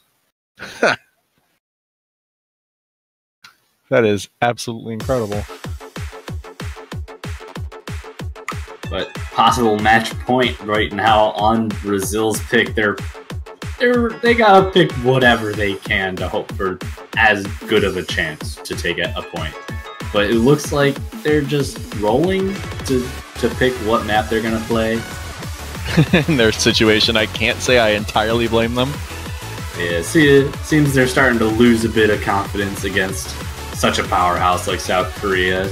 Speaker 8: That is absolutely incredible.
Speaker 2: But possible match point right now on Brazil's pick. They gotta pick whatever they can to hope for as good of a chance to take a point. But it looks like they're just rolling to pick what map they're gonna play.
Speaker 8: In their situation, I can't say I entirely blame them.
Speaker 2: Yeah, see, it seems they're starting to lose a bit of confidence against such a powerhouse like South Korea.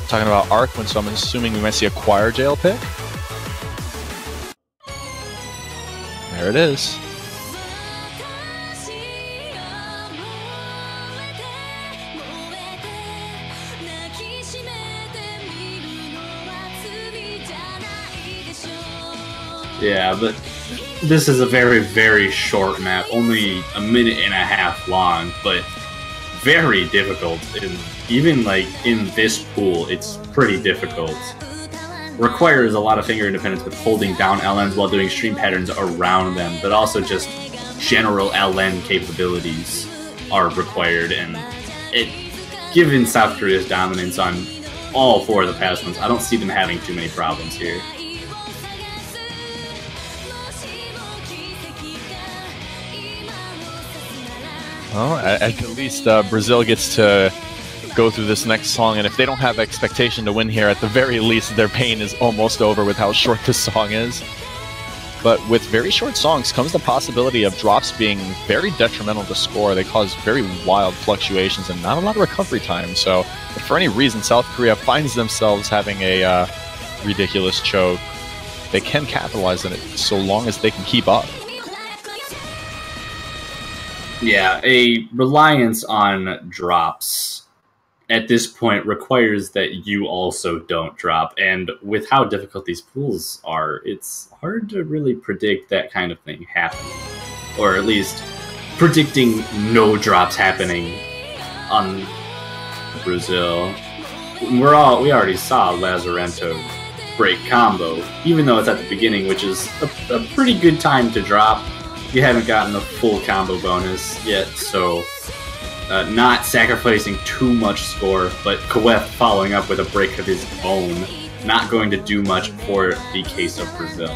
Speaker 8: Talking about Arkwin, so I'm assuming we might see a choir jail pick. There it is.
Speaker 2: Yeah, but this is a very, very short map, only a minute and a half long, but very difficult. And even like in this pool, it's pretty difficult. Requires a lot of finger independence with holding down LNs while doing stream patterns around them, but also just general LN capabilities are required. And given South Korea's dominance on all 4 of the past ones, I don't see them having too many problems here.
Speaker 8: Well, at least Brazil gets to go through this next song, and if they don't have expectation to win here, at the very least, their pain is almost over with how short this song is. But with very short songs comes the possibility of drops being very detrimental to score. They cause very wild fluctuations and not a lot of recovery time. So if for any reason South Korea finds themselves having a ridiculous choke, they can capitalize on it so long as they can keep up.
Speaker 2: Yeah, a reliance on drops at this point requires that you also don't drop. And with how difficult these pools are, it's hard to really predict that kind of thing happening. Or at least predicting no drops happening on Brazil. We already saw Lazarento break combo, even though it's at the beginning, which is a pretty good time to drop. You haven't gotten the full combo bonus yet, so not sacrificing too much score, but Kaweth following up with a break of his own, not going to do much for the case of Brazil.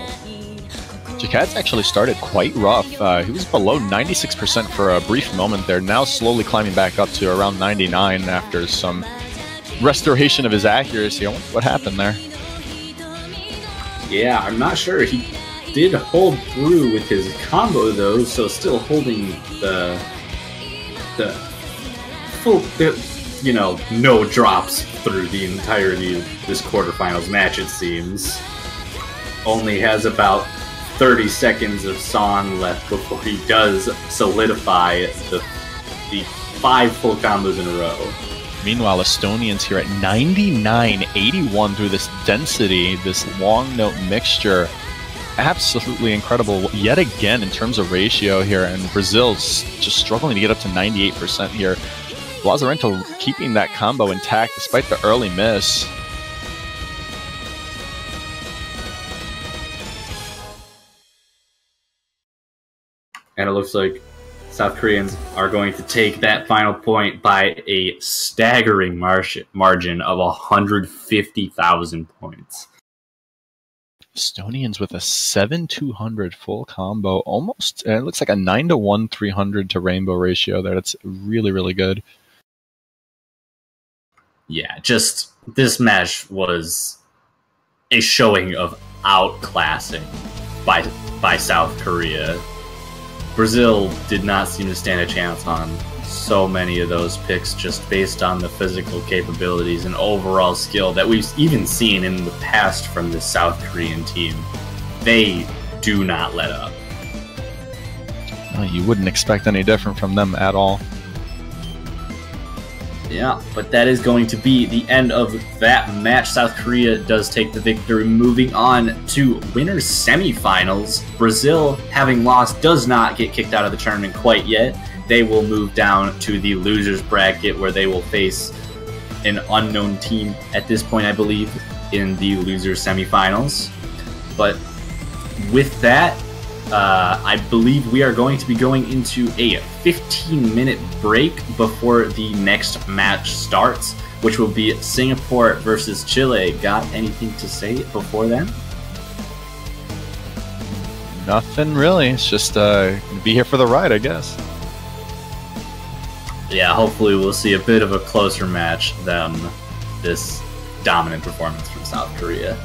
Speaker 8: Jacquet's actually started quite rough. He was below 96% for a brief moment there, now slowly climbing back up to around 99 after some restoration of his accuracy. I wonder what happened there.
Speaker 2: Yeah, I'm not sure. He did hold through with his combo though, so still holding the full, no drops through the entirety of this quarterfinals match, it seems. Only has about 30 seconds of song left before he does solidify the 5 full combos in a row.
Speaker 8: Meanwhile, Estonians here at 99.81 through this density, this long note mixture. Absolutely incredible yet again in terms of ratio here, and Brazil's just struggling to get up to 98% here. Lazarento keeping that combo intact despite the early miss.
Speaker 2: And it looks like South Koreans are going to take that final point by a staggering margin of 150,000 points.
Speaker 8: Estonians with a 7-200 full combo, almost. It looks like a 9-1 300 to rainbow ratio there. That's really, really good.
Speaker 2: Yeah, just this match was a showing of outclassing by South Korea. Brazil did not seem to stand a chance on so many of those picks just based on the physical capabilities and overall skill that we've even seen in the past from the South Korean team. They do not let up.
Speaker 8: You wouldn't expect any different from them at all.
Speaker 2: Yeah, but that is going to be the end of that match. South Korea does take the victory. Moving on to winners semifinals. Brazil, having lost, does not get kicked out of the tournament quite yet. They will move down to the losers bracket where they will face an unknown team at this point, I believe, in the losers semifinals. But with that, I believe we are going to be going into a 15-minute break before the next match starts, which will be Singapore versus Chile. Got anything to say before then?
Speaker 8: Nothing really. It's just be here for the ride, I guess.
Speaker 2: Yeah, hopefully we'll see a bit of a closer match than this dominant performance from South Korea.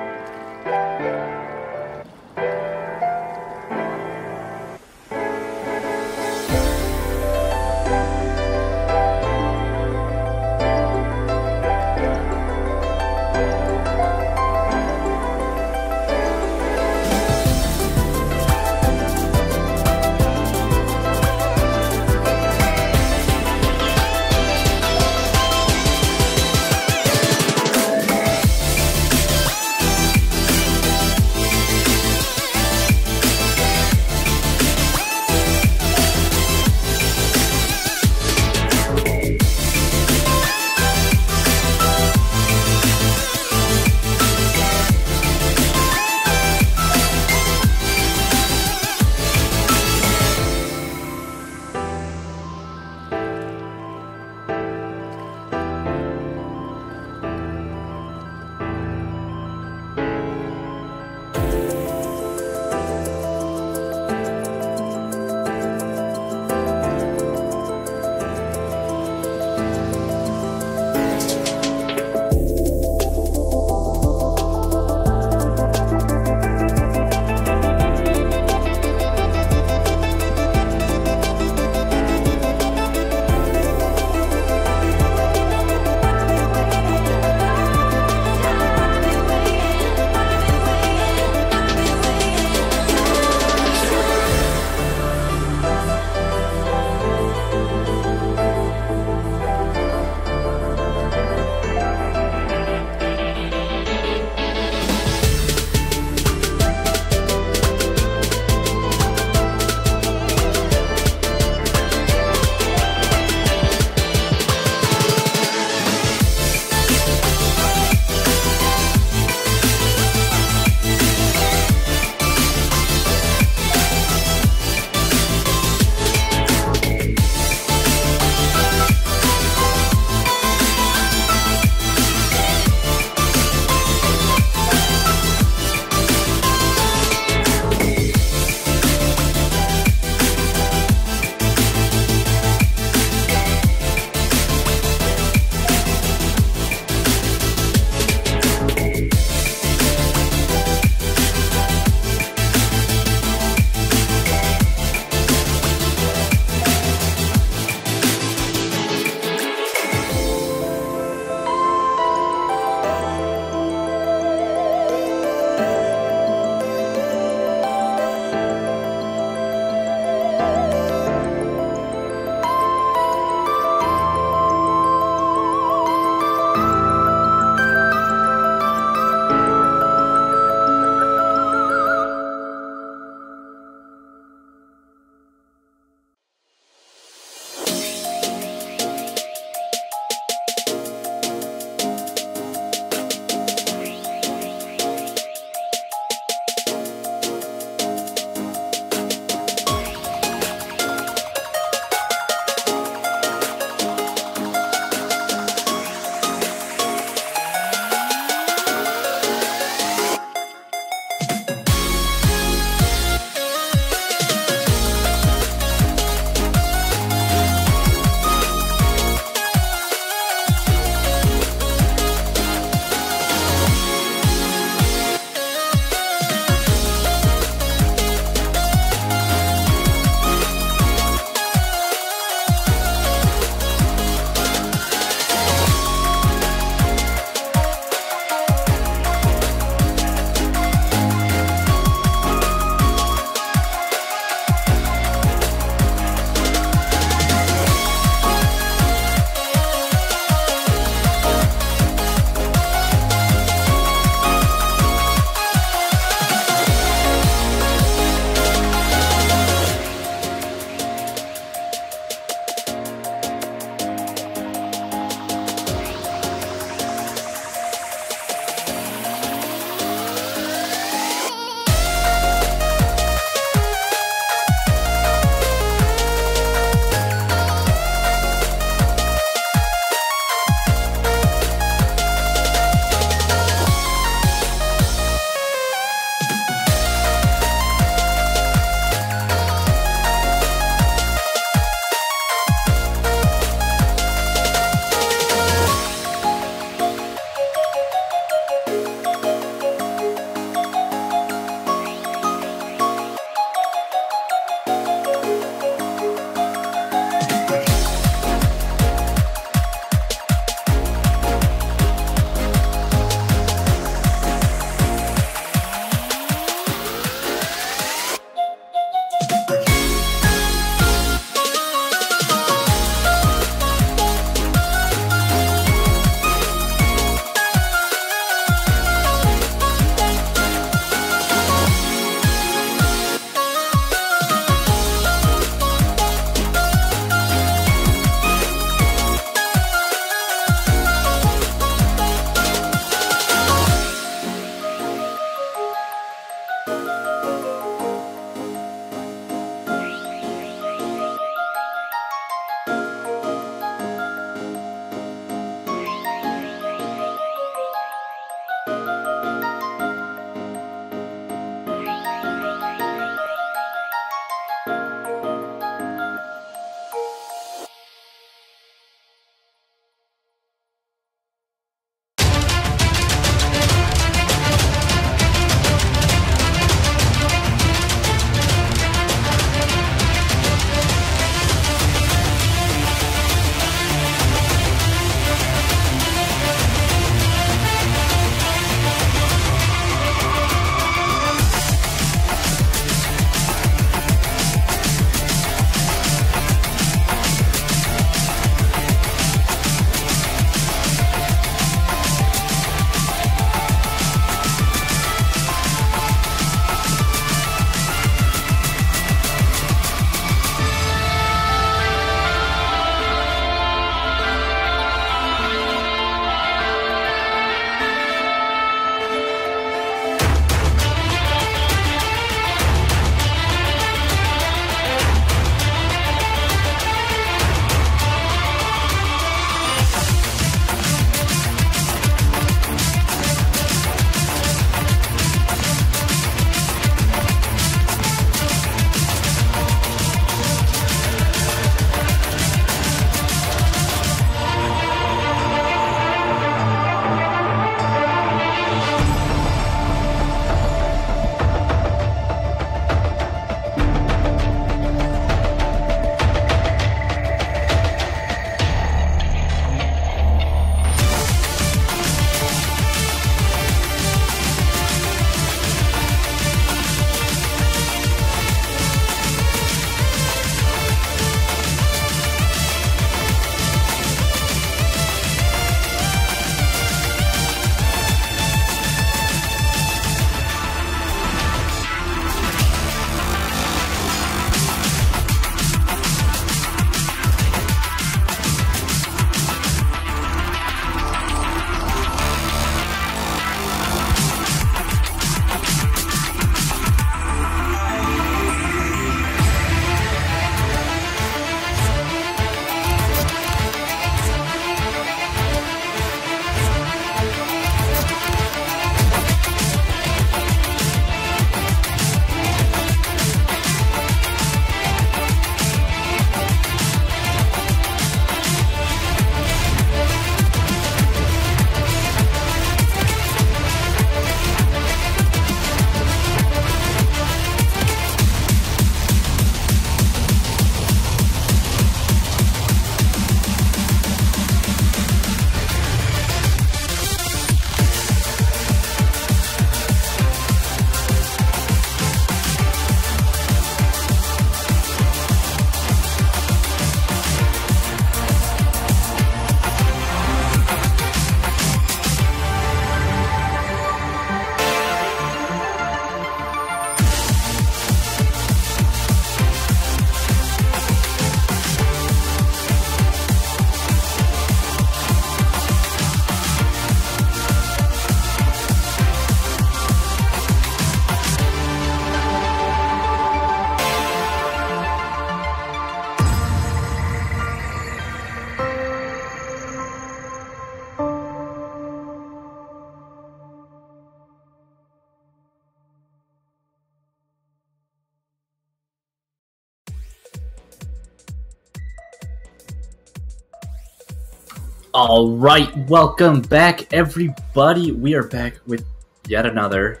Speaker 2: All right, welcome back, everybody. We are back with yet another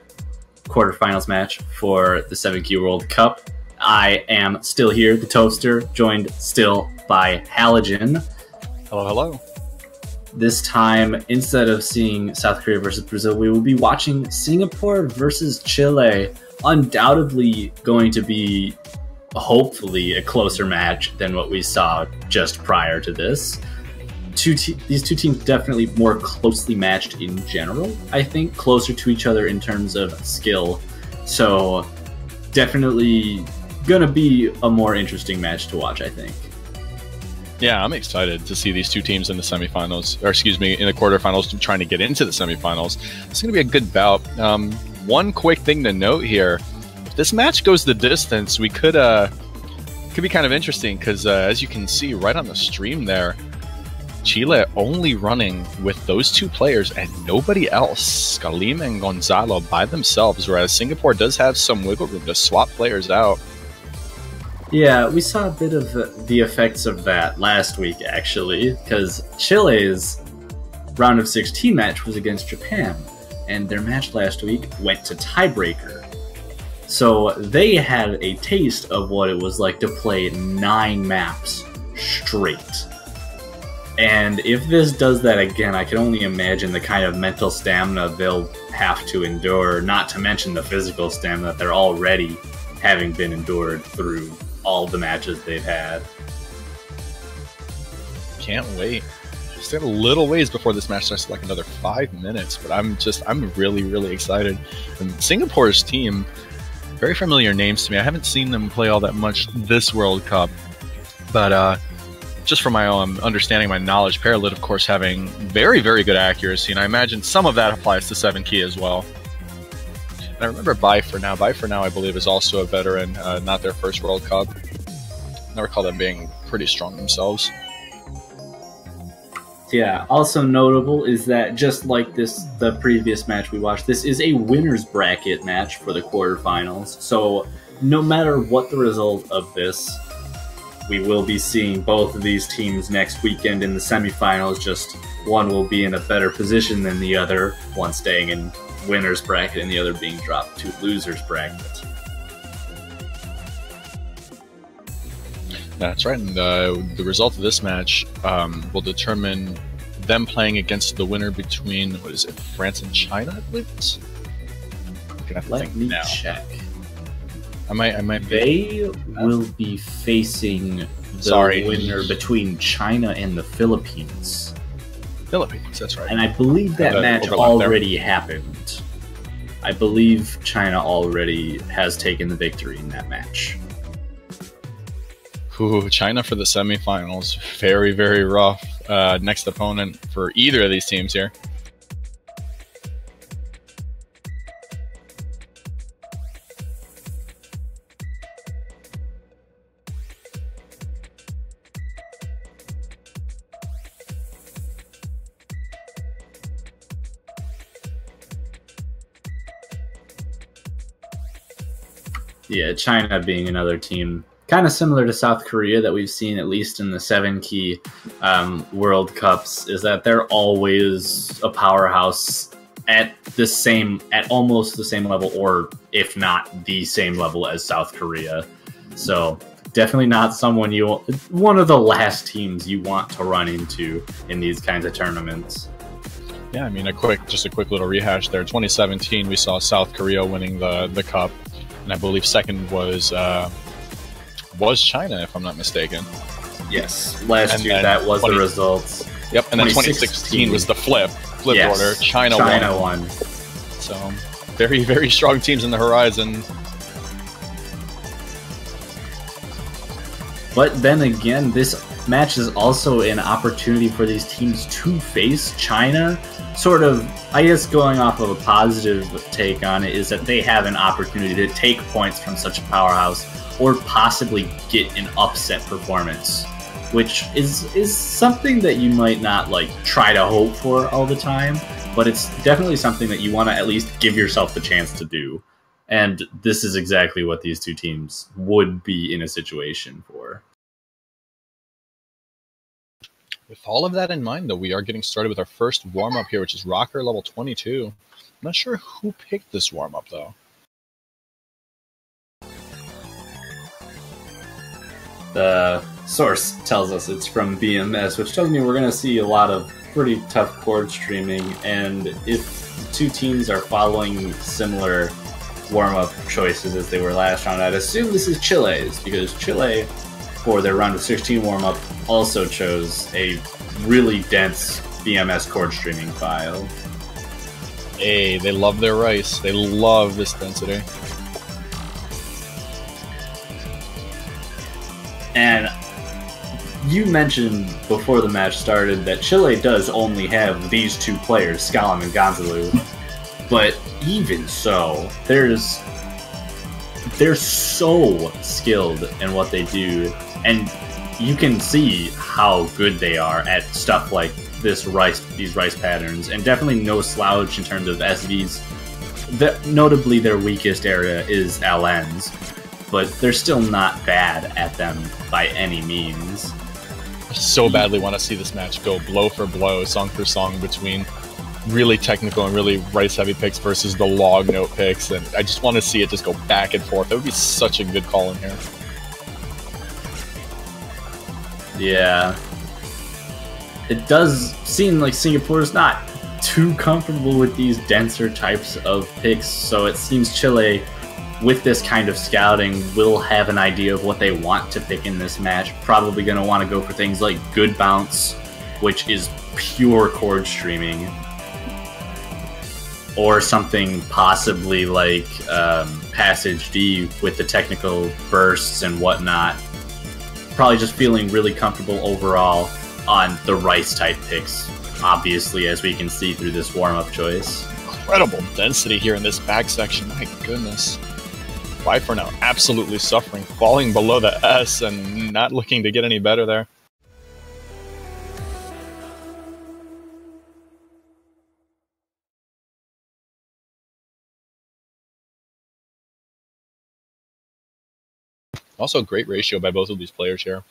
Speaker 2: quarterfinals match for the 7Q World Cup. I am still here, the Toaster, joined still by Halogen.
Speaker 8: Hello, hello.
Speaker 2: This time, instead of seeing South Korea versus Brazil, we will be watching Singapore versus Chile. Undoubtedly going to be, hopefully, a closer match than what we saw just prior to this. These two teams definitely more closely matched in general, I think, closer to each other in terms of skill. So definitely gonna be a more interesting match to watch, I think.
Speaker 8: Yeah, I'm excited to see these two teams in the semifinals, or excuse me, in the quarterfinals, trying to get into the semifinals. It's going to be a good bout. One quick thing to note here: if this match goes the distance, we could be kind of interesting because, as you can see right on the stream there, Chile only running with those two players and nobody else, Scalim and Gonzalo by themselves, whereas Singapore does have some wiggle room to swap players out.
Speaker 2: Yeah, we saw a bit of the effects of that last week, actually, because Chile's round of 16 match was against Japan, and their match last week went to tiebreaker. So they had a taste of what it was like to play 9 maps straight. And if this does that again, I can only imagine the kind of mental stamina they'll have to endure, not to mention the physical stamina that they're already having been endured through all the matches they've had.
Speaker 8: Can't wait. Just got a little ways before this match starts, like another 5 minutes, but I'm really excited. And Singapore's team, very familiar names to me. I haven't seen them play all that much this World Cup, but just from my own understanding, my knowledge, Paralit, of course, having very good accuracy, and I imagine some of that applies to 7Key as well. And I remember Bye For Now, I believe, is also a veteran, not their first World Cup. I recall them being pretty strong themselves.
Speaker 2: Yeah, also notable is that just like the previous match we watched, this is a winner's bracket match for the quarterfinals. So no matter what the result of this, we will be seeing both of these teams next weekend in the semifinals. Just one will be in a better position than the other, one staying in winner's bracket and the other being dropped to loser's bracket.
Speaker 8: That's right, and the result of this match will determine them playing against the winner between, what is it, France and China, I believe it's?
Speaker 2: Let me check.
Speaker 8: I might.
Speaker 2: They will be facing the winner between China and the Philippines.
Speaker 8: Philippines, that's right.
Speaker 2: And I believe that match already happened. I believe China already has taken the victory in that match.
Speaker 8: Ooh, China for the semifinals. Very rough. Next opponent for either of these teams here.
Speaker 2: Yeah, China being another team kind of similar to South Korea that we've seen at least in the 7Key World Cups, is that they're always a powerhouse at almost the same level, or if not the same level as South Korea. So definitely not one of the last teams you want to run into in these kinds of tournaments.
Speaker 8: Yeah, I mean, just a quick little rehash there. 2017, we saw South Korea winning the cup, and I believe second was China, if I'm not mistaken.
Speaker 2: Yes, last year that was the results.
Speaker 8: Yep, and then 2016 was the flip yes, order. China won. So very strong teams in the horizon.
Speaker 2: But then again, this match is also an opportunity for these teams to face China. Sort of, I guess, going off of a positive take on it is that they have an opportunity to take points from such a powerhouse, or possibly get an upset performance, which is something that you might not try to hope for all the time, but it's definitely something that you want to at least give yourself the chance to do. And this is exactly what these two teams would be in a situation for.
Speaker 8: With all of that in mind, though, we are getting started with our first warm-up here, which is Rocker level 22. I'm not sure who picked this warm-up, though.
Speaker 2: The source tells us it's from BMS, which tells me we're going to see a lot of pretty tough chord streaming, and if the two teams are following similar warm-up choices as they were last round, I'd assume this is Chile's, because Chile, for their round of 16 warm-up, also chose a really dense BMS chord streaming file.
Speaker 8: Hey, they love their rice. They love this density.
Speaker 2: And you mentioned before the match started that Chile does only have these two players, Skallam and Gonzalo. But even so, they're so skilled in what they do, and you can see how good they are at stuff like these rice patterns, and definitely no slouch in terms of SVs. Notably, their weakest area is LNs, but they're still not bad at them by any means.
Speaker 8: I so badly want to see this match go blow for blow, song for song, between really technical and really rice-heavy picks versus the log note picks, and I just want to see it just go back and forth. That would be such a good call in here.
Speaker 2: Yeah. It does seem like Singapore's not too comfortable with these denser types of picks, so it seems Chile, with this kind of scouting, will have an idea of what they want to pick in this match. Probably going to want to go for things like Good Bounce, which is pure chord streaming, or something possibly like Passage D with the technical bursts and whatnot. Probably just feeling really comfortable overall on the rice type picks, obviously, as we can see through this warm-up choice.
Speaker 8: Incredible density here in this back section, my goodness. Viper now absolutely suffering, falling below the S and not looking to get any better there. Also, great ratio by both of these players here.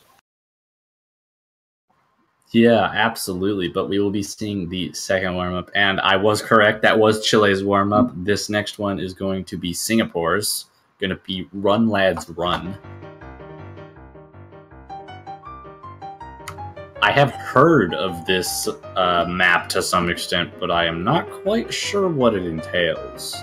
Speaker 2: Yeah, absolutely. But we will be seeing the second warm-up. And I was correct. That was Chile's warm-up. This next one is going to be Singapore's. Going to be Run Lads Run. I have heard of this map to some extent, but I am not quite sure what it entails.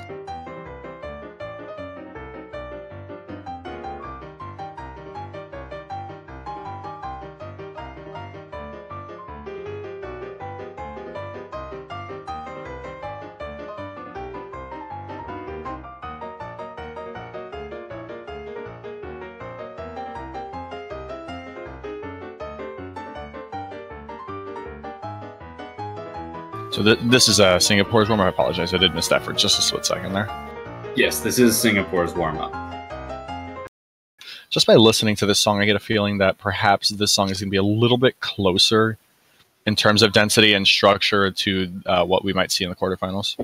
Speaker 8: So this is Singapore's warm-up. I apologize, I did miss that for just a split second there.
Speaker 2: Yes, this is Singapore's warm-up.
Speaker 8: Just by listening to this song, I get a feeling that perhaps this song is going to be a little bit closer in terms of density and structure to what we might see in the quarterfinals.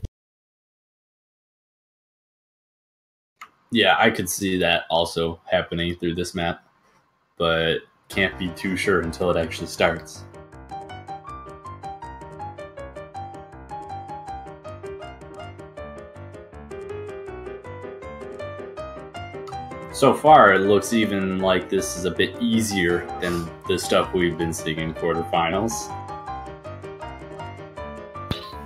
Speaker 2: Yeah, I could see that also happening through this map, but can't be too sure until it actually starts. So far, it looks even like this is a bit easier than the stuff we've been seeing in quarterfinals.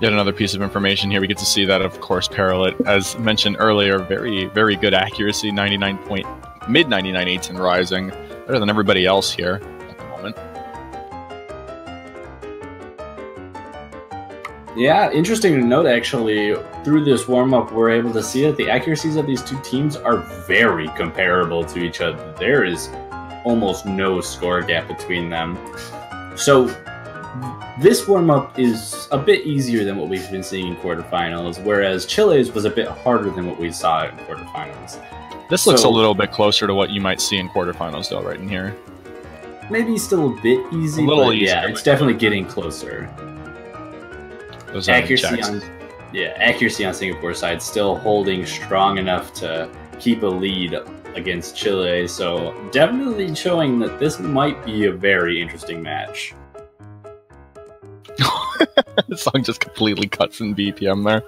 Speaker 8: Yet another piece of information here. We get to see that, of course, Parallel, as mentioned earlier, very, very good accuracy, mid-99.8s and rising, better than everybody else here at the moment.
Speaker 2: Yeah, interesting to note, actually, through this warm-up, we're able to see that the accuracies of these two teams are very comparable to each other. There is almost no score gap between them. So this warm-up is a bit easier than what we've been seeing in quarterfinals, whereas Chile's was a bit harder than what we saw in quarterfinals.
Speaker 8: This looks a little bit closer to what you might see in quarterfinals, though, right in here.
Speaker 2: Maybe still a bit easy, but yeah, it's definitely getting closer. Accuracy on Singapore's side still holding strong enough to keep a lead against Chile, so definitely showing that this might be a very interesting match.
Speaker 8: The song just completely cuts in BPM there.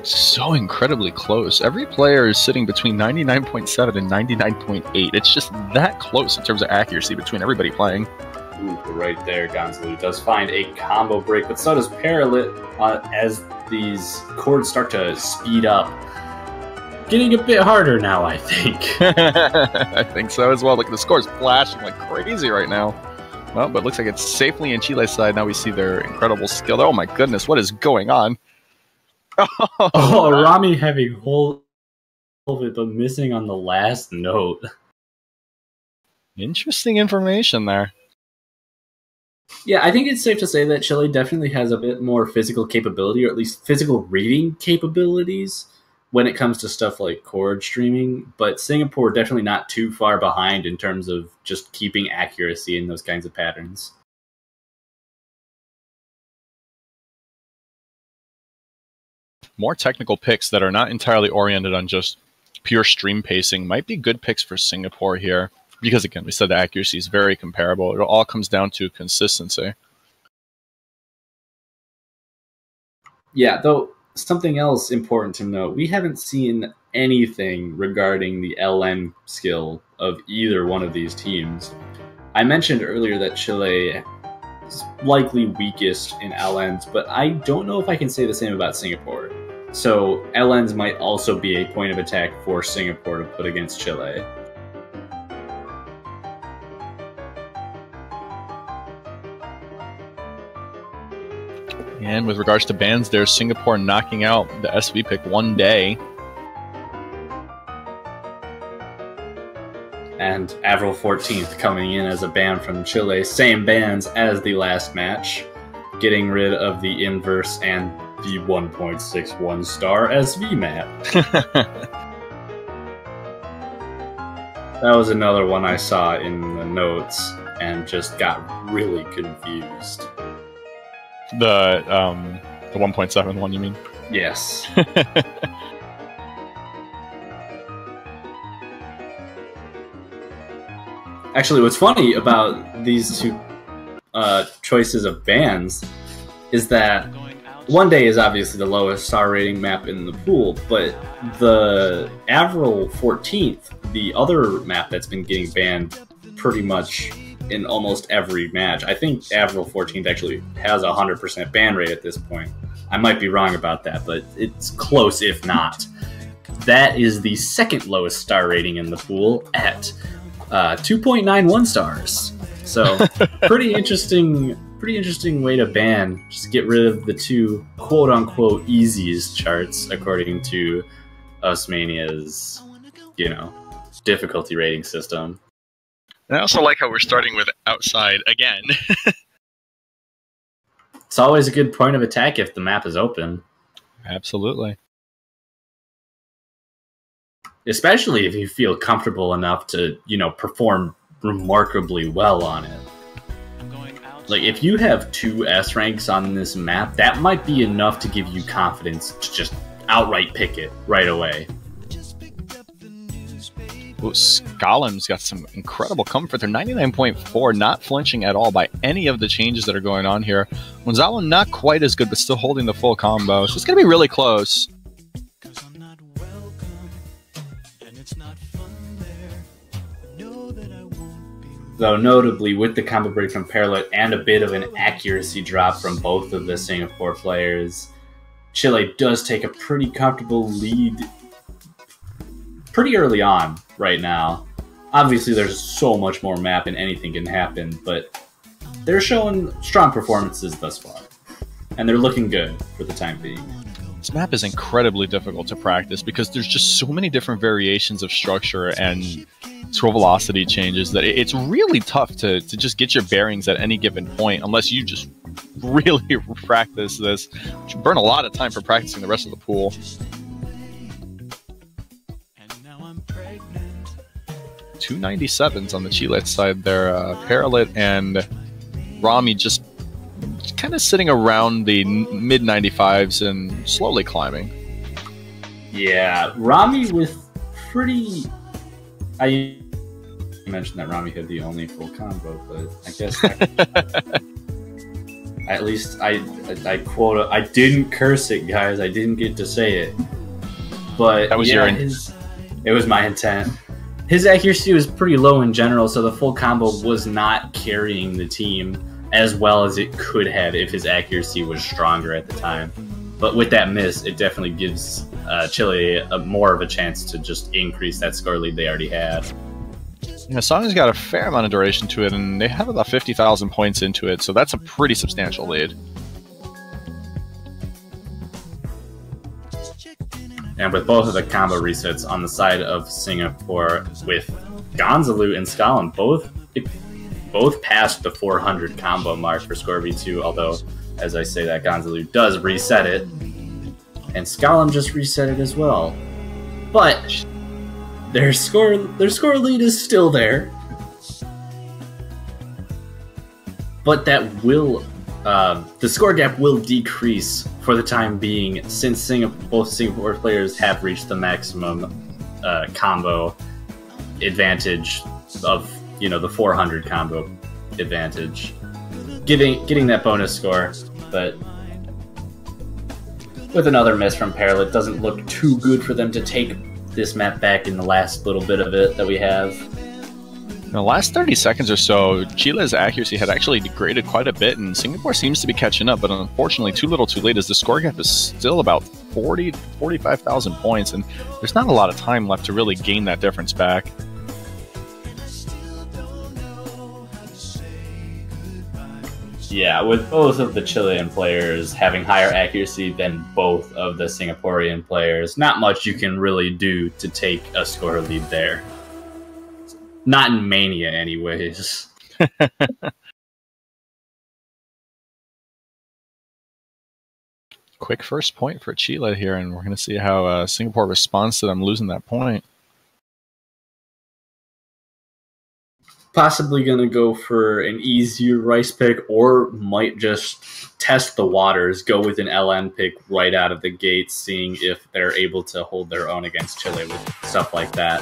Speaker 8: So incredibly close. Every player is sitting between 99.7 and 99.8. It's just that close in terms of accuracy between everybody playing.
Speaker 2: Ooh, right there, Gonzalo does find a combo break, but so does Paralit as these chords start to speed up. Getting a bit harder now, I think.
Speaker 8: I think so as well. Look, the score's flashing like crazy right now. Well, but it looks like it's safely in Chile's side. Now we see their incredible skill. Oh my goodness, what is going on?
Speaker 2: Rami having hold of it, but missing on the last note.
Speaker 8: Interesting information there.
Speaker 2: Yeah, I think it's safe to say that Chile definitely has a bit more physical capability, or at least physical reading capabilities when it comes to stuff like chord streaming, but Singapore definitely not too far behind in terms of just keeping accuracy in those kinds of patterns.
Speaker 8: More technical picks that are not entirely oriented on just pure stream pacing might be good picks for Singapore here. Because again, we said the accuracy is very comparable. It all comes down to consistency.
Speaker 2: Yeah, though something else important to note, we haven't seen anything regarding the LN skill of either one of these teams. I mentioned earlier that Chile is likely weakest in LNs, but I don't know if I can say the same about Singapore. So LNs might also be a point of attack for Singapore to put against Chile.
Speaker 8: And with regards to bans, there's Singapore knocking out the SV pick one day.
Speaker 2: And Avril 14th coming in as a ban from Chile. Same bans as the last match. Getting rid of the inverse and the 1.61 star SV map. That was another one I saw in the notes and just got really confused.
Speaker 8: The 1.7 one, you mean?
Speaker 2: Yes. Actually, what's funny about these two choices of bans is that One Day is obviously the lowest star rating map in the pool, but the Avril 14th, the other map that's been getting banned pretty much in almost every match. I think Avril 14th actually has a 100% ban rate at this point. I might be wrong about that, but it's close if not. That is the second lowest star rating in the pool at 2.91 stars. So pretty interesting way to ban. Just get rid of the two quote unquote easiest charts according to Us Mania's, difficulty rating system.
Speaker 8: And I also like how we're starting with outside again.
Speaker 2: It's always a good point of attack if the map is open.
Speaker 8: Absolutely.
Speaker 2: Especially if you feel comfortable enough to, perform remarkably well on it. Like, if you have 2 S ranks on this map, that might be enough to give you confidence to just outright pick it right away.
Speaker 8: Ooh, Scollum's got some incredible comfort. They're 99.4, not flinching at all by any of the changes that are going on here. Gonzalo not quite as good, but still holding the full combo. So it's going to be really close.
Speaker 2: Though notably, with the combo break from Paralit and a bit of an accuracy drop from both of the Singapore players, Chile does take a pretty comfortable lead pretty early on right now. Obviously, there's so much more map and anything can happen, but they're showing strong performances thus far. And they're looking good for the time being.
Speaker 8: This map is incredibly difficult to practice because there's just so many different variations of structure and scroll velocity changes that it's really tough to just get your bearings at any given point unless you just really practice this. You burn a lot of time for practicing the rest of the pool. 297s on the Chile side there. Paralit and Rami just kind of sitting around the mid 95s and slowly climbing.
Speaker 2: Yeah, Rami with pretty. I mentioned that Rami had the only full combo, but I guess at least I quote. I didn't curse it, guys. I didn't get to say it, but
Speaker 8: that was
Speaker 2: yeah,
Speaker 8: your.
Speaker 2: It was my intent. His accuracy was pretty low in general, so the full combo was not carrying the team as well as it could have if his accuracy was stronger at the time. But with that miss, it definitely gives Chile more of a chance to just increase that score lead they already had.
Speaker 8: The song has got a fair amount of duration to it, and they have about 50,000 points into it, so that's a pretty substantial lead.
Speaker 2: And with both of the combo resets on the side of Singapore, with Gonzalou and Skalem both passed the 400 combo mark for Score V2, although, as I say that, Gonzalou does reset it, and Skalem just reset it as well. But their score lead is still there. But that will, the score gap will decrease for the time being, since both Singapore players have reached the maximum combo advantage of, the 400 combo advantage, getting that bonus score. But with another miss from Peril, it doesn't look too good for them to take this map back in the last little bit of it that we have.
Speaker 8: In the last 30 seconds or so, Chile's accuracy had actually degraded quite a bit, and Singapore seems to be catching up, but unfortunately too little too late, as the score gap is still about 40 to 45,000 points, and there's not a lot of time left to really gain that difference back.
Speaker 2: Yeah, with both of the Chilean players having higher accuracy than both of the Singaporean players, not much you can really do to take a score lead there. Not in Mania, anyways.
Speaker 8: Quick first point for Chile here, and we're going to see how Singapore responds to them losing that point.
Speaker 2: Possibly going to go for an easier rice pick, or might just test the waters, go with an LN pick right out of the gate, seeing if they're able to hold their own against Chile with stuff like that.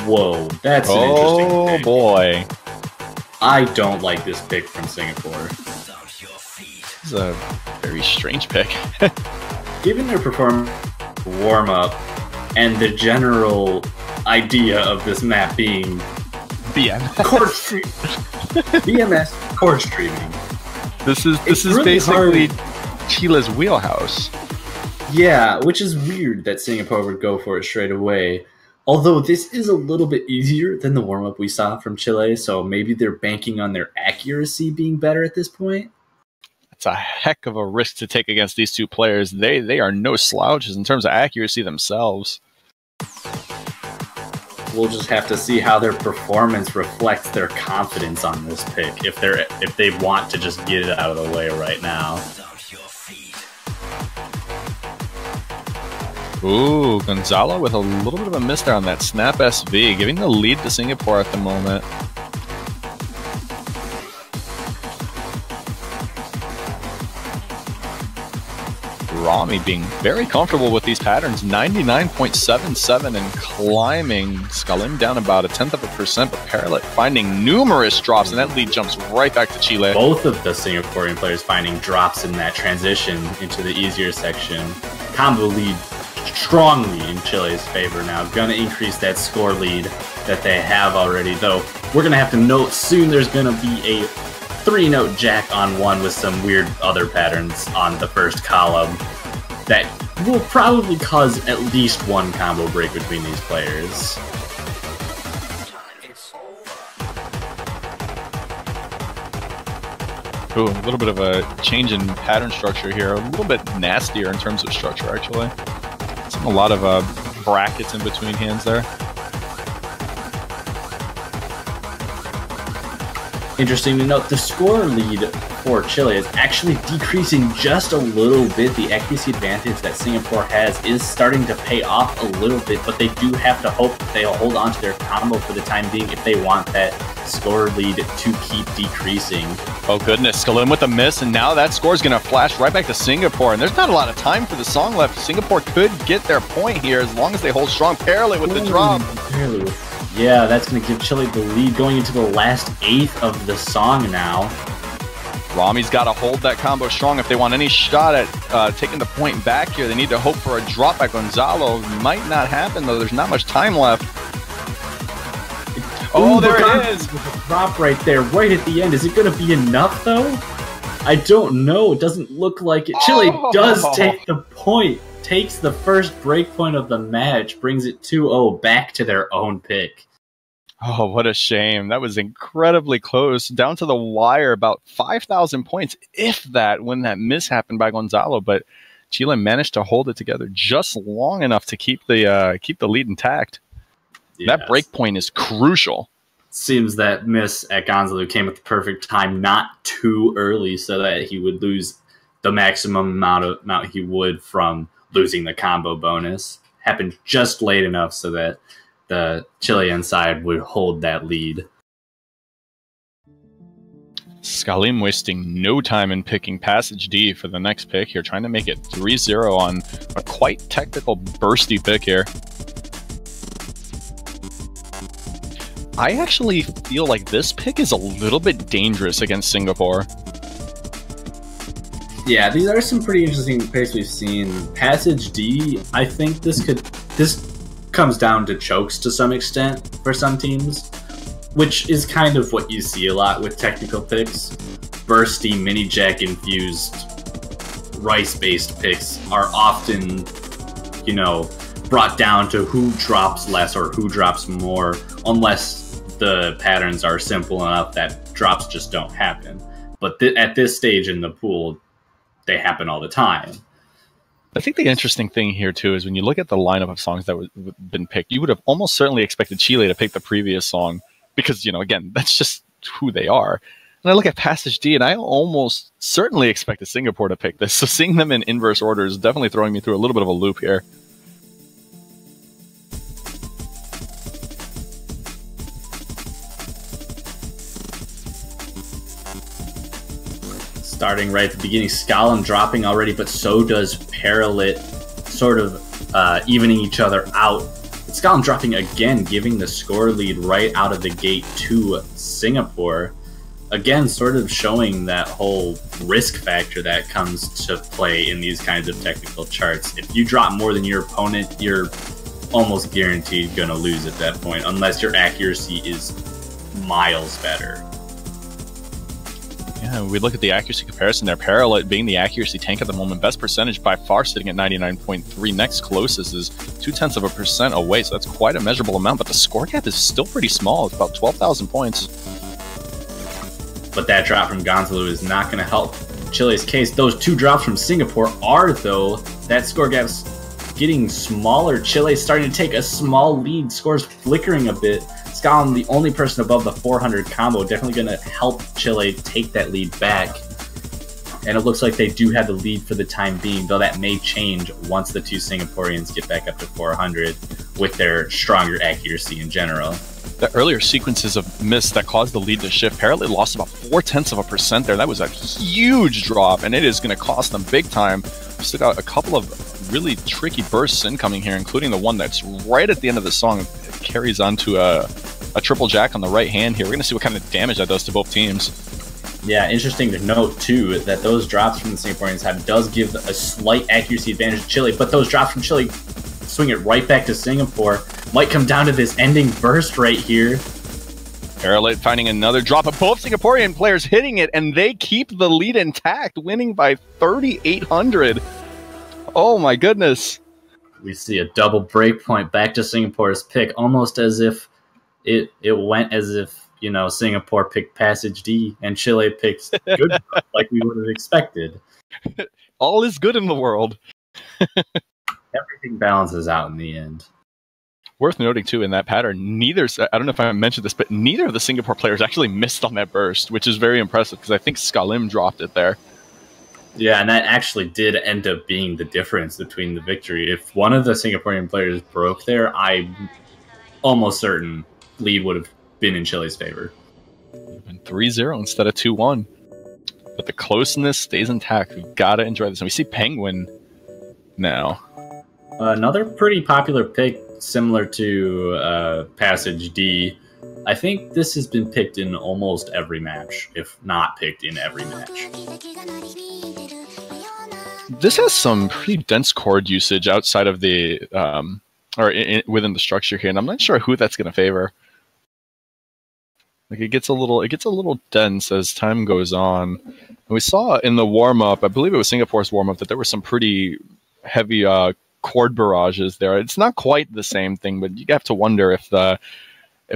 Speaker 2: Whoa, that's an interesting pick.
Speaker 8: Oh boy.
Speaker 2: I don't like this pick from Singapore.
Speaker 8: This is a very strange pick.
Speaker 2: Given their performance warm-up and the general idea of this map being court streaming, BMS court streaming.
Speaker 8: This is really basically Chile's wheelhouse.
Speaker 2: Yeah, which is weird that Singapore would go for it straight away. Although this is a little bit easier than the warm-up we saw from Chile, so maybe they're banking on their accuracy being better at this point.
Speaker 8: It's a heck of a risk to take against these two players. They are no slouches in terms of accuracy themselves.
Speaker 2: We'll just have to see how their performance reflects their confidence on this pick, if they want to just get it out of the way right now.
Speaker 8: Ooh, Gonzalo with a little bit of a miss there on that snap SV, giving the lead to Singapore at the moment. Rami being very comfortable with these patterns, 99.77 and climbing. Skalem down about 0.1%, but Paralit finding numerous drops, and that lead jumps right back to Chile.
Speaker 2: Both of the Singaporean players finding drops in that transition into the easier section. Combo lead strongly in Chile's favor now. Gonna increase that score lead that they have already, though we're gonna have to note soon there's gonna be a 3-note jack on one with some weird other patterns on the first column that will probably cause at least one combo break between these players.
Speaker 8: Ooh, a little bit of a change in pattern structure here. A little bit nastier in terms of structure, actually. A lot of brackets in between hands there.
Speaker 2: Interesting to note, the score lead for Chile is actually decreasing just a little bit. The accuracy advantage that Singapore has is starting to pay off a little bit, but they do have to hope that they'll hold on to their combo for the time being if they want that score lead to keep decreasing.
Speaker 8: Oh goodness, Skalim with a miss, and now that score is going to flash right back to Singapore, and there's not a lot of time for the song left. Singapore could get their point here as long as they hold strong. Parallel with the drop.
Speaker 2: Yeah, that's going to give Chile the lead going into the last eighth of the song now.
Speaker 8: Rami's got to hold that combo strong if they want any shot at taking the point back here. They need to hope for a drop by Gonzalo. Might not happen, though. There's not much time left. Oh, there it is!
Speaker 2: With a drop right there, right at the end. Is it going to be enough, though? I don't know. It doesn't look like it. Chile does take the point. Takes the first break point of the match, brings it 2-0 back to their own pick.
Speaker 8: Oh, what a shame. That was incredibly close. Down to the wire, about 5,000 points, if that, when that miss happened by Gonzalo. But Chile managed to hold it together just long enough to keep the lead intact. Yes. That break point is crucial.
Speaker 2: Seems that miss at Gonzalo came at the perfect time, not too early, so that he would lose the maximum amount he would from losing the combo bonus. Happened just late enough so that the Chilean side would hold that lead.
Speaker 8: Skalim wasting no time in picking Passage D for the next pick here, trying to make it 3-0 on a quite technical bursty pick here. I actually feel like this pick is a little bit dangerous against Singapore.
Speaker 2: Yeah, these are some pretty interesting picks we've seen. Passage D, I think this comes down to chokes to some extent for some teams, which is kind of what you see a lot with technical picks. Bursty, mini-jack infused, rice-based picks are often, brought down to who drops less or who drops more, unless the patterns are simple enough that drops just don't happen. But at this stage in the pool, they happen all the time.
Speaker 8: I think the interesting thing here, too, is when you look at the lineup of songs that have been picked, you would have almost certainly expected Chile to pick the previous song because, again, that's just who they are. And I look at Passage D, and I almost certainly expected Singapore to pick this. So seeing them in inverse order is definitely throwing me through a little bit of a loop here.
Speaker 2: Starting right at the beginning, Skalim dropping already, but so does Paralit, sort of evening each other out. But Skalim dropping again, giving the score lead right out of the gate to Singapore. Again, sort of showing that whole risk factor that comes to play in these kinds of technical charts. If you drop more than your opponent, you're almost guaranteed going to lose at that point, unless your accuracy is miles better.
Speaker 8: Yeah, we look at the accuracy comparison there. Parallel being the accuracy tank at the moment. Best percentage by far sitting at 99.3. Next closest is 0.2% away, so that's quite a measurable amount. But the score gap is still pretty small. It's about 12,000 points.
Speaker 2: But that drop from Gonzalo is not going to help Chile's case. Those two drops from Singapore are, though. That score gap's getting smaller. Chile's starting to take a small lead. Scores flickering a bit. Skalim, the only person above the 400 combo, definitely going to help Chile take that lead back. And it looks like they do have the lead for the time being, though that may change once the two Singaporeans get back up to 400 with their stronger accuracy in general.
Speaker 8: The earlier sequences of miss that caused the lead to shift, Parallel lost about 0.4% there. That was a huge drop, and it is going to cost them big time. We've still got a couple of really tricky bursts incoming here, including the one that's right at the end of the song. It carries on to a triple jack on the right hand here. We're going to see what kind of damage that does to both teams.
Speaker 2: Yeah, interesting to note, too, that those drops from the Singaporeans does give a slight accuracy advantage to Chile, but those drops from Chile swing it right back to Singapore. Might come down to this ending burst right here.
Speaker 8: Parallel finding another drop, but both Singaporean players hitting it, and they keep the lead intact, winning by 3,800. Oh my goodness.
Speaker 2: We see a double breakpoint back to Singapore's pick, almost as if it went as if, Singapore picked Passage D and Chile picked good like we would have expected.
Speaker 8: All is good in the world.
Speaker 2: Everything balances out in the end.
Speaker 8: Worth noting too in that pattern, I don't know if I mentioned this, but neither of the Singapore players actually missed on that burst, which is very impressive because I think Skalim dropped it there.
Speaker 2: Yeah, and that actually did end up being the difference between the victory. If one of the Singaporean players broke there, I'm almost certain lead would have been in Chile's favor.
Speaker 8: Even 3-0 instead of 2-1. But the closeness stays intact. We've got to enjoy this. And we see Penguin now.
Speaker 2: Another pretty popular pick, similar to Passage D. I think this has been picked in almost every match, if not picked in every match.
Speaker 8: This has some pretty dense chord usage outside of the within the structure here, and I'm not sure who that's going to favor. Like it gets a little dense as time goes on. And we saw in the warm up, I believe it was Singapore's warm up, that there were some pretty heavy chord barrages there. It's not quite the same thing, but you have to wonder if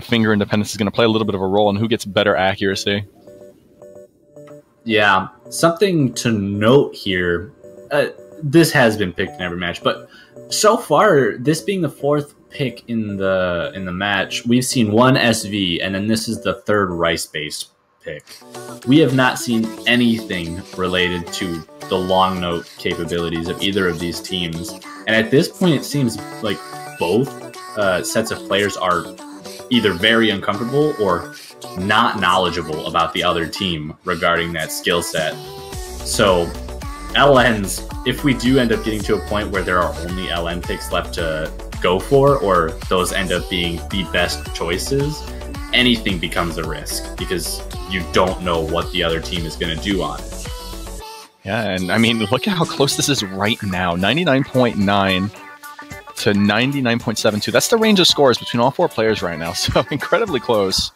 Speaker 8: finger independence is going to play a little bit of a role in who gets better accuracy.
Speaker 2: Yeah, something to note here. This has been picked in every match, but so far, this being the fourth pick in the match, we've seen one SV, and then this is the third rice-based pick. We have not seen anything related to the long note capabilities of either of these teams, and at this point, it seems like both sets of players are either very uncomfortable or not knowledgeable about the other team regarding that skill set. So LNs, if we do end up getting to a point where there are only LN picks left to go for, or those end up being the best choices, anything becomes a risk because you don't know what the other team is going to do on it.
Speaker 8: Yeah, and I mean, look at how close this is right now. 99.9 to 99.72. That's the range of scores between all four players right now, so incredibly close.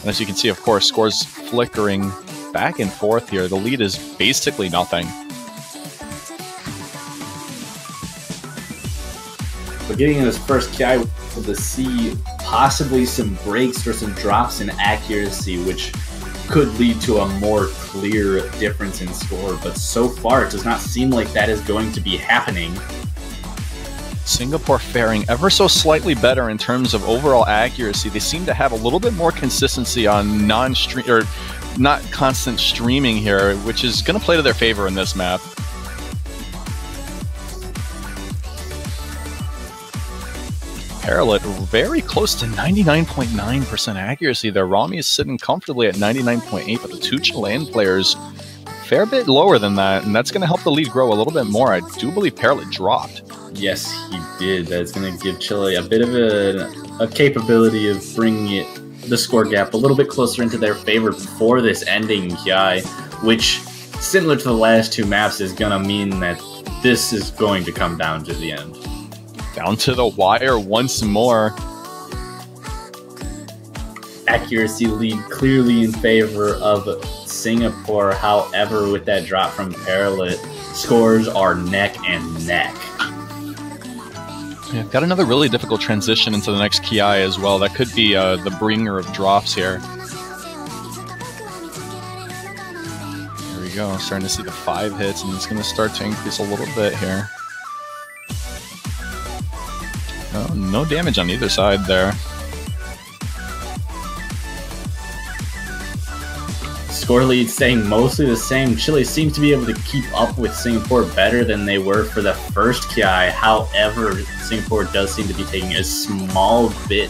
Speaker 8: And as you can see, of course, scores flickering back and forth here. The lead is basically nothing.
Speaker 2: But getting in his first KI with the C, possibly some breaks or some drops in accuracy, which could lead to a more clear difference in score. But so far, it does not seem like that is going to be happening.
Speaker 8: Singapore faring ever so slightly better in terms of overall accuracy. They seem to have a little bit more consistency on non-stream or not constant streaming here, which is going to play to their favor in this map. Paralit very close to 99.9% accuracy there. Rami is sitting comfortably at 99.8, but the two Chilean players a fair bit lower than that, and that's going to help the lead grow a little bit more. I do believe Paralit dropped.
Speaker 2: Yes, he did. That's going to give Chile a bit of a capability of bringing the score gap a little bit closer into their favor before this ending KI, which, similar to the last two maps, is going to mean that this is going to come down to the end.
Speaker 8: Down to the wire once more.
Speaker 2: Accuracy lead clearly in favor of Singapore. However, with that drop from Paralit, scores are neck and neck.
Speaker 8: Yeah, got another really difficult transition into the next KI as well. That could be the bringer of drops here. There we go. Starting to see the 5 hits, and it's going to start to increase a little bit here. Oh, no damage on either side there.
Speaker 2: Score lead staying mostly the same. Chile seems to be able to keep up with Singapore better than they were for the first KI. However, Singapore does seem to be taking a small bit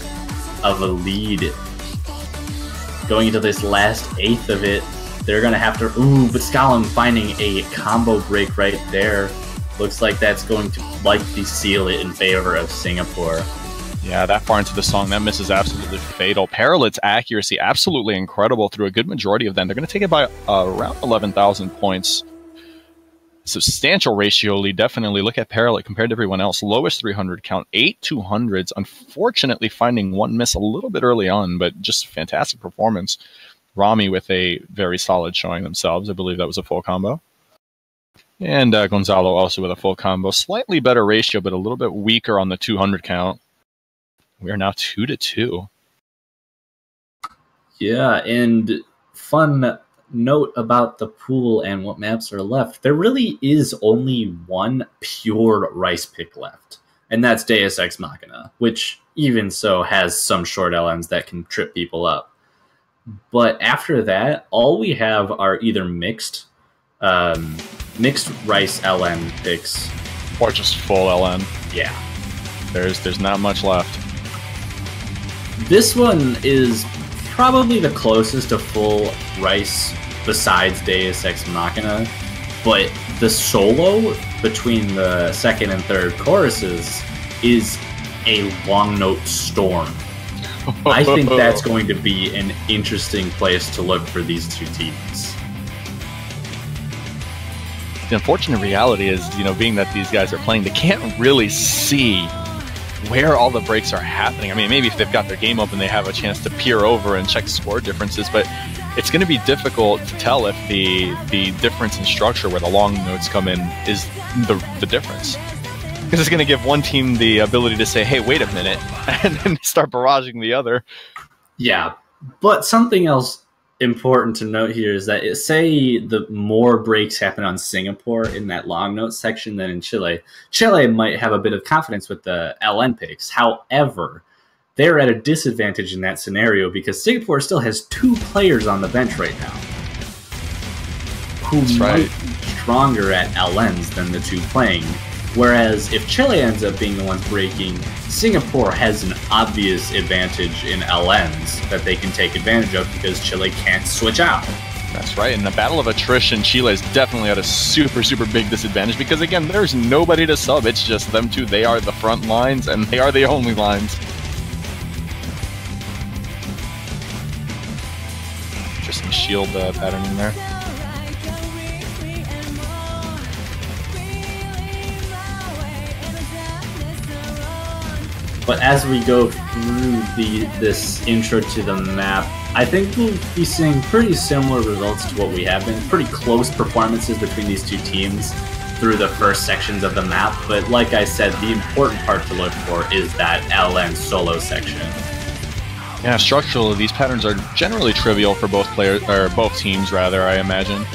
Speaker 2: of a lead. Going into this last eighth of it, they're going to have to... Ooh, but Skalim finding a combo break right there. Looks like that's going to likely seal it in favor of Singapore.
Speaker 8: Yeah, that far into the song, that miss is absolutely fatal. Paralit's accuracy, absolutely incredible through a good majority of them. They're going to take it by around 11,000 points. Substantial ratio lead, definitely. Look at Paralit compared to everyone else. Lowest 300 count, 8 200s. Unfortunately, finding one miss a little bit early on, but just fantastic performance. Rami with a very solid showing themselves. I believe that was a full combo. And Gonzalo also with a full combo. Slightly better ratio, but a little bit weaker on the 200 count. We are now 2-2.
Speaker 2: Yeah, and fun note about the pool and what maps are left. There really is only one pure rice pick left, and that's Deus Ex Machina, which even so has some short LNs that can trip people up. But after that, all we have are either mixed rice LN picks.
Speaker 8: Or just full LN.
Speaker 2: Yeah.
Speaker 8: There's not much left.
Speaker 2: This one is probably the closest to full rice besides Deus Ex Machina, but the solo between the second and third choruses is a long note storm. I think that's going to be an interesting place to look for these two teams.
Speaker 8: The unfortunate reality is, being that these guys are playing, they can't really see where all the breaks are happening. I mean, maybe if they've got their game open, they have a chance to peer over and check score differences, but it's going to be difficult to tell if the difference in structure where the long notes come in is the difference. Because it's going to give one team the ability to say, hey, wait a minute, and then start barraging the other.
Speaker 2: Yeah, but something else important to note here is that say the more breaks happen on Singapore in that long note section than in Chile, Chile might have a bit of confidence with the LN picks. However, they're at a disadvantage in that scenario because Singapore still has 2 players on the bench right now who might be stronger at LNs than the 2 playing. Whereas if Chile ends up being the ones breaking, Singapore has an obvious advantage in LNs that they can take advantage of because Chile can't switch out.
Speaker 8: That's right. In the battle of attrition, Chile is definitely at a super, super big disadvantage because, again, there's nobody to sub. It's just them two. They are the front lines, and they are the only lines. Interesting shield patterning there.
Speaker 2: But as we go through this intro to the map, I think we'll be seeing pretty similar results to what we have been. Pretty close performances between these two teams through the first sections of the map. But like I said, the important part to look for is that LN solo section.
Speaker 8: Yeah, structurally, these patterns are generally trivial for both players, or both teams, rather, I imagine.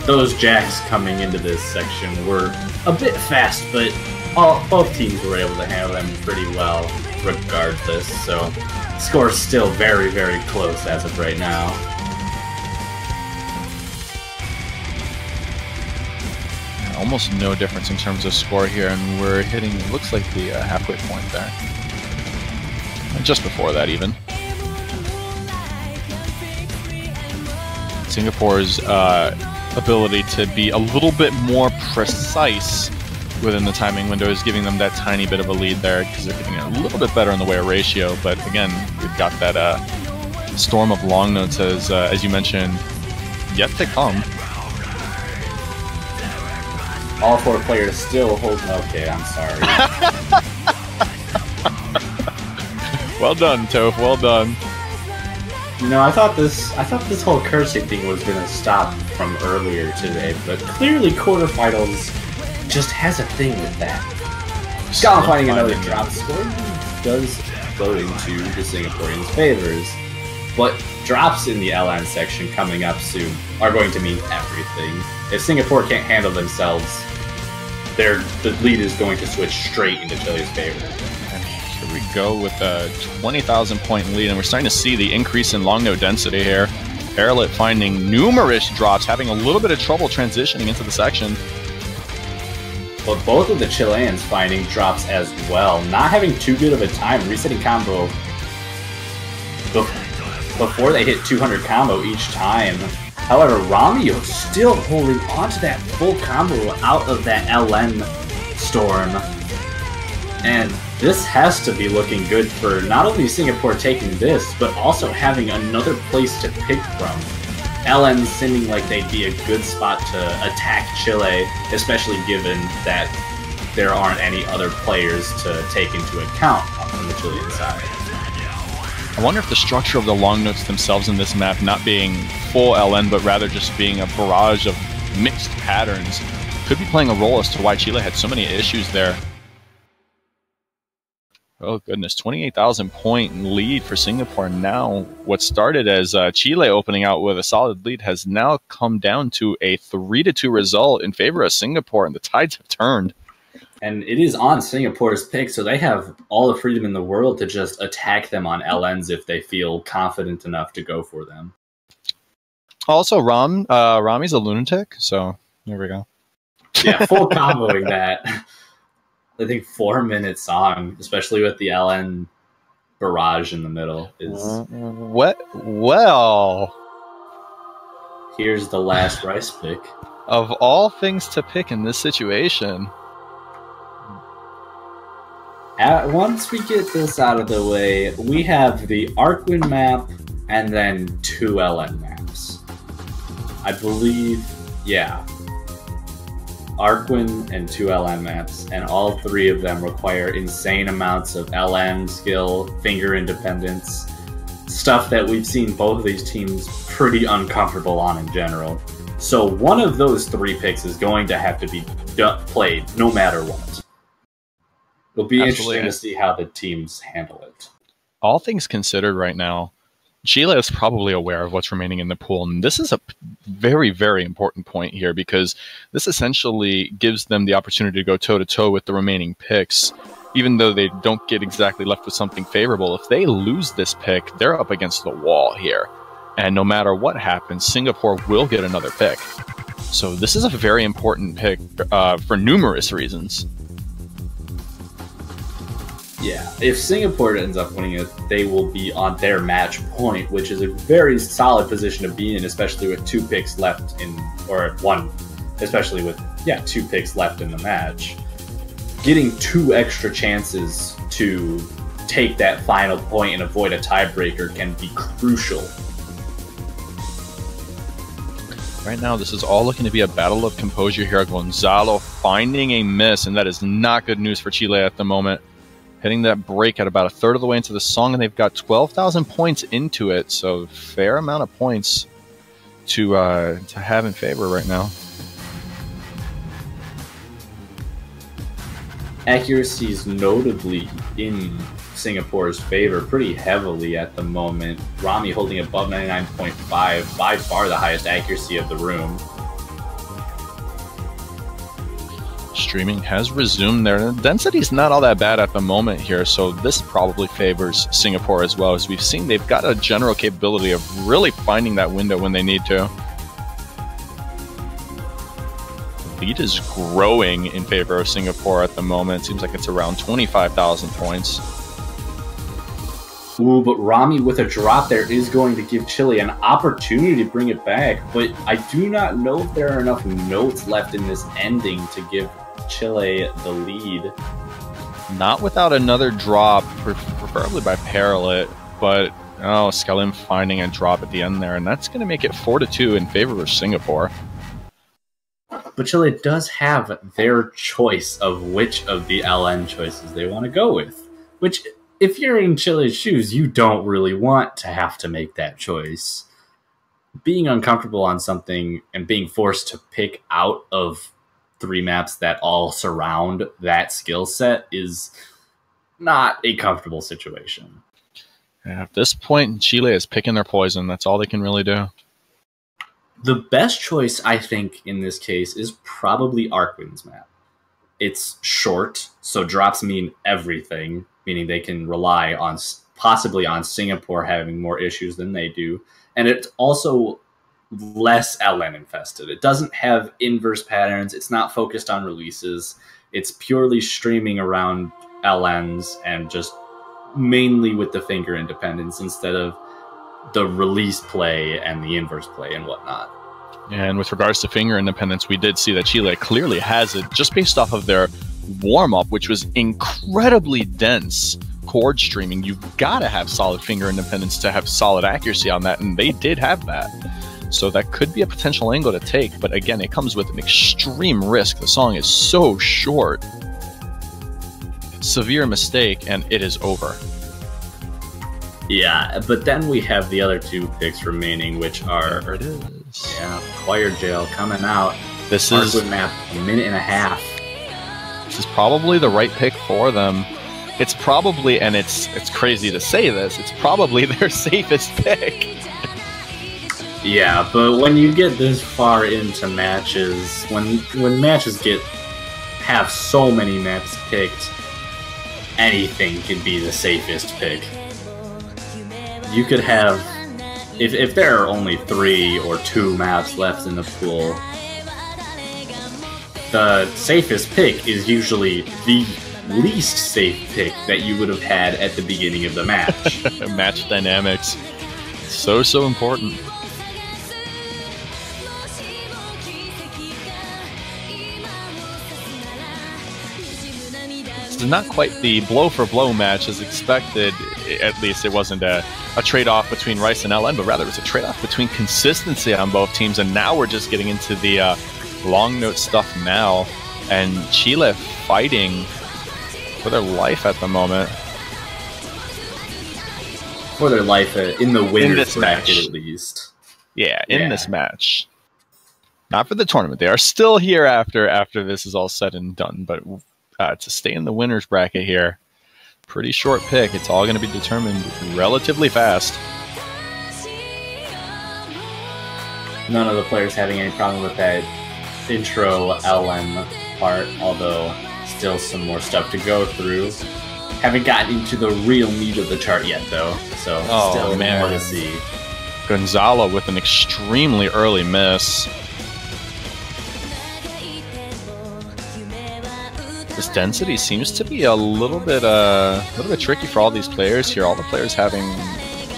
Speaker 2: Those jacks coming into this section were a bit fast, but both teams were able to handle them pretty well regardless, so score's still very, very close as of right now.
Speaker 8: Almost no difference in terms of score here, and we're hitting, it looks like, the halfway point there. Just before that, even. Singapore's ability to be a little bit more precise within the timing window is giving them that tiny bit of a lead there because they're getting a little bit better in the way of ratio. But again, we've got that storm of long notes, as you mentioned, yet to come.
Speaker 2: All 4 players still hold. Okay, I'm sorry.
Speaker 8: Well done, Toph. Well done.
Speaker 2: I thought this whole cursing thing was gonna stop from earlier today, but clearly Quarterfinals just has a thing with that. Scott finding another drop score does go into the Singaporeans' favors, but drops in the LN section coming up soon are going to mean everything. If Singapore can't handle themselves, the lead is going to switch straight into Chile's favor.
Speaker 8: And here we go with a 20,000 point lead, and we're starting to see the increase in long note density here. Airlit finding numerous drops, having a little bit of trouble transitioning into the section.
Speaker 2: But both of the Chileans finding drops as well, not having too good of a time resetting combo before they hit 200 combo each time. However, Romeo still holding onto that full combo out of that LN storm. And this has to be looking good for not only Singapore taking this, but also having another place to pick from. LN seeming like they'd be a good spot to attack Chile, especially given that there aren't any other players to take into account on the Chilean side.
Speaker 8: I wonder if the structure of the long notes themselves in this map not being full LN, but rather just being a barrage of mixed patterns could be playing a role as to why Chile had so many issues there. Oh goodness, 28,000 point lead for Singapore now. What started as Chile opening out with a solid lead has now come down to a 3-2 result in favor of Singapore, and the tides have turned.
Speaker 2: And it is on Singapore's pick, so they have all the freedom in the world to just attack them on LNs if they feel confident enough to go for them.
Speaker 8: Also, Rami's a lunatic, so there we go.
Speaker 2: Yeah, full comboing that. I think 4-minute song, especially with the LN barrage in the middle, is.
Speaker 8: What? Well,
Speaker 2: Here's the last rice pick.
Speaker 8: of all things to pick in this situation,
Speaker 2: Once we get this out of the way, we have the Arkwin map and then 2 LN maps. I believe, yeah. Arkwin and 2 LN maps, and all 3 of them require insane amounts of LN skill, finger independence, stuff that we've seen both of these teams pretty uncomfortable on in general. So one of those 3 picks is going to have to be played no matter what. It'll be
Speaker 8: Absolutely.
Speaker 2: interesting to see how the teams handle it.
Speaker 8: all things considered right now, Chile is probably aware of what's remaining in the pool. And this is a very, very important point here because this essentially gives them the opportunity to go toe-to-toe with the remaining picks. Even though they don't get exactly left with something favorable, if they lose this pick, they're up against the wall here. And no matter what happens, Singapore will get another pick. So this is a very important pick for numerous reasons.
Speaker 2: Yeah, if Singapore ends up winning it, they will be on their match point, which is a very solid position to be in, especially with 2 picks left in, or 1, especially with, 2 picks left in the match. Getting 2 extra chances to take that final point and avoid a tiebreaker can be crucial.
Speaker 8: Right now, this is all looking to be a battle of composure here. Gonzalo finding a miss, and that is not good news for Chile at the moment. Hitting that break at about a third of the way into the song, and they've got 12,000 points into it, so fair amount of points to have in favor right now.
Speaker 2: Accuracy is notably in Singapore's favor pretty heavily at the moment. Rami holding above 99.5, by far the highest accuracy of the room.
Speaker 8: Streaming has resumed there. Density's not all that bad at the moment here, so this probably favors Singapore as well. As we've seen, they've got a general capability of really finding that window when they need to. The lead is growing in favor of Singapore at the moment. It seems like it's around 25,000 points.
Speaker 2: Ooh, but Rami with a drop there is going to give Chile an opportunity to bring it back, but I do not know if there are enough notes left in this ending to give Chile the lead.
Speaker 8: Not without another drop, preferably by Paralit, but Skellim finding a drop at the end there, and that's going to make it 4-2 in favor of Singapore.
Speaker 2: But Chile does have their choice of which of the LN choices they want to go with, which, if you're in Chile's shoes, you don't really want to have to make that choice. Being uncomfortable on something and being forced to pick out of 3 maps that all surround that skill set is not a comfortable situation.
Speaker 8: Yeah, at this point, Chile is picking their poison. That's all they can really do.
Speaker 2: The best choice, I think, in this case is probably Arkwin's map. It's short, so drops mean everything, meaning they can rely on possibly on Singapore having more issues than they do. And it's also less LN infested. It doesn't have inverse patterns. It's not focused on releases. It's purely streaming around LNs and just mainly with the finger independence instead of the release play and the inverse play and whatnot.
Speaker 8: And with regards to finger independence, we did see that Chile clearly has it just based off of their warm-up, which was incredibly dense chord streaming. You've got to have solid finger independence to have solid accuracy on that, and they did have that. So that could be a potential angle to take, but again, it comes with an extreme risk. The song is so short. Severe mistake, and it is over.
Speaker 2: Yeah, but then we have the other 2 picks remaining, which are...
Speaker 8: There it is.
Speaker 2: Yeah, Choir Jail coming out.
Speaker 8: This is
Speaker 2: Arkwin map, a minute and a half.
Speaker 8: This is probably the right pick for them. It's probably, and it's crazy to say this, it's probably their safest pick.
Speaker 2: Yeah, but when you get this far into matches, when matches get have so many maps picked, anything can be the safest pick. You could have, if there are only 3 or 2 maps left in the pool, the safest pick is usually the least safe pick that you would have had at the beginning of the match.
Speaker 8: Match dynamics. So important. This is not quite the blow-for-blow match as expected. At least it wasn't a trade-off between Rice and LN, but rather it was a trade-off between consistency on both teams. And now we're just getting into the long note stuff now. And Chile fighting for their life at the moment.
Speaker 2: For their life in the winner's bracket, at least.
Speaker 8: Yeah, in this match. Not for the tournament. They are still here after this is all said and done. But to stay in the winner's bracket here, pretty short pick. It's all going to be determined relatively fast.
Speaker 2: None of the players having any problem with that intro LM part, although still some more stuff to go through. Haven't gotten into the real meat of the chart yet, though, so still more to see.
Speaker 8: Gonzalo with an extremely early miss. This density seems to be a little bit tricky for all these players here. All the players having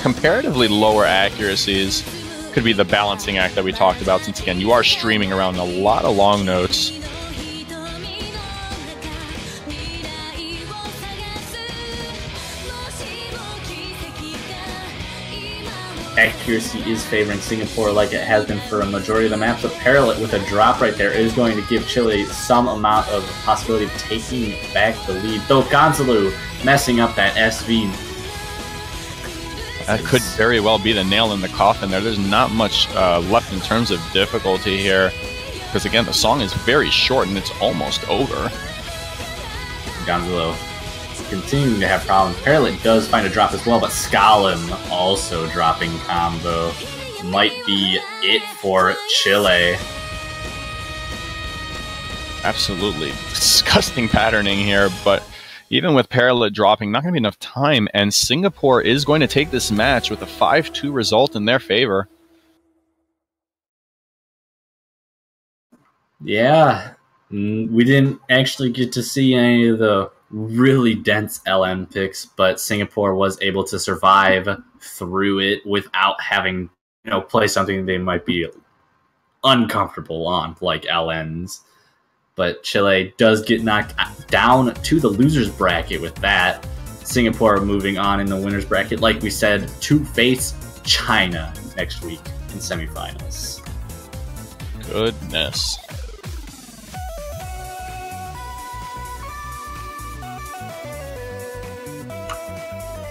Speaker 8: comparatively lower accuracies. Could be the balancing act that we talked about, since again you are streaming around a lot of long notes.
Speaker 2: Accuracy is favoring Singapore like it has been for a majority of the maps. But Parallel with a drop right there is going to give Chile some amount of possibility of taking back the lead. Though Gonzalo messing up that SV.
Speaker 8: That could very well be the nail in the coffin there. There's not much left in terms of difficulty here. Because again, the song is very short and it's almost over.
Speaker 2: Gonzalo continuing to have problems. Parallel does find a drop as well, but Skalem also dropping combo. Might be it for Chile.
Speaker 8: Absolutely disgusting patterning here, but even with Parallel dropping, not going to be enough time, and Singapore is going to take this match with a 5-2 result in their favor.
Speaker 2: Yeah, we didn't actually get to see any of the really dense LN picks, but Singapore was able to survive through it without having, play something they might be uncomfortable on, like LNs. But Chile does get knocked down to the loser's bracket with that. Singapore moving on in the winner's bracket, like we said, to face China next week in semifinals.
Speaker 8: Goodness.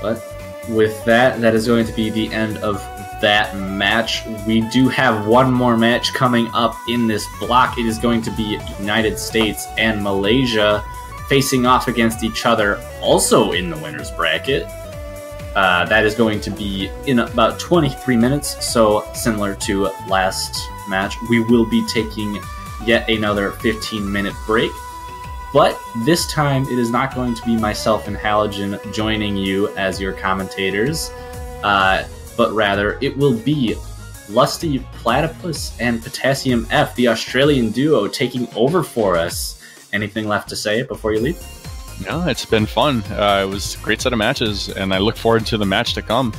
Speaker 2: But with that is going to be the end of that match. We do have one more match coming up in this block. It is going to be United States and Malaysia facing off against each other, also in the winner's bracket. That is going to be in about 23 minutes, so similar to last match. We will be taking yet another 15-minute break. But this time, it is not going to be myself and Halogen joining you as your commentators, but rather it will be Lusty Platypus and Potassium F, the Australian duo, taking over for us. Anything left to say before you leave?
Speaker 8: No, it's been fun. It was a great set of matches, and I look forward to the match to come.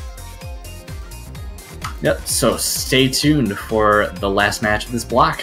Speaker 2: Yep, so stay tuned for the last match of this block.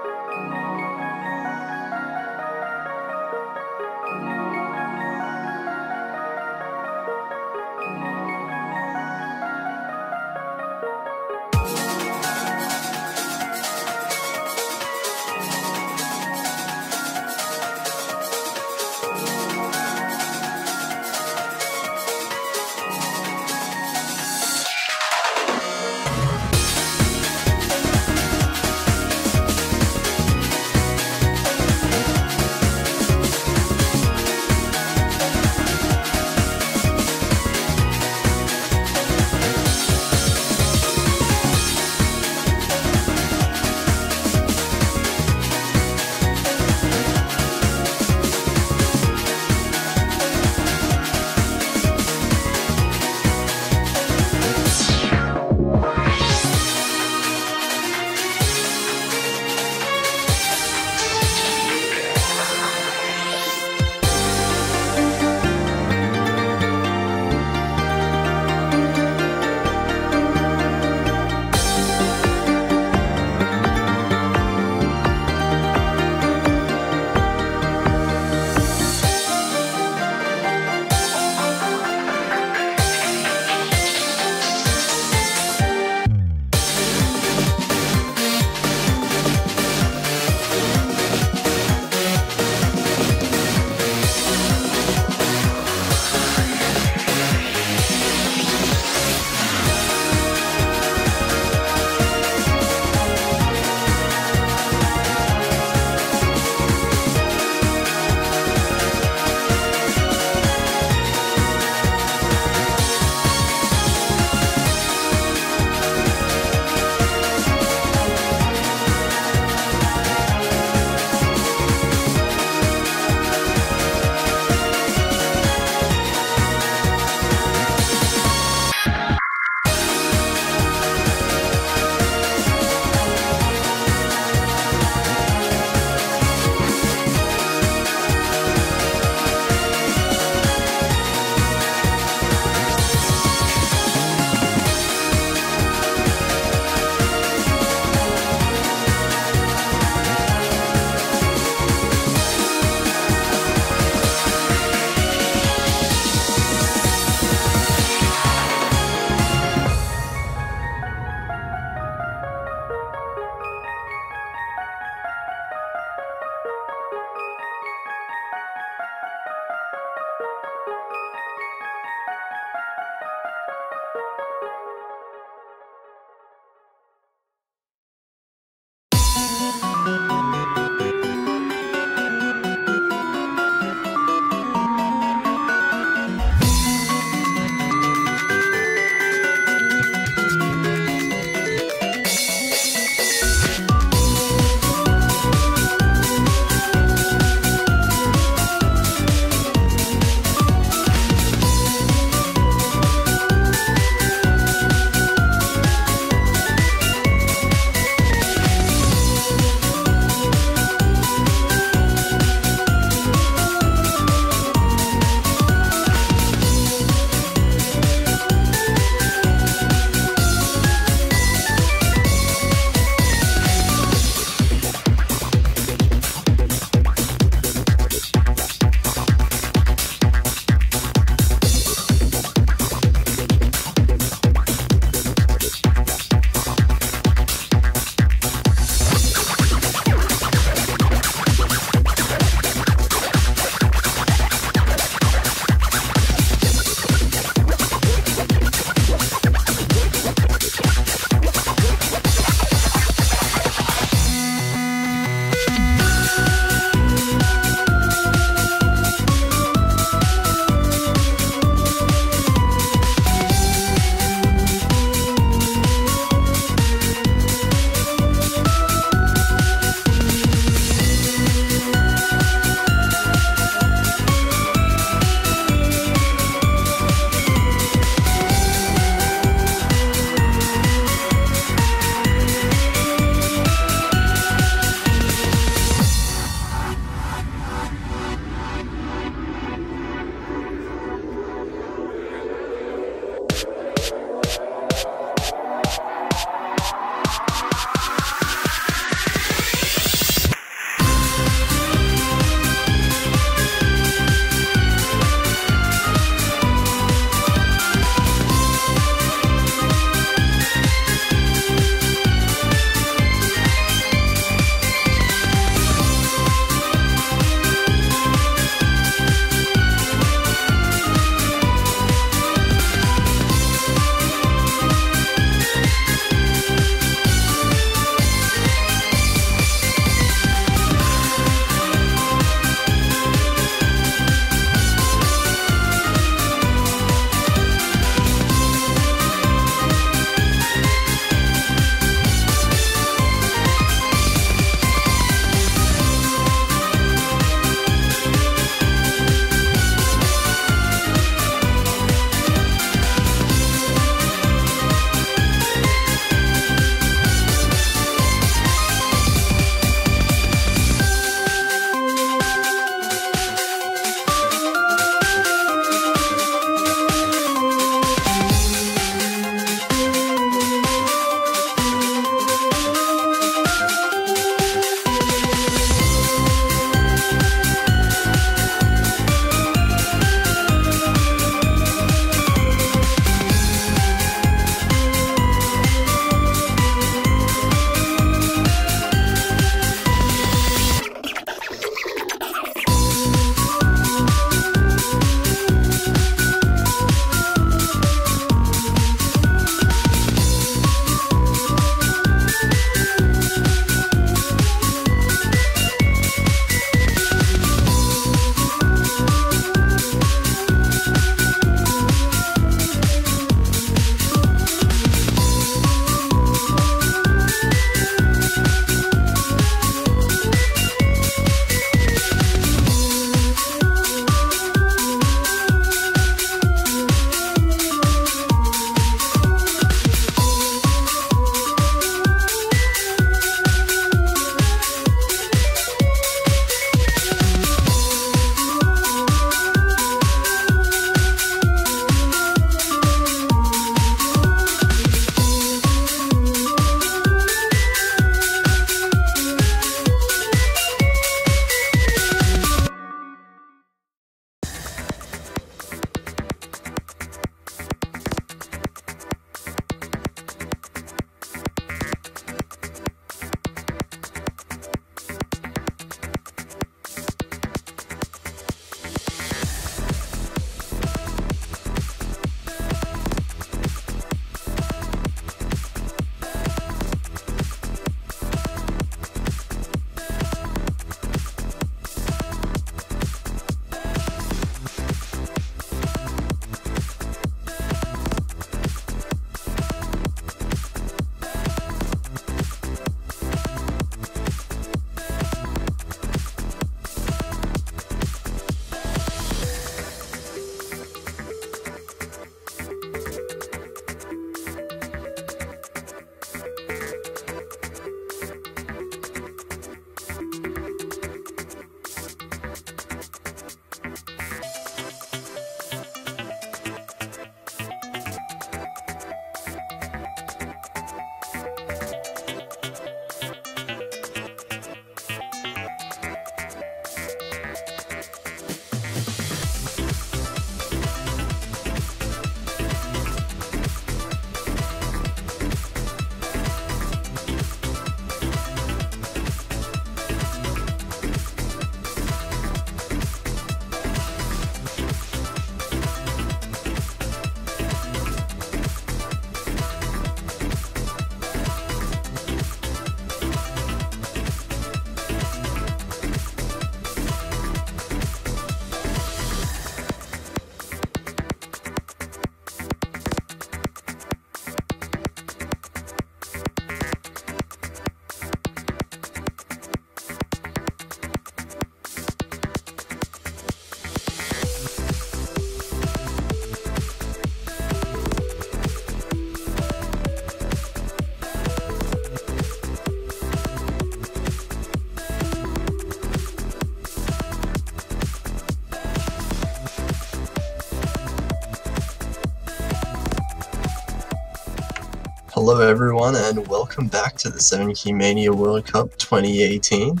Speaker 7: Hello everyone and welcome back to the 7Key Mania World Cup 2018.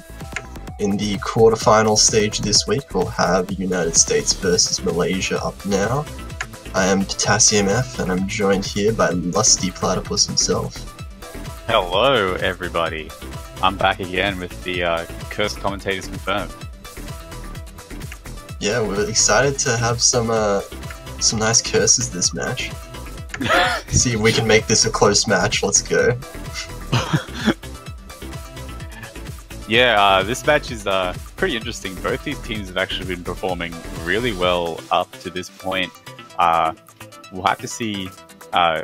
Speaker 7: In the quarterfinal stage this week we'll have United States versus Malaysia up now. I am Potassium F and I'm joined here by Lusty Platypus himself.
Speaker 5: Hello, everybody. I'm back again with the cursed commentators confirmed.
Speaker 7: Yeah, we're excited to have some nice curses this match. See if we can make this a close match. Let's go.
Speaker 5: Yeah, this match is pretty interesting. Both these teams have actually been performing really well up to this point. We'll have to see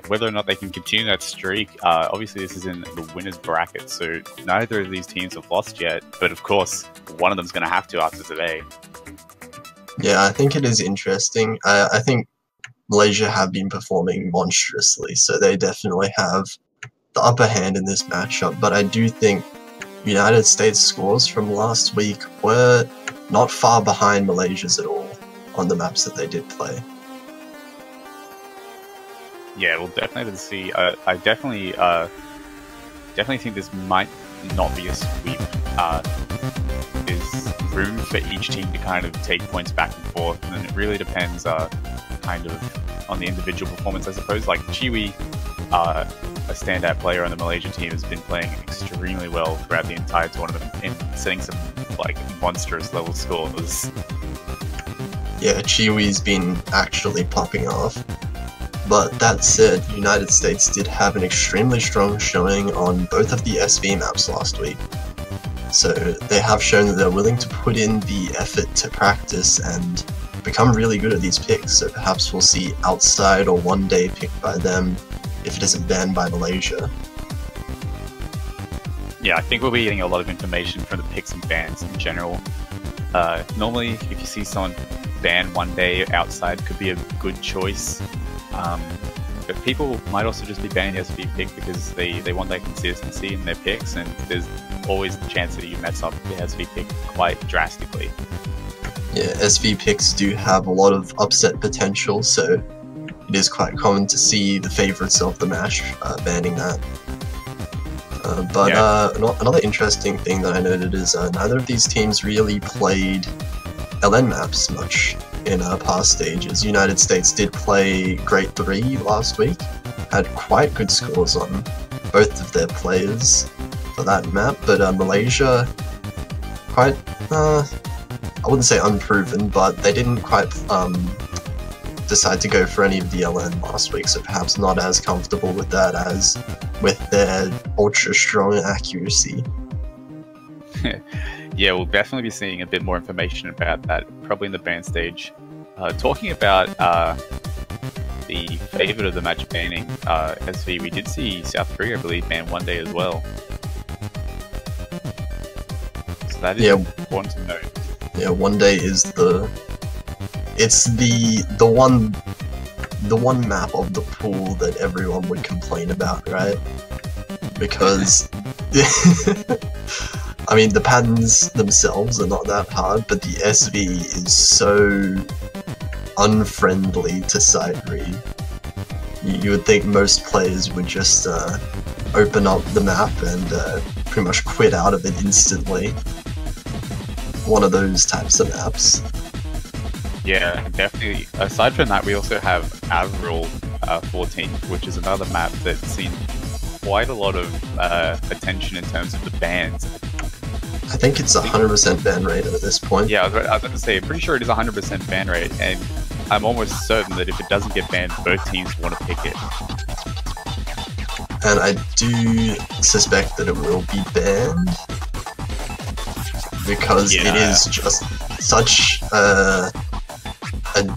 Speaker 5: whether or not they can continue that streak. Obviously, this is in the winner's bracket, so neither of these teams have lost yet. But of course, one of them's going to have to after today.
Speaker 7: Yeah, I think it is interesting. I think Malaysia have been performing monstrously, so they definitely have the upper hand in this matchup. But I do think United States scores from last week were not far behind Malaysia's at all on the maps that they did play.
Speaker 5: Yeah, we'll definitely see. I definitely think this might not be a sweep. There's room for each team to kind of take points back and forth, and then it really depends kind of on the individual performance, I suppose. Like Chiwi, a standout player on the Malaysian team, has been playing extremely well throughout the entire tournament and setting some like monstrous level scores.
Speaker 7: Yeah, Chiwi's been actually popping off. But that said, United States did have an extremely strong showing on both of the SV maps last week. So they have shown that they're willing to put in the effort to practice and become really good at these picks. So perhaps we'll see outside or one day picked by them if it isn't banned by Malaysia.
Speaker 5: Yeah, I think we'll be getting a lot of information from the picks and bans in general. Normally, if you see someone ban one day, outside could be a good choice. But people might also just be banning the SV pick because they want that consistency in their picks, and there's always the chance that you mess up the SV pick quite drastically.
Speaker 7: Yeah, SV picks do have a lot of upset potential, so it is quite common to see the favourites of the match banning that. Another interesting thing that I noted is neither of these teams really played LN maps much in past stages. United States did play Grade 3 last week, had quite good scores on both of their players for that map, but Malaysia, quite, I wouldn't say unproven, but they didn't quite decide to go for any of the LN last week, so perhaps not as comfortable with that as with their ultra strong accuracy.
Speaker 5: Yeah, we'll definitely be seeing a bit more information about that, probably in the ban stage. Talking about the favourite of the match banning, SV, we did see South Korea, I believe, ban one day as well. So that is important to note.
Speaker 7: Yeah, one day is the one map of the pool that everyone would complain about, right? Because I mean, the patterns themselves are not that hard, but the SV is so unfriendly to sight read. You would think most players would just open up the map and pretty much quit out of it instantly. One of those types of maps.
Speaker 5: Yeah, definitely. Aside from that, we also have Avril 14, which is another map that's seen quite a lot of attention in terms of the bans.
Speaker 7: I think it's 100% ban rate at this point.
Speaker 5: Yeah, I was about to say, pretty sure it is 100% ban rate, and I'm almost certain that if it doesn't get banned, both teams want to pick it.
Speaker 7: And I do suspect that it will be banned, because it is just such a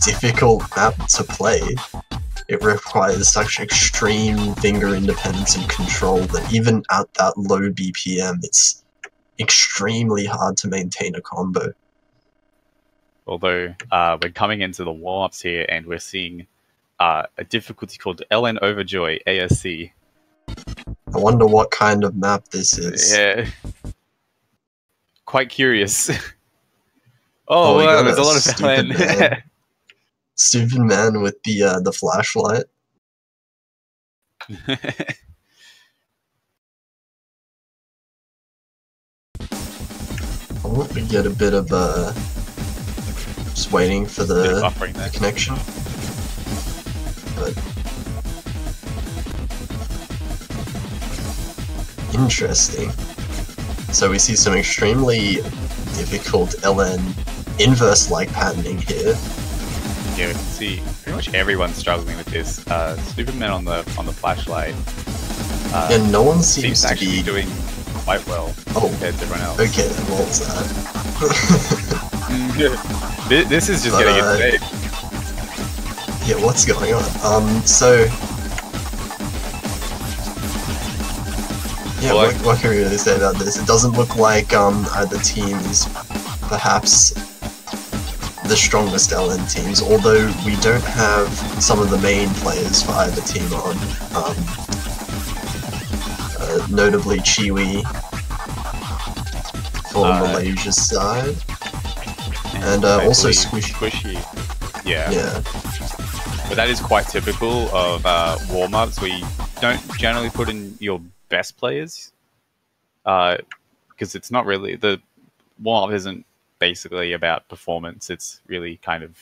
Speaker 7: difficult map to play. It requires such extreme finger independence and control that even at that low BPM, it's extremely hard to maintain a combo.
Speaker 5: Although we're coming into the warm-ups here and we're seeing a difficulty called LN Overjoy ASC.
Speaker 7: I wonder what kind of map this is.
Speaker 5: Yeah. Quite curious. Oh, wow, there's a lot of LN.
Speaker 7: Stupid man with the flashlight. Oh, we get a bit of just waiting for
Speaker 5: Bit of
Speaker 7: the
Speaker 5: buffering there.
Speaker 7: connection. But interesting. So we see some extremely difficult LN inverse-like patterning here.
Speaker 5: Yeah, we can see pretty much everyone's struggling with this. Superman on the flashlight.
Speaker 7: And no one seems
Speaker 5: seems
Speaker 7: to
Speaker 5: actually
Speaker 7: be
Speaker 5: doing quite well
Speaker 7: Oh,
Speaker 5: compared to everyone else.
Speaker 7: okay, then what was that?
Speaker 5: This is just
Speaker 7: But,
Speaker 5: getting insane.
Speaker 7: Yeah, what's going on? So yeah,
Speaker 5: Well,
Speaker 7: what can we really say about this? It doesn't look like either team is perhaps the strongest LN teams, although we don't have some of the main players for either team on. Notably Chiwi for Malaysia's side, and also Squishy.
Speaker 5: Yeah.
Speaker 7: Yeah,
Speaker 5: But that is quite typical of warm-ups where you don't generally put in your best players. Because it's not really... The warm-up isn't basically about performance. It's really kind of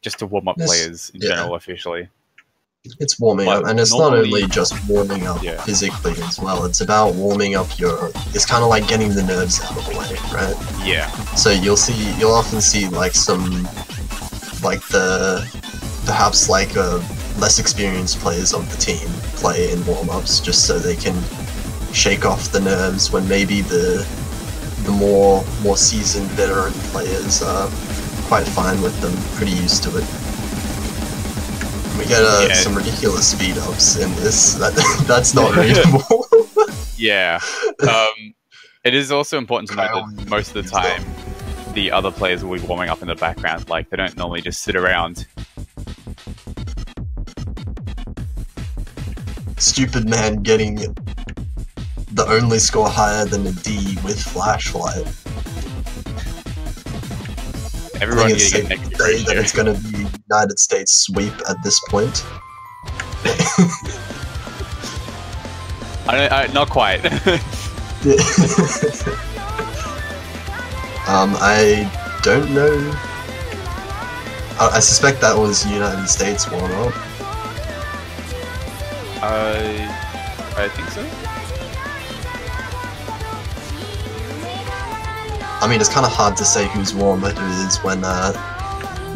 Speaker 5: just to warm up players in general officially.
Speaker 7: It's warming up, and it's not only just warming up physically as well. It's about warming up your... It's kind of like getting the nerves out of the way, right?
Speaker 5: Yeah.
Speaker 7: So you'll often see like some, like perhaps like less experienced players of the team play in warm-ups just so they can shake off the nerves when maybe the more seasoned veteran players are quite fine with them, pretty used to it. We get some ridiculous speed ups in this. That's not readable.
Speaker 5: Yeah. It is also important to note that most of the time, the other players will be warming up in the background. Like, they don't normally just sit around.
Speaker 7: Stupid man getting the only score higher than a D with flashlight.
Speaker 5: Everyone
Speaker 7: it's
Speaker 5: getting a
Speaker 7: safe
Speaker 5: negative
Speaker 7: to say that
Speaker 5: ratio.
Speaker 7: it's going to be United States sweep at this point.
Speaker 5: Not quite.
Speaker 7: I don't know. I suspect that was United States warm-up.
Speaker 5: I think so.
Speaker 7: I mean, it's kind of hard to say who's warmer who is when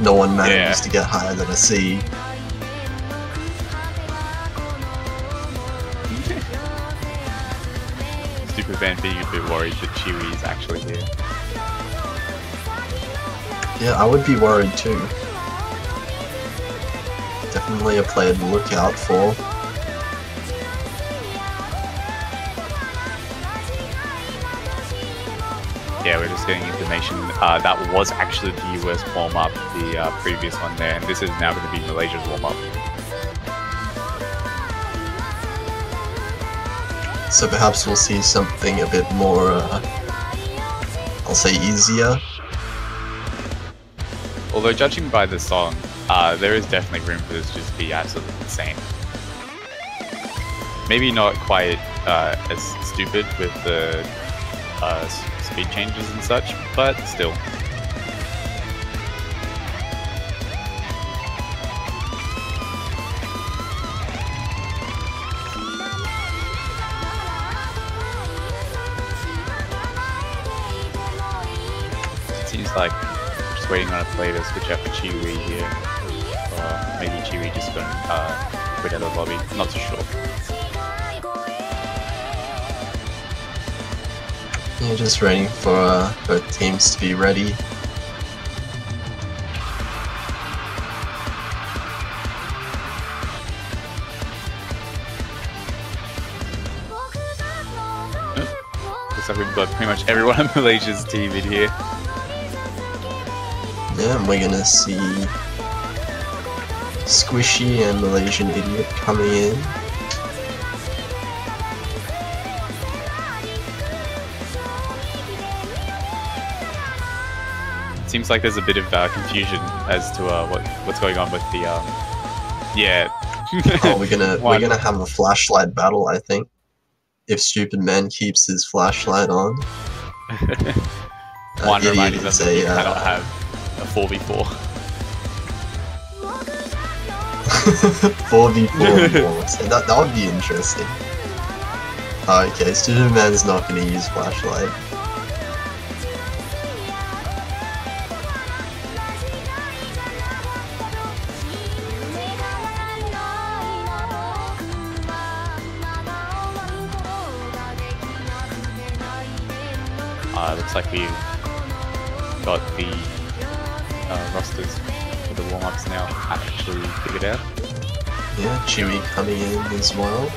Speaker 7: no one manages to get higher than a C.
Speaker 5: Stupid Van being a bit worried that Chewie is actually here.
Speaker 7: Yeah, I would be worried too. Definitely a player to look out for.
Speaker 5: Yeah, we're just getting information that was actually the US warm-up, the previous one there, and this is now going to be Malaysia's warm-up.
Speaker 7: So perhaps we'll see something a bit more, I'll say easier.
Speaker 5: Although judging by the song, there is definitely room for this to just be absolutely insane. Maybe not quite as stupid with the speed changes and such, but still. It seems like just waiting on a player to switch out for Chiwi here. Or maybe Chiwi just gonna quit out of the lobby, not too sure.
Speaker 7: Yeah, just waiting for both teams to be ready.
Speaker 5: Looks like we've got pretty much everyone on Malaysia's team in here.
Speaker 7: Yeah, and we're gonna see Squishy and Malaysian Idiot coming in.
Speaker 5: Seems like there's a bit of confusion as to what's going on with the yeah.
Speaker 7: Oh, we're gonna have a flashlight battle, I think. If Stupid Man keeps his flashlight on.
Speaker 5: One
Speaker 7: Idiot
Speaker 5: reminding them
Speaker 7: is
Speaker 5: that you
Speaker 7: a,
Speaker 5: cannot have a 4v4.
Speaker 7: 4v4 wars. That would be interesting. Okay, Student Man's not going to use flashlight.
Speaker 5: Looks like we've got the rosters for the warm-ups now actually figured out.
Speaker 7: Yeah, Chewie coming in as well.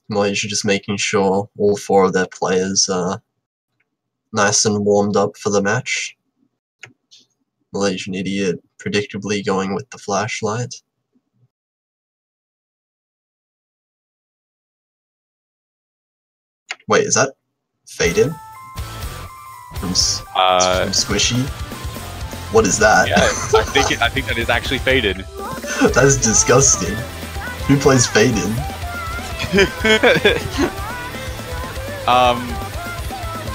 Speaker 7: Malaysia just making sure all 4 of their players are nice and warmed up for the match. Malaysian Idiot predictably going with the flashlight. Wait, is that Fade-In? From Squishy? What is that?
Speaker 5: Yeah, I think that is actually faded.
Speaker 7: That's disgusting. Who plays Fade-In?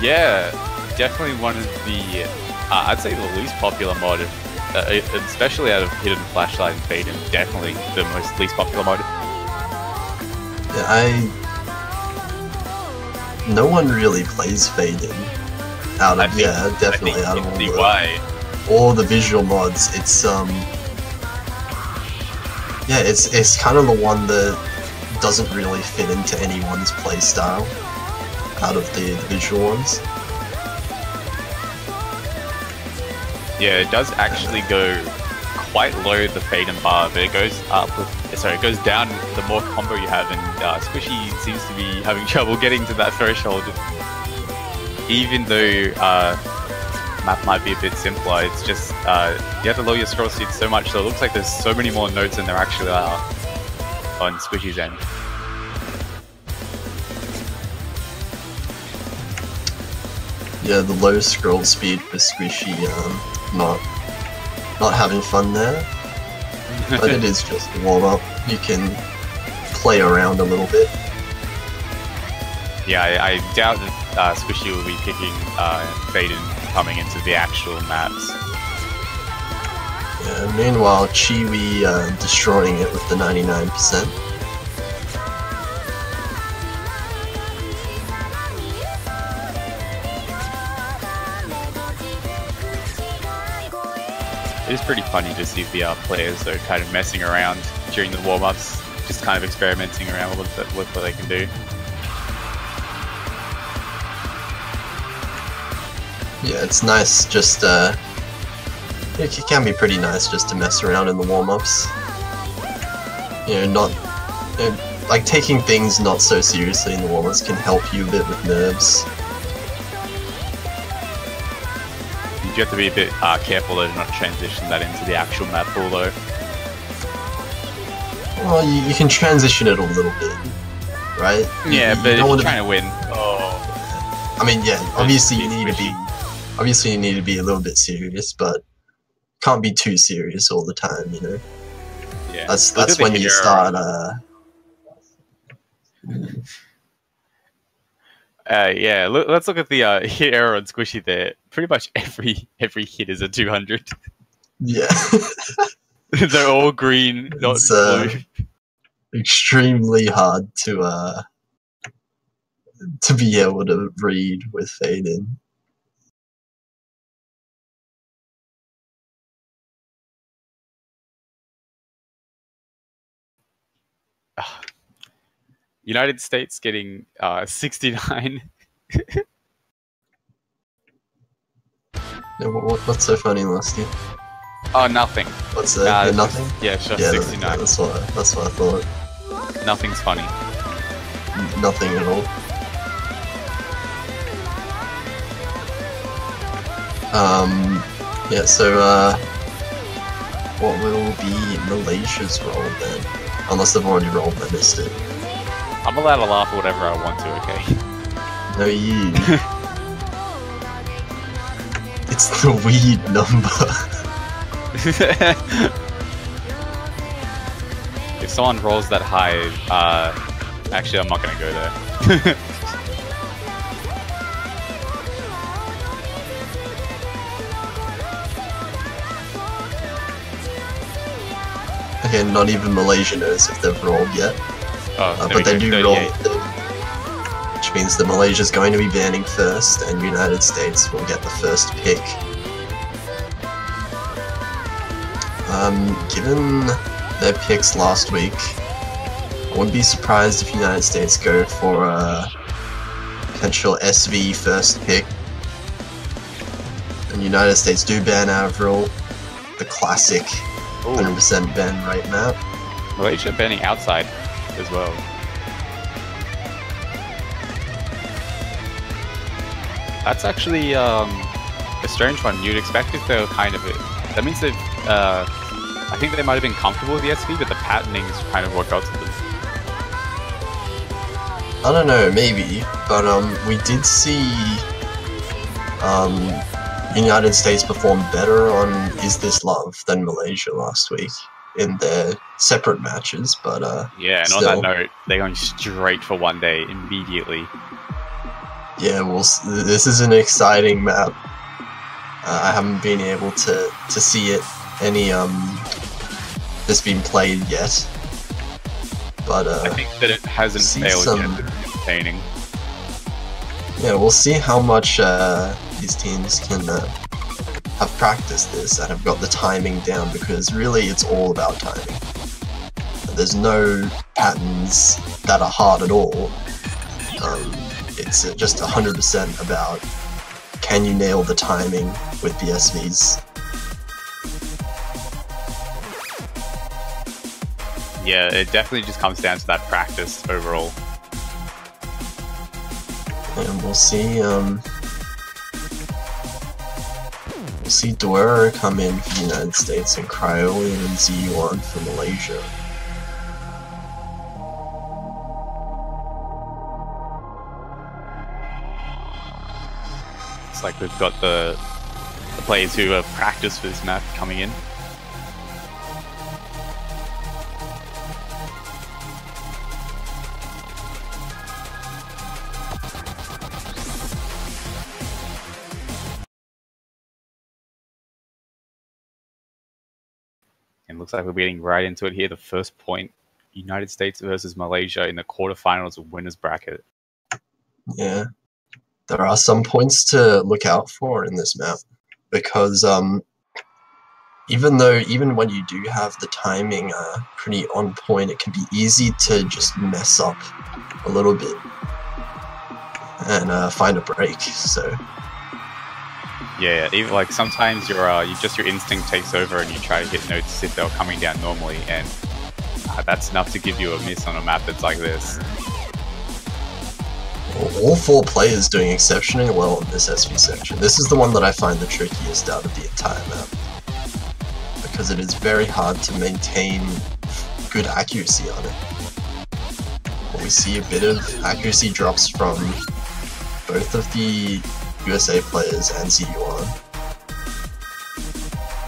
Speaker 5: Yeah, definitely one of the, I'd say the least popular mod, especially out of Hidden Flashlight and Fade-In, definitely the least popular mod.
Speaker 7: Yeah, no one really plays Fade-In. Definitely out of all the visual mods. It's it's kind of the one that doesn't really fit into anyone's playstyle out of the visual ones.
Speaker 5: Yeah, it does actually go quite low, the Fade-In bar, but it goes up with, it goes down the more combo you have, and Squishy seems to be having trouble getting to that threshold. Even though map might be a bit simpler, it's just you have to lower your scroll speed so much, so it looks like there's so many more nodes than there actually are on Squishy's end.
Speaker 7: Yeah, the low scroll speed for Squishy, not having fun there. But it is just a warm up. You can play around a little bit.
Speaker 5: Yeah, I doubt that Squishy will be picking Fade-In coming into the actual maps.
Speaker 7: Yeah, meanwhile, Chewie destroying it with the 99%.
Speaker 5: It is pretty funny to see the players though kind of messing around during the warm-ups, just kind of experimenting around with what they can do.
Speaker 7: Yeah, it's nice just, it can be pretty nice just to mess around in the warm-ups. You know, like taking things not so seriously in the warm-ups can help you a bit with nerves.
Speaker 5: You have to be a bit careful though to not transition that into the actual map pool though.
Speaker 7: Well, you can transition it a little bit, right?
Speaker 5: Yeah, but if you're trying to win...
Speaker 7: I mean, yeah, obviously you need to be a little bit serious, but can't be too serious all the time, you know?
Speaker 5: Yeah.
Speaker 7: That's when you start,
Speaker 5: yeah, let's look at the hit error on Squishy there. Pretty much every hit is a 200.
Speaker 7: Yeah.
Speaker 5: They're all green, not blue.
Speaker 7: Extremely hard to be able to read with Fade-In.
Speaker 5: United States getting 69.
Speaker 7: What's so funny, Lusty?
Speaker 5: Oh, nothing.
Speaker 7: What's that? Nothing?
Speaker 5: Yeah, sure,
Speaker 7: yeah,
Speaker 5: 69.
Speaker 7: That's what I thought.
Speaker 5: Nothing's funny.
Speaker 7: Nothing at all. Yeah, so, what will be Malaysia's role then? Unless they've already rolled and I missed it.
Speaker 5: I'm allowed to laugh at whatever I want to, okay?
Speaker 7: No, you. It's the weed number.
Speaker 5: If someone rolls that high, actually, I'm not going to go there.
Speaker 7: Okay, not even Malaysia knows if they've rolled yet.
Speaker 5: Oh,
Speaker 7: But they do roll,
Speaker 5: 38.
Speaker 7: which means that Malaysia's going to be banning first, and United States will get the first pick. Given their picks last week, I wouldn't be surprised if United States go for a potential SV first pick. And United States do ban Avril, the classic 100% ban rate map.
Speaker 5: Malaysia banning outside as well. That's actually a strange one. You'd expect if they were kind of... That means they've... I think they might have been comfortable with the SV, but the patterning is kind of what got to them.
Speaker 7: I don't know, maybe, but we did see United States perform better on Is This Love than Malaysia last week in their separate matches, but
Speaker 5: yeah, and
Speaker 7: still,
Speaker 5: on that note, they're going straight for one day immediately.
Speaker 7: Yeah, well, this is an exciting map. I haven't been able to see it any that's been played yet, but
Speaker 5: I think that it hasn't failed yet. It's entertaining.
Speaker 7: Yeah, we'll see how much these teams can have practiced this and have got the timing down, because really it's all about timing. There's no patterns that are hard at all. It's just 100% about can you nail the timing with the SVs.
Speaker 5: Yeah, it definitely just comes down to that practice overall.
Speaker 7: And we'll see Duero come in for the United States and Cryolian and Z1 for Malaysia.
Speaker 5: It's like we've got the players who have practiced for this map coming in. And looks like we're getting right into it here. The first point, United States versus Malaysia in the quarterfinals winners bracket.
Speaker 7: Yeah, there are some points to look out for in this map, because even when you do have the timing pretty on point, it can be easy to just mess up a little bit and find a break. So
Speaker 5: yeah, even like sometimes your instinct takes over and you try to get notes if they're coming down normally, and that's enough to give you a miss on a map that's like this.
Speaker 7: all four players doing exceptionally well in this SV section. This is the one that I find the trickiest out of the entire map, because it is very hard to maintain good accuracy on it. But we see a bit of accuracy drops from both of the USA players and ZU1.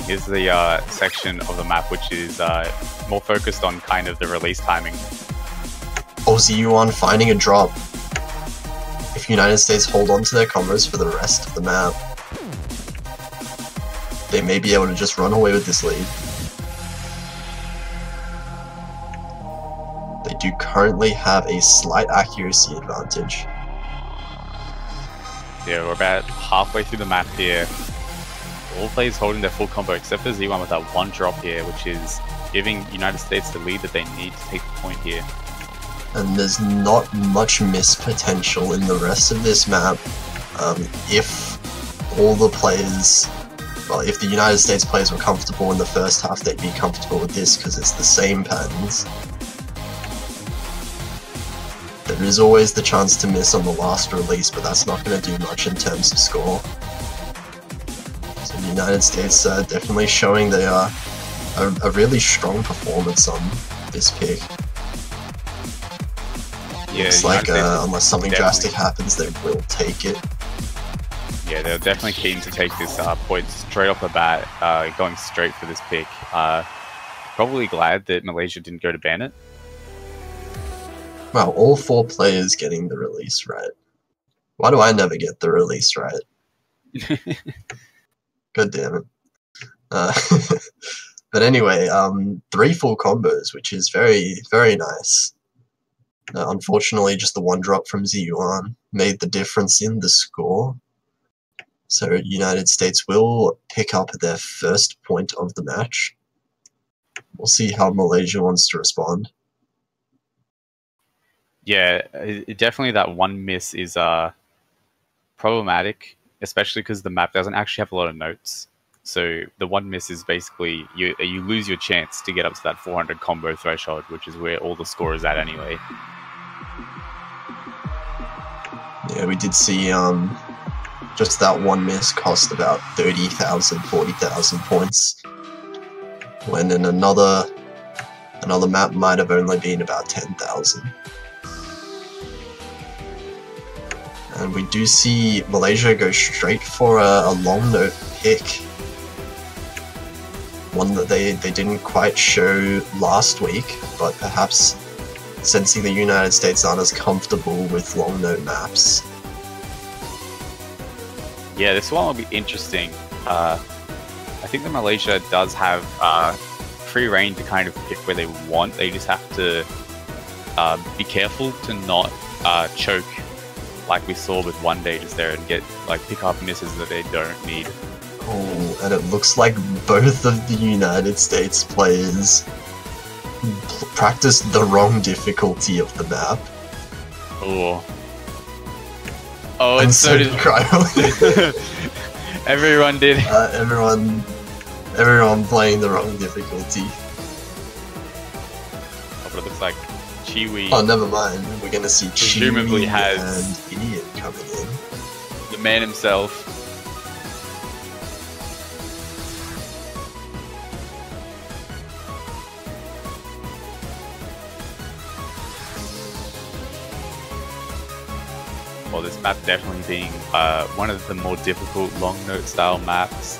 Speaker 5: Here's the section of the map which is more focused on kind of the release timing.
Speaker 7: Oh, ZU1 finding a drop. If United States hold on to their combos for the rest of the map, they may be able to just run away with this lead. They do currently have a slight accuracy advantage.
Speaker 5: Yeah, we're about halfway through the map here. All players holding their full combo except for Z1 with that one drop here, which is giving United States the lead that they need to take the point here.
Speaker 7: And there's not much miss potential in the rest of this map. If all the players, well, if the United States players were comfortable in the first half, they'd be comfortable with this because it's the same patterns. There is always the chance to miss on the last release, but that's not going to do much in terms of score. So the United States are definitely showing they are a really strong performance on this pick.
Speaker 5: Yeah,
Speaker 7: it's like unless something drastic happens, they will take it.
Speaker 5: Yeah, they're definitely keen to take this point straight off the bat, going straight for this pick. probably glad that Malaysia didn't go to ban it.
Speaker 7: Wow, all 4 players getting the release right. Why do I never get the release right? God damn it. But anyway, 3 full combos, which is very, very nice. Unfortunately, just the 1 drop from Ziyuan made the difference in the score. So United States will pick up their first point of the match. We'll see how Malaysia wants to respond.
Speaker 5: Yeah, definitely that 1 miss is problematic, especially because the map doesn't actually have a lot of notes. So the 1 miss is basically you lose your chance to get up to that 400 combo threshold, which is where all the score is at anyway.
Speaker 7: Yeah, we did see just that 1 miss cost about 30,000, 40,000 points, when in another map might have only been about 10,000. And we do see Malaysia go straight for a long note pick. One that they didn't quite show last week, but perhaps sensing the United States aren't as comfortable with long note maps.
Speaker 5: Yeah, this one will be interesting. I think that Malaysia does have free reign to kind of pick where they want. They just have to be careful to not choke like we saw with One Day just there and get pick up misses that they don't need.
Speaker 7: Oh, and it looks like both of the United States players practiced the wrong difficulty of the map.
Speaker 5: Oh. Oh,
Speaker 7: And
Speaker 5: and
Speaker 7: so did Cryo.
Speaker 5: Everyone did.
Speaker 7: Everyone playing the wrong difficulty.
Speaker 5: Oh, but it looks like Chiwi
Speaker 7: Oh, never mind. We're gonna see
Speaker 5: Presumably
Speaker 7: Chiwi
Speaker 5: has-
Speaker 7: and Idiot coming in.
Speaker 5: the man himself. Well, this map definitely being one of the more difficult long note style maps.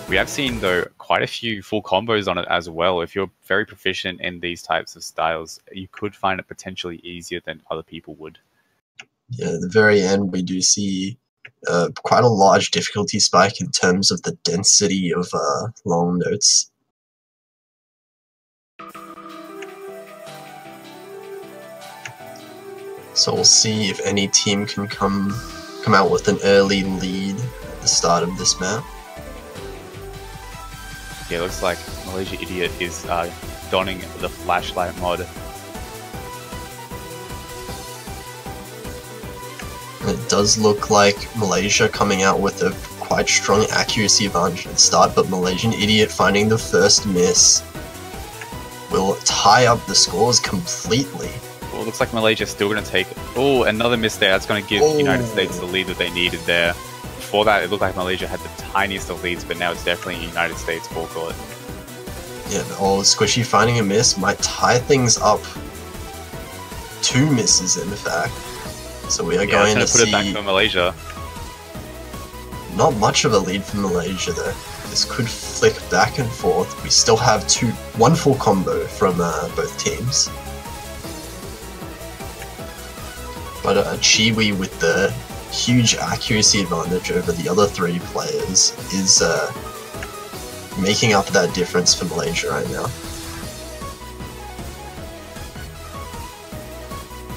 Speaker 5: We have seen, though, quite a few full combos on it as well. If you're very proficient in these types of styles, you could find it potentially easier than other people would.
Speaker 7: Yeah, at the very end, we do see quite a large difficulty spike in terms of the density of long notes. So we'll see if any team can come out with an early lead at the start of this map.
Speaker 5: Yeah, it looks like Malaysia Idiot is donning the flashlight mod.
Speaker 7: And it does look like Malaysia coming out with a quite strong accuracy advantage at the start, but Malaysian Idiot finding the first miss will tie up the scores completely.
Speaker 5: Well, it looks like Malaysia's still going to take... Oh, another miss there. That's going to give the United States the lead that they needed there. Before that, it looked like Malaysia had the tiniest of leads, but now it's definitely United States full court.
Speaker 7: Yeah, Squishy finding a miss might tie things up. 2 misses, in fact. So we are going to
Speaker 5: put it back
Speaker 7: see
Speaker 5: for Malaysia.
Speaker 7: not much of a lead for Malaysia, though. This could flick back and forth. We still have 1 full combo from both teams. But Chiwi with the huge accuracy advantage over the other 3 players is making up that difference for Malaysia right now.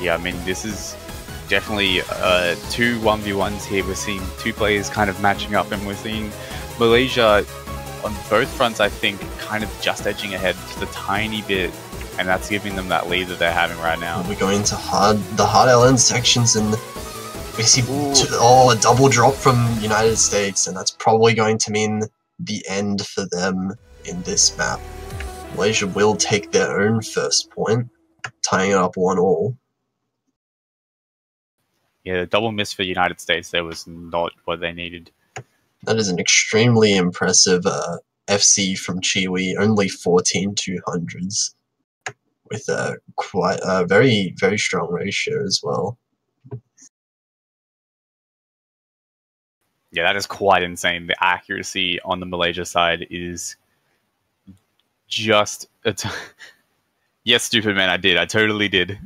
Speaker 5: Yeah, I mean, this is definitely 2 1v1s here. We're seeing 2 players kind of matching up, and we're seeing Malaysia on both fronts, I think, kind of just edging ahead just a tiny bit, and that's giving them that lead that they're having right now.
Speaker 7: We're going to the hard LN sections, and we see a double drop from United States, and that's probably going to mean the end for them in this map. Malaysia will take their own first point, tying it up 1-1.
Speaker 5: Yeah, the double miss for United States there was not what they needed.
Speaker 7: That is an extremely impressive FC from Chiwi, only 14 200s, with quite a very, very strong ratio as well.
Speaker 5: Yeah, that is quite insane. The accuracy on the Malaysia side is just yes, stupid man, I did. I totally did.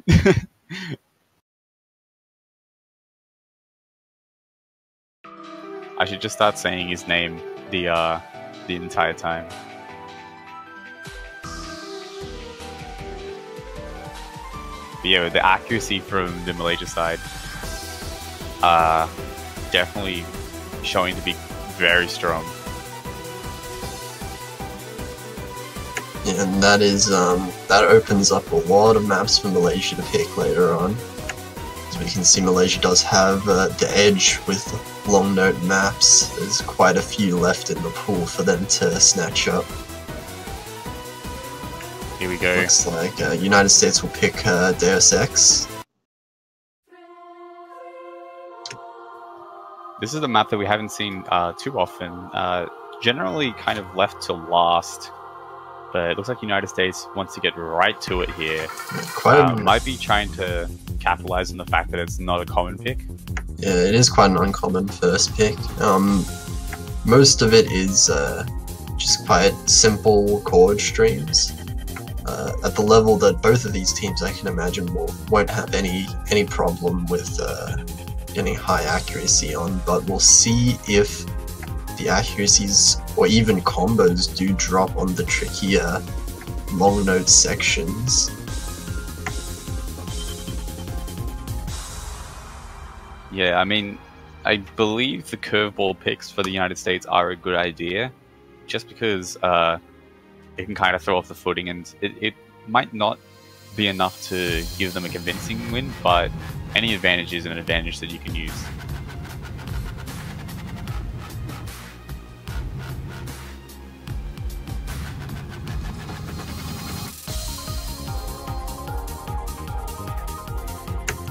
Speaker 5: I should just start saying his name the entire time. But yeah, the accuracy from the Malaysia side, definitely showing to be very strong.
Speaker 7: Yeah, and that is that opens up a lot of maps for Malaysia to pick later on. As we can see, Malaysia does have the edge with long note maps. There's quite a few left in the pool for them to snatch up.
Speaker 5: Here we go.
Speaker 7: Looks like United States will pick Deus Ex.
Speaker 5: This is the map that we haven't seen too often. Generally kind of left to last. But it looks like United States wants to get right to it here. Might be trying to capitalize on the fact that it's not a common pick.
Speaker 7: Yeah, it is quite an uncommon first pick. Most of it is just quite simple chord streams. At the level that both of these teams, I can imagine, won't have any problem with getting high accuracy on. But we'll see if the accuracies or even combos do drop on the trickier long note sections.
Speaker 5: Yeah, I mean, I believe the curveball picks for the United States are a good idea, just because it can kind of throw off the footing, and it might not be enough to give them a convincing win, but any advantage is an advantage that you can use.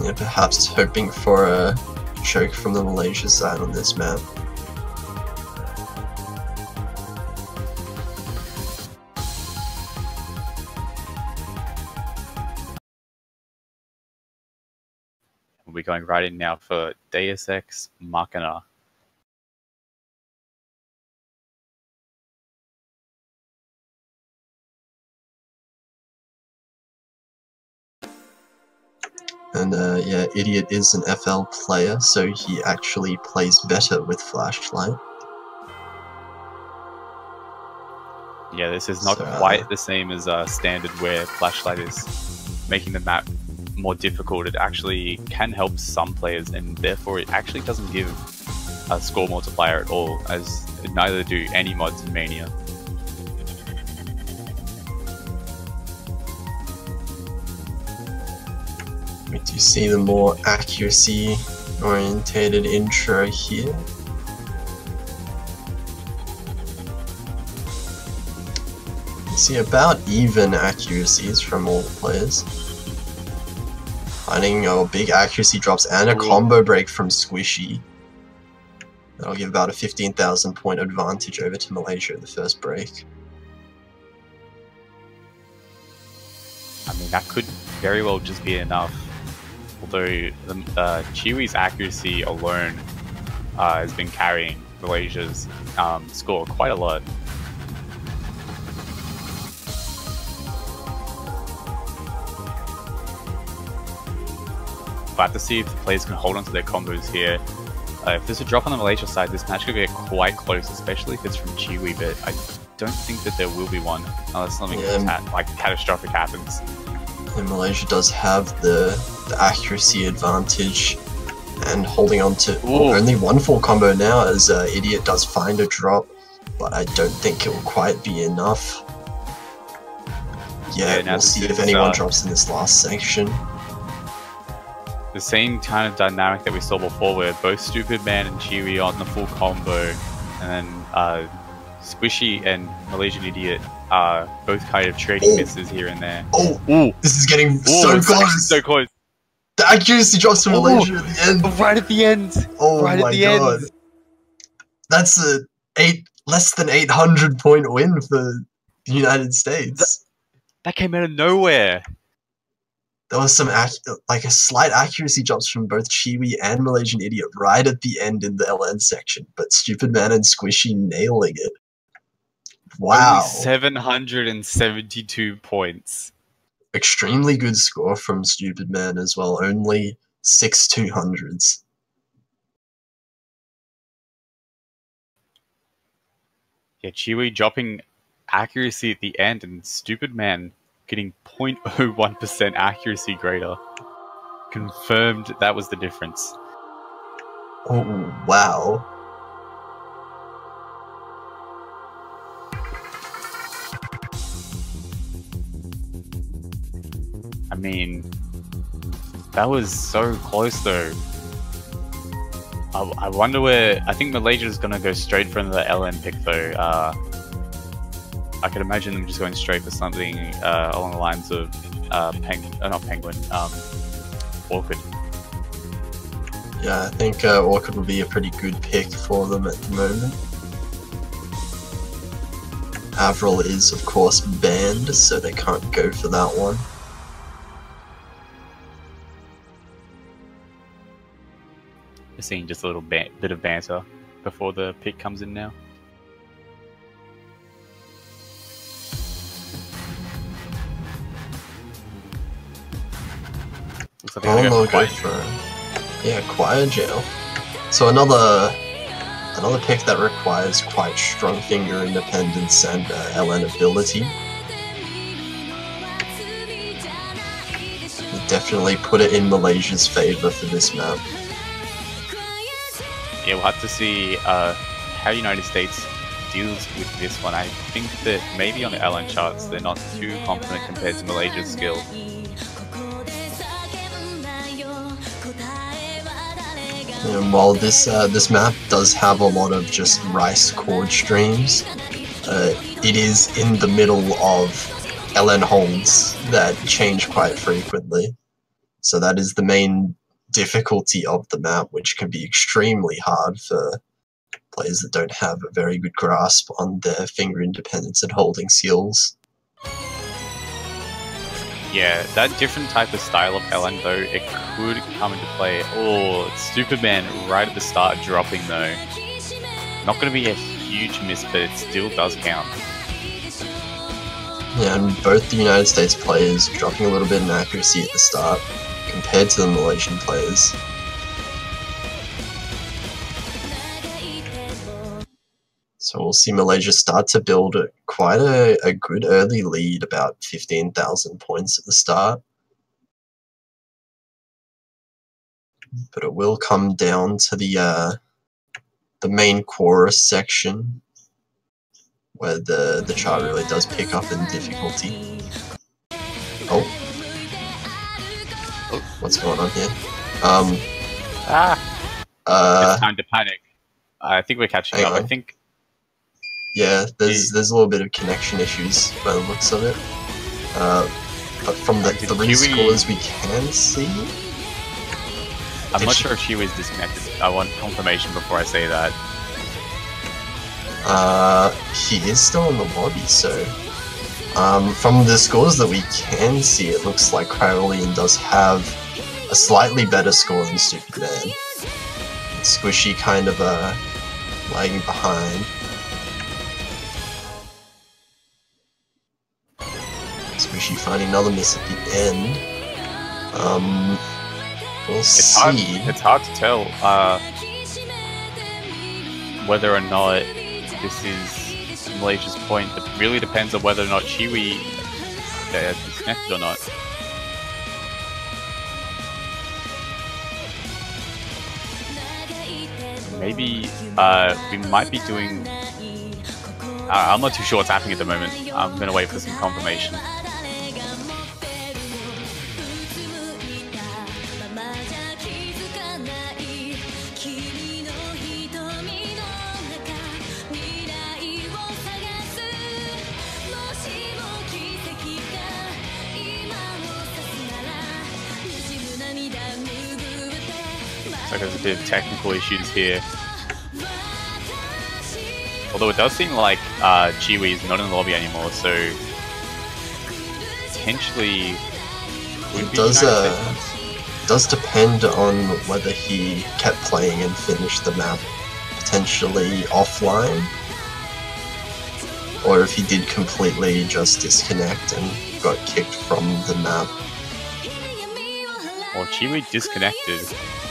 Speaker 7: Yeah, perhaps hoping for a choke from the Malaysia side on this map.
Speaker 5: We'll be going right in now for Deus Ex Machina.
Speaker 7: And yeah, Idiot is an FL player, so he actually plays better with Flashlight.
Speaker 5: Yeah, this is not quite the same as Standard, where Flashlight is making the map more difficult. It actually can help some players, and therefore it actually doesn't give a score multiplier at all, as neither do any mods in Mania.
Speaker 7: We do see the more accuracy orientated intro here. You see about even accuracies from all the players. Finding big accuracy drops and a combo break from Squishy. That'll give about a 15,000 point advantage over to Malaysia in the first break.
Speaker 5: I mean, that could very well just be enough. Although Chiwi's accuracy alone has been carrying Malaysia's score quite a lot. We'll have to see if the players can hold on to their combos here. If there's a drop on the Malaysia side, this match could get quite close, especially if it's from Chiwi, but I don't think that there will be one unless something catastrophic happens.
Speaker 7: And Malaysia does have the accuracy advantage, and holding on to only one full combo now, as Idiot does find a drop, but I don't think it will quite be enough. Yeah, we'll see if anyone drops in this last section.
Speaker 5: The same kind of dynamic that we saw before, where both Stupid Man and Chiwi on the full combo, and then Squishy and Malaysian Idiot are both kind of trading misses here and there.
Speaker 7: This is getting so close!
Speaker 5: So close!
Speaker 7: The accuracy drops from Malaysia at the end!
Speaker 5: Right at the end!
Speaker 7: Oh
Speaker 5: right
Speaker 7: my
Speaker 5: at the
Speaker 7: god!
Speaker 5: End.
Speaker 7: That's a less than 800 point win for the United States.
Speaker 5: That came out of nowhere!
Speaker 7: There was some a slight accuracy drops from both Chiwi and Malaysian Idiot right at the end in the LN section, but Stupid Man and Squishy nailing it. Wow.
Speaker 5: Only 772 points.
Speaker 7: Extremely good score from Stupid Man as well. Only 6 200s.
Speaker 5: Yeah, Chiwi dropping accuracy at the end, and Stupid Man getting 0.01% accuracy greater. Confirmed that was the difference.
Speaker 7: Oh, wow.
Speaker 5: I mean, that was so close though. I wonder where... I think Malaysia's going to go straight for the LN pick though. I could imagine them just going straight for something along the lines of not Penguin, Orchid.
Speaker 7: Yeah, I think Orchid would be a pretty good pick for them at the moment. Avril is, of course, banned, so they can't go for that one.
Speaker 5: We're seeing just a little bit of banter before the pick comes in now. Looks like they're
Speaker 7: They'll
Speaker 5: gonna
Speaker 7: go for Choir Jail. So another pick that requires quite strong finger independence and LN ability. Definitely put it in Malaysia's favour for this map.
Speaker 5: Yeah, we'll have to see how United States deals with this one. I think that maybe on the LN charts they're not too confident compared to Malaysia's skill.
Speaker 7: And while this map does have a lot of just rice chord streams, it is in the middle of LN holds that change quite frequently. So that is the main difficulty of the map, which can be extremely hard for players that don't have a very good grasp on their finger independence and holding skills.
Speaker 5: Yeah, that different type of style of LN though, it could come into play. Oh, Stupid Man right at the start dropping though. Not going to be a huge miss, but it still does count.
Speaker 7: Yeah, and both the United States players dropping a little bit in accuracy at the start compared to the Malaysian players. So we'll see Malaysia start to build quite a good early lead, about 15,000 points at the start. But it will come down to the main chorus section, where the chart really does pick up in difficulty. Oh, what's going on here?
Speaker 5: It's time to panic. I think we're catching up. I think.
Speaker 7: Yeah, there's a little bit of connection issues by the looks of it. But from the three scores we can see,
Speaker 5: I'm not sure if she was disconnected. I want confirmation before I say that.
Speaker 7: he is still in the lobby, so from the scores that we can see, it looks like Crowley does have a slightly better score than Stupid Man. Squishy kind of lagging behind. Squishy finding another miss at the end. We'll see.
Speaker 5: It's hard to tell whether or not this is Malaysia's point. It really depends on whether or not Chiwi is disconnected or not. Maybe we might be doing... I'm not too sure what's happening at the moment. I'm going to wait for some confirmation. So there's a bit of technical issues here. Although it does seem like Chiwi is not in the lobby anymore, so potentially
Speaker 7: it does depend on whether he kept playing and finished the map potentially offline. or if he did completely just disconnect and got kicked from the map.
Speaker 5: Or Chiwi disconnected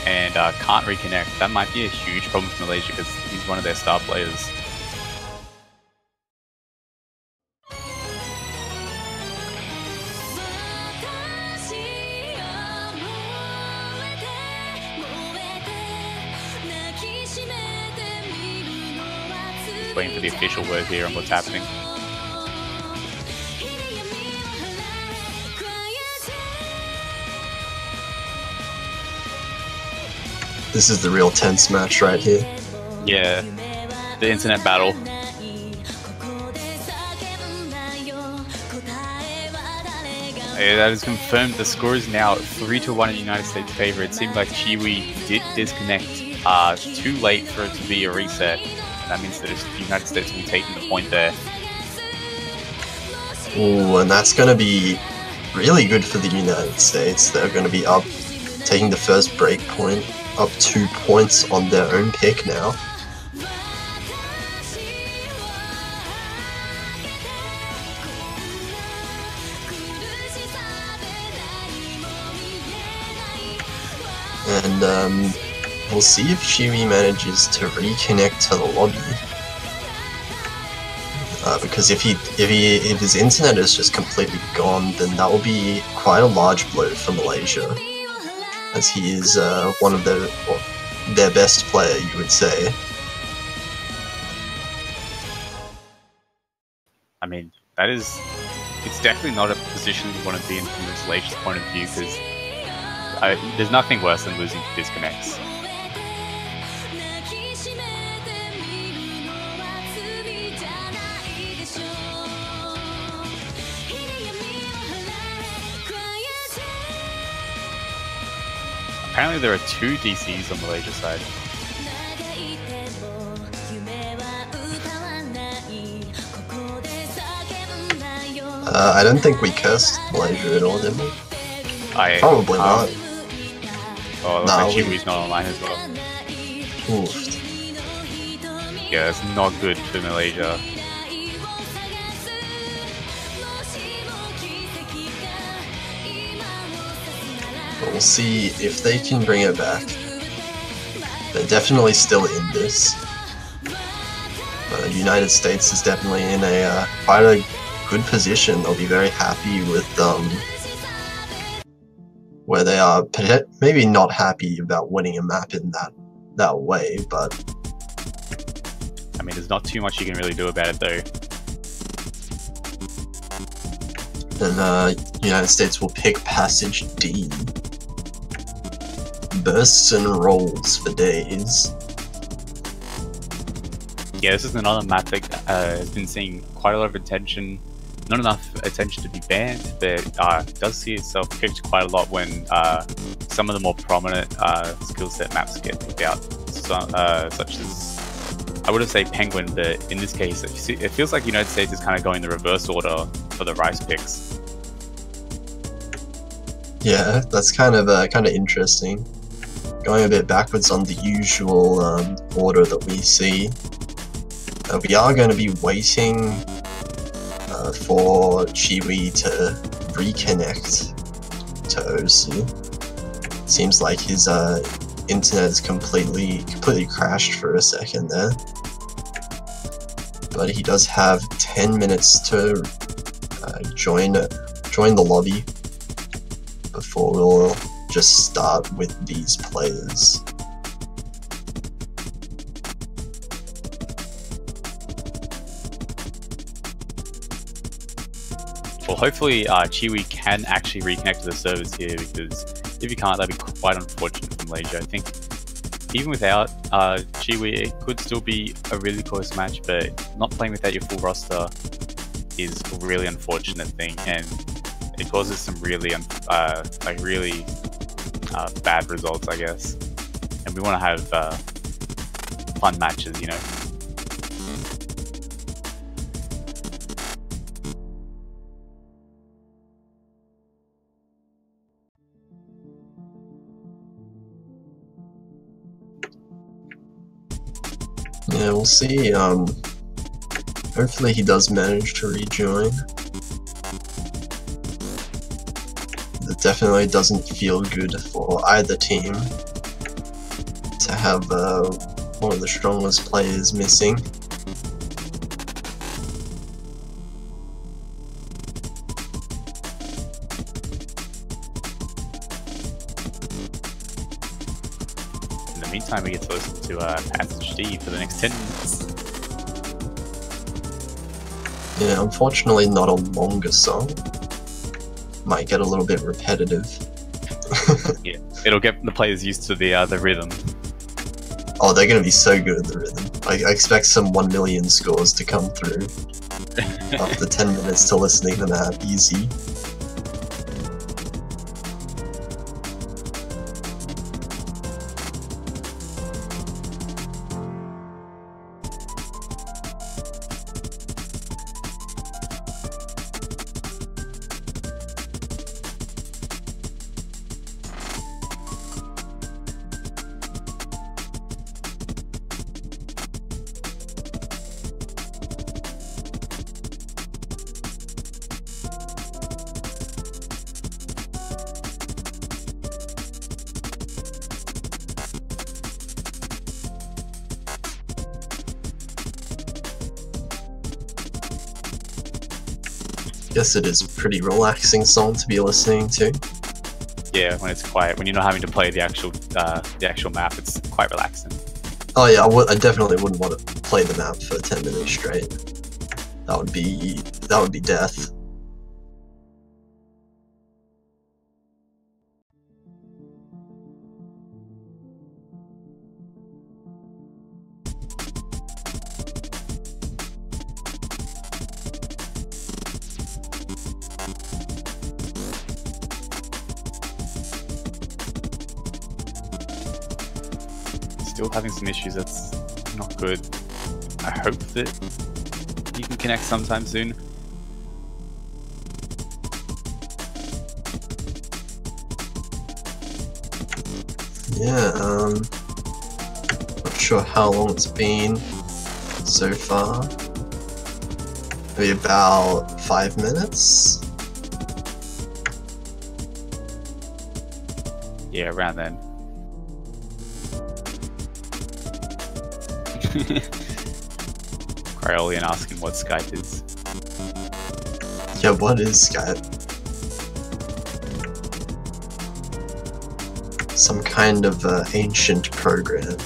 Speaker 5: and can't reconnect. That might be a huge problem for Malaysia because he's one of their star players. Waiting for the official word here on what's happening.
Speaker 7: This is the real tense match right here.
Speaker 5: Yeah, the internet battle. Yeah, that is confirmed. The score is now 3-1 in United States' favor. It seemed like Chiwi did disconnect too late for it to be a reset. That means that the United States will be taking the point there.
Speaker 7: Ooh, and that's going to be really good for the United States. They're going to be up, taking the first break point, up 2 points on their own pick now. And we'll see if Chiwi manages to reconnect to the lobby. Because if his internet is just completely gone, then that will be quite a large blow for Malaysia, as he is one of their best player, you would say.
Speaker 5: I mean, it's definitely not a position you want to be in from Malaysia's point of view, because there's nothing worse than losing to disconnects. Apparently there are 2 DCs on Malaysia's side.
Speaker 7: I don't think we cursed Malaysia at all, did we? Probably not.
Speaker 5: Oh,
Speaker 7: Nah,
Speaker 5: Chiwi's not online as well.
Speaker 7: Oofed.
Speaker 5: Yeah, that's not good for Malaysia.
Speaker 7: But we'll see if they can bring it back. They're definitely still in this. United States is definitely in a quite a good position. They'll be very happy with where they are. Maybe not happy about winning a map in that way, but
Speaker 5: I mean, there's not too much you can really do about it though.
Speaker 7: And United States will pick passage D. Bursts and rolls for days.
Speaker 5: Yeah, this is another map that has been seeing quite a lot of attention. Not enough attention to be banned, but does see itself picked quite a lot when some of the more prominent skill set maps get picked out. So, such as, I wouldn't say Penguin, but in this case, it feels like United States is kind of going the reverse order for the Rice picks.
Speaker 7: Yeah, that's kind of interesting. Going a bit backwards on the usual order that we see. We are going to be waiting for Chiwi to reconnect to Osu. Seems like his internet is completely crashed for a second there. But he does have 10 minutes to join the lobby before we'll just start with these players.
Speaker 5: Well, hopefully Chiwi can actually reconnect to the servers here, because if he can't, that'd be quite unfortunate for Malaysia. I think even without Chiwi, it could still be a really close match, but not playing without your full roster is a really unfortunate thing, and it causes some really bad results, I guess. And we want to have fun matches, you know.
Speaker 7: Yeah, we'll see. Hopefully he does manage to rejoin. It definitely doesn't feel good for either team to have one of the strongest players missing.
Speaker 5: In the meantime, we get to listen to Passage D for the next 10 minutes.
Speaker 7: Yeah, unfortunately not a longer song. Might get a little bit repetitive.
Speaker 5: Yeah, it'll get the players used to the rhythm.
Speaker 7: Oh, they're gonna be so good at the rhythm. I expect some 1 million scores to come through after 10 minutes to listening to that. Easy. Guess it is a pretty relaxing song to be listening to.
Speaker 5: Yeah, when it's quiet, when you're not having to play the actual map, it's quite relaxing.
Speaker 7: Oh yeah, I definitely wouldn't want to play the map for 10 minutes straight. That would be death.
Speaker 5: Still having some issues, that's not good. I hope that you can connect sometime soon.
Speaker 7: Yeah, not sure how long it's been so far. Maybe about 5 minutes?
Speaker 5: Yeah, around then. Cryolian asking what Skype is.
Speaker 7: Yeah, what is Skype? Some kind of ancient program.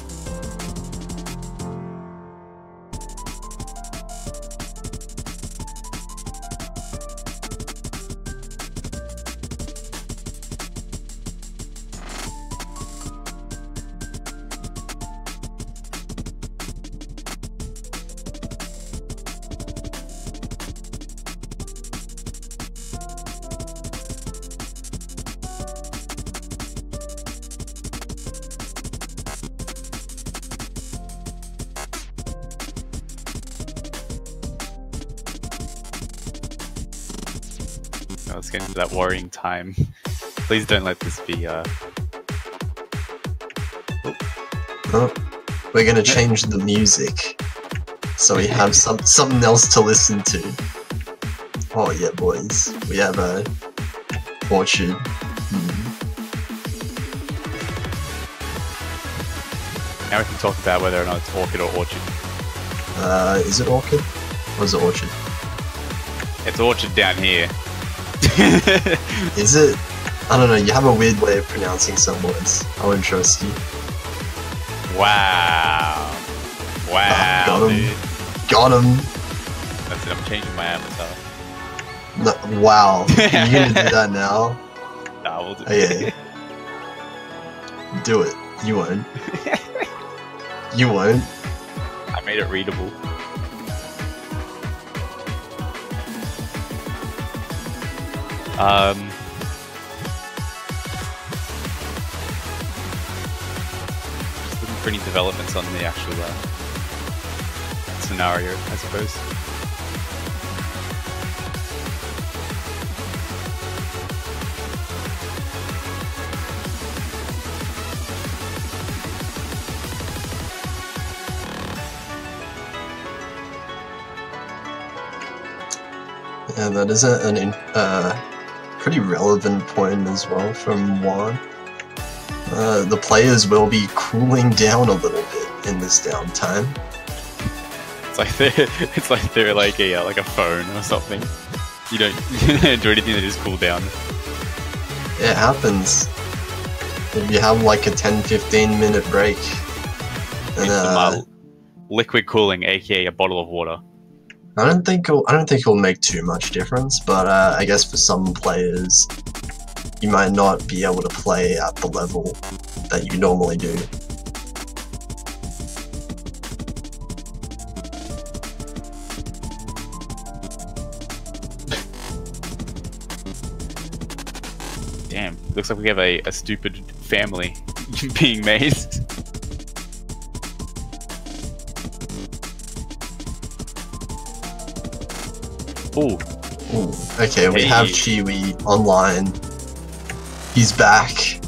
Speaker 5: Let's get into that worrying time. Please don't let this be
Speaker 7: Oh, we're gonna change the music so we have something else to listen to. Oh yeah, boys, we have a Orchard.
Speaker 5: Now we can talk about whether or not it's Orchid or Orchard.
Speaker 7: Is it Orchid? Or is it Orchard?
Speaker 5: It's Orchard down here.
Speaker 7: Is it? I don't know, you have a weird way of pronouncing some words. I won't trust you.
Speaker 5: Wow. Wow,
Speaker 7: got him.
Speaker 5: dude.
Speaker 7: Got him!
Speaker 5: That's it, I'm changing my avatar.
Speaker 7: No, wow, are you gonna do that now?
Speaker 5: Nah, we'll do
Speaker 7: Oh, yeah. Do it. You won't. You won't.
Speaker 5: I made it readable. Just looking for any developments on the actual scenario, I suppose.
Speaker 7: Yeah, that is pretty relevant point as well from Juan. The players will be cooling down a little bit in this downtime.
Speaker 5: It's like they're like a phone or something. You don't do anything that is cool down.
Speaker 7: It happens. If you have like a 10-15 minute break, and
Speaker 5: Liquid cooling, aka a bottle of water.
Speaker 7: I don't think it'll make too much difference, but I guess for some players, you might not be able to play at the level that you normally do.
Speaker 5: Damn, looks like we have a stupid family being made. Ooh.
Speaker 7: Ooh. Okay, we have Chiwi online. He's back.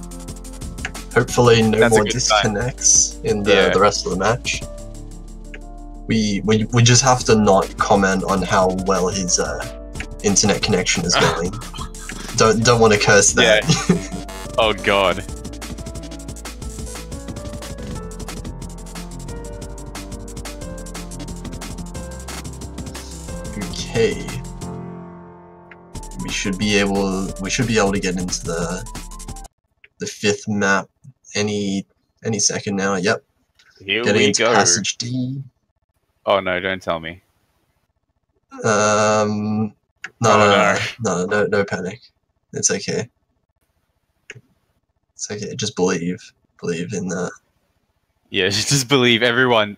Speaker 7: Hopefully no more disconnects in the rest of the match. We just have to not comment on how well his internet connection is going. Don't want to curse that.
Speaker 5: Yeah. Oh god.
Speaker 7: Okay. We should be able to get into the fifth map any second now. Yep.
Speaker 5: Here
Speaker 7: Getting
Speaker 5: we
Speaker 7: into
Speaker 5: go.
Speaker 7: Passage D.
Speaker 5: Oh no, don't tell me.
Speaker 7: No panic. It's okay. It's okay. Just believe in that.
Speaker 5: Yeah, just believe everyone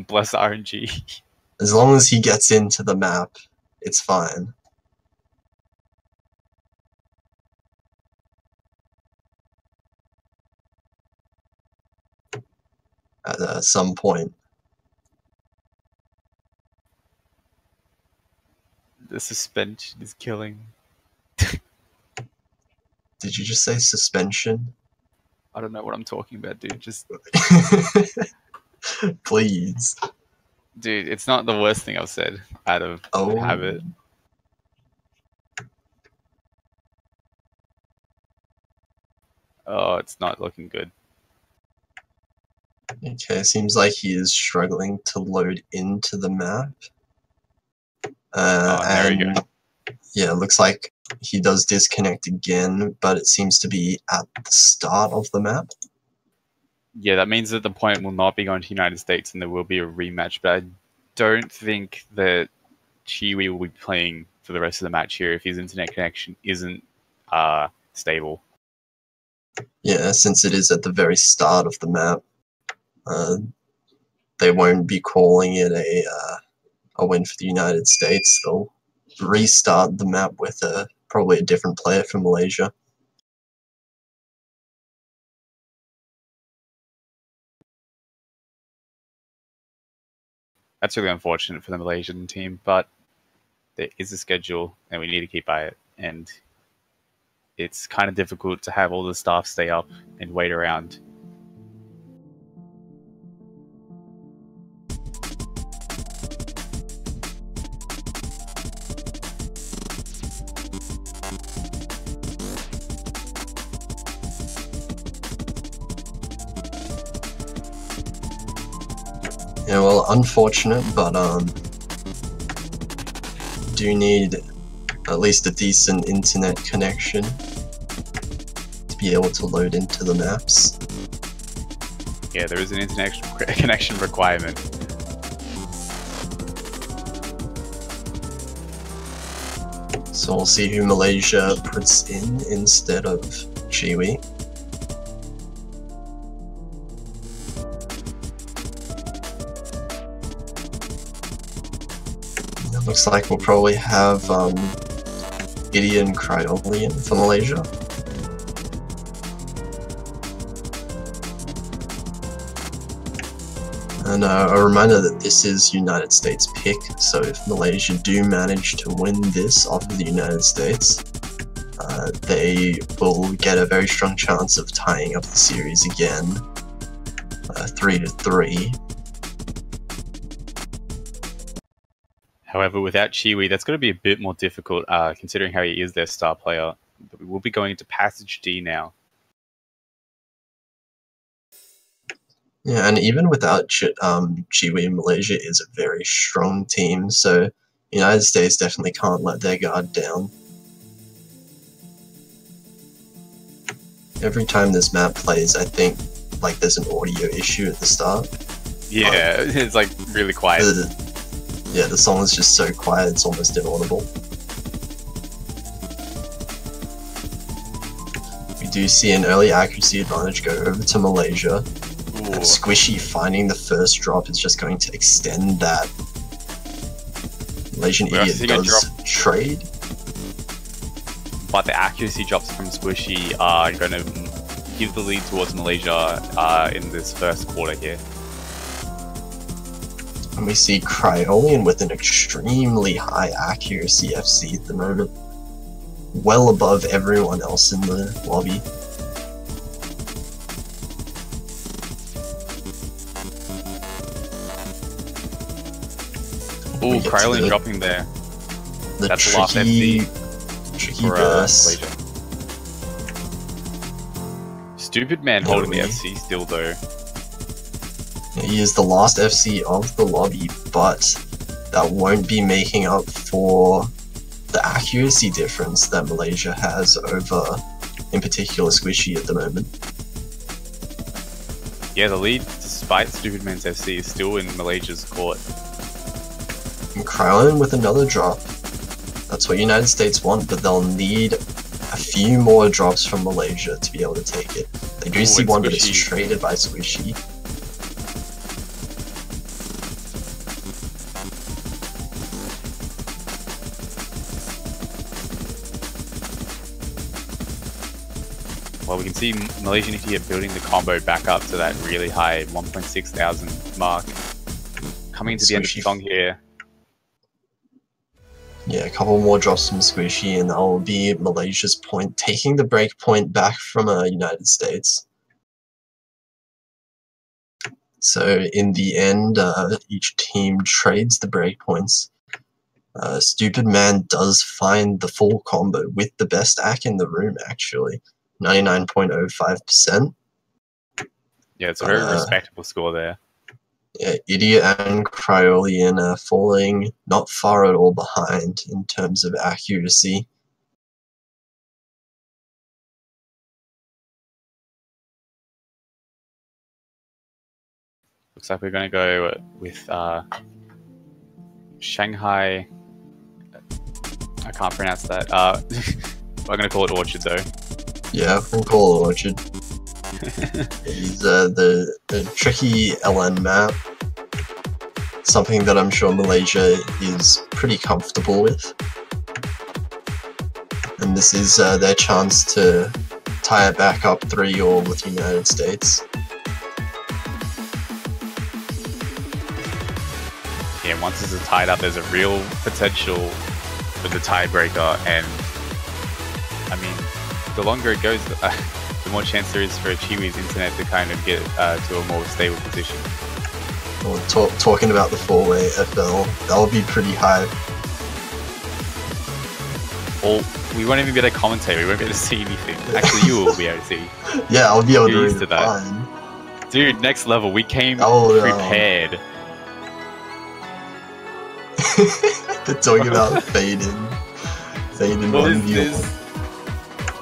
Speaker 5: bless RNG.
Speaker 7: As long as he gets into the map, it's fine. At some point.
Speaker 5: The suspension is killing.
Speaker 7: Did you just say suspension?
Speaker 5: I don't know what I'm talking about, dude. Just
Speaker 7: Please.
Speaker 5: dude, it's not the worst thing I've said out of habit. Oh, it's not looking good.
Speaker 7: Okay, seems like he is struggling to load into the map.
Speaker 5: There we go.
Speaker 7: Yeah, looks like he does disconnect again, but it seems to be at the start of the map.
Speaker 5: Yeah, that means that the point will not be going to the United States and there will be a rematch, but I don't think that Chiwi will be playing for the rest of the match here if his internet connection isn't stable.
Speaker 7: Yeah, since it is at the very start of the map, they won't be calling it a win for the United States. They'll restart the map with probably a different player from Malaysia.
Speaker 5: That's really unfortunate for the Malaysian team, but there is a schedule and we need to keep by it. And it's kind of difficult to have all the staff stay up and wait around.
Speaker 7: Yeah, well, unfortunate, but do need at least a decent internet connection to be able to load into the maps.
Speaker 5: Yeah, there is an internet connection requirement.
Speaker 7: So we'll see who Malaysia puts in instead of Chiwi. Looks like we'll probably have Gideon Cryolian for Malaysia. And a reminder that this is United States pick, so if Malaysia do manage to win this off of the United States, they will get a very strong chance of tying up the series again, 3-3.
Speaker 5: However, without Chiwi, that's going to be a bit more difficult, considering how he is their star player. But we will be going into Passage D now.
Speaker 7: Yeah, and even without Chiwi, Malaysia is a very strong team, so the United States definitely can't let their guard down. Every time this map plays, I think like there's an audio issue at the start.
Speaker 5: Yeah, it's like really quiet.
Speaker 7: Yeah, the song is just so quiet, it's almost inaudible. We do see an early accuracy advantage go over to Malaysia.
Speaker 5: Ooh.
Speaker 7: And Squishy finding the first drop is just going to extend that. Malaysian Idiot does trade.
Speaker 5: But the accuracy drops from Squishy are going to give the lead towards Malaysia in this first quarter here.
Speaker 7: And we see Cryolean with an extremely high accuracy FC at the moment. Well above everyone else in the lobby.
Speaker 5: Ooh, Cryolean dropping there. That's the last FC.
Speaker 7: Tricky burst.
Speaker 5: Malaysia. Stupid Man holding the FC still though.
Speaker 7: He is the last FC of the lobby, but that won't be making up for the accuracy difference that Malaysia has over, in particular, Squishy at the moment.
Speaker 5: Yeah, the lead, despite Stupid Man's FC, is still in Malaysia's court.
Speaker 7: And Krylon with another drop. That's what United States want, but they'll need a few more drops from Malaysia to be able to take it. They do see one, but it's traded by Squishy.
Speaker 5: Well, we can see Malaysian Idiot building the combo back up to that really high 1,600 mark. Coming to the end of the song here.
Speaker 7: Yeah, a couple more drops from Squishy, and that will be Malaysia's point, taking the break point back from United States. So in the end, each team trades the break points. Stupid Man does find the full combo with the best AC in the room, actually. 99.05%.
Speaker 5: Yeah, it's a very respectable score there.
Speaker 7: Yeah, Idiot and Cryolean are falling not far at all behind in terms of accuracy.
Speaker 5: Looks like we're going to go with Shanghai. I can't pronounce that. I'm going to call it Orchard though.
Speaker 7: Yeah, we'll call it Orchard. It's the tricky LN map. Something that I'm sure Malaysia is pretty comfortable with. And this is their chance to tie it back up 3-all with the United States.
Speaker 5: Yeah, once this is tied up, there's a real potential for the tiebreaker, and I mean, the longer it goes, the more chance there is for Chiwi's internet to kind of get to a more stable position.
Speaker 7: Well, talking about the 4-way FL, that'll be pretty high.
Speaker 5: Well, we won't even be able to commentate, we won't be able to see anything. Actually, you will be able to see.
Speaker 7: Yeah, I'll be able to read
Speaker 5: to that.
Speaker 7: fine.
Speaker 5: Dude, next level, we came prepared.
Speaker 7: They're talking about fading. Fading
Speaker 5: What
Speaker 7: on
Speaker 5: is
Speaker 7: view.
Speaker 5: this?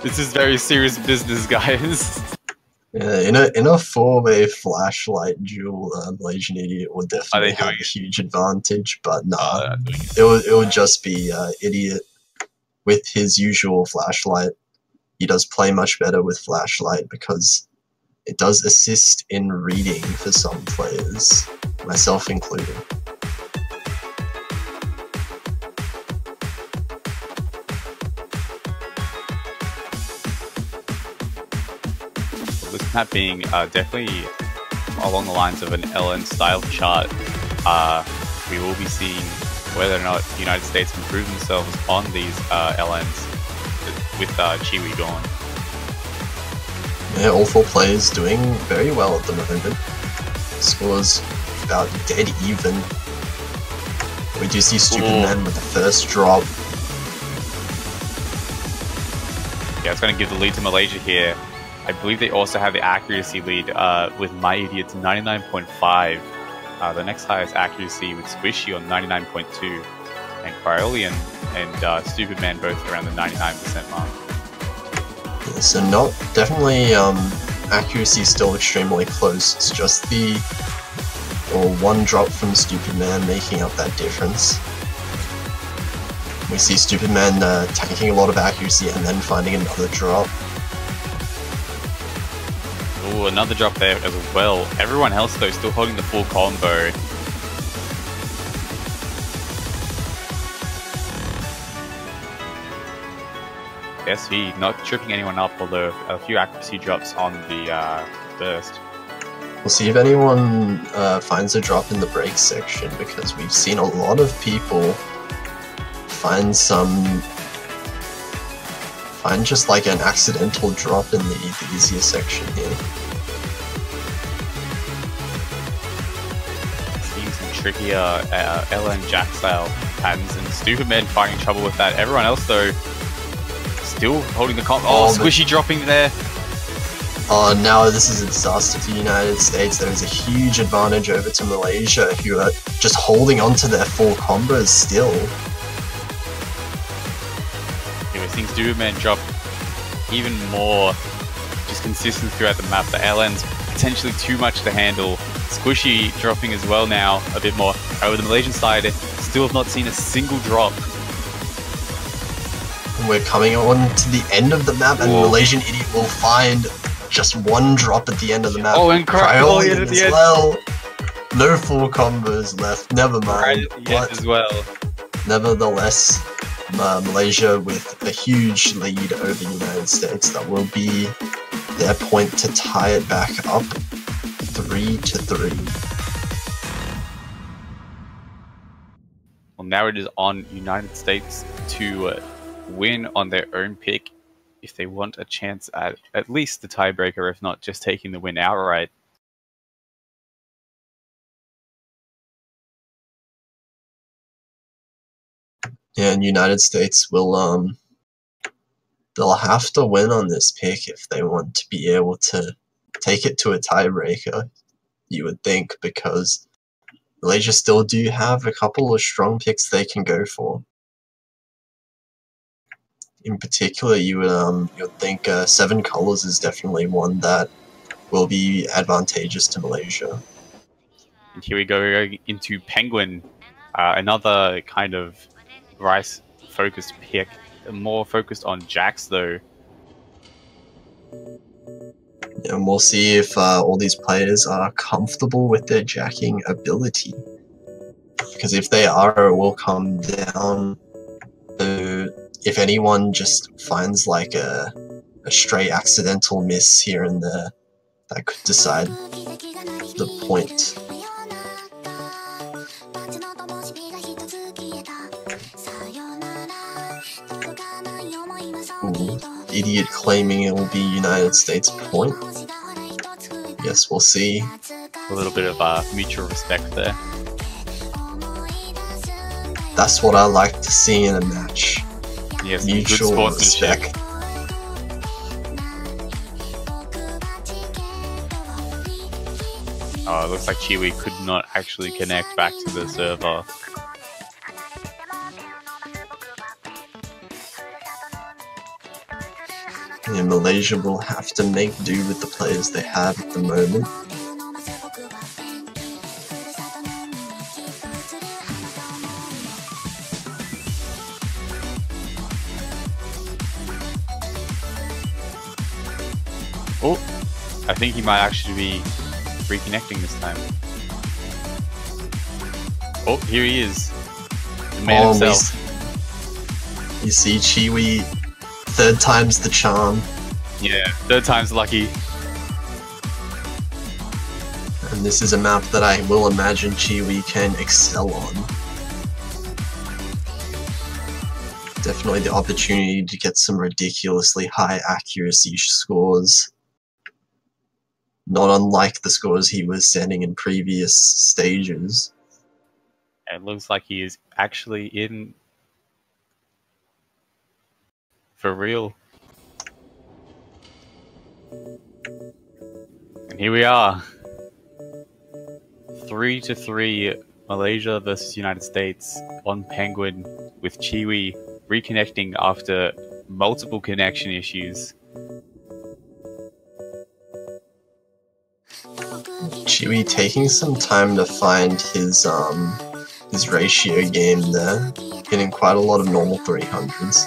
Speaker 5: This is very serious business, guys.
Speaker 7: Yeah, in a 4-way flashlight duel, Malaysian Idiot would definitely have a huge advantage, but nah, it would just be Idiot with his usual flashlight. He does play much better with flashlight because it does assist in reading for some players, myself included.
Speaker 5: This map being definitely along the lines of an LN style chart, we will be seeing whether or not the United States improve themselves on these LNs with Chiwi gone.
Speaker 7: Yeah, all 4 players doing very well at the moment. Scores about dead even. We do see Stupid Man with the first drop.
Speaker 5: Yeah, it's going to give the lead to Malaysia here. I believe they also have the accuracy lead with My Idiot's 99.5. The next highest accuracy with Squishy on 99.2. And Cryolian and Stupid Man both around the 99% mark.
Speaker 7: Yeah, so not definitely accuracy still extremely close. It's just the one drop from Stupid Man making up that difference. We see Stupid Man tanking a lot of accuracy and then finding another drop.
Speaker 5: Ooh, another drop there as well. Everyone else though still holding the full combo. SV not tripping anyone up, although a few accuracy drops on the burst.
Speaker 7: We'll see if anyone finds a drop in the break section, because we've seen a lot of people find just like an accidental drop in the easier section here.
Speaker 5: Seeing some trickier LN Jack style patterns, and Stupid Man finding trouble with that. Everyone else though still holding the comp. Oh, Squishy dropping there.
Speaker 7: Now this is a disaster for the United States. There is a huge advantage over to Malaysia, who are just holding on to their full combos still.
Speaker 5: Yeah, we're seeing Stupid Man drop even more just consistent throughout the map. The LN's potentially too much to handle. Squishy dropping as well now, a bit more. Over the Malaysian side, still have not seen a single drop.
Speaker 7: And we're coming on to the end of the map, and Malaysian Idiot will find just one drop at the end of the map.
Speaker 5: Oh, and Cryolian
Speaker 7: at the end. Well. No full combos left, never mind.
Speaker 5: But as well.
Speaker 7: Nevertheless, Malaysia with a huge lead over the United States. That will be their point to tie it back up 3-3.
Speaker 5: Well, now it is on United States to win on their own pick if they want a chance at least the tiebreaker, if not just taking the win outright.
Speaker 7: Yeah, and United States will they'll have to win on this pick if they want to be able to take it to a tiebreaker, you would think, because Malaysia still do have a couple of strong picks they can go for. In particular, you would think Seven Colors is definitely one that will be advantageous to Malaysia.
Speaker 5: And here we go into Penguin, another kind of Rice-focused pick, more focused on Jax though.
Speaker 7: And we'll see if all these players are comfortable with their jacking ability. Because if they are, it will come down to if anyone just finds like a stray accidental miss here and there, that could decide the point. Ooh, Idiot claiming it will be United States point. Yes, we'll see.
Speaker 5: A little bit of mutual respect there.
Speaker 7: That's what I like to see in a match.
Speaker 5: Yes,
Speaker 7: mutual
Speaker 5: good
Speaker 7: respect.
Speaker 5: Oh, it looks like Chiwi could not actually connect back to the server.
Speaker 7: Yeah, Malaysia will have to make do with the players they have at the moment.
Speaker 5: Oh, I think he might actually be reconnecting this time. Oh, here he is. The man himself.
Speaker 7: You see Chiwi, third time's the charm.
Speaker 5: Yeah, third time's lucky.
Speaker 7: And this is a map that I will imagine Chiwi can excel on. Definitely the opportunity to get some ridiculously high accuracy scores. Not unlike the scores he was setting in previous stages.
Speaker 5: It looks like he is actually in for real. And here we are. 3-3 Malaysia versus United States on Penguin, with Chiwi reconnecting after multiple connection issues.
Speaker 7: Chewy taking some time to find his ratio game there, hitting quite a lot of normal 300s.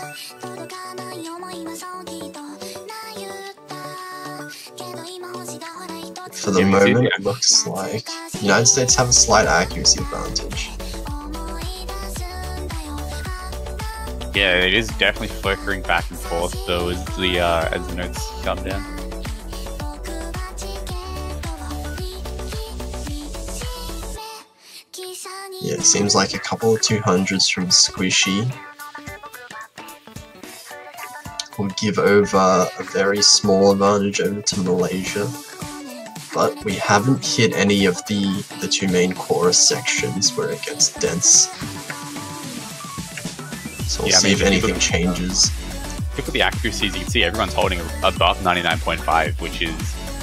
Speaker 7: For the moment, it looks like the United States have a slight accuracy advantage.
Speaker 5: Yeah, it is definitely flickering back and forth though as the notes come down.
Speaker 7: Yeah, it seems like a couple of 200s from Squishy will give over a very small advantage over to Malaysia. But we haven't hit any of the two main chorus sections where it gets dense. So we'll see if anything changes.
Speaker 5: Look at the accuracies, you can see everyone's holding above 99.5, which is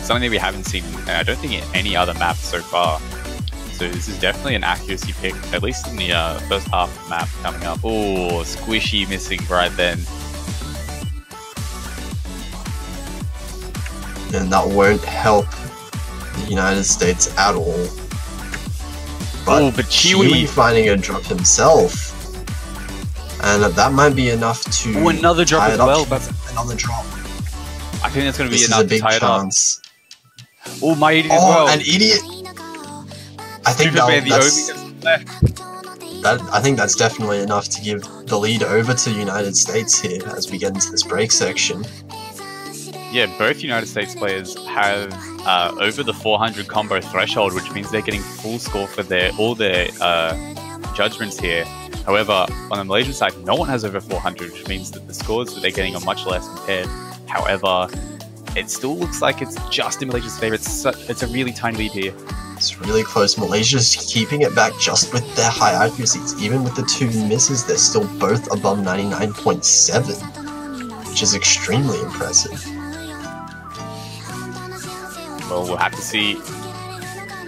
Speaker 5: something that we haven't seen, I don't think, in any other map so far. So this is definitely an accuracy pick, at least in the first half of the map coming up. Oh, Squishy missing right then.
Speaker 7: And that won't help the United States at all. But Chiwi finding a drop himself. And that might be enough to
Speaker 5: another drop as well. That's
Speaker 7: another drop.
Speaker 5: I think that's going to be
Speaker 7: This
Speaker 5: enough
Speaker 7: is a big
Speaker 5: to tie
Speaker 7: chance.
Speaker 5: it up. Oh, my idiot as well.
Speaker 7: An idiot! I think I think that's definitely enough to give the lead over to United States here as we get into this break section.
Speaker 5: Yeah, both United States players have over the 400 combo threshold, which means they're getting full score for all their judgments here. However, on the Malaysian side, no one has over 400, which means that the scores that they're getting are much less compared. However, it still looks like it's just in Malaysia's favor. It's a really tiny lead here.
Speaker 7: It's really close. Malaysia's keeping it back just with their high accuracies. Even with the two misses, they're still both above 99.7, which is extremely impressive.
Speaker 5: Well, we'll have to see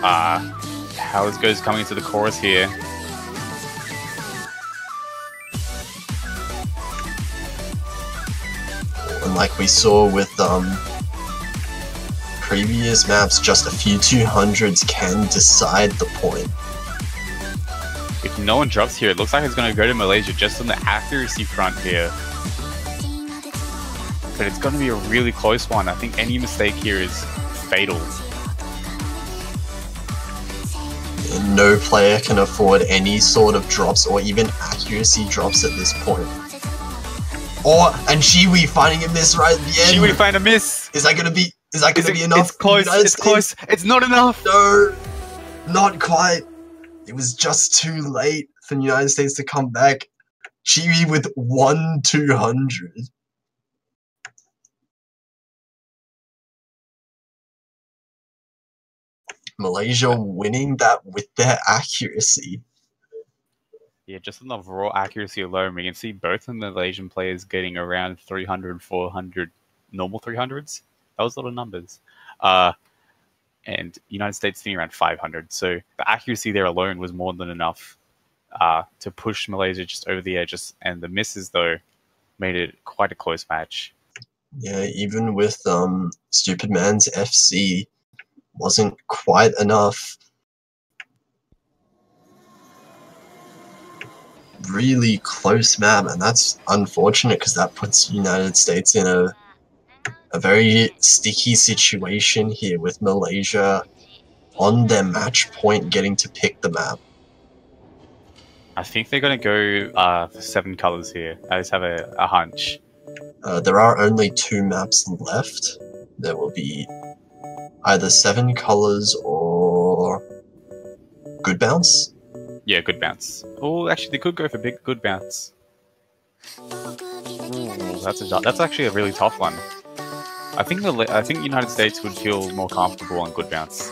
Speaker 5: how this goes coming into the chorus here.
Speaker 7: And like we saw with previous maps, just a few 200s can decide the point.
Speaker 5: If no one drops here, it looks like it's going to go to Malaysia just on the accuracy front here. But it's going to be a really close one. I think any mistake here is fatal.
Speaker 7: And no player can afford any sort of drops or even accuracy drops at this point. And Chiwi finding a miss right at the end.
Speaker 5: Chiwi find a miss.
Speaker 7: Is that gonna be enough?
Speaker 5: It's close. It's close. It's not enough.
Speaker 7: No, not quite. It was just too late for the United States to come back. Chiwi with 1 200. Malaysia winning that with their accuracy.
Speaker 5: Yeah, just on the raw accuracy alone, we can see both of the Malaysian players getting around 300, 400 normal 300s. That was a lot of numbers. And United States sitting around 500. So the accuracy there alone was more than enough to push Malaysia just over the edge. And the misses, though, made it quite a close match.
Speaker 7: Yeah, even with Stupid Man's FC, wasn't quite enough. Really close map, and that's unfortunate because that puts United States in a very sticky situation here with Malaysia on their match point getting to pick the map.
Speaker 5: I think they're going to go for 7 colors here. I just have a hunch.
Speaker 7: There are only 2 maps left. There will be either 7 colors or Good Bounce.
Speaker 5: Yeah, Good Bounce. Oh, actually, they could go for Good Bounce. Ooh, that's actually a really tough one. I think United States would feel more comfortable on Good Bounce.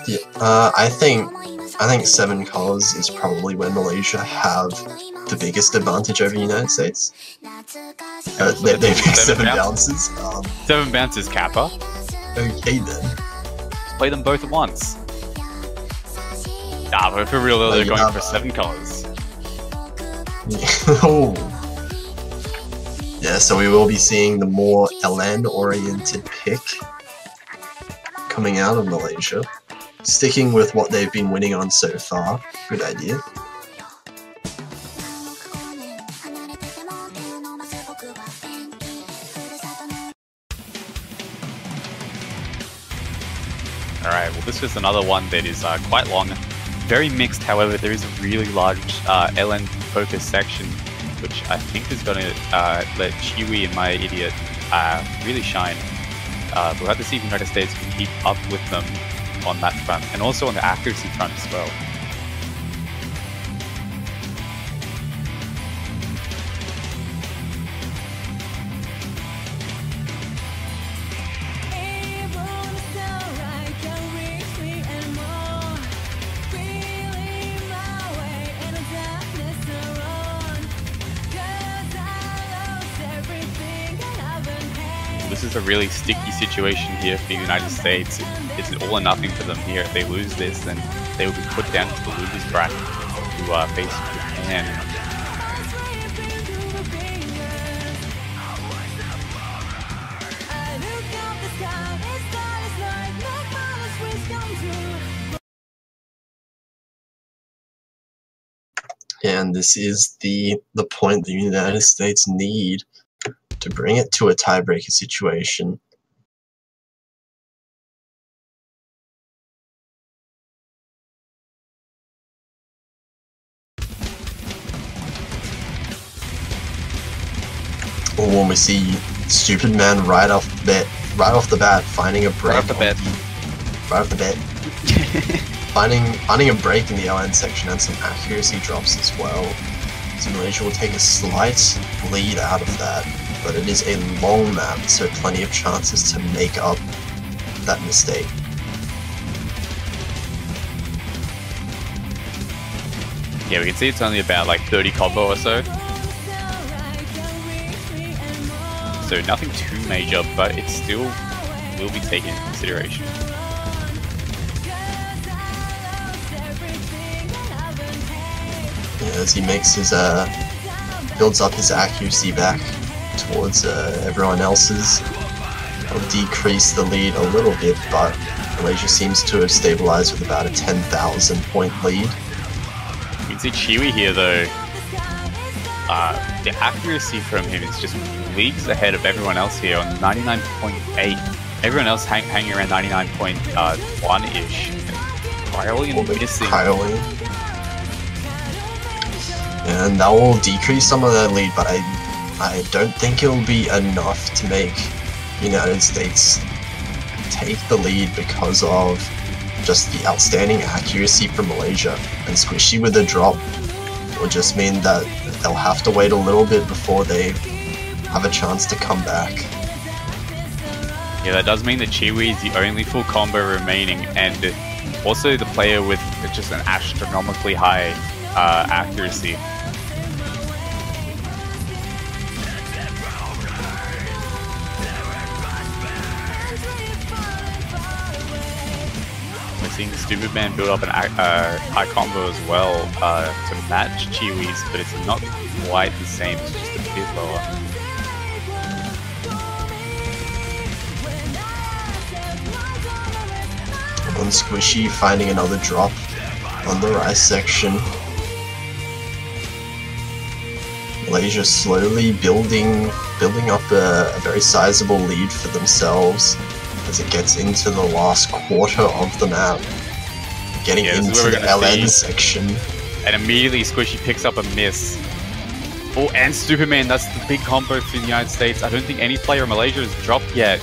Speaker 7: Yeah, I think I think 7 colors is probably where Malaysia have the biggest advantage over the United States. They pick 7 bounces.
Speaker 5: 7 bounces, Kappa.
Speaker 7: Okay then.
Speaker 5: Play them both at once. Nah, but for real though, they're going for 7 colors.
Speaker 7: Oh. Yeah, so we will be seeing the more LN-oriented pick coming out of Malaysia. Sticking with what they've been winning on so far. Good idea.
Speaker 5: Alright, well this is another one that is quite long. Very mixed, however, there is a really large LN focus section, which I think is going to let Chiwi and my idiot really shine. We'll have to see if the United States can keep up with them on that front, and also on the accuracy front as well. This is a really sticky situation here for the United States. It's all or nothing for them here. If they lose this, then they will be put down to the losers bracket to face Japan.
Speaker 7: And this is the point the United States need to bring it to a tiebreaker situation. Or when we see Stupid Man right off the bat finding a break. Right off the bat. Finding a break in the LN section and some accuracy drops as well. So Malaysia will take a slight lead out of that, but it is a long map, so plenty of chances to make up that mistake.
Speaker 5: Yeah, we can see it's only about like 30 combo or so. So nothing too major, but it still will be taken into consideration.
Speaker 7: Yeah, as he makes his builds up his accuracy back towards everyone else's. It'll decrease the lead a little bit, but Malaysia seems to have stabilized with about a 10,000 point lead.
Speaker 5: You can see Chiwi here though. The accuracy from him is just leagues ahead of everyone else here on 99.8. Everyone else hanging around 99.1-ish. Cryolian missing.
Speaker 7: And that will decrease some of their lead, but I don't think it'll be enough to make United States take the lead because of just the outstanding accuracy from Malaysia. And Squishy with a drop will just mean that they'll have to wait a little bit before they have a chance to come back.
Speaker 5: Yeah, that does mean that Chiwi is the only full combo remaining, and also the player with just an astronomically high accuracy. We're seeing the Stupid Man build up an high combo as well to match Chiwi's, but it's not quite the same, it's just a bit lower.
Speaker 7: On Squishy finding another drop on the rice section. Malaysia slowly building up a very sizable lead for themselves as it gets into the last quarter of the map. Getting into the LN section.
Speaker 5: And immediately Squishy picks up a miss. Oh, and Superman, that's the big combo for the United States. I don't think any player in Malaysia has dropped yet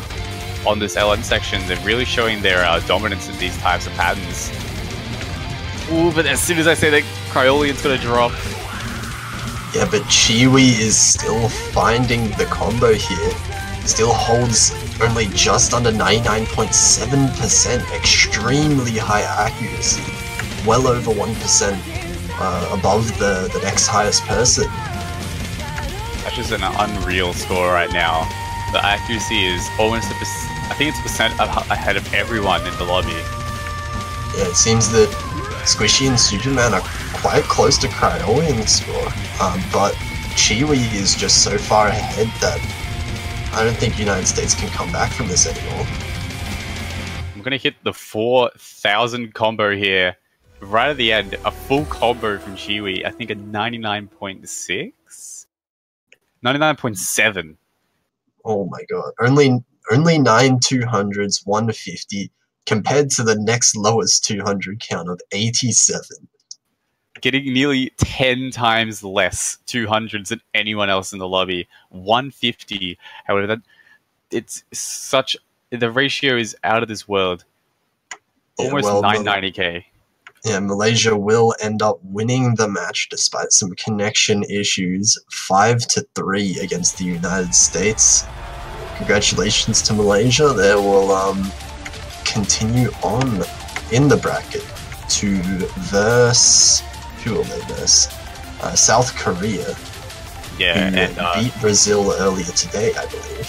Speaker 5: on this LN section. They're really showing their dominance in these types of patterns. Ooh, but as soon as I say that, Cryolian's gonna drop.
Speaker 7: Yeah, but Chiwi is still finding the combo here. Still holds only just under 99.7%, extremely high accuracy. well over 1% above the next highest person.
Speaker 5: That's just an unreal score right now. The accuracy is almost I think it's a percent ahead of everyone in the lobby.
Speaker 7: Yeah, it seems that Squishy and Superman are quite close to Cryoe in the score, but Chiwi is just so far ahead that I don't think United States can come back from this anymore.
Speaker 5: I'm gonna hit the 4,000 combo here. Right at the end, a full combo from Chiwi. I think a 99.6? 99.7.
Speaker 7: Oh my god. Only 9 200s, 150, compared to the next lowest 200 count of 87.
Speaker 5: Getting nearly 10 times less 200s than anyone else in the lobby. 150. However, the ratio is out of this world. Almost 990k.
Speaker 7: Yeah, Malaysia will end up winning the match despite some connection issues, 5-3 against the United States. Congratulations to Malaysia. They will continue on in the bracket to verse... Who will they verse? South Korea.
Speaker 5: Yeah,
Speaker 7: who beat Brazil earlier today, I believe.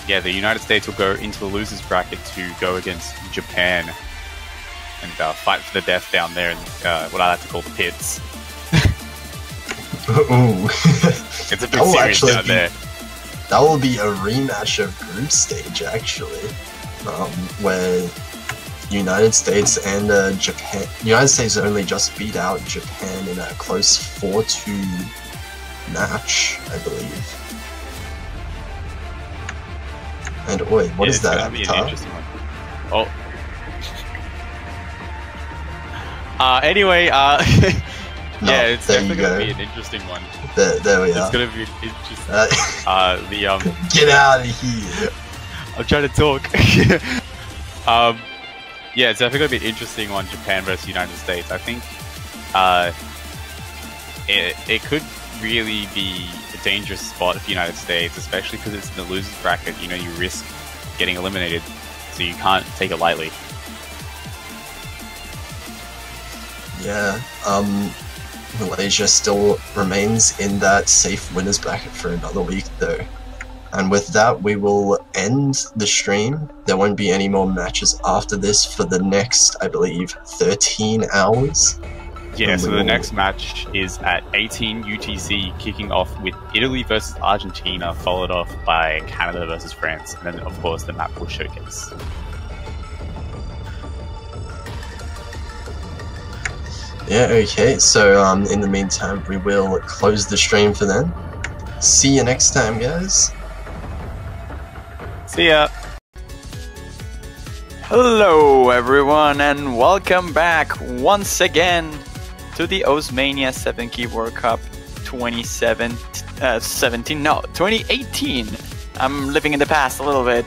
Speaker 5: Yeah, the United States will go into the losers bracket to go against Japan and fight for the death down there in what I like to call the pits.
Speaker 7: Ooh.
Speaker 5: It's a bit serious down there.
Speaker 7: That will be a rematch of group stage, actually, where United States and Japan. United States only just beat out Japan in a close 4-2 match, I believe. And wait, what is that avatar?
Speaker 5: Oh. Anyway, yeah, it's definitely gonna be an interesting one.
Speaker 7: There we are.
Speaker 5: It's gonna be interesting.
Speaker 7: Get out of here!
Speaker 5: I'm trying to talk. Yeah, it's definitely gonna be an interesting one. Japan versus United States. I think it could really be a dangerous spot for the United States, especially because it's in the losers bracket. You know, you risk getting eliminated, so you can't take it lightly.
Speaker 7: Yeah, Malaysia still remains in that safe winners bracket for another week though. And with that, we will end the stream. There won't be any more matches after this for the next, I believe, 13 hours.
Speaker 5: Yeah, so the next match is at 18 UTC, kicking off with Italy versus Argentina, followed off by Canada versus France, and then, of course, the map will showcase.
Speaker 7: Yeah, okay, so in the meantime, we will close the stream for then. See you next time, guys.
Speaker 5: See ya!
Speaker 3: Hello everyone and welcome back once again to the Mania 7 Key World Cup 2018. I'm living in the past a little bit.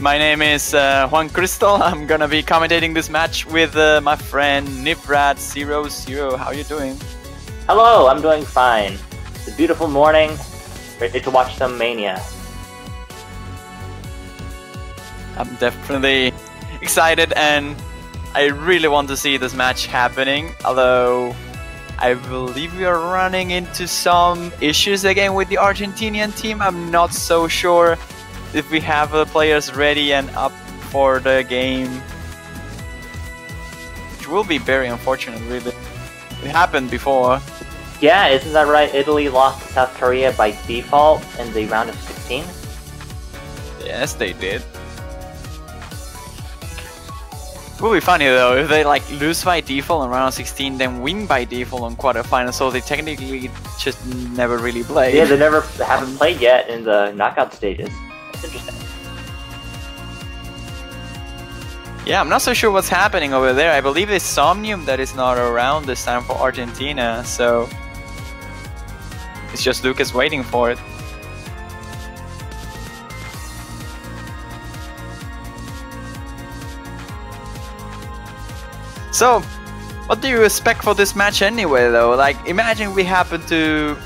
Speaker 3: My name is Juan Crystal. I'm gonna be commentating this match with my friend Nifrat00. How are you doing?
Speaker 1: Hello, I'm doing fine. It's a beautiful morning, ready to watch some Mania.
Speaker 3: I'm definitely excited and I really want to see this match happening, although I believe we are running into some issues again with the Argentinian team. I'm not so sure if we have the players ready and up for the game, which will be very unfortunate, really. It happened before.
Speaker 1: Yeah, isn't that right? Italy lost to South Korea by default in the round of 16?
Speaker 3: Yes, they did. It would be funny though if they like lose by default in round of 16, then win by default on quarterfinals, so they technically just never really played.
Speaker 1: Yeah, they haven't played yet in the knockout stages. That's interesting.
Speaker 3: Yeah, I'm not so sure what's happening over there. I believe it's Somnium that is not around this time for Argentina, so it's just Lucas waiting for it. So, what do you expect for this match anyway though? Like, imagine we happen to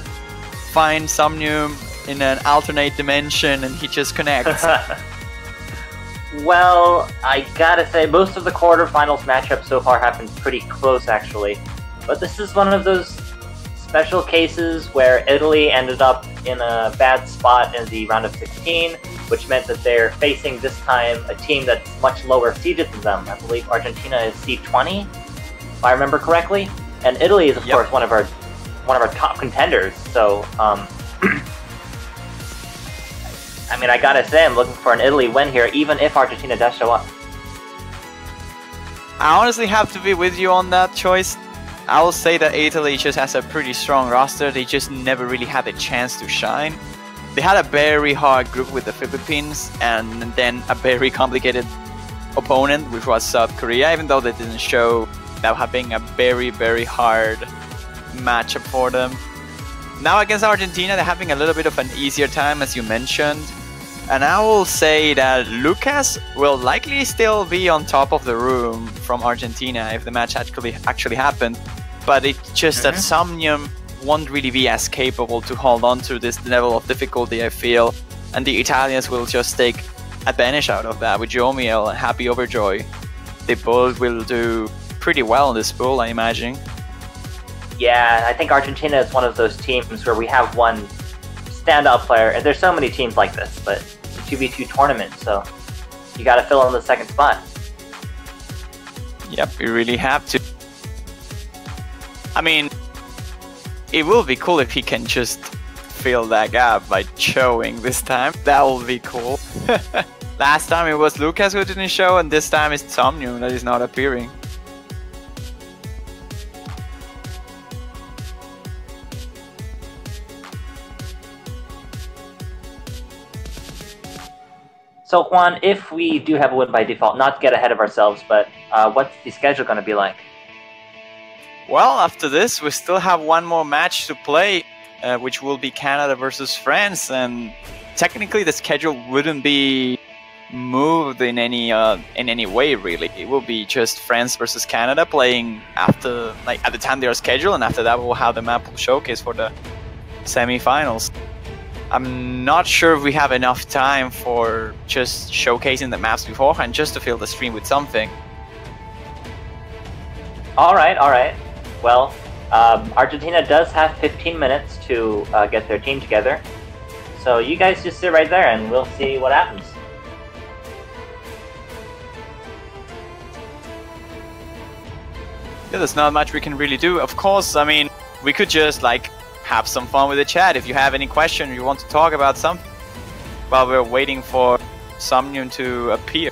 Speaker 3: find Somnium in an alternate dimension and he just connects.
Speaker 1: Well, I gotta say, most of the quarterfinals matchups so far have been pretty close, actually. But this is one of those special cases where Italy ended up in a bad spot in the round of 16, which meant that they're facing this time a team that's much lower seeded than them. I believe Argentina is seed 20, if I remember correctly, and Italy is, of course, one of our top contenders. So, I mean, I gotta say, I'm looking for an Italy win here, even if Argentina does show up.
Speaker 3: I honestly have to be with you on that choice. I will say that Italy just has a pretty strong roster. They just never really had a chance to shine. They had a very hard group with the Philippines, and then a very complicated opponent, which was South Korea, even though they didn't show that having a very, very hard matchup for them. Now against Argentina, they're having a little bit of an easier time, as you mentioned. And I will say that Lucas will likely still be on top of the room from Argentina if the match actually happened. But it's just that Somnium won't really be as capable to hold on to this level of difficulty, I feel. And the Italians will just take advantage out of that with Jomiel and Happy Overjoy. They both will do pretty well in this pool, I imagine.
Speaker 1: Yeah, I think Argentina is one of those teams where we have one standout player, and there's so many teams like this, but it's a 2v2 tournament, so you gotta fill in the second spot.
Speaker 3: Yep, you really have to. I mean, it will be cool if he can just fill that gap by showing this time. That will be cool. Last time it was Lucas who didn't show, and this time it's Somnium that is not appearing.
Speaker 1: So Juan, if we do have a win by default, not to get ahead of ourselves, but what's the schedule going to be like?
Speaker 3: Well, after this, we still have one more match to play, which will be Canada versus France, and technically the schedule wouldn't be moved in any way, really. It will be just France versus Canada playing after, like, at the time they are scheduled, and after that we'll have the map showcase for the semi-finals. I'm not sure if we have enough time for just showcasing the maps beforehand, just to fill the stream with something.
Speaker 1: All right. Well, Argentina does have 15 minutes to get their team together. So you guys just sit right there and we'll see what happens.
Speaker 3: Yeah, there's not much we can really do. Of course, I mean, we could just, like, have some fun with the chat. If you have any question or you want to talk about something while we're waiting for Somnium to appear.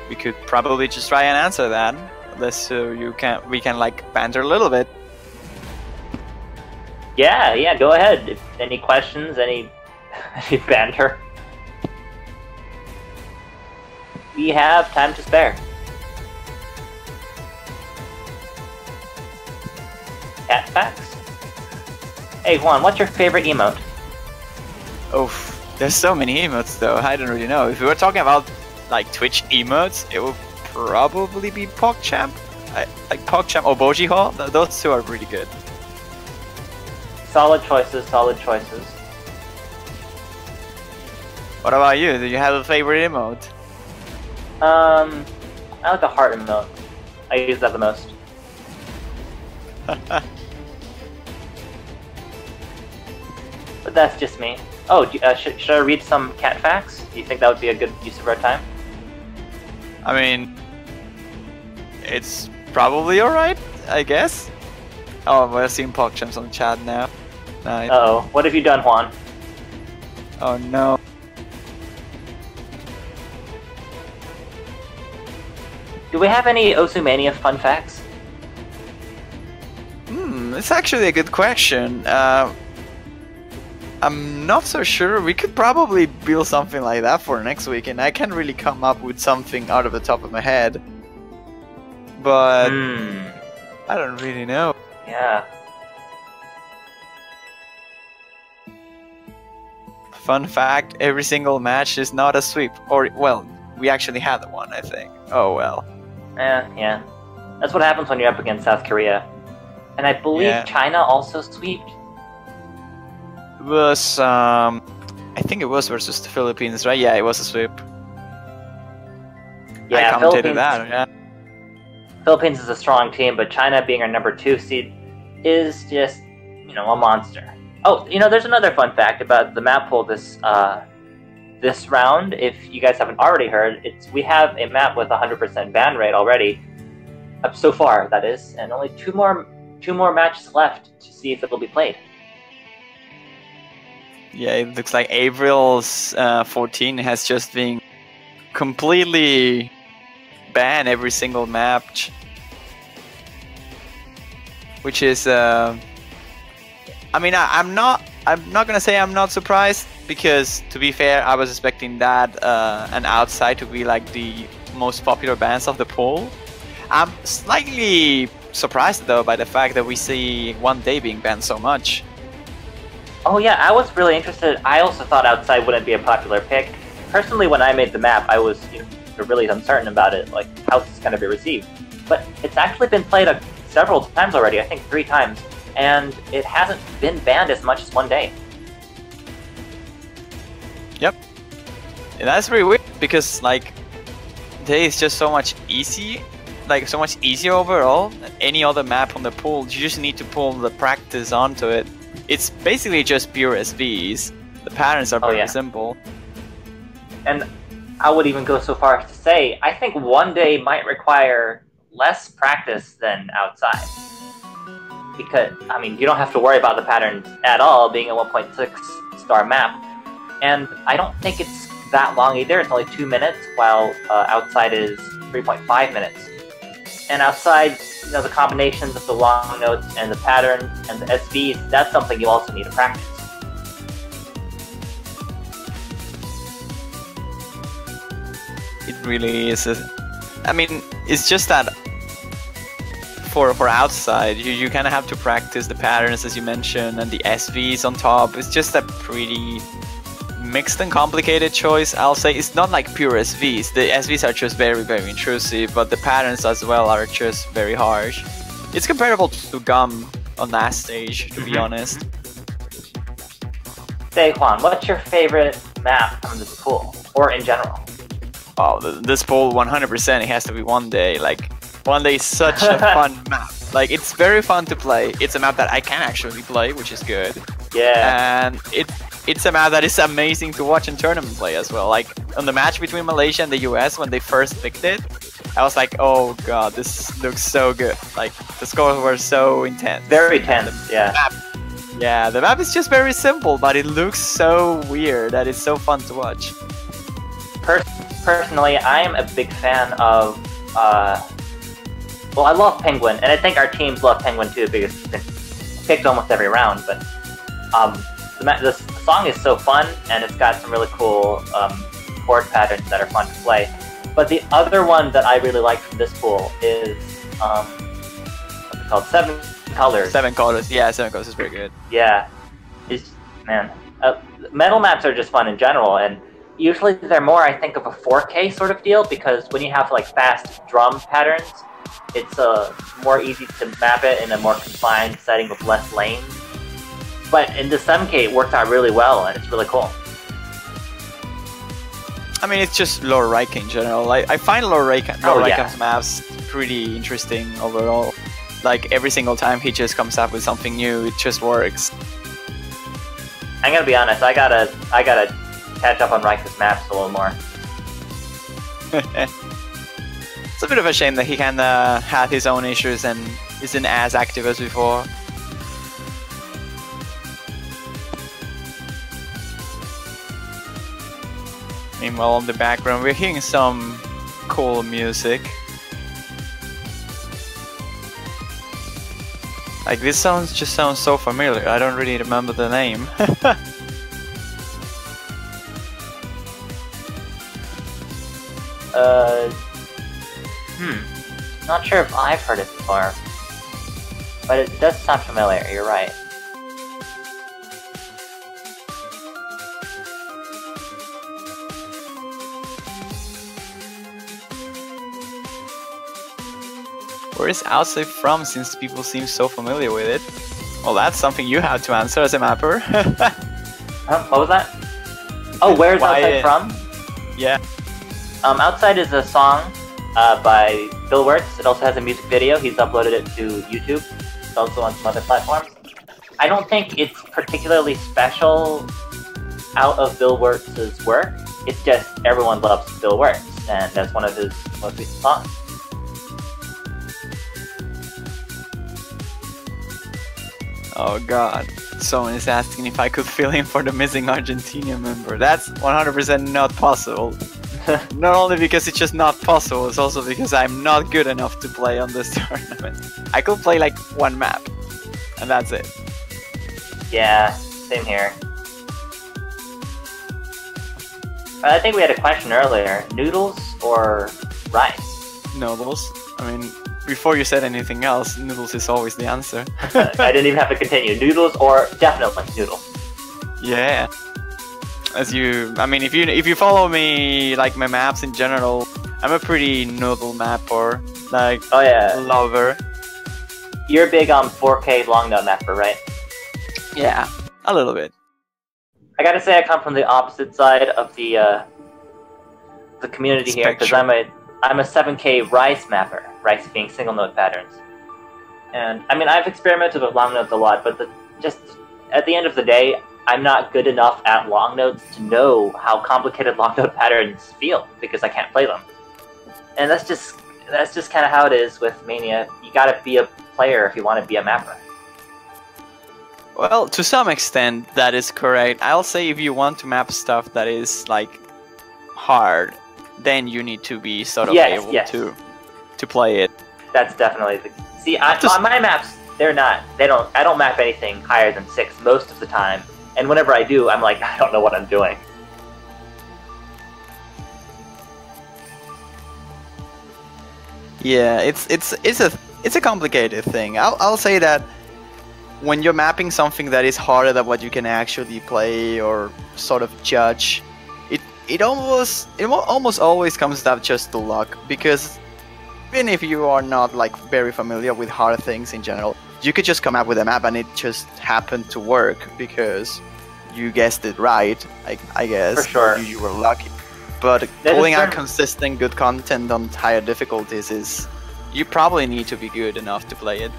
Speaker 3: We could probably just try and answer that, unless we can like banter a little bit.
Speaker 1: Yeah, go ahead. If any questions, any banter. We have time to spare. Cat facts? Hey Juan, what's your favorite emote?
Speaker 3: Oh, there's so many emotes though, I don't really know. If we were talking about like Twitch emotes, it would probably be PogChamp. Like PogChamp or Boji Hall, those two are pretty good.
Speaker 1: Solid choices.
Speaker 3: What about you? Do you have a favorite emote?
Speaker 1: I like the heart emote. I use that the most. But that's just me. Oh, should I read some cat facts? Do you think that would be a good use of our time?
Speaker 3: I mean, it's probably alright, I guess. Oh, we're seeing PogChamps on the chat now. Nice.
Speaker 1: Uh-oh, what have you done, Juan?
Speaker 3: Oh no.
Speaker 1: Do we have any Osumania fun facts?
Speaker 3: It's actually a good question. I'm not so sure. We could probably build something like that for next week, and I can't really come up with something out of the top of my head. But I don't really know.
Speaker 1: Yeah.
Speaker 3: Fun fact, every single match is not a sweep. Or, well, we actually had one, I think. Oh well.
Speaker 1: Yeah. That's what happens when you're up against South Korea. And I believe China also sweeped.
Speaker 3: was I think it was versus the Philippines, right? Yeah, it was a sweep.
Speaker 1: Yeah,
Speaker 3: I commentated that. Yeah.
Speaker 1: Philippines is a strong team, but China being our number 2 seed is just, a monster. Oh, there's another fun fact about the map pool this round. If you guys haven't already heard, we have a map with 100% ban rate already, so far that is, and only two more matches left to see if it will be played.
Speaker 3: Yeah, it looks like April's 14 has just been completely banned every single match, which is I'm not gonna say I'm not surprised, because to be fair, I was expecting that an outside to be like the most popular bans of the pool. I'm slightly surprised though by the fact that we see One Day being banned so much.
Speaker 1: Oh yeah, I was really interested. I also thought outside wouldn't be a popular pick. Personally, when I made the map, I was really uncertain about it, like how this is going to be received. But it's actually been played several times already, I think 3 times, and it hasn't been banned as much as One Day.
Speaker 3: Yep. And that's very weird, because like Day is just so much easier overall than any other map on the pool. You just need to pull the practice onto it. It's basically just pure SVs. The patterns are very simple.
Speaker 1: And I would even go so far as to say, I think One Day might require less practice than outside. Because, you don't have to worry about the patterns at all, being a 1.6 star map. And I don't think it's that long either. It's only 2 minutes, while outside is 3.5 minutes. And outside, the combinations of the long notes and the patterns and the SVs, that's something you also need to practice.
Speaker 3: It really is. It's just that for outside, you kind of have to practice the patterns, as you mentioned, and the SVs on top. It's just a pretty mixed and complicated choice, I'll say. It's not like pure SVs. The SVs are just very, very intrusive, but the patterns as well are just very harsh. It's comparable to Gum on last stage, to be honest.
Speaker 1: Say, Juan, what's your favorite map from this pool, or in general?
Speaker 3: Oh, this pool, 100%, it has to be One Day. Like, One Day is such a fun map. Like, it's very fun to play. It's a map that I can actually play, which is good.
Speaker 1: Yeah.
Speaker 3: And it's a map that is amazing to watch in tournament play as well. Like, on the match between Malaysia and the US, when they first picked it, I was like, oh god, this looks so good. Like, the scores were so intense.
Speaker 1: Very tense, yeah.
Speaker 3: The map is just very simple, but it looks so weird that it's so fun to watch.
Speaker 1: Personally, I am a big fan of, I love Penguin, and I think our teams love Penguin too, because it's been picked almost every round, but the song is so fun, and it's got some really cool chord patterns that are fun to play. But the other one that I really like from this pool is, what's it called? 7 Colors.
Speaker 3: 7 Colors, yeah, 7 Colors is very good.
Speaker 1: Yeah. Metal maps are just fun in general, and usually they're more, I think, of a 4K sort of deal, because when you have like fast drum patterns, it's more easy to map it in a more confined setting with less lanes. But in the 7K, it worked out really well, and it's really cool.
Speaker 3: It's just lower Raika in general. I find lower Raika's maps pretty interesting overall. Like, every single time he just comes up with something new, it just works.
Speaker 1: I'm gonna be honest, I gotta catch up on Raika's maps a little more.
Speaker 3: It's a bit of a shame that he kinda had his own issues and isn't as active as before. Meanwhile, in the background, we're hearing some cool music. Like, this just sounds so familiar. I don't really remember the name.
Speaker 1: Not sure if I've heard it before, but it does sound familiar, you're right.
Speaker 3: Where is Outside from, since people seem so familiar with it? Well, that's something you have to answer as a mapper.
Speaker 1: What was that? Oh, where's
Speaker 3: Why-
Speaker 1: Outside from?
Speaker 3: Yeah.
Speaker 1: Outside is a song by Bill Wirtz. It also has a music video. He's uploaded it to YouTube. It's also on some other platforms. I don't think it's particularly special out of Bill Wirtz's work. It's just everyone loves Bill Wirtz, and that's one of his most recent songs.
Speaker 3: Oh god. Someone is asking if I could fill in for the missing Argentina member. That's 100% not possible. Not only because it's just not possible, it's also because I'm not good enough to play on this tournament. I could play like one map, and that's it.
Speaker 1: Yeah, same here. I think we had a question earlier. Noodles or rice?
Speaker 3: Noodles. I mean, before you said anything else, noodles is always the answer.
Speaker 1: I didn't even have to continue. Noodles or definitely noodles.
Speaker 3: Yeah. I mean, if you follow me, like my maps in general, I'm a pretty noodle mapper, like
Speaker 1: Oh yeah,
Speaker 3: lover.
Speaker 1: you're big on 4K long note mapper, right?
Speaker 3: Yeah, a little bit.
Speaker 1: I gotta say I come from the opposite side of the community here because I'm a 7K rice mapper. Rice being single note patterns, and I mean I've experimented with long notes a lot, but just at the end of the day, I'm not good enough at long notes to know how complicated long note patterns feel because I can't play them, and that's just kind of how it is with Mania. You gotta be a player if you want to be a mapper.
Speaker 3: Well, to some extent, that is correct. I'll say if you want to map stuff that is like hard, then you need to be sort of able to play it.
Speaker 1: That's definitely the. See, on my maps, I don't map anything higher than 6 most of the time, and whenever I do, I'm like, I don't know what I'm doing.
Speaker 3: Yeah, it's a complicated thing. I'll say that when you're mapping something that is harder than what you can actually play or sort of judge, it almost always comes down just to luck, because even if you are not like very familiar with hard things in general, you could just come up with a map and it just happened to work because you guessed it right. I guess
Speaker 1: For sure.
Speaker 3: you were lucky. But pulling out consistent good content on higher difficulties you probably need to be good enough to play it.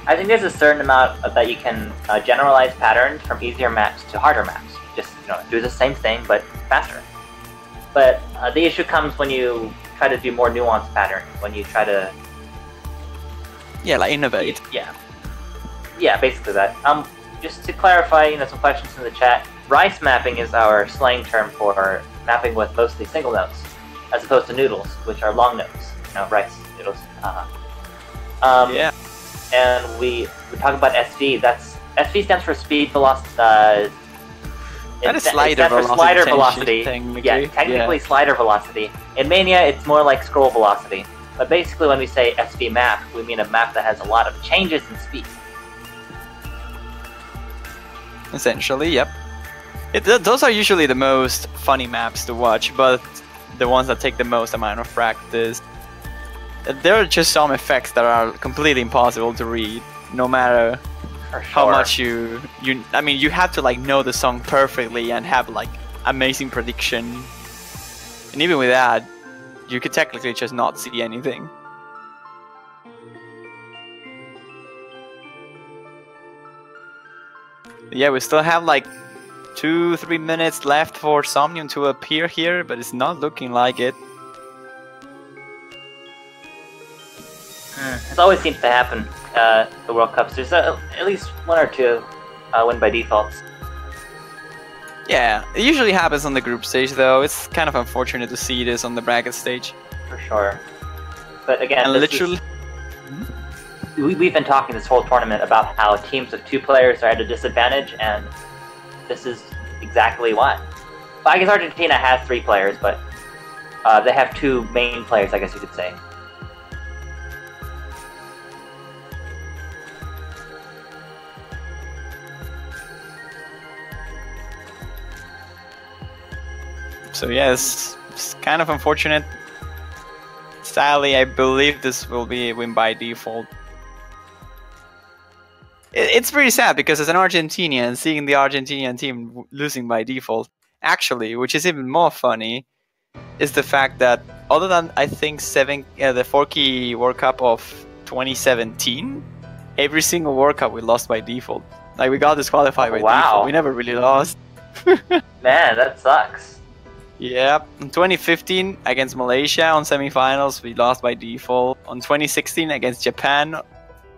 Speaker 1: I think there's a certain amount that you can generalize patterns from easier maps to harder maps. Just do the same thing but faster. But the issue comes when you try to do more nuanced patterns. When you try to
Speaker 3: like innovate.
Speaker 1: Yeah, basically that. Just to clarify, some questions in the chat. Rice mapping is our slang term for mapping with mostly single notes, as opposed to noodles, which are long notes. Rice noodles.
Speaker 3: Yeah.
Speaker 1: And we talk about SV. SV stands for speed velocity.
Speaker 3: That is slider
Speaker 1: velocity.
Speaker 3: Technically.
Speaker 1: Yeah, technically slider velocity. In Mania, it's more like scroll velocity. But basically, when we say SV map, we mean a map that has a lot of changes in speed.
Speaker 3: Essentially, yep. Those are usually the most funny maps to watch, but the ones that take the most amount of practice. There are just some effects that are completely impossible to read, no matter how much you have to like know the song perfectly and have like amazing prediction. And even with that, you could technically just not see anything. Yeah, we still have like 2-3 minutes left for Somnium to appear here, but it's not looking like it.
Speaker 1: It always seems to happen the World Cups. There's at least 1 or 2 win by defaults.
Speaker 3: Yeah, it usually happens on the group stage though. It's kind of unfortunate to see this on the bracket stage.
Speaker 1: For sure. But again,
Speaker 3: and literally...
Speaker 1: We've been talking this whole tournament about how teams of 2 players are at a disadvantage, and this is exactly why. Well, I guess Argentina has 3 players, but they have 2 main players, I guess you could say.
Speaker 3: So yes, it's kind of unfortunate. Sadly, I believe this will be a win by default. It's pretty sad because as an Argentinian, seeing the Argentinian team losing by default, actually, which is even more funny, is the fact that other than I think the Forky World Cup of 2017, every single World Cup we lost by default. Like we got disqualified by default. We never really lost.
Speaker 1: Man, that sucks.
Speaker 3: Yep. In 2015 against Malaysia on semifinals, we lost by default. On 2016 against Japan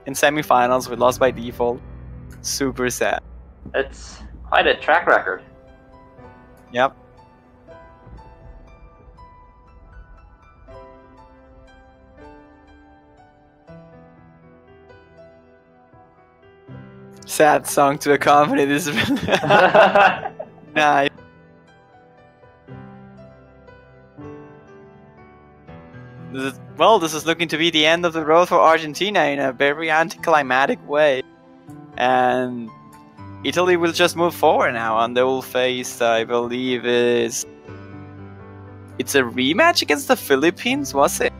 Speaker 3: in semifinals, we lost by default. Super sad.
Speaker 1: It's quite a track record.
Speaker 3: Yep. Sad song to accompany this. Nice. This is looking to be the end of the road for Argentina in a very anticlimactic way. And Italy will just move forward now, and they will face, I believe, it's a rematch against the Philippines, was it?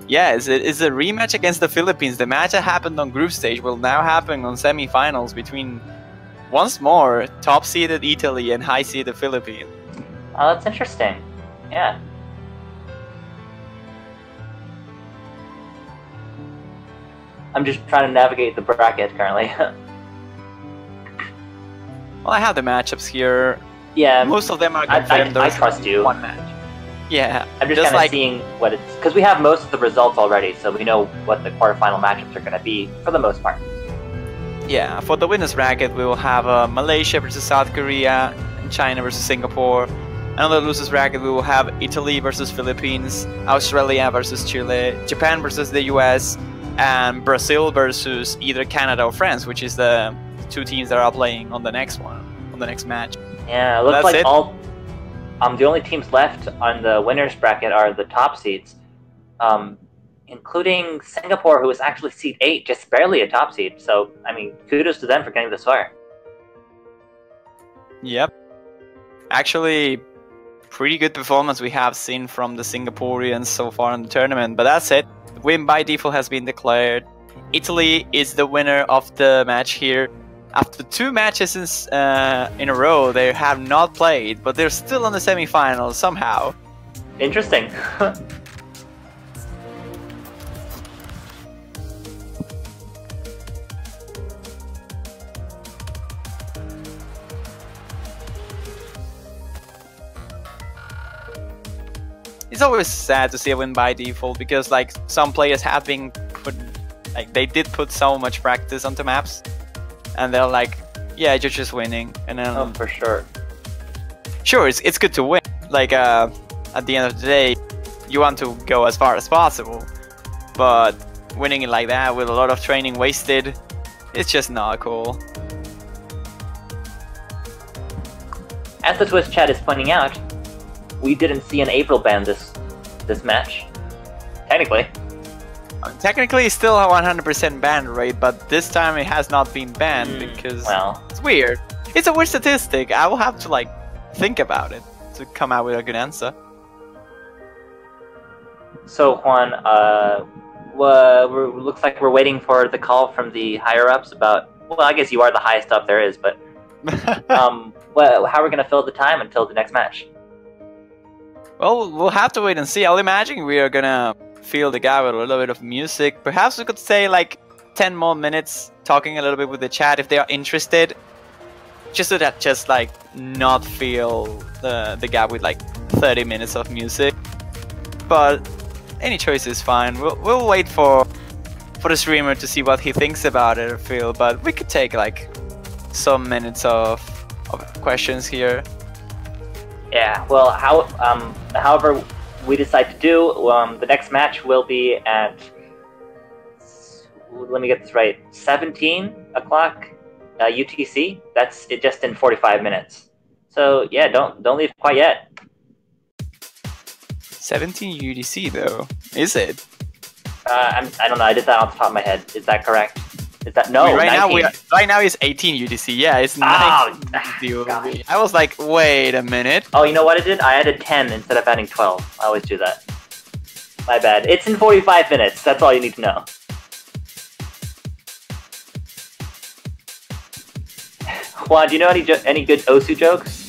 Speaker 3: Yeah, it's a rematch against the Philippines. The match that happened on group stage will now happen on semifinals between, once more, top-seeded Italy and high-seeded Philippines.
Speaker 1: Oh, that's interesting. Yeah. I'm just trying to navigate the bracket currently.
Speaker 3: Well, I have the matchups here.
Speaker 1: Yeah.
Speaker 3: Most of them are confirmed.
Speaker 1: I trust you.
Speaker 3: One match. Yeah.
Speaker 1: I'm just kind of seeing what it's... Because we have most of the results already, so we know what the quarterfinal matchups are going to be, for the most part.
Speaker 3: Yeah, for the winners bracket, we will have Malaysia versus South Korea, and China versus Singapore. Another losers bracket, we will have Italy versus Philippines, Australia versus Chile, Japan versus the US, and Brazil versus either Canada or France, which is the two teams that are playing on the next one, on the next match.
Speaker 1: Yeah, it looks like all... the only teams left on the winners bracket are the top seeds, including Singapore, who is actually seed 8, just barely a top seed. So, I mean, kudos to them for getting this far.
Speaker 3: Yep. Actually, pretty good performance we have seen from the Singaporeans so far in the tournament. But that's it. The win by default has been declared. Italy is the winner of the match here. After 2 matches in a row, they have not played, but they're still in the semifinals somehow.
Speaker 1: Interesting.
Speaker 3: It's always sad to see a win by default because, like, some players have been put, like, they did put so much practice onto maps. And they're like, yeah, you're just winning. And then,
Speaker 1: oh, for sure.
Speaker 3: Sure, it's good to win. Like, at the end of the day, you want to go as far as possible. But winning it like that with a lot of training wasted, it's just not cool.
Speaker 1: As the Twitch chat is pointing out, we didn't see an April ban this match. Technically.
Speaker 3: Technically, it's still a 100% ban rate, but this time it has not been banned because it's weird. It's a weird statistic. I will have to, like, think about it to come out with a good answer.
Speaker 1: So, Juan, looks like we're waiting for the call from the higher-ups about... Well, I guess you are the highest up there is, but... how are we going to fill the time until the next match?
Speaker 3: Well, we'll have to wait and see. I'll imagine we are going to fill the gap with a little bit of music. Perhaps we could say like 10 more minutes talking a little bit with the chat if they are interested, just so that just like not fill the gap with like 30 minutes of music. But any choice is fine. We'll wait for the streamer to see what he thinks about it or feel, but we could take like some minutes of questions here.
Speaker 1: Yeah, well, however we decide to do, the next match will be at, let me get this right, 17 o'clock UTC. That's it, just in 45 minutes. So yeah, don't leave quite yet.
Speaker 3: 17 UTC though, is it?
Speaker 1: I don't know. I did that off the top of my head. Is that correct? Is that no?
Speaker 3: Right
Speaker 1: 19.
Speaker 3: Right now it's 18 UTC. Yeah, it's 19 UTC. I was like, wait a minute.
Speaker 1: Oh, you know what I did? I added 10 instead of adding 12. I always do that. My bad. It's in 45 minutes. That's all you need to know. Quan, do you know any good Osu jokes?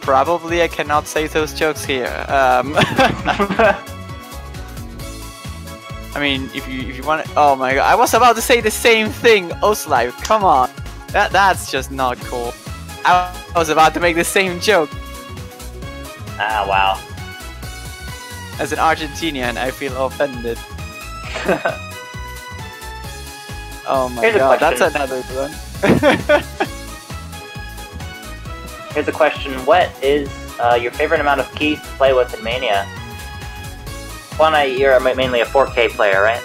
Speaker 3: Probably I cannot say those jokes here. I mean, if you want to, oh my god, I was about to say the same thing. Oslife, come on, that's just not cool. I was about to make the same joke.
Speaker 1: Ah, wow.
Speaker 3: As an Argentinian, I feel offended. Oh my
Speaker 1: Here's a
Speaker 3: god, that's
Speaker 1: question.
Speaker 3: another one.
Speaker 1: Here's a question. What is your favorite amount of keys to play with in Mania? Quan, you're mainly a 4K player, right?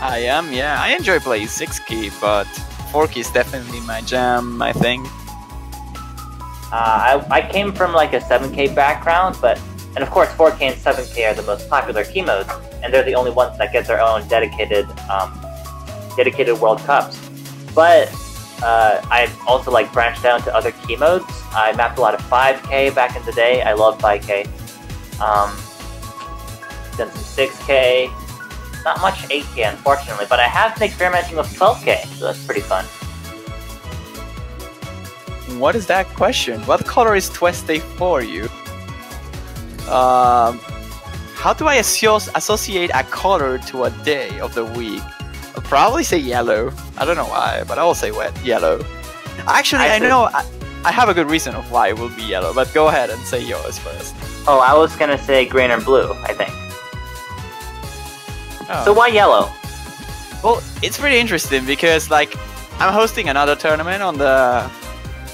Speaker 3: I am, yeah. I enjoy playing 6 key, but 4 key is definitely my jam, I think.
Speaker 1: I came from like a 7K background, and of course 4K and 7K are the most popular key modes, and they're the only ones that get their own dedicated World Cups. But I've also like branched out to other key modes. I mapped a lot of 5K back in the day. I love 5K. Done some 6K. Not much 8K, unfortunately, but I have been experimenting with 12K, so that's pretty fun.
Speaker 3: What is that question? What color is Tuesday for you? How do I associate a color to a day of the week? I'll probably say yellow. I don't know why, but I will say yellow. Actually, I know I have a good reason of why it will be yellow, but go ahead and say yours first.
Speaker 1: Oh, I was gonna say green or blue, I think.
Speaker 3: Oh.
Speaker 1: So why yellow?
Speaker 3: Well, it's pretty interesting because like I'm hosting another tournament on the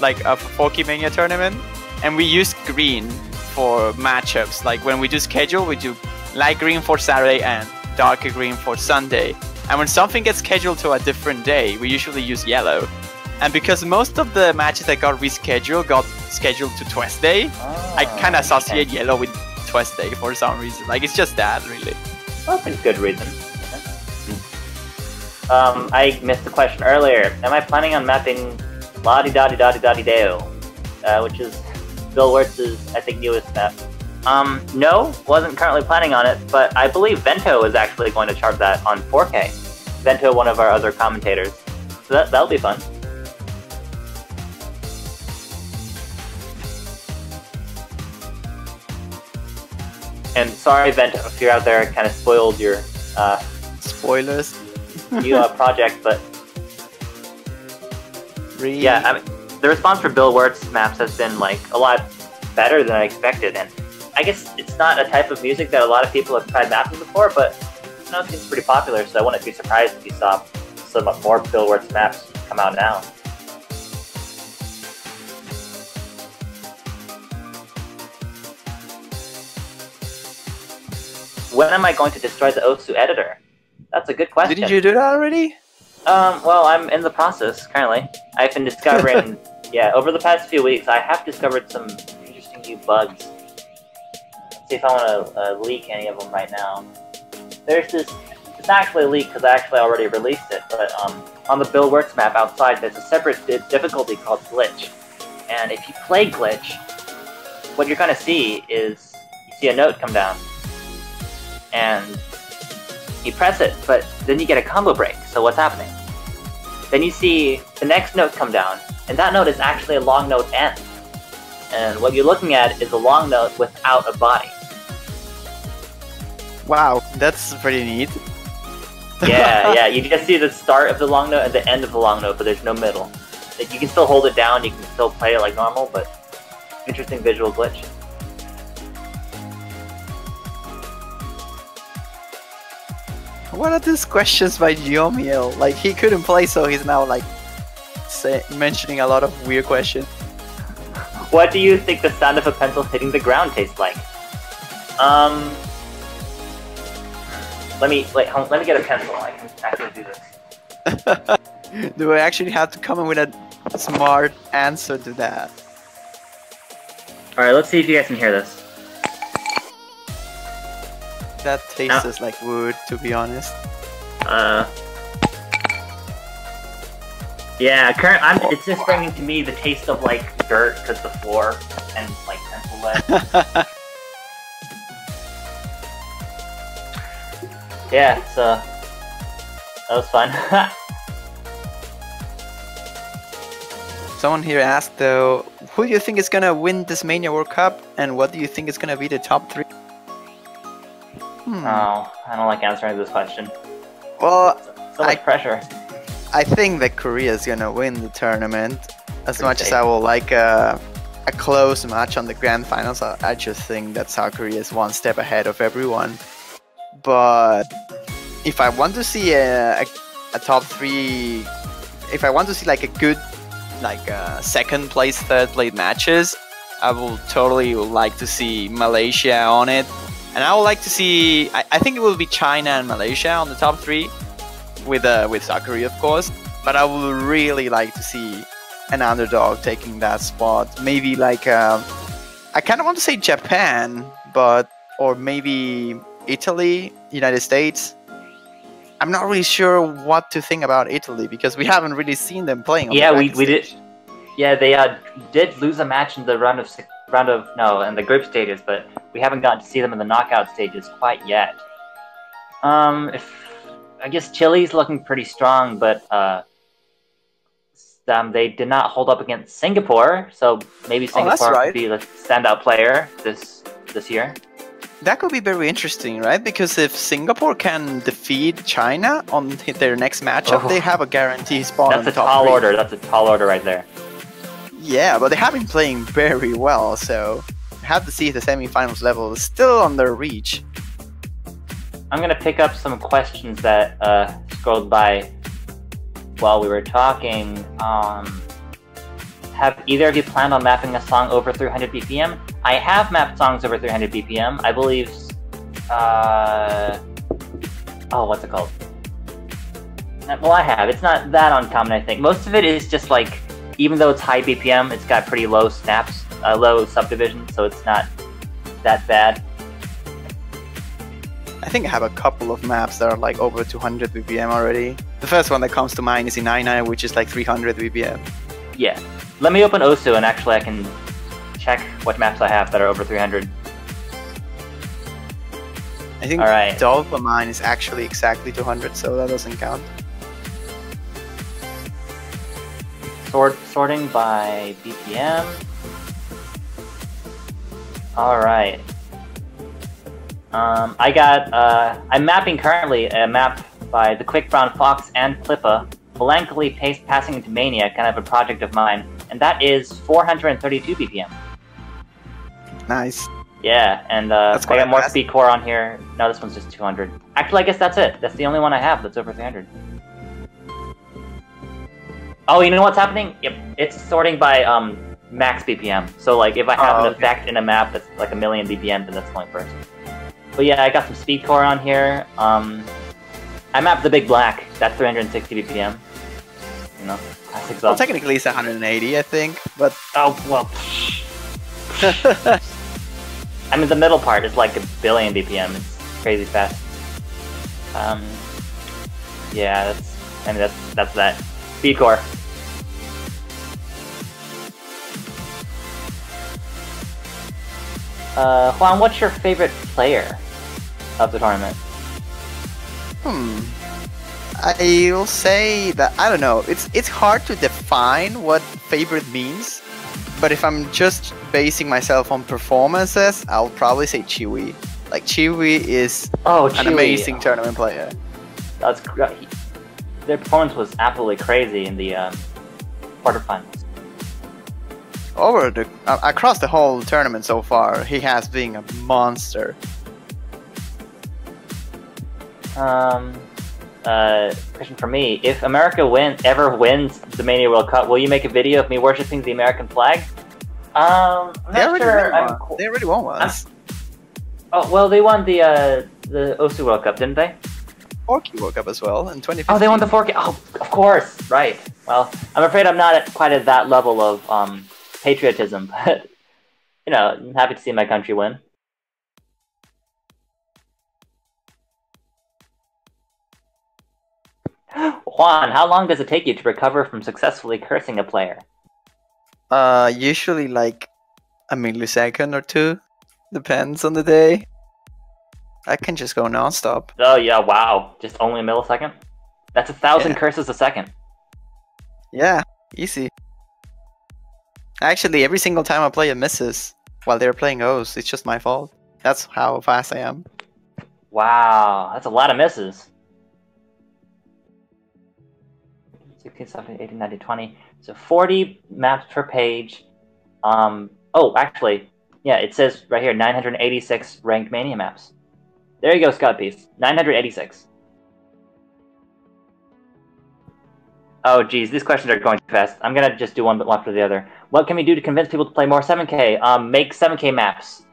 Speaker 3: like a 4K Mania tournament, and we use green for matchups. Like when we do schedule, we do light green for Saturday and darker green for Sunday. And when something gets scheduled to a different day, we usually use yellow. And because most of the matches that got rescheduled got scheduled to Tuesday, I kind of associate yellow with Tuesday for some reason. Like it's just that, really.
Speaker 1: Well, that's a good reason. I missed the question earlier. Am I planning on mapping La-di-da-di-da-di-da-di-deo, which is Bill Wirtz's, I think, newest map? No, wasn't currently planning on it, but I believe Vento is actually going to chart that on 4K. Vento, one of our other commentators. So that'll be fun. And sorry, Vento, if you're out there, I kind of spoiled your
Speaker 3: Spoilers.
Speaker 1: new project, but yeah, I mean, the response for Bill Wirtz maps has been like a lot better than I expected, and I guess it's not a type of music that a lot of people have tried mapping before, but you know, it seems pretty popular, so I wouldn't be surprised if you saw some more Bill Wirtz maps come out now. When am I going to destroy the Osu editor? That's a good question.
Speaker 3: Didn't you do that already?
Speaker 1: Well, I'm in the process currently. I've been discovering, yeah, over the past few weeks, I have discovered some interesting new bugs. Let's see if I want to leak any of them right now. There's this, it's not actually a leak because I actually already released it, but on the Bill Wirtz map outside, there's a separate difficulty called Glitch. And if you play Glitch, what you're going to see is, you see a note come down. And you press it, but then you get a combo break, so what's happening? Then you see the next note come down, and that note is actually a long note N. And what you're looking at is a long note without a body.
Speaker 3: Wow, that's pretty neat.
Speaker 1: Yeah, you just see the start of the long note and the end of the long note, but there's no middle. Like, you can still hold it down, you can still play it like normal, but interesting visual glitch.
Speaker 3: What are these questions by Geomiel? Like, he couldn't play, so he's now like mentioning a lot of weird questions.
Speaker 1: What do you think the sound of a pencil hitting the ground tastes like? Let me get a pencil. I can actually do this.
Speaker 3: Do I actually have to come in with a smart answer to that?
Speaker 1: Alright, let's see if you guys can hear this.
Speaker 3: That tastes like wood, to be honest.
Speaker 1: Yeah, it's just bringing to me the taste of like dirt because the floor and like pencil lead. Yeah, so that was fun.
Speaker 3: Someone here asked though, who do you think is gonna win this Mania World Cup, and what do you think is gonna be the top 3?
Speaker 1: Oh, I don't like answering this question.
Speaker 3: Well,
Speaker 1: So much pressure.
Speaker 3: I think that Korea is gonna win the tournament. As
Speaker 1: Pretty
Speaker 3: much as
Speaker 1: safe.
Speaker 3: I will like a close match on the grand finals, I just think that South Korea is one step ahead of everyone. But if I want to see a top 3, if I want to see like a good second place, third place matches, I will totally like to see Malaysia on it. And I would like to see, I think it will be China and Malaysia on the top 3 with South Korea, of course. But I would really like to see an underdog taking that spot. Maybe like, I kind of want to say Japan, or maybe Italy, United States. I'm not really sure what to think about Italy because we haven't really seen them playing on
Speaker 1: Yeah,
Speaker 3: the
Speaker 1: we
Speaker 3: bracket
Speaker 1: did.
Speaker 3: stage.
Speaker 1: Yeah, they did lose a match in the in the group stages, but we haven't gotten to see them in the knockout stages quite yet. I guess Chile's looking pretty strong, but they did not hold up against Singapore, so maybe Singapore
Speaker 3: right.
Speaker 1: could be the standout player this year.
Speaker 3: That could be very interesting, right? Because if Singapore can defeat China on their next matchup, they have a guaranteed spot on
Speaker 1: That's
Speaker 3: the
Speaker 1: a
Speaker 3: top
Speaker 1: tall
Speaker 3: 3.
Speaker 1: order. That's a tall order right there.
Speaker 3: Yeah, but they have been playing very well, so have to see if the semifinals level is still on their reach.
Speaker 1: I'm gonna pick up some questions that scrolled by while we were talking. Have either of you planned on mapping a song over 300 BPM? I have mapped songs over 300 BPM. I believe. What's it called? Well, I have. It's not that uncommon, I think. Most of it is just like, even though it's high BPM, it's got pretty low snaps, low subdivision, so it's not that bad.
Speaker 3: I think I have a couple of maps that are like over 200 BPM already. The first one that comes to mind is in 99, which is like 300 BPM.
Speaker 1: Yeah. Let me open Osu and actually I can check what maps I have that are over 300.
Speaker 3: I think
Speaker 1: Alright.
Speaker 3: Dopamine is actually exactly 200, so that doesn't count.
Speaker 1: Sorting by BPM. Alright. I'm mapping currently a map by the Quick Brown Fox and Clippa, blankly passing into Mania, kind of a project of mine, and that is 432 BPM.
Speaker 3: Nice.
Speaker 1: Yeah, and I
Speaker 3: That's quite
Speaker 1: got more
Speaker 3: fast.
Speaker 1: speed core on here. No, this one's just 200. Actually, I guess that's it. That's the only one I have that's over 300. Oh, you know what's happening? Yep, it's sorting by max BPM. So like, if I have an effect in a map that's like 1,000,000 BPM, then that's going first. But yeah, I got some speed core on here. I mapped the Big Black. That's 360 BPM. You know, classic
Speaker 3: Well,
Speaker 1: stuff.
Speaker 3: technically it's 180, I think, but
Speaker 1: Oh well. I mean, the middle part is like 1,000,000,000 BPM. It's crazy fast. Yeah, that's that. Speed core. Juan, what's your favorite player of the tournament?
Speaker 3: I will say that I don't know. It's hard to define what favorite means, but if I'm just basing myself on performances, I'll probably say Chiwi. Like Chiwi is an
Speaker 1: Chiwi.
Speaker 3: amazing tournament player.
Speaker 1: That's great. Their performance was absolutely crazy in the quarterfinals.
Speaker 3: Across the whole tournament so far, he has been a monster.
Speaker 1: Question for me: if America ever wins the Mania World Cup, will you make a video of me worshiping the American flag? I'm not sure.
Speaker 3: They already won once.
Speaker 1: Oh well, they won the Osu World Cup, didn't they?
Speaker 3: 4K World Cup as well in 2015.
Speaker 1: Oh, they won the 4K. Oh, of course, right. Well, I'm afraid I'm not quite at that level of patriotism, but you know, I'm happy to see my country win. Juan, how long does it take you to recover from successfully cursing a player?
Speaker 3: Usually like a millisecond or two. Depends on the day. I can just go non-stop.
Speaker 1: Oh yeah, wow. Just only a millisecond? That's 1,000 curses a second.
Speaker 3: Yeah, easy. Actually, every single time a player misses while they're playing host, it's just my fault. That's how fast I am.
Speaker 1: Wow, that's a lot of misses. 16, 17, 18, 19, 20. So 40 maps per page. Oh, actually, yeah, it says right here 986 ranked Mania maps. There you go, Scott Piece. 986. Oh, geez, these questions are going too fast. I'm gonna just do one after the other. What can we do to convince people to play more 7K? Make 7K maps.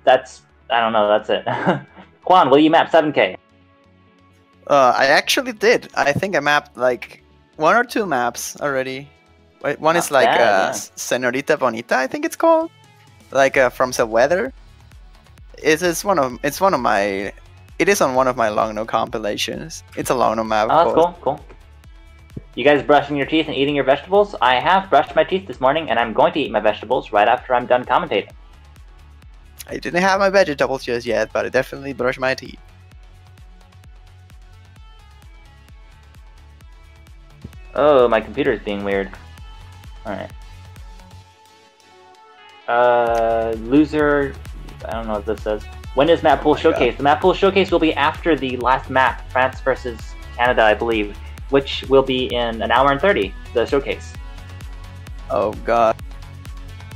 Speaker 1: That's, I don't know, that's it. Quan, will you map 7K?
Speaker 3: I actually did. I think I mapped like 1 or 2 maps already. One is like Senorita Bonita, I think it's called. Like from the weather. It is one of my. It is on one of my Long No compilations. It's a Long No map.
Speaker 1: Oh, that's cool. You guys brushing your teeth and eating your vegetables? I have brushed my teeth this morning, and I'm going to eat my vegetables right after I'm done commentating.
Speaker 3: I didn't have my vegetables just yet, but I definitely brushed my teeth.
Speaker 1: Oh, my computer is being weird. Alright. Loser... I don't know what this says. When is Map Pool Showcase? The Map Pool Showcase will be after the last map, France versus Canada, I believe, which will be in an hour and 30, the showcase.
Speaker 3: Oh god.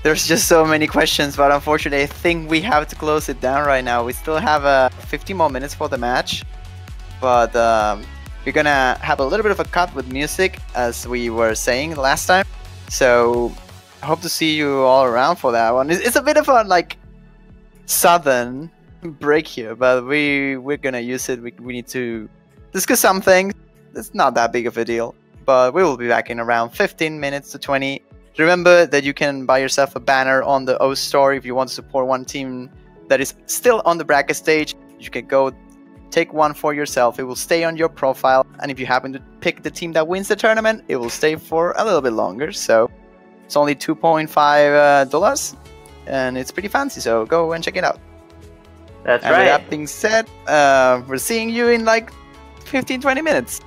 Speaker 3: There's just so many questions, but unfortunately I think we have to close it down right now. We still have 15 more minutes for the match, but we're gonna have a little bit of a cut with music, as we were saying last time. So I hope to see you all around for that one. It's a bit of a like southern break here, but we're gonna use it. We need to discuss something. It's not that big of a deal, but we will be back in around 15 minutes to 20. Remember that you can buy yourself a banner on the O store if you want to support one team that is still on the bracket stage. You can go take one for yourself. It will stay on your profile, and if you happen to pick the team that wins the tournament, it will stay for a little bit longer. So it's only $2.5, and it's pretty fancy, so go and check it out.
Speaker 1: That's
Speaker 3: and
Speaker 1: right.
Speaker 3: With that being said, we're seeing you in like 15-20 minutes.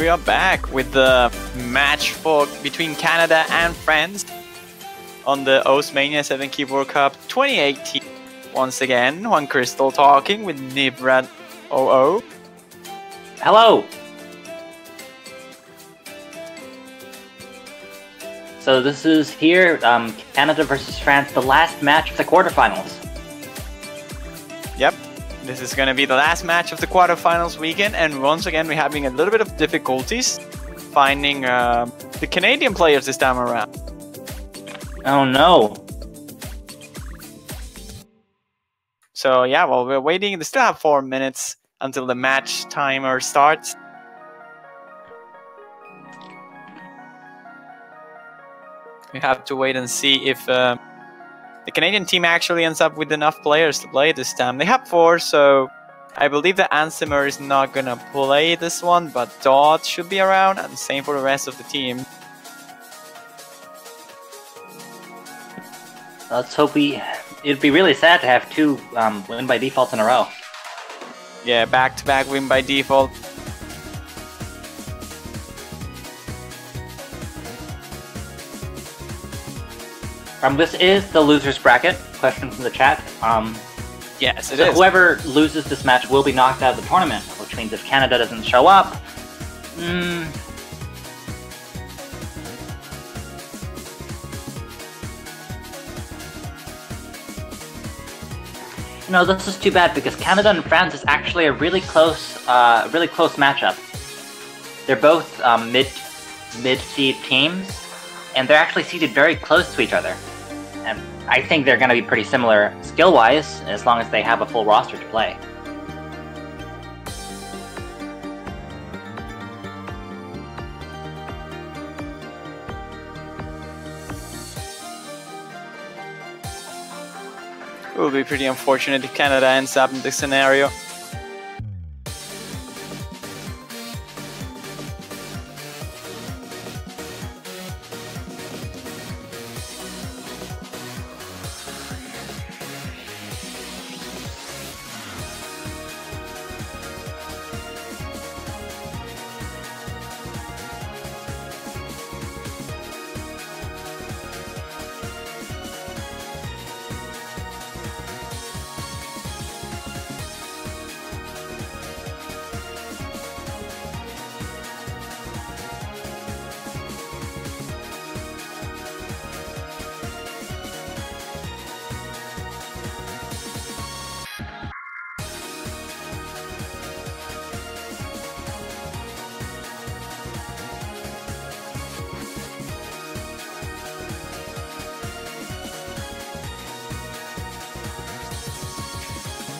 Speaker 3: we are back with the match between Canada and France on the Mania 7 Keyboard Cup 2018. Once again, Juan Crystal talking with Nibrad 00.
Speaker 1: Hello! So this is here, Canada versus France, the last match of the quarterfinals.
Speaker 3: Yep, this is going to be the last match of the quarterfinals weekend, and once again we're having a little bit of difficulties finding the Canadian players this time around.
Speaker 1: Oh no.
Speaker 3: So yeah, while we're waiting, they still have 4 minutes until the match timer starts. We have to wait and see if the Canadian team actually ends up with enough players to play this time. They have 4, so I believe the Ansimer is not gonna play this one, but Dot should be around, and same for the rest of the team.
Speaker 1: Let's hope it'd be really sad to have 2 win by defaults in a row.
Speaker 3: Yeah, back-to-back win by default.
Speaker 1: This is the loser's bracket. Question from the chat.
Speaker 3: Yes, it
Speaker 1: so
Speaker 3: is.
Speaker 1: Whoever loses this match will be knocked out of the tournament, which means if Canada doesn't show up, no, this is too bad because Canada and France is actually a really close matchup. They're both mid-seed teams, and they're actually seated very close to each other. And I think they're going to be pretty similar skill-wise, as long as they have a full roster to play.
Speaker 3: It will be pretty unfortunate if Canada ends up in this scenario.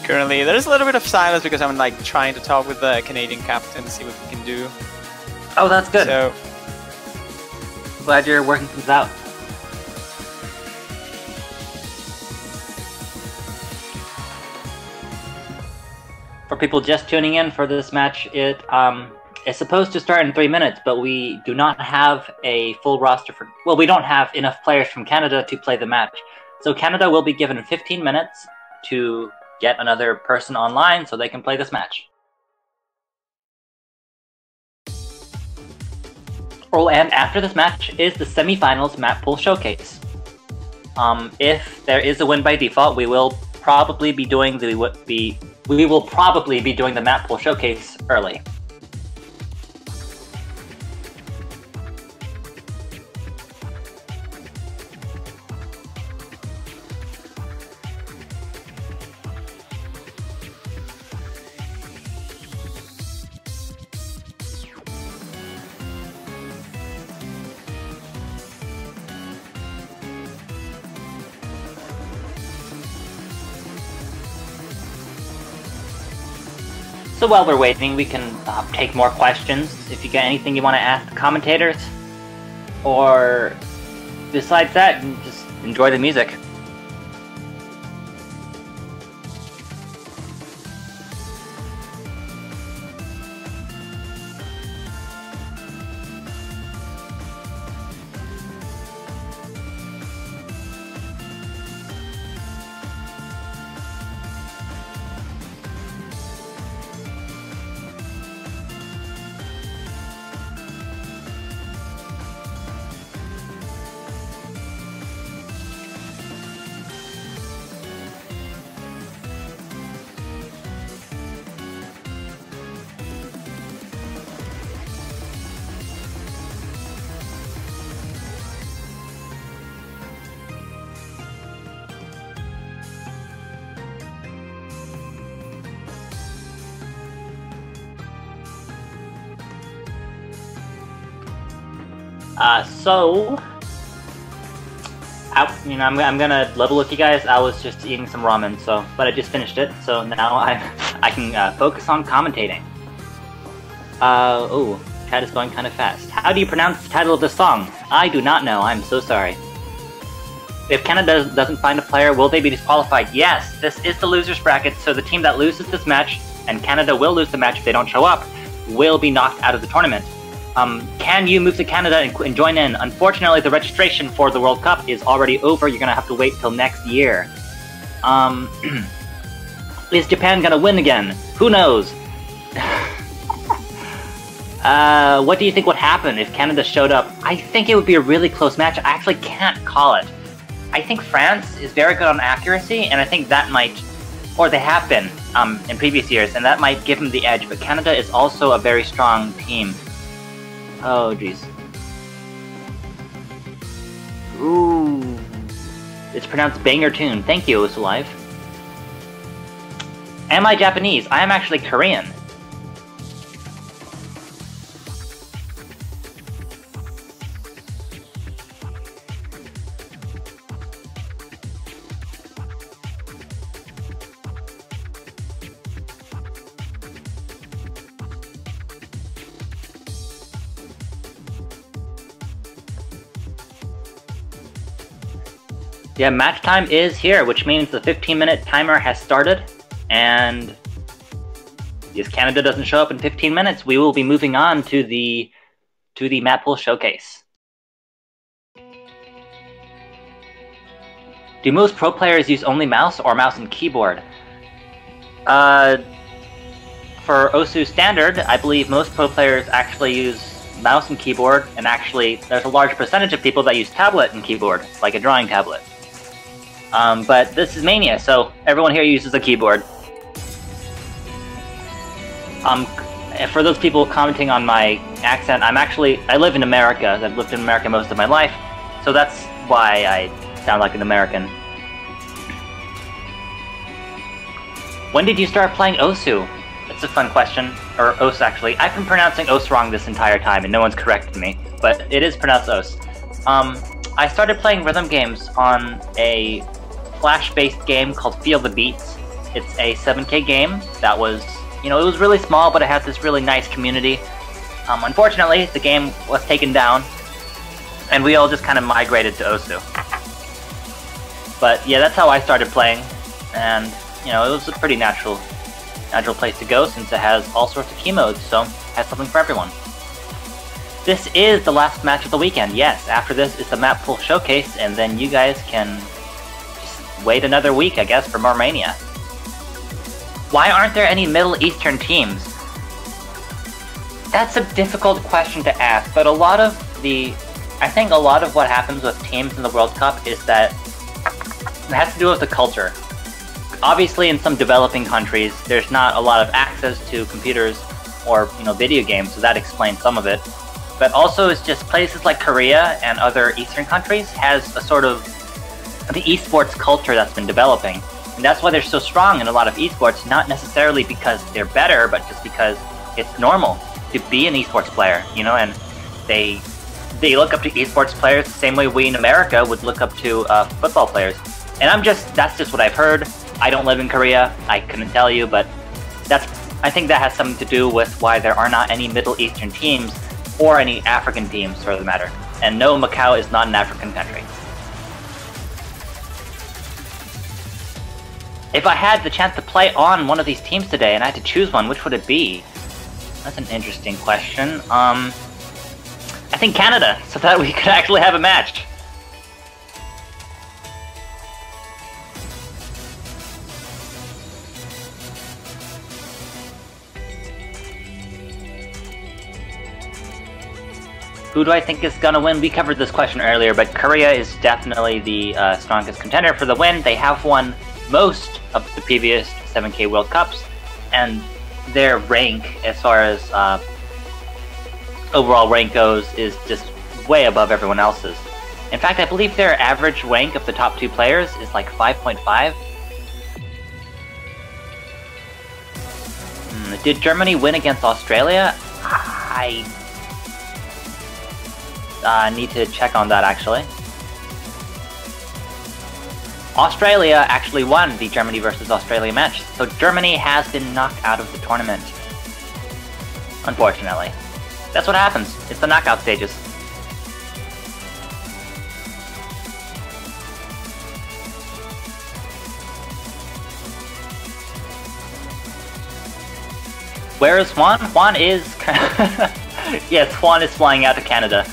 Speaker 3: Currently, there's a little bit of silence because I'm like trying to talk with the Canadian captain, see what we can do.
Speaker 1: Oh, that's good.
Speaker 3: So,
Speaker 1: glad you're working things out. For people just tuning in for this match, it's supposed to start in 3 minutes, but we do not have a full roster for. Well, we don't have enough players from Canada to play the match, so Canada will be given 15 minutes to get another person online so they can play this match. Oh, and after this match is the semifinals map pool showcase. If there is a win by default, we will probably be doing the map pool showcase early. So while we're waiting, we can take more questions. If you got anything you want to ask the commentators, or besides that, just enjoy the music. I'm gonna level with you guys. I was just eating some ramen, but I just finished it, so now I can focus on commentating. Chat is going kind of fast. How do you pronounce the title of the song? I do not know. I'm so sorry. If Canada doesn't find a player, will they be disqualified? Yes, this is the losers bracket, so the team that loses this match, and Canada will lose the match if they don't show up, will be knocked out of the tournament. Can you move to Canada and join in? Unfortunately, the registration for the World Cup is already over. You're gonna have to wait till next year. Is Japan gonna win again? Who knows? What do you think would happen if Canada showed up? I think it would be a really close match. I actually can't call it. I think France is very good on accuracy, and I think that might, or they have been in previous years, and that might give them the edge. But Canada is also a very strong team. Oh, jeez. Ooh. It's pronounced banger tune. Thank you, Osu Live. Am I Japanese? I am actually Korean. Yeah, match time is here, which means the 15-minute timer has started, and if Canada doesn't show up in 15 minutes, we will be moving on to the map pool showcase. Do most pro players use only mouse or mouse and keyboard? For Osu Standard, I believe most pro players actually use mouse and keyboard, and actually there's a large percentage of people that use tablet and keyboard, like a drawing tablet. But this is Mania, so everyone here uses a keyboard. For those people commenting on my accent, I live in America. I've lived in America most of my life, so that's why I sound like an American. When did you start playing Osu? That's a fun question. Or Os, actually. I've been pronouncing Os wrong this entire time, and no one's corrected me. But it is pronounced Os. I started playing rhythm games on a Flash-based game called Feel the Beats. It's a 7K game that was, it was really small, but it has this really nice community. Unfortunately, the game was taken down, and we all just kind of migrated to Osu. But yeah, that's how I started playing, and it was a pretty natural place to go since it has all sorts of key modes, so it has something for everyone. This is the last match of the weekend. Yes, after this is the map pool showcase, and then you guys can just wait another week, I guess, for more Mania. Why aren't there any Middle Eastern teams? That's a difficult question to ask, but I think a lot of what happens with teams in the World Cup is that it has to do with the culture. Obviously, in some developing countries, there's not a lot of access to computers or video games, so that explains some of it. But also, it's just places like Korea and other Eastern countries has a sort of the esports culture that's been developing, and that's why they're so strong in a lot of esports. Not necessarily because they're better, but just because it's normal to be an esports player, and they look up to esports players the same way we in America would look up to football players. And that's just what I've heard. I don't live in Korea, I couldn't tell you, but I think that has something to do with why there are not any Middle Eastern teams, or any African teams for the matter. And no, Macau is not an African country. If I had the chance to play on one of these teams today and I had to choose one, which would it be? That's an interesting question. I think Canada, so that we could actually have a match. Who do I think is gonna win? We covered this question earlier, but Korea is definitely the strongest contender for the win. They have won most of the previous 7K World Cups, and their rank, as far as overall rank goes, is just way above everyone else's. In fact, I believe their average rank of the top 2 players is like 5.5. Did Germany win against Australia? Need to check on that actually. Australia actually won the Germany versus Australia match, so Germany has been knocked out of the tournament. Unfortunately. That's what happens. It's the knockout stages. Where is Juan? Juan is... yes, Juan is flying out to Canada.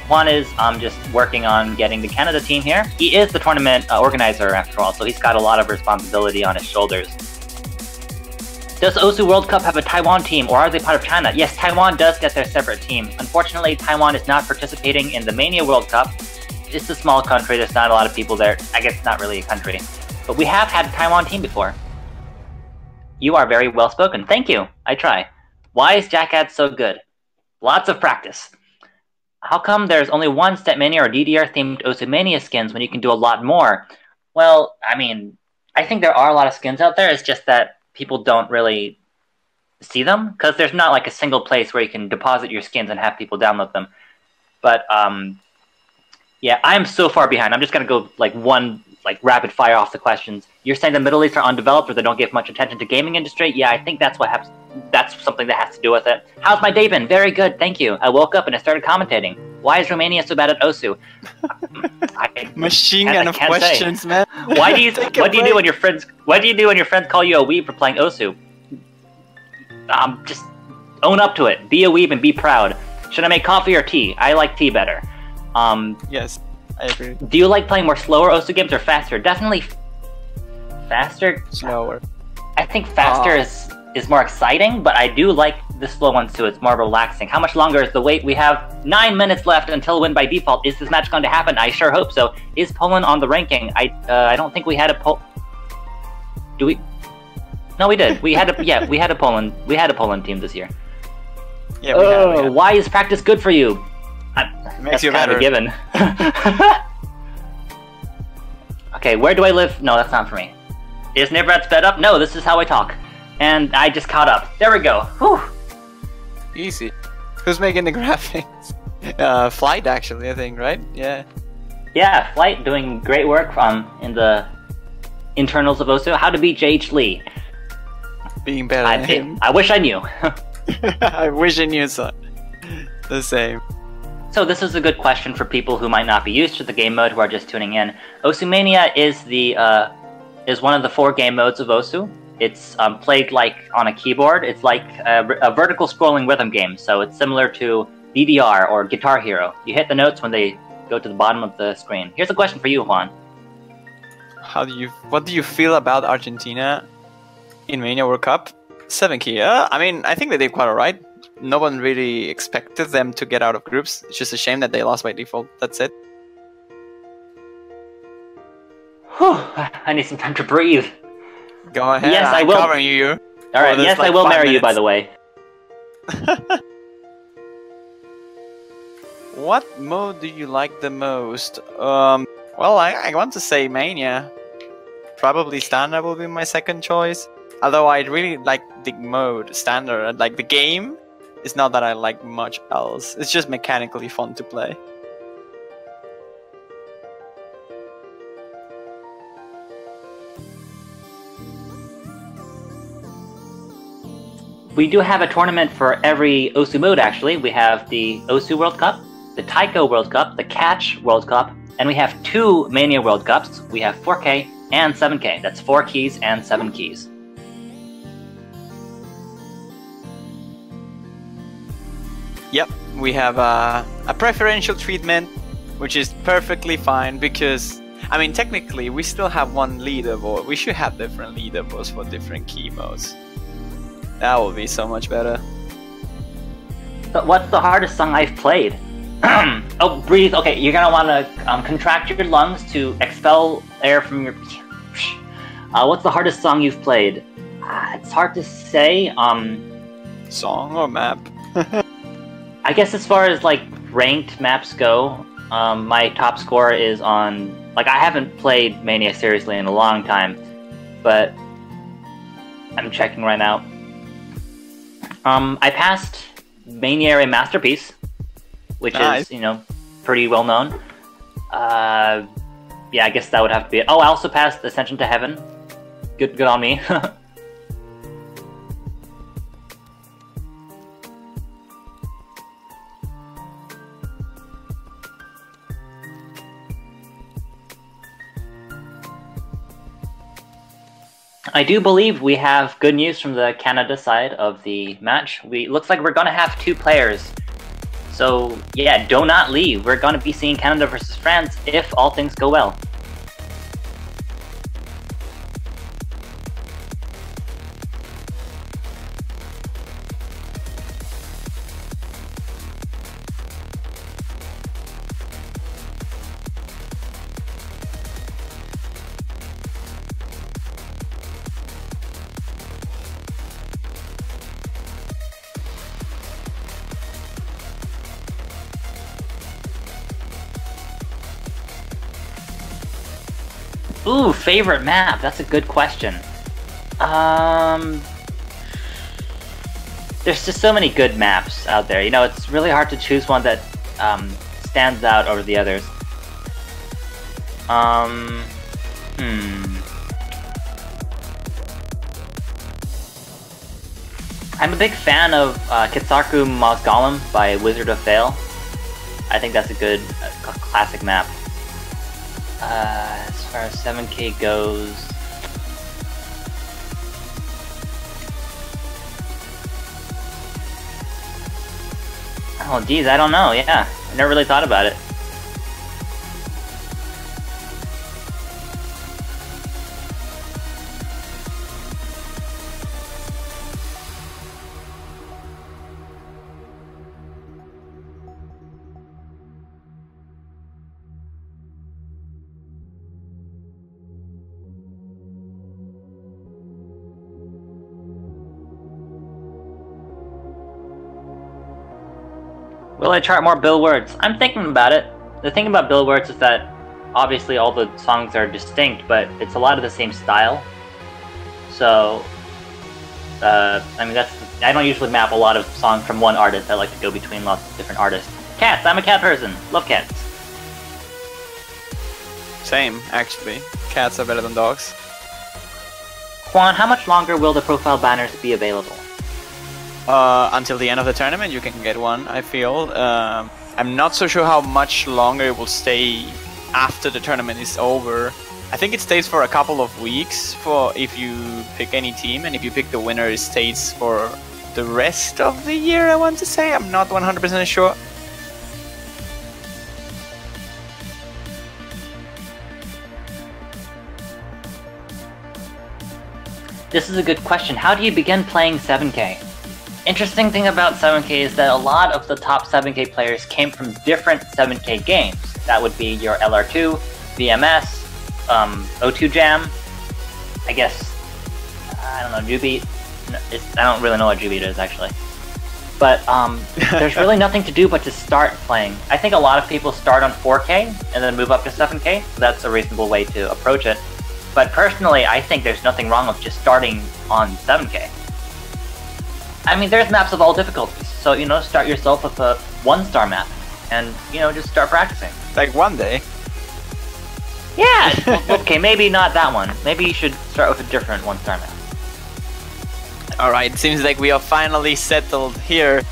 Speaker 1: Juan is just working on getting the Canada team here. He is the tournament organizer after all, so he's got a lot of responsibility on his shoulders. Does OSU World Cup have a Taiwan team, or are they part of China? Yes, Taiwan does get their separate team. Unfortunately, Taiwan is not participating in the Mania World Cup. It's a small country, there's not a lot of people there. I guess it's not really a country. But we have had a Taiwan team before. You are very well spoken. Thank you. I try. Why is Jackad so good? Lots of practice. How come there's only one Stepmania or DDR themed OSU Mania skins when you can do a lot more? Well, I mean, I think there are a lot of skins out there. It's just that people don't really see them because there's not like a single place where you can deposit your skins and have people download them. But yeah, I'm so far behind. I'm just gonna go like rapid fire off the questions. You're saying the Middle East are undeveloped or they don't give much attention to gaming industry? Yeah, I think that's what happens. That's something that has to do with it. How's my day been? Very good, thank you. I woke up and I started commentating. Why is Romania so bad at OSU?
Speaker 3: Machine gun of questions,
Speaker 1: say.
Speaker 3: Man.
Speaker 1: Why do you what do you do when your friends call you a weeb for playing OSU? Just own up to it. Be a weeb and be proud. Should I make coffee or tea? I like tea better.
Speaker 3: Yes, I agree.
Speaker 1: Do you like playing more slower OSU games or faster? Definitely faster.
Speaker 3: Slower.
Speaker 1: I think faster is more exciting, but I do like the slow ones too. It's more relaxing. How much longer is the wait? We have 9 minutes left until win by default. Is this match going to happen? I sure hope so. Is Poland on the ranking? I don't think we had a Do we? No, we did. We had a we had a Poland team this year.
Speaker 3: Yeah, we had.
Speaker 1: Why is practice good for you?
Speaker 3: Makes you
Speaker 1: kind of
Speaker 3: better.
Speaker 1: a given. Okay, where do I live? No, that's not for me. Is Nibrat sped up? No, this is how I talk. And I just caught up. There we go. Whew.
Speaker 3: Easy. Who's making the graphics? Flight, actually, I think, right? Yeah.
Speaker 1: Yeah, Flight doing great work in the internals of OSU. How to beat JH Lee.
Speaker 3: Being better than him.
Speaker 1: I wish I knew.
Speaker 3: I wish I knew so. The same.
Speaker 1: So this is a good question for people who might not be used to the game mode who are just tuning in. OSU Mania is one of the 4 game modes of OSU. It's played like on a keyboard. It's like a vertical scrolling rhythm game, so it's similar to DDR or Guitar Hero. You hit the notes when they go to the bottom of the screen. Here's a question for you, Juan.
Speaker 3: What do you feel about Argentina in Mania World Cup? 7 key. I mean, I think they did quite alright. No one really expected them to get out of groups. It's just a shame that they lost by default. That's it.
Speaker 1: Whew, I need some time to breathe.
Speaker 3: Go ahead.
Speaker 1: Yes,
Speaker 3: I'm
Speaker 1: I will.
Speaker 3: covering you.
Speaker 1: Alright, yes, I will marry you, by the way.
Speaker 3: What mode do you like the most? Well, I want to say Mania. Probably Standard will be my second choice. Although I really like the mode Standard. Like the game, it's not that I like much else. It's just mechanically fun to play.
Speaker 1: We do have a tournament for every OSU mode, actually. We have the OSU World Cup, the Taiko World Cup, the Catch World Cup, and we have 2 Mania World Cups. We have 4K and 7K. That's 4 keys and 7 keys.
Speaker 3: Yep, we have a preferential treatment, which is perfectly fine because, I mean, technically we still have one leaderboard. We should have different leaderboards for different key modes. That will be so much better.
Speaker 1: But what's the hardest song I've played? Oh, breathe. Okay, you're gonna want to contract your lungs to expel air from your... what's the hardest song you've played? It's hard to say.
Speaker 3: Song or map?
Speaker 1: I guess as far as like ranked maps go, my top score is on... Like, I haven't played Mania seriously in a long time, but I'm checking right now. I passed Mania Masterpiece, which
Speaker 3: nice.
Speaker 1: is, you know, pretty well known. Yeah, I guess that would have to be it. Oh, I also passed Ascension to Heaven. Good on me. I do believe we have good news from the Canada side of the match. Looks like we're gonna have 2 players. So yeah, do not leave. We're gonna be seeing Canada versus France if all things go well. Ooh, favorite map? That's a good question. There's just so many good maps out there. You know, it's really hard to choose one that stands out over the others. I'm a big fan of Kitsaku Maz Golem by Wizard of Fail. I think that's a good classic map. As far as 7K goes, oh geez, I don't know. Yeah, I never really thought about it. Will I chart more Bill words? I'm thinking about it. The thing about Bill words is that obviously all the songs are distinct, but it's a lot of the same style. So, I mean, I don't usually map a lot of songs from one artist. I like to go between lots of different artists. Cats! I'm a cat person! Love cats!
Speaker 3: Same, actually. Cats are better than dogs.
Speaker 1: Juan, how much longer will the profile banners be available?
Speaker 3: Until the end of the tournament, you can get one, I feel. I'm not so sure how much longer it will stay after the tournament is over. I think it stays for a couple of weeks for if you pick any team, and if you pick the winner, it stays for the rest of the year, I want to say. I'm not 100% sure.
Speaker 1: This is a good question. How do you begin playing 7K? Interesting thing about 7K is that a lot of the top 7K players came from different 7K games. That would be your LR2, VMS, O2 Jam, I guess, I don't know, Jubeat. I don't really know what Jubeat is, actually. But there's really nothing to do but to start playing. I think a lot of people start on 4K and then move up to 7K, so that's a reasonable way to approach it. But personally, I think there's nothing wrong with just starting on 7K. I mean, there's maps of all difficulties, so, you know, start yourself with a 1-star map, and, you know, just start practicing.
Speaker 3: Like one day.
Speaker 1: Yeah! Okay, maybe not that one. Maybe you should start with a different 1-star map.
Speaker 3: Alright, it seems like we are finally settled here.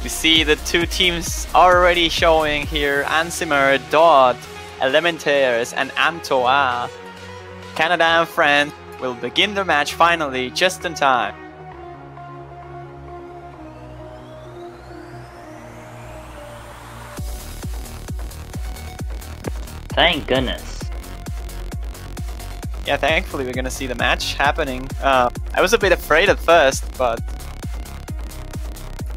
Speaker 3: You see the 2 teams already showing here. Ansimer, Dodd, Elementaires, and Amtoa. Canada and France will begin their match finally, just in time.
Speaker 1: Thank goodness.
Speaker 3: Yeah, thankfully we're gonna see the match happening. I was a bit afraid at first, but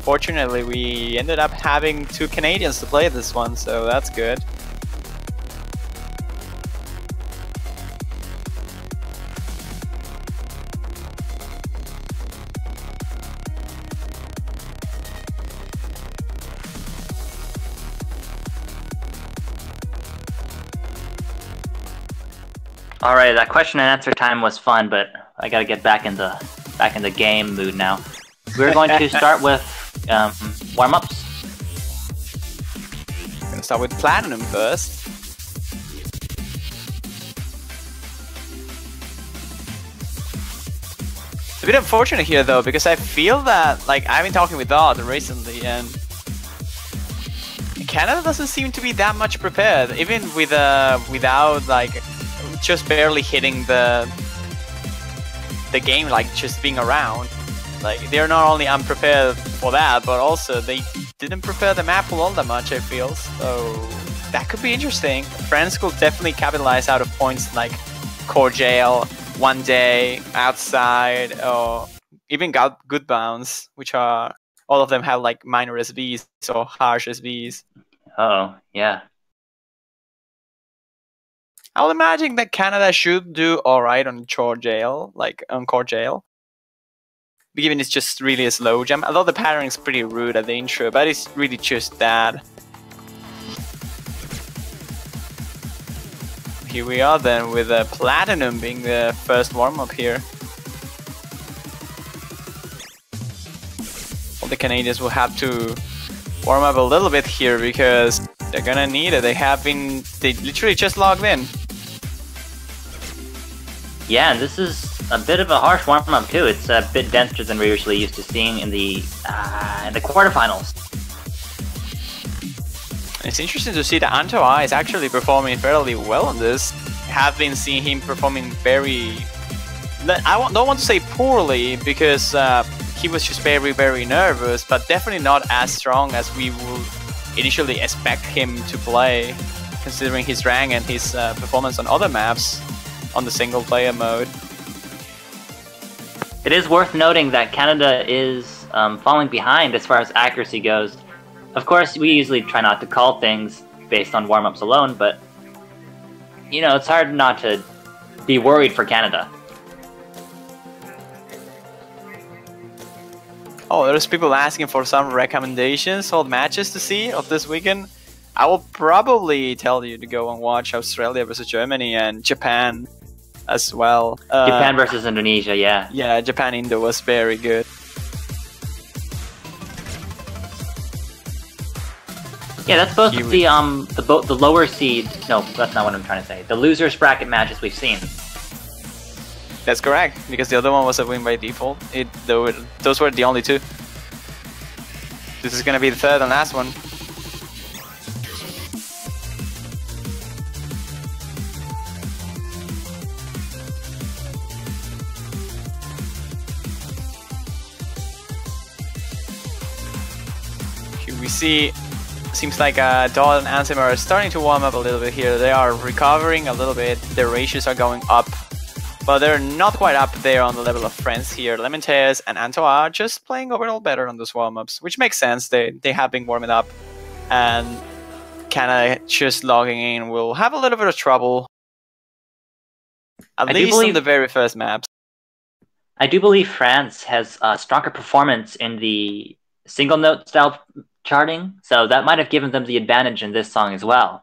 Speaker 3: fortunately we ended up having 2 Canadians to play this one, so that's good.
Speaker 1: All right, that question and answer time was fun, but I gotta get back in the game mood now. We're going to start with warm-ups.
Speaker 3: gonna start with Platinum first. It's a bit unfortunate here though, because I feel that, like, I've been talking with Odd recently, and Canada doesn't seem to be that much prepared, even with without like just barely hitting the game, like just being around. Like, they're not only unprepared for that, but also they didn't prepare the map all that much, I feel. So that could be interesting. France could definitely capitalize out of points like Core Jail, One Day, Outside, or even got Good Bounce, which are, all of them have like minor SVs or harsh SVs.
Speaker 1: Oh, yeah.
Speaker 3: I would imagine that Canada should do alright on Core Jail, like on Core Jail. Given it's just really a slow jump, although the pattern is pretty rude at the intro, but it's really just that. Here we are then with Platinum being the first warm-up here. All the Canadians will have to warm up a little bit here because they're gonna need it. They literally just logged in.
Speaker 1: Yeah, and this is a bit of a harsh warm-up too. It's a bit denser than we're usually used to seeing in the quarterfinals.
Speaker 3: It's interesting to see that Antoa is actually performing fairly well on this. Have been seeing him performing very... don't want to say poorly, because he was just very, very nervous, but definitely not as strong as we would initially expect him to play, considering his rank and his performance on other maps on the single-player mode.
Speaker 1: It is worth noting that Canada is falling behind as far as accuracy goes. Of course, we usually try not to call things based on warm-ups alone, but you know, it's hard not to be worried for Canada.
Speaker 3: Oh, there's people asking for some recommendations of matches to see of this weekend. I will probably tell you to go and watch Australia versus Germany and Japan as well.
Speaker 1: Japan versus Indonesia, yeah.
Speaker 3: Yeah, Japan-Indo was very good.
Speaker 1: Yeah, that's both the lower seed. No, that's not what I'm trying to say. The losers bracket matches we've seen.
Speaker 3: That's correct, because the other one was a win by default. Those were the only two. This is gonna be the third and last one. Here we see, seems like Dahl and Ansem are starting to warm up a little bit here. They are recovering a little bit. Their ratios are going up, but they're not quite up there on the level of friends here. Lemontes and Anto are just playing overall better on those warm-ups, which makes sense. They have been warming up, and Canada just logging in will have a little bit of trouble, at least on the very first maps.
Speaker 1: I do believe France has a stronger performance in the single note style charting, so that might have given them the advantage in this song as well.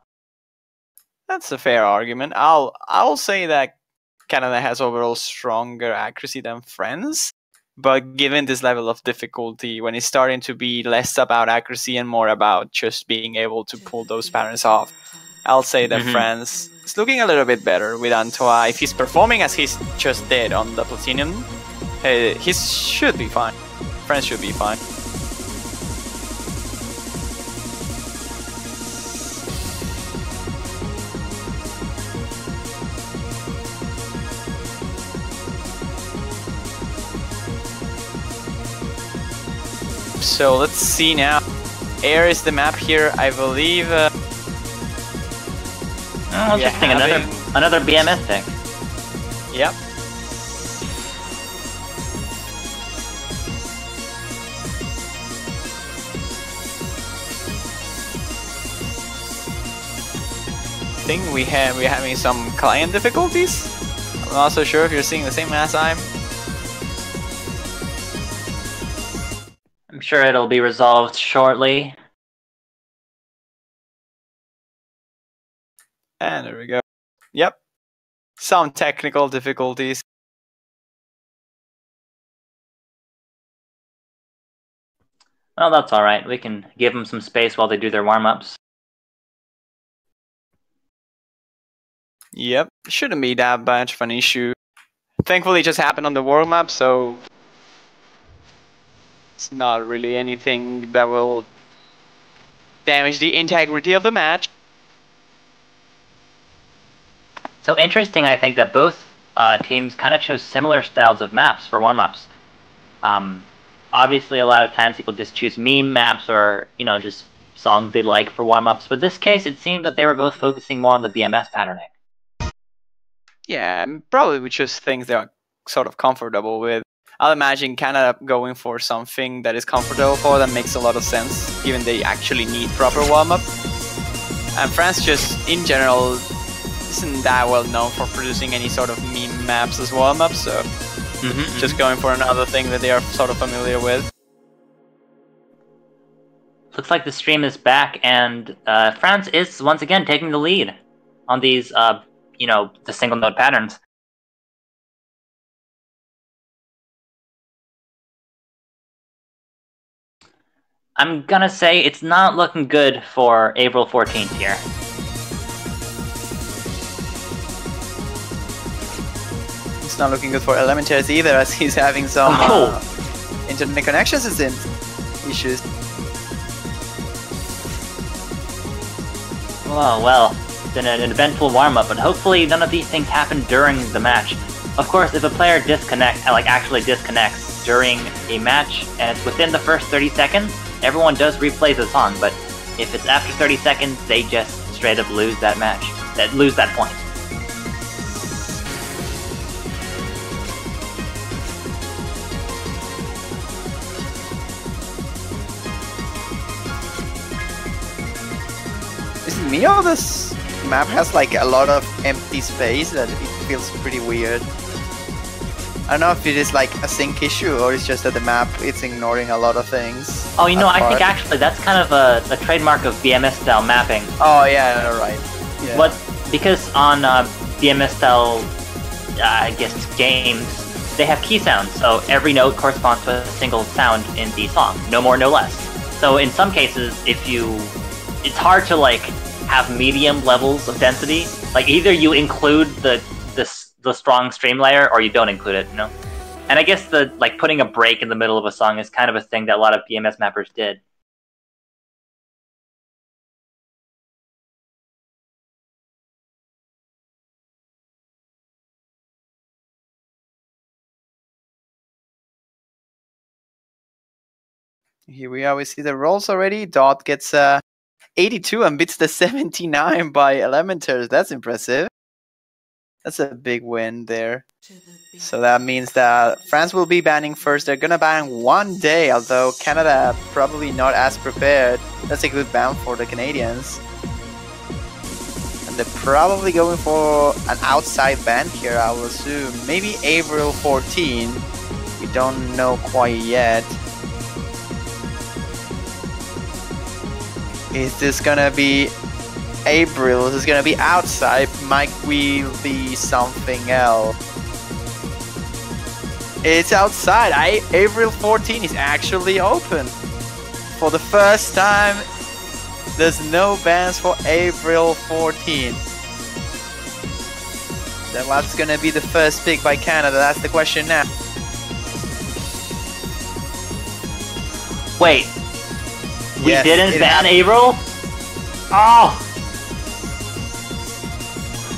Speaker 3: That's a fair argument. I'll say that Canada has overall stronger accuracy than France, but given this level of difficulty, when it's starting to be less about accuracy and more about just being able to pull those patterns off, I'll say that France is looking a little bit better with Antoine. If he's performing as he's just did on the Platinum, he should be fine. France should be fine. So let's see now. Air is the map here, I believe.
Speaker 1: Interesting, another BMS pick.
Speaker 3: Yep. I think we're having some client difficulties. I'm not so sure if you're seeing the same as I'm.
Speaker 1: I'm sure it'll be resolved shortly.
Speaker 3: And there we go. Yep. Some technical difficulties.
Speaker 1: Well, that's alright. We can give them some space while they do their warm-ups.
Speaker 3: Yep, shouldn't be that much of an issue. Thankfully, it just happened on the world map, so it's not really anything that will damage the integrity of the match.
Speaker 1: So interesting, I think, that both teams kind of chose similar styles of maps for warm-ups. Obviously, a lot of times people just choose meme maps or, just songs they like for warm-ups. But in this case, it seemed that they were both focusing more on the BMS patterning.
Speaker 3: Yeah, probably we choose things they are sort of comfortable with. I'll imagine Canada going for something that is comfortable for them makes a lot of sense, given they actually need proper warm-up. And France just, in general, isn't that well known for producing any sort of meme maps as warm-up, so just going for another thing that they are sort of familiar with.
Speaker 1: Looks like the stream is back, and France is once again taking the lead on these, the single note patterns. I'm gonna say it's not looking good for April 14th here.
Speaker 3: It's not looking good for Elementaries either, as he's having some internet connections issues.
Speaker 1: Oh, well, it's been an eventful warm-up, but hopefully none of these things happen during the match. Of course, if a player actually disconnects during a match, and it's within the first 30 seconds, everyone does replay the song, but if it's after 30 seconds, they just straight up lose that match. Lose that point.
Speaker 3: Is it me or this map has like a lot of empty space that it feels pretty weird? I don't know if it is like a sync issue or it's just that the map it's ignoring a lot of things.
Speaker 1: Oh, I think actually that's kind of a trademark of BMS style mapping.
Speaker 3: Oh yeah, right. Yeah.
Speaker 1: Because on BMS style, games, they have key sounds, so every note corresponds to a single sound in the song, no more, no less. So in some cases, it's hard to have medium levels of density. Like either you include the strong stream layer or you don't include it, And I guess putting a break in the middle of a song is kind of a thing that a lot of BMS mappers did.
Speaker 3: Here we are, we see the rolls already. Dot gets 82 and beats the 79 by Elementars. That's impressive. That's a big win there. So that means that France will be banning first. They're gonna ban 1 day, although Canada probably not as prepared. That's a good ban for the Canadians. And they're probably going for an outside ban here, I will assume. Maybe April 14. We don't know quite yet. Is this gonna be April? Is this gonna be outside? Might will be something else. It's outside. April 14 is actually open. For the first time, there's no bans for April 14. Then what's gonna be the first pick by Canada? That's the question now.
Speaker 1: Wait. We
Speaker 3: Yes,
Speaker 1: didn't ban April? Oh!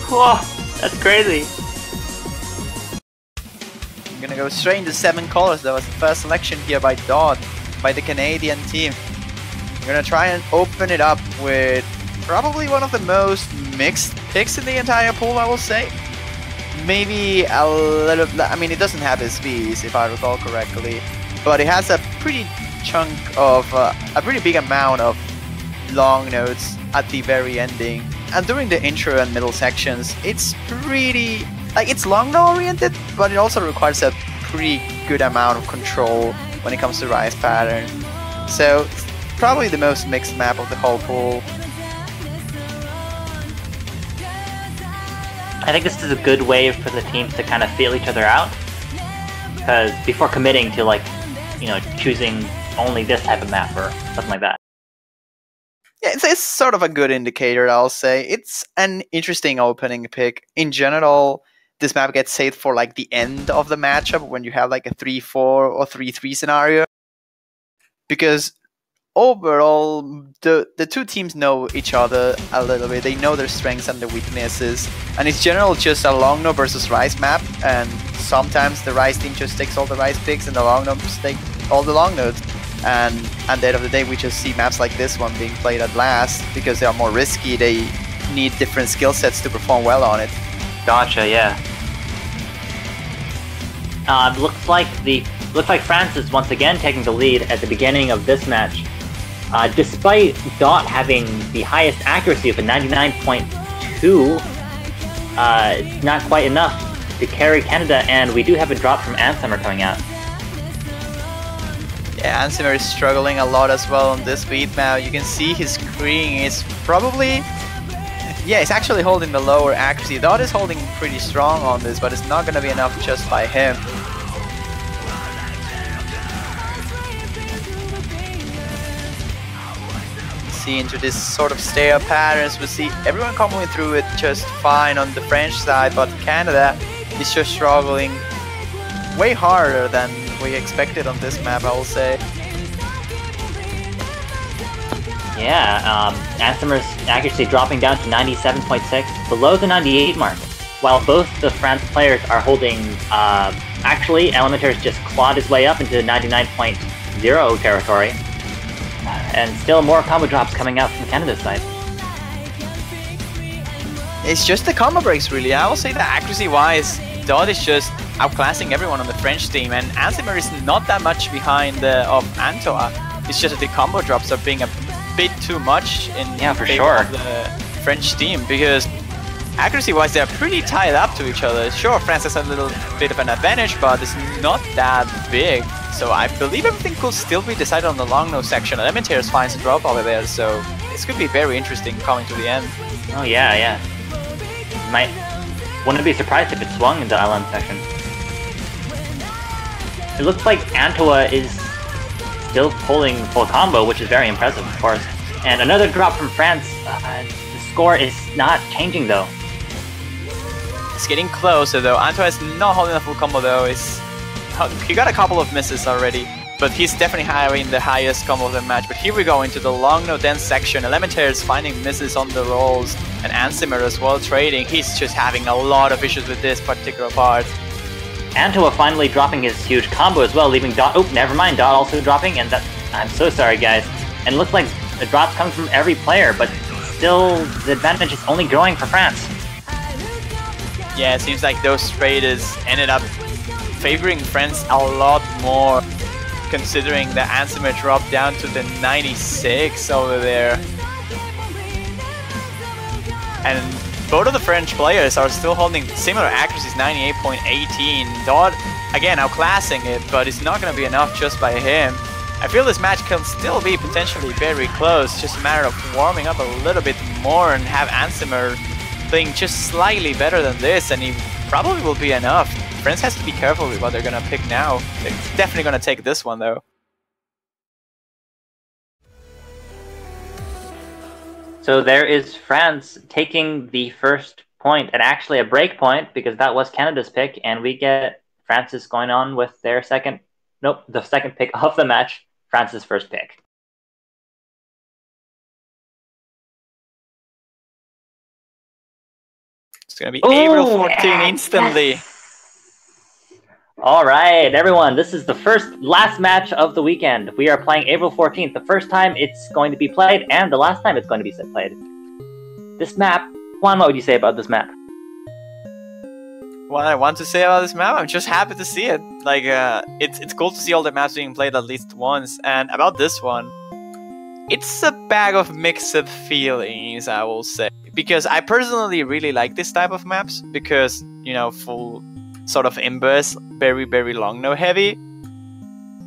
Speaker 1: Whoa, that's crazy.
Speaker 3: I'm gonna go straight into 7 colors. That was the first selection here by Dodd, by the Canadian team. I'm gonna try and open it up with probably one of the most mixed picks in the entire pool, I will say. Maybe a little, I mean, it doesn't have SPs, if I recall correctly, but it has a pretty chunk of, a pretty big amount of long notes at the very ending. And during the intro and middle sections, it's pretty, it's long note oriented, but it also requires a pretty good amount of control when it comes to rise pattern. So, probably the most mixed map of the whole pool.
Speaker 1: I think this is a good way for the teams to kind of feel each other out, because before committing to choosing only this type of map or something like that.
Speaker 3: Yeah, it's sort of a good indicator, I'll say. It's an interesting opening pick. In general, this map gets saved for like the end of the matchup when you have like a 3-4 or 3-3 scenario. Because overall, the two teams know each other a little bit. They know their strengths and their weaknesses. And it's general just a long no versus Rise map. And sometimes the Rise team just takes all the Rise picks and the long no take all the long nodes. And at the end of the day, we just see maps like this one being played at last because they are more risky. They need different skill sets to perform well on it.
Speaker 1: Gotcha, yeah. Looks like France is once again taking the lead at the beginning of this match. Despite Dot having the highest accuracy of a 99.2, it's not quite enough to carry Canada, and we do have a drop from Ansemer coming out.
Speaker 3: Yeah, Ansemer is struggling a lot as well on this beat map. You can see his screen is probably... Yeah, he's actually holding the lower accuracy. Dot is holding pretty strong on this, but it's not going to be enough just by him. See into this sort of stay-up patterns. We see everyone coming through it just fine on the French side, but Canada is just struggling way harder than we expected on this map, I will say.
Speaker 1: Yeah, Ansemer's accuracy dropping down to 97.6, below the 98 mark, while both the France players are holding, actually, Elementary's just clawed his way up into the 99.0 territory, and still more combo drops coming out from Canada's side.
Speaker 3: It's just the combo breaks, really. I will say that accuracy-wise, Dot is just outclassing everyone on the French team, and Ansemer is not that much behind of Antoa. It's just that the combo drops are being a bit too much in favor of the French team, because accuracy-wise they're pretty tied up to each other. Sure, France has a little bit of an advantage, but it's not that big. So I believe everything could still be decided on the long no section. Elementaires finds a drop over there, so this could be very interesting coming to the end.
Speaker 1: Oh yeah. Wouldn't be surprised if it swung in the LM section. It looks like Antoa is still pulling full combo, which is very impressive, of course. And another drop from France. The score is not changing, though.
Speaker 3: It's getting closer, though. Antoa is not holding a full combo, though. He got a couple of misses already, but he's definitely having the highest combo of the match. But here we go into the long no dense section. Elementaire is finding misses on the rolls, and Ansemer as well trading. He's just having a lot of issues with this particular part.
Speaker 1: Antoa finally dropping his huge combo as well, leaving Dot... Oh, never mind, Dot also dropping, and that... I'm so sorry, guys. And it looks like the drops come from every player, but still, the advantage is only growing for France.
Speaker 3: Yeah, it seems like those traders ended up favoring France a lot more, considering that Ansemer dropped down to the 96 over there. And both of the French players are still holding similar accuracies, 98.18. Dot, again, outclassing it, but it's not going to be enough just by him. I feel this match can still be potentially very close, just a matter of warming up a little bit more and have Ansemer playing just slightly better than this, and he probably will be enough. France has to be careful with what they're going to pick now. They're definitely going to take this one, though.
Speaker 1: So there is France taking the first point, and actually a break point, because that was Canada's pick, and we get France's going on with their second... Nope, the second pick of the match, France's first pick.
Speaker 3: It's going to be April 14 instantly.
Speaker 1: Yes. All right, everyone, this is the last match of the weekend. We are playing April 14th, the first time it's going to be played, and the last time it's going to be played. This map, Juan, what would you say about this map?
Speaker 3: What I want to say about this map, I'm just happy to see it. Like, it's cool to see all the maps being played at least once. And about this one, it's a bag of mixed feelings, I will say. Because I personally really like this type of maps, because, you know, full sort of inverse, very, very long no heavy.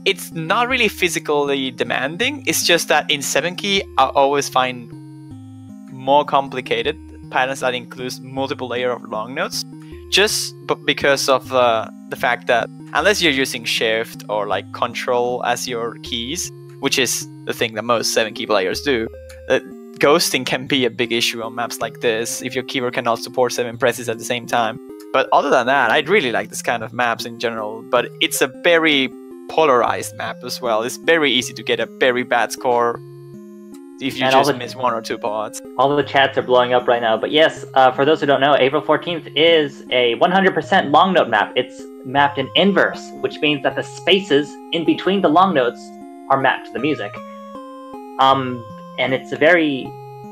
Speaker 3: It's not really physically demanding. It's just that in 7 key, I always find more complicated patterns that include multiple layer of long notes. Just because of the fact that unless you're using shift or like control as your keys, which is the thing that most 7 key players do, ghosting can be a big issue on maps like this if your keyboard cannot support 7 presses at the same time. But other than that, I really like this kind of maps in general, but it's a very polarized map as well. It's very easy to get a very bad score if you just miss 1 or 2 pods.
Speaker 1: All the chats are blowing up right now, but yes, for those who don't know, April 14th is a 100% long note map. It's mapped in inverse, which means that the spaces in between the long notes are mapped to the music. And it's a very,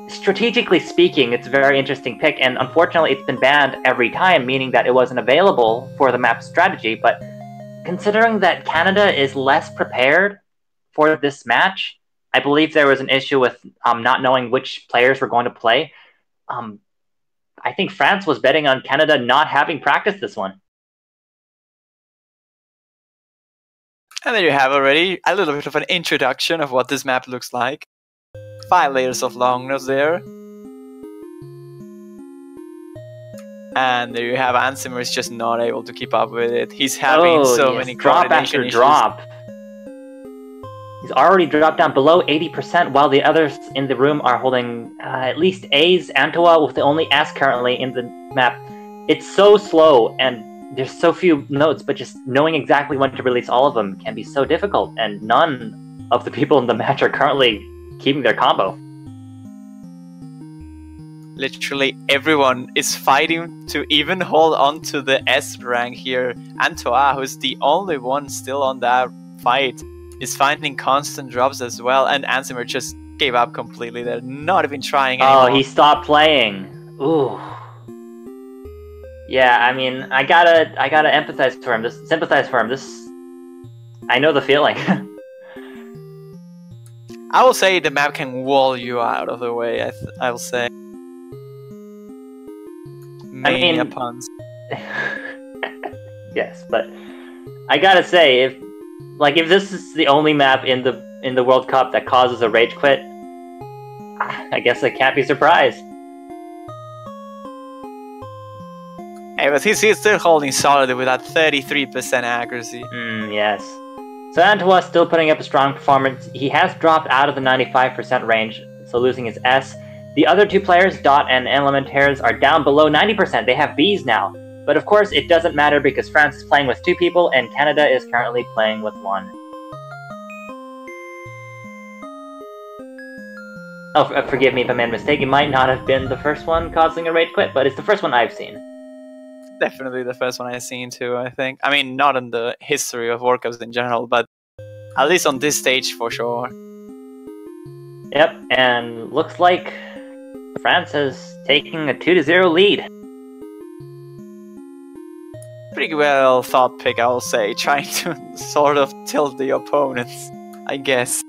Speaker 1: strategically speaking, it's a very interesting pick, and unfortunately it's been banned every time, meaning that it wasn't available for the map strategy. But considering that Canada is less prepared for this match, I believe there was an issue with not knowing which players were going to play. I think France was betting on Canada not having practiced this one.
Speaker 3: And there you have already a little bit of an introduction of what this map looks like. 5 layers of long notes there. And there you have Ansimer is just not able to keep up with it. He's having many
Speaker 1: drop after
Speaker 3: issues.
Speaker 1: drop. He's already dropped down below 80%, while the others in the room are holding at least A's. Antoa with the only S currently in the map. It's so slow, and there's so few notes, but just knowing exactly when to release all of them can be so difficult, and none of the people in the match are currently keeping their combo.
Speaker 3: Literally everyone is fighting to even hold on to the S rank here. Antoa, who's the only one still on that fight, is finding constant drops as well, and Ansimer just gave up completely. They're not even trying anymore.
Speaker 1: Oh, he stopped playing. Ooh. Yeah, I mean, I gotta empathize for him. Just sympathize for him. I know the feeling.
Speaker 3: I will say the map can wall you out of the way. I will say. Mania puns.
Speaker 1: Yes, but I gotta say, if this is the only map in the World Cup that causes a rage quit, I guess I can't be surprised.
Speaker 3: Hey, but he's still holding solid with that 33% accuracy.
Speaker 1: Yes. So Antoa still putting up a strong performance. He has dropped out of the 95% range, so losing his S. The other 2 players, Dot and Elementaires, are down below 90%. They have Bs now. But of course, it doesn't matter because France is playing with 2 people and Canada is currently playing with 1. Oh, forgive me if I made a mistake. It might not have been the first one causing a rage quit, but it's the first one I've seen.
Speaker 3: Definitely the first one I've seen too, I think. I mean, not in the history of World Cups in general, but at least on this stage for sure.
Speaker 1: Yep, and looks like France is taking a 2-0 lead.
Speaker 3: Pretty well thought pick, I'll say, trying to sort of tilt the opponents, I guess.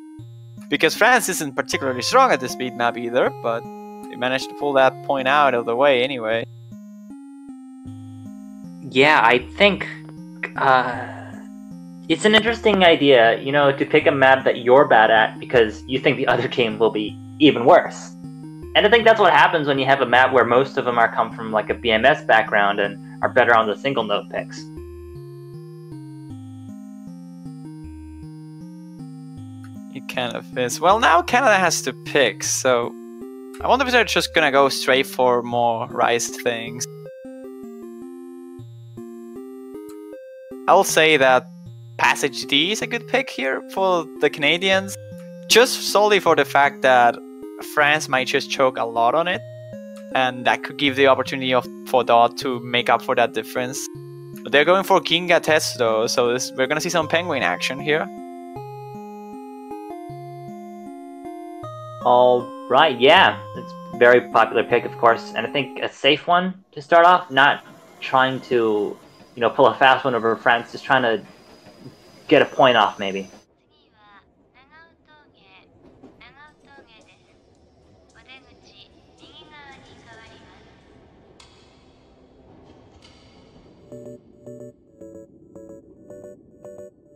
Speaker 3: Because France isn't particularly strong at the speed map either, but they managed to pull that point out of the way anyway.
Speaker 1: Yeah, I think it's an interesting idea, to pick a map that you're bad at because you think the other team will be even worse. And I think that's what happens when you have a map where most of them come from like a BMS background and are better on the single note picks.
Speaker 3: It kind of is. Well, now Canada has to pick, so I wonder if they're just gonna go straight for more Rise things. I will say that Passage D is a good pick here for the Canadians, just solely for the fact that France might just choke a lot on it, and that could give the opportunity for Dot to make up for that difference. But they're going for Ginga Test though, so we're gonna see some Penguin action here.
Speaker 1: Alright, yeah, it's a very popular pick, of course, and I think a safe one to start off, not trying to pull a fast one over France, just trying to get a point off, maybe.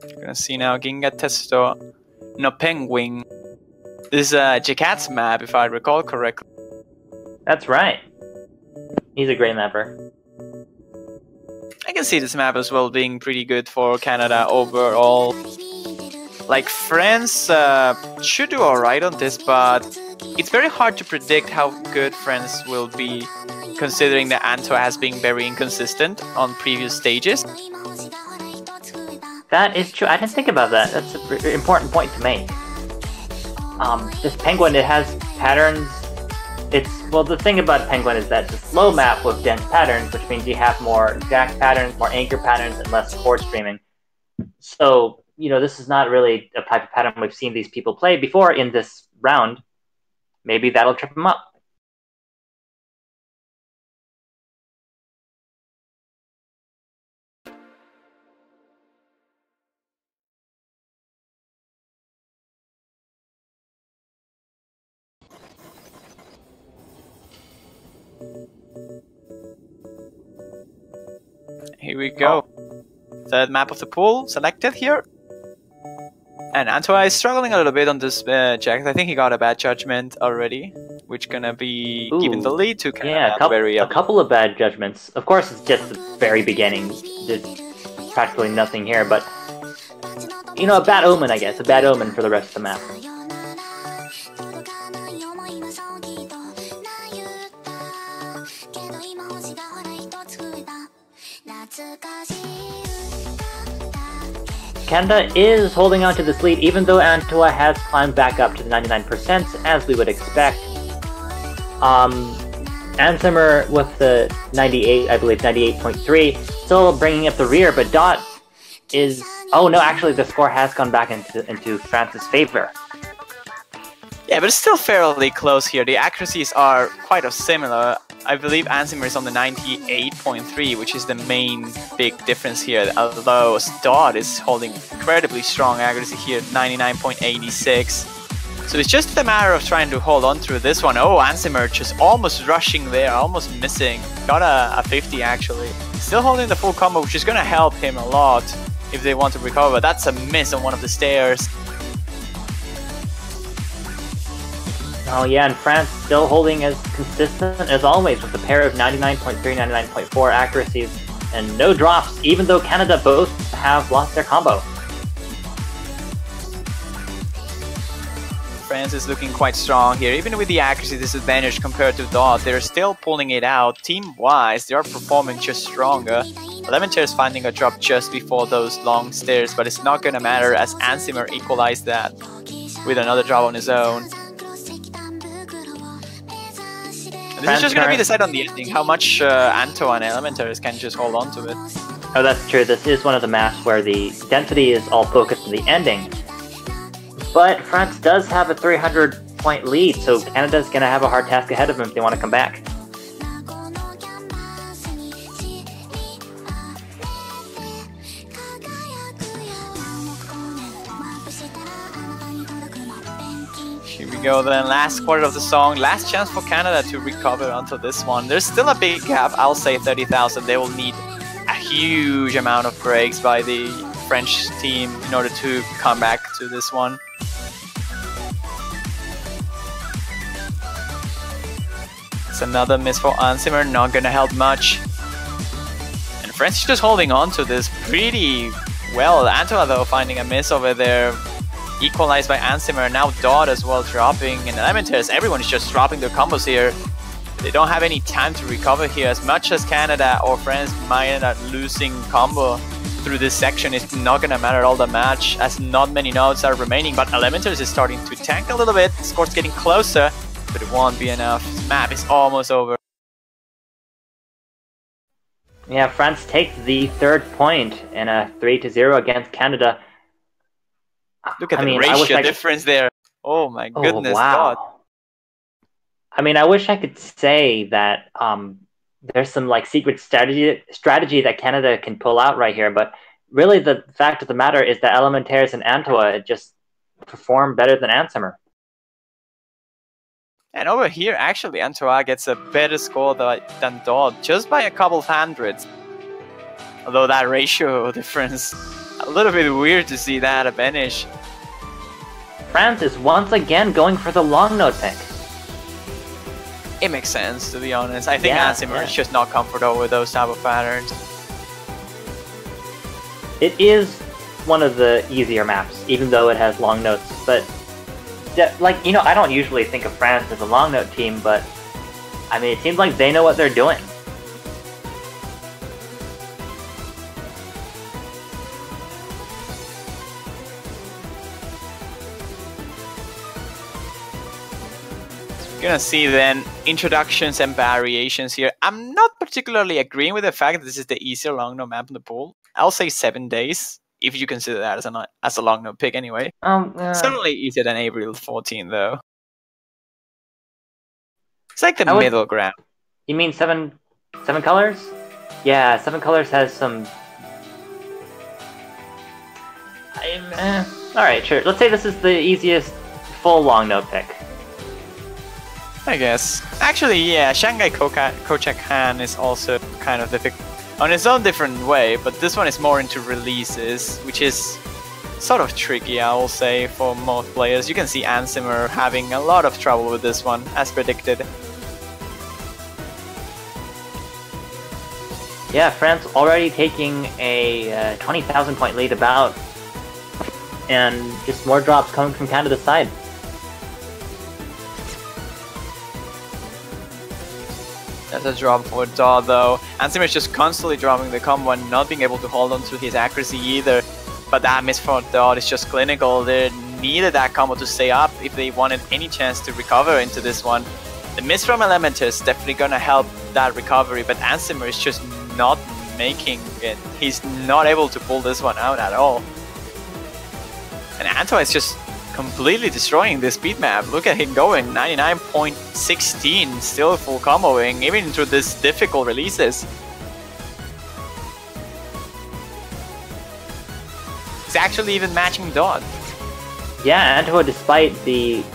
Speaker 3: You're gonna see now Ginga Testo no Penguin. This is Jacat's map, if I recall correctly.
Speaker 1: That's right. He's a great mapper.
Speaker 3: I can see this map as well being pretty good for Canada overall. Like, France should do alright on this, but it's very hard to predict how good friends will be, considering that Antoa has been very inconsistent on previous stages.
Speaker 1: That is true. I didn't think about that. That's an important point to make. This Penguin, it has patterns. Well, the thing about Penguin is that it's a slow map with dense patterns, which means you have more jack patterns, more anchor patterns, and less chord streaming. So, this is not really a type of pattern we've seen these people play before in this round. Maybe that'll trip them up.
Speaker 3: Here we go. Third map of the pool selected here. And Antoa is struggling a little bit on this jack. I think he got a bad judgment already, which gonna be giving the lead to Canada.
Speaker 1: A couple of bad judgments. Of course, it's just the very beginning. There's practically nothing here, but a bad omen, I guess. A bad omen for the rest of the map. Canada is holding on to this lead, even though Antoa has climbed back up to the 99%, as we would expect. Ansimer with the 98, I believe 98.3, still bringing up the rear, but Dot is... Oh no, actually the score has gone back into France's favor.
Speaker 3: Yeah, but it's still fairly close here. The accuracies are quite similar. I believe Ansimer is on the 98.3, which is the main big difference here, although Dot is holding incredibly strong accuracy here, 99.86. So it's just a matter of trying to hold on through this one. Oh, Ansimer just almost rushing there, almost missing. Got a 50 actually. Still holding the full combo, which is going to help him a lot if they want to recover. That's a miss on one of the stairs.
Speaker 1: Oh yeah, and France still holding as consistent as always with a pair of 99.3, 99.4 accuracies and no drops, even though Canada both have lost their combo.
Speaker 3: France is looking quite strong here, even with the accuracy disadvantage compared to Dot. They're still pulling it out. Team-wise, they are performing just stronger. Elementaire is finding a drop just before those long stairs, but it's not gonna matter as Ansimer equalized that with another drop on his own. And this is just going to be decided on the ending, how much Antoa and Elementaires can just hold on to it.
Speaker 1: Oh, that's true. This is one of the maps where the density is all focused on the ending. But France does have a 300-point lead, so Canada's going to have a hard task ahead of them if they want to come back.
Speaker 3: Here we go then, last quarter of the song, last chance for Canada to recover onto this one. There's still a big gap, I'll say 30,000. They will need a huge amount of breaks by the French team in order to come back to this one. It's another miss for Ansimer, not gonna help much. And France is just holding on to this pretty well. Antoa though finding a miss over there. Equalized by Ansimer, now Dot as well dropping, and Elementaires, everyone is just dropping their combos here. They don't have any time to recover here. As much as Canada or France might end up losing combo through this section, it's not gonna matter all the match as not many nodes are remaining, but Elementaires is starting to tank a little bit. The score's getting closer, but it won't be enough. This map is almost over.
Speaker 1: Yeah, France takes the third point in a 3-0 against Canada.
Speaker 3: Look at the ratio difference there. Oh my goodness.
Speaker 1: Wow.
Speaker 3: God.
Speaker 1: I mean, I wish I could say that there's some secret strategy that Canada can pull out right here, but really the fact of the matter is that Elementaires and Antoa just perform better than Ansimer.
Speaker 3: And over here, actually, Antoa gets a better score than Dot, just by a couple of hundreds. Although that ratio difference, a little bit weird to see that advantage.
Speaker 1: France is once again going for the long note pick.
Speaker 3: It makes sense, to be honest. I think Ansimer is just not comfortable with those type of patterns.
Speaker 1: It is one of the easier maps, even though it has long notes, but like, you know, I don't usually think of France as a long note team, but I mean, it seems like they know what they're doing.
Speaker 3: We're gonna see then introductions and variations here. I'm not particularly agreeing with the fact that this is the easier long note map in the pool. I'll say 7 days, if you consider that as a long note pick anyway. Certainly easier than April 14 though. It's like the middle ground.
Speaker 1: You mean seven colors? Yeah, 7 colors has some. All right, sure. Let's say this is the easiest full long note pick.
Speaker 3: I guess. Actually, yeah, Shanghai Kochak Han is also kind of difficult on its own different way, but this one is more into releases, which is sort of tricky, I will say, for most players. You can see Ansimer having a lot of trouble with this one, as predicted.
Speaker 1: Yeah, France already taking a 20,000 point lead about, and just more drops coming from Canada's side.
Speaker 3: That's a drop for Daw though. Ansimer is just constantly dropping the combo and not being able to hold on to his accuracy either. But that miss for Daw is just clinical. They needed that combo to stay up if they wanted any chance to recover into this one. The miss from Elementor is definitely gonna help that recovery, but Ansimer is just not making it. He's not able to pull this one out at all. And Anto is just completely destroying this beat map. Look at him going 99.16, still full comboing, even into this difficult releases. It's actually even matching Dawn.
Speaker 1: Yeah, Antoa, despite the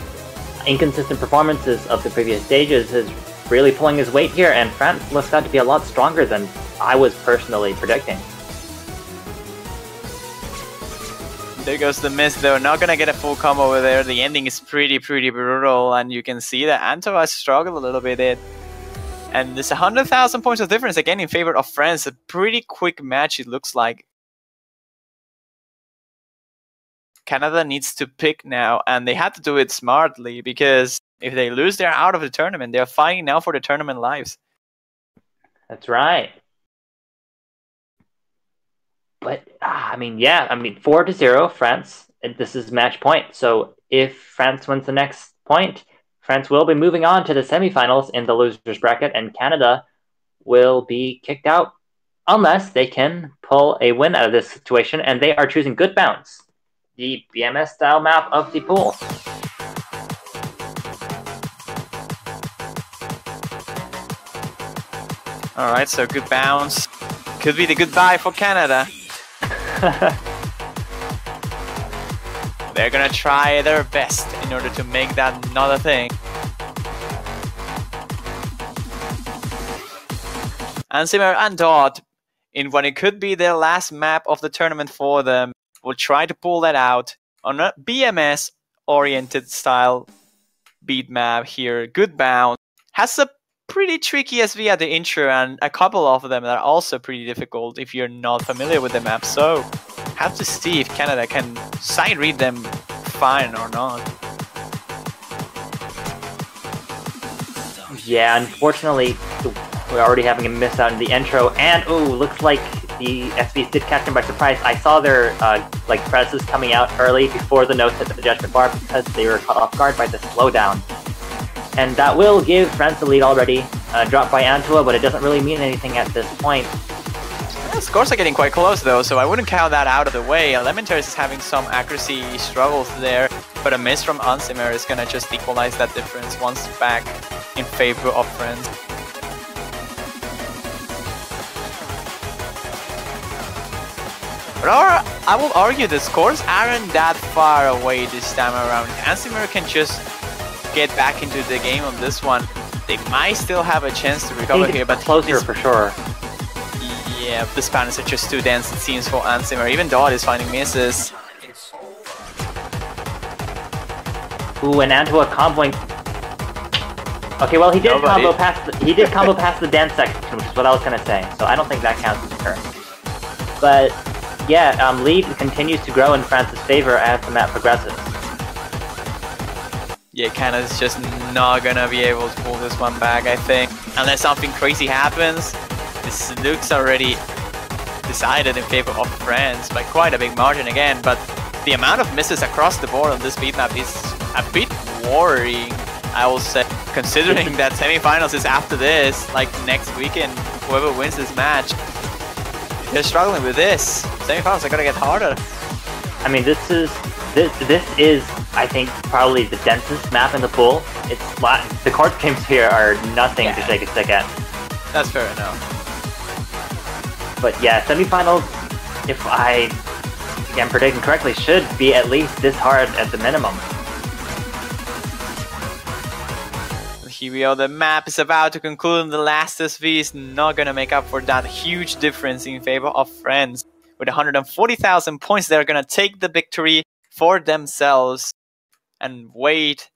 Speaker 1: inconsistent performances of the previous stages, is really pulling his weight here, and France looks out to be a lot stronger than I was personally predicting.
Speaker 3: There goes the miss though, not gonna get a full combo over there. The ending is pretty brutal, and you can see that Anto has struggled a little bit. And there's 100,000 points of difference again in favor of France. A pretty quick match it looks like. Canada needs to pick now, and they had to do it smartly, because if they lose, they're out of the tournament. They're fighting now for the tournament lives.
Speaker 1: That's right. But, I mean, yeah, 4-0, France. This is match point. So if France wins the next point, France will be moving on to the semifinals in the losers bracket, and Canada will be kicked out unless they can pull a win out of this situation, and they are choosing Good Bounce, the BMS-style map of the pool.
Speaker 3: Alright, so Good Bounce could be the goodbye for Canada. They're gonna try their best in order to make that not a thing. Ansimer and Dodd, in what it could be their last map of the tournament for them, will try to pull that out on a BMS-oriented style beat map here. Good Bounce has a pretty tricky SV at the intro, and a couple of them that are also pretty difficult if you're not familiar with the map, so have to see if Canada can side read them fine or not.
Speaker 1: Yeah, unfortunately, we're already having a miss out in the intro, and looks like the SVs did catch them by surprise. I saw their presses coming out early before the notes hit the judgment bar because they were caught off guard by the slowdown. And that will give France the lead already, dropped by Antua, but it doesn't really mean anything at this point.
Speaker 3: The scores are getting quite close though, so I wouldn't count that out of the way. Elementor is having some accuracy struggles there, but a miss from Ansimer is gonna just equalize that difference once back in favor of France. But I will argue the scores aren't that far away this time around. Ansimer can just get back into the game on this one. They might still have a chance to recover here, but
Speaker 1: closer for sure.
Speaker 3: Yeah, the Spanish are just too dense, it seems, for Ansimer. Even Dodd is finding misses.
Speaker 1: Ooh, and Antua comboing. Okay, well he did combo past the dance section, which is what I was gonna say. So I don't think that counts as a turn. But yeah, lead continues to grow in France's favor as the map progresses.
Speaker 3: yeah, Canada's just not gonna be able to pull this one back, I think. Unless something crazy happens. This looks already decided in favor of France by quite a big margin again, but the amount of misses across the board on this beat map is a bit worrying, I will say, considering that semifinals is after this, like next weekend, whoever wins this match. They're struggling with this. Semifinals are gonna get harder.
Speaker 1: I mean, this is, I think, probably the densest map in the pool. The court games here are nothing to shake a stick at.
Speaker 3: That's fair enough.
Speaker 1: But yeah, semifinals, if I, again, predicting correctly, should be at least this hard at the minimum.
Speaker 3: Here we are, the map is about to conclude and the last SV is not gonna make up for that huge difference in favor of France. With 140,000 points, they're gonna take the victory for themselves and wait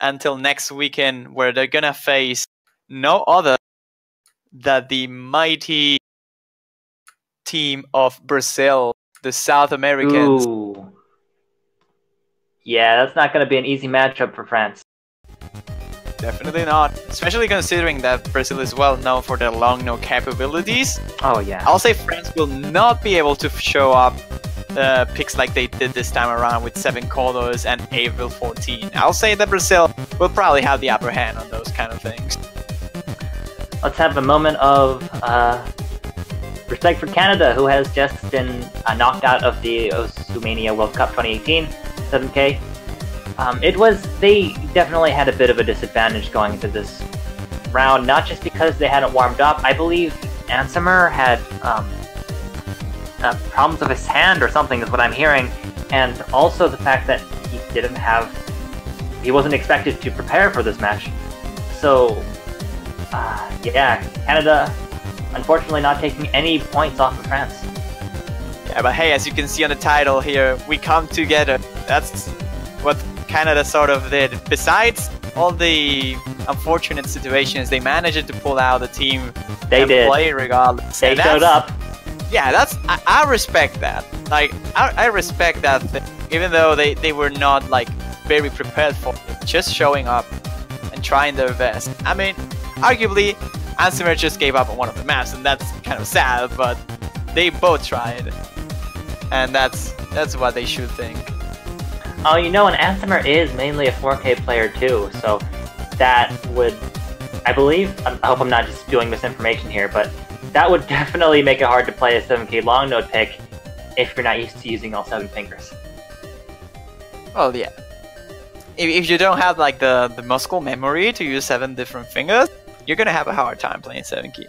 Speaker 3: until next weekend where they're gonna face no other than the mighty team of Brazil, the South Americans.
Speaker 1: Ooh. Yeah, that's not gonna be an easy matchup for France.
Speaker 3: Definitely not, especially considering that Brazil is well known for their long no capabilities.
Speaker 1: Oh yeah.
Speaker 3: I'll say France will not be able to show up picks like they did this time around with 7 Kodos and April 14. I'll say that Brazil will probably have the upper hand on those kind of things.
Speaker 1: Let's have a moment of respect for Canada, who has just been knocked out of the Mania World Cup 2018 7K. They definitely had a bit of a disadvantage going into this round, not just because they hadn't warmed up. I believe Ansimer had problems with his hand or something is what I'm hearing, and also the fact that he wasn't expected to prepare for this match. So, yeah, Canada unfortunately not taking any points off of France.
Speaker 3: Yeah, but hey, as you can see on the title here, we come together. That's what Canada sort of did. Besides all the unfortunate situations, they managed to pull out the team and play regardless.
Speaker 1: They showed up.
Speaker 3: Yeah, I respect that. Like, I respect that thing, even though they were not like very prepared for it. Just showing up and trying their best. I mean, arguably, Ansimer just gave up on one of the maps, and that's kind of sad, but they both tried. And that's what they should think.
Speaker 1: Oh, you know, and Ansimer is mainly a 4K player too, so that would, I believe, I hope I'm not just spewing misinformation here, but that would definitely make it hard to play a 7K long node pick if you're not used to using all 7 fingers.
Speaker 3: Well, yeah. If you don't have like the muscle memory to use 7 different fingers, you're gonna have a hard time playing 7 key.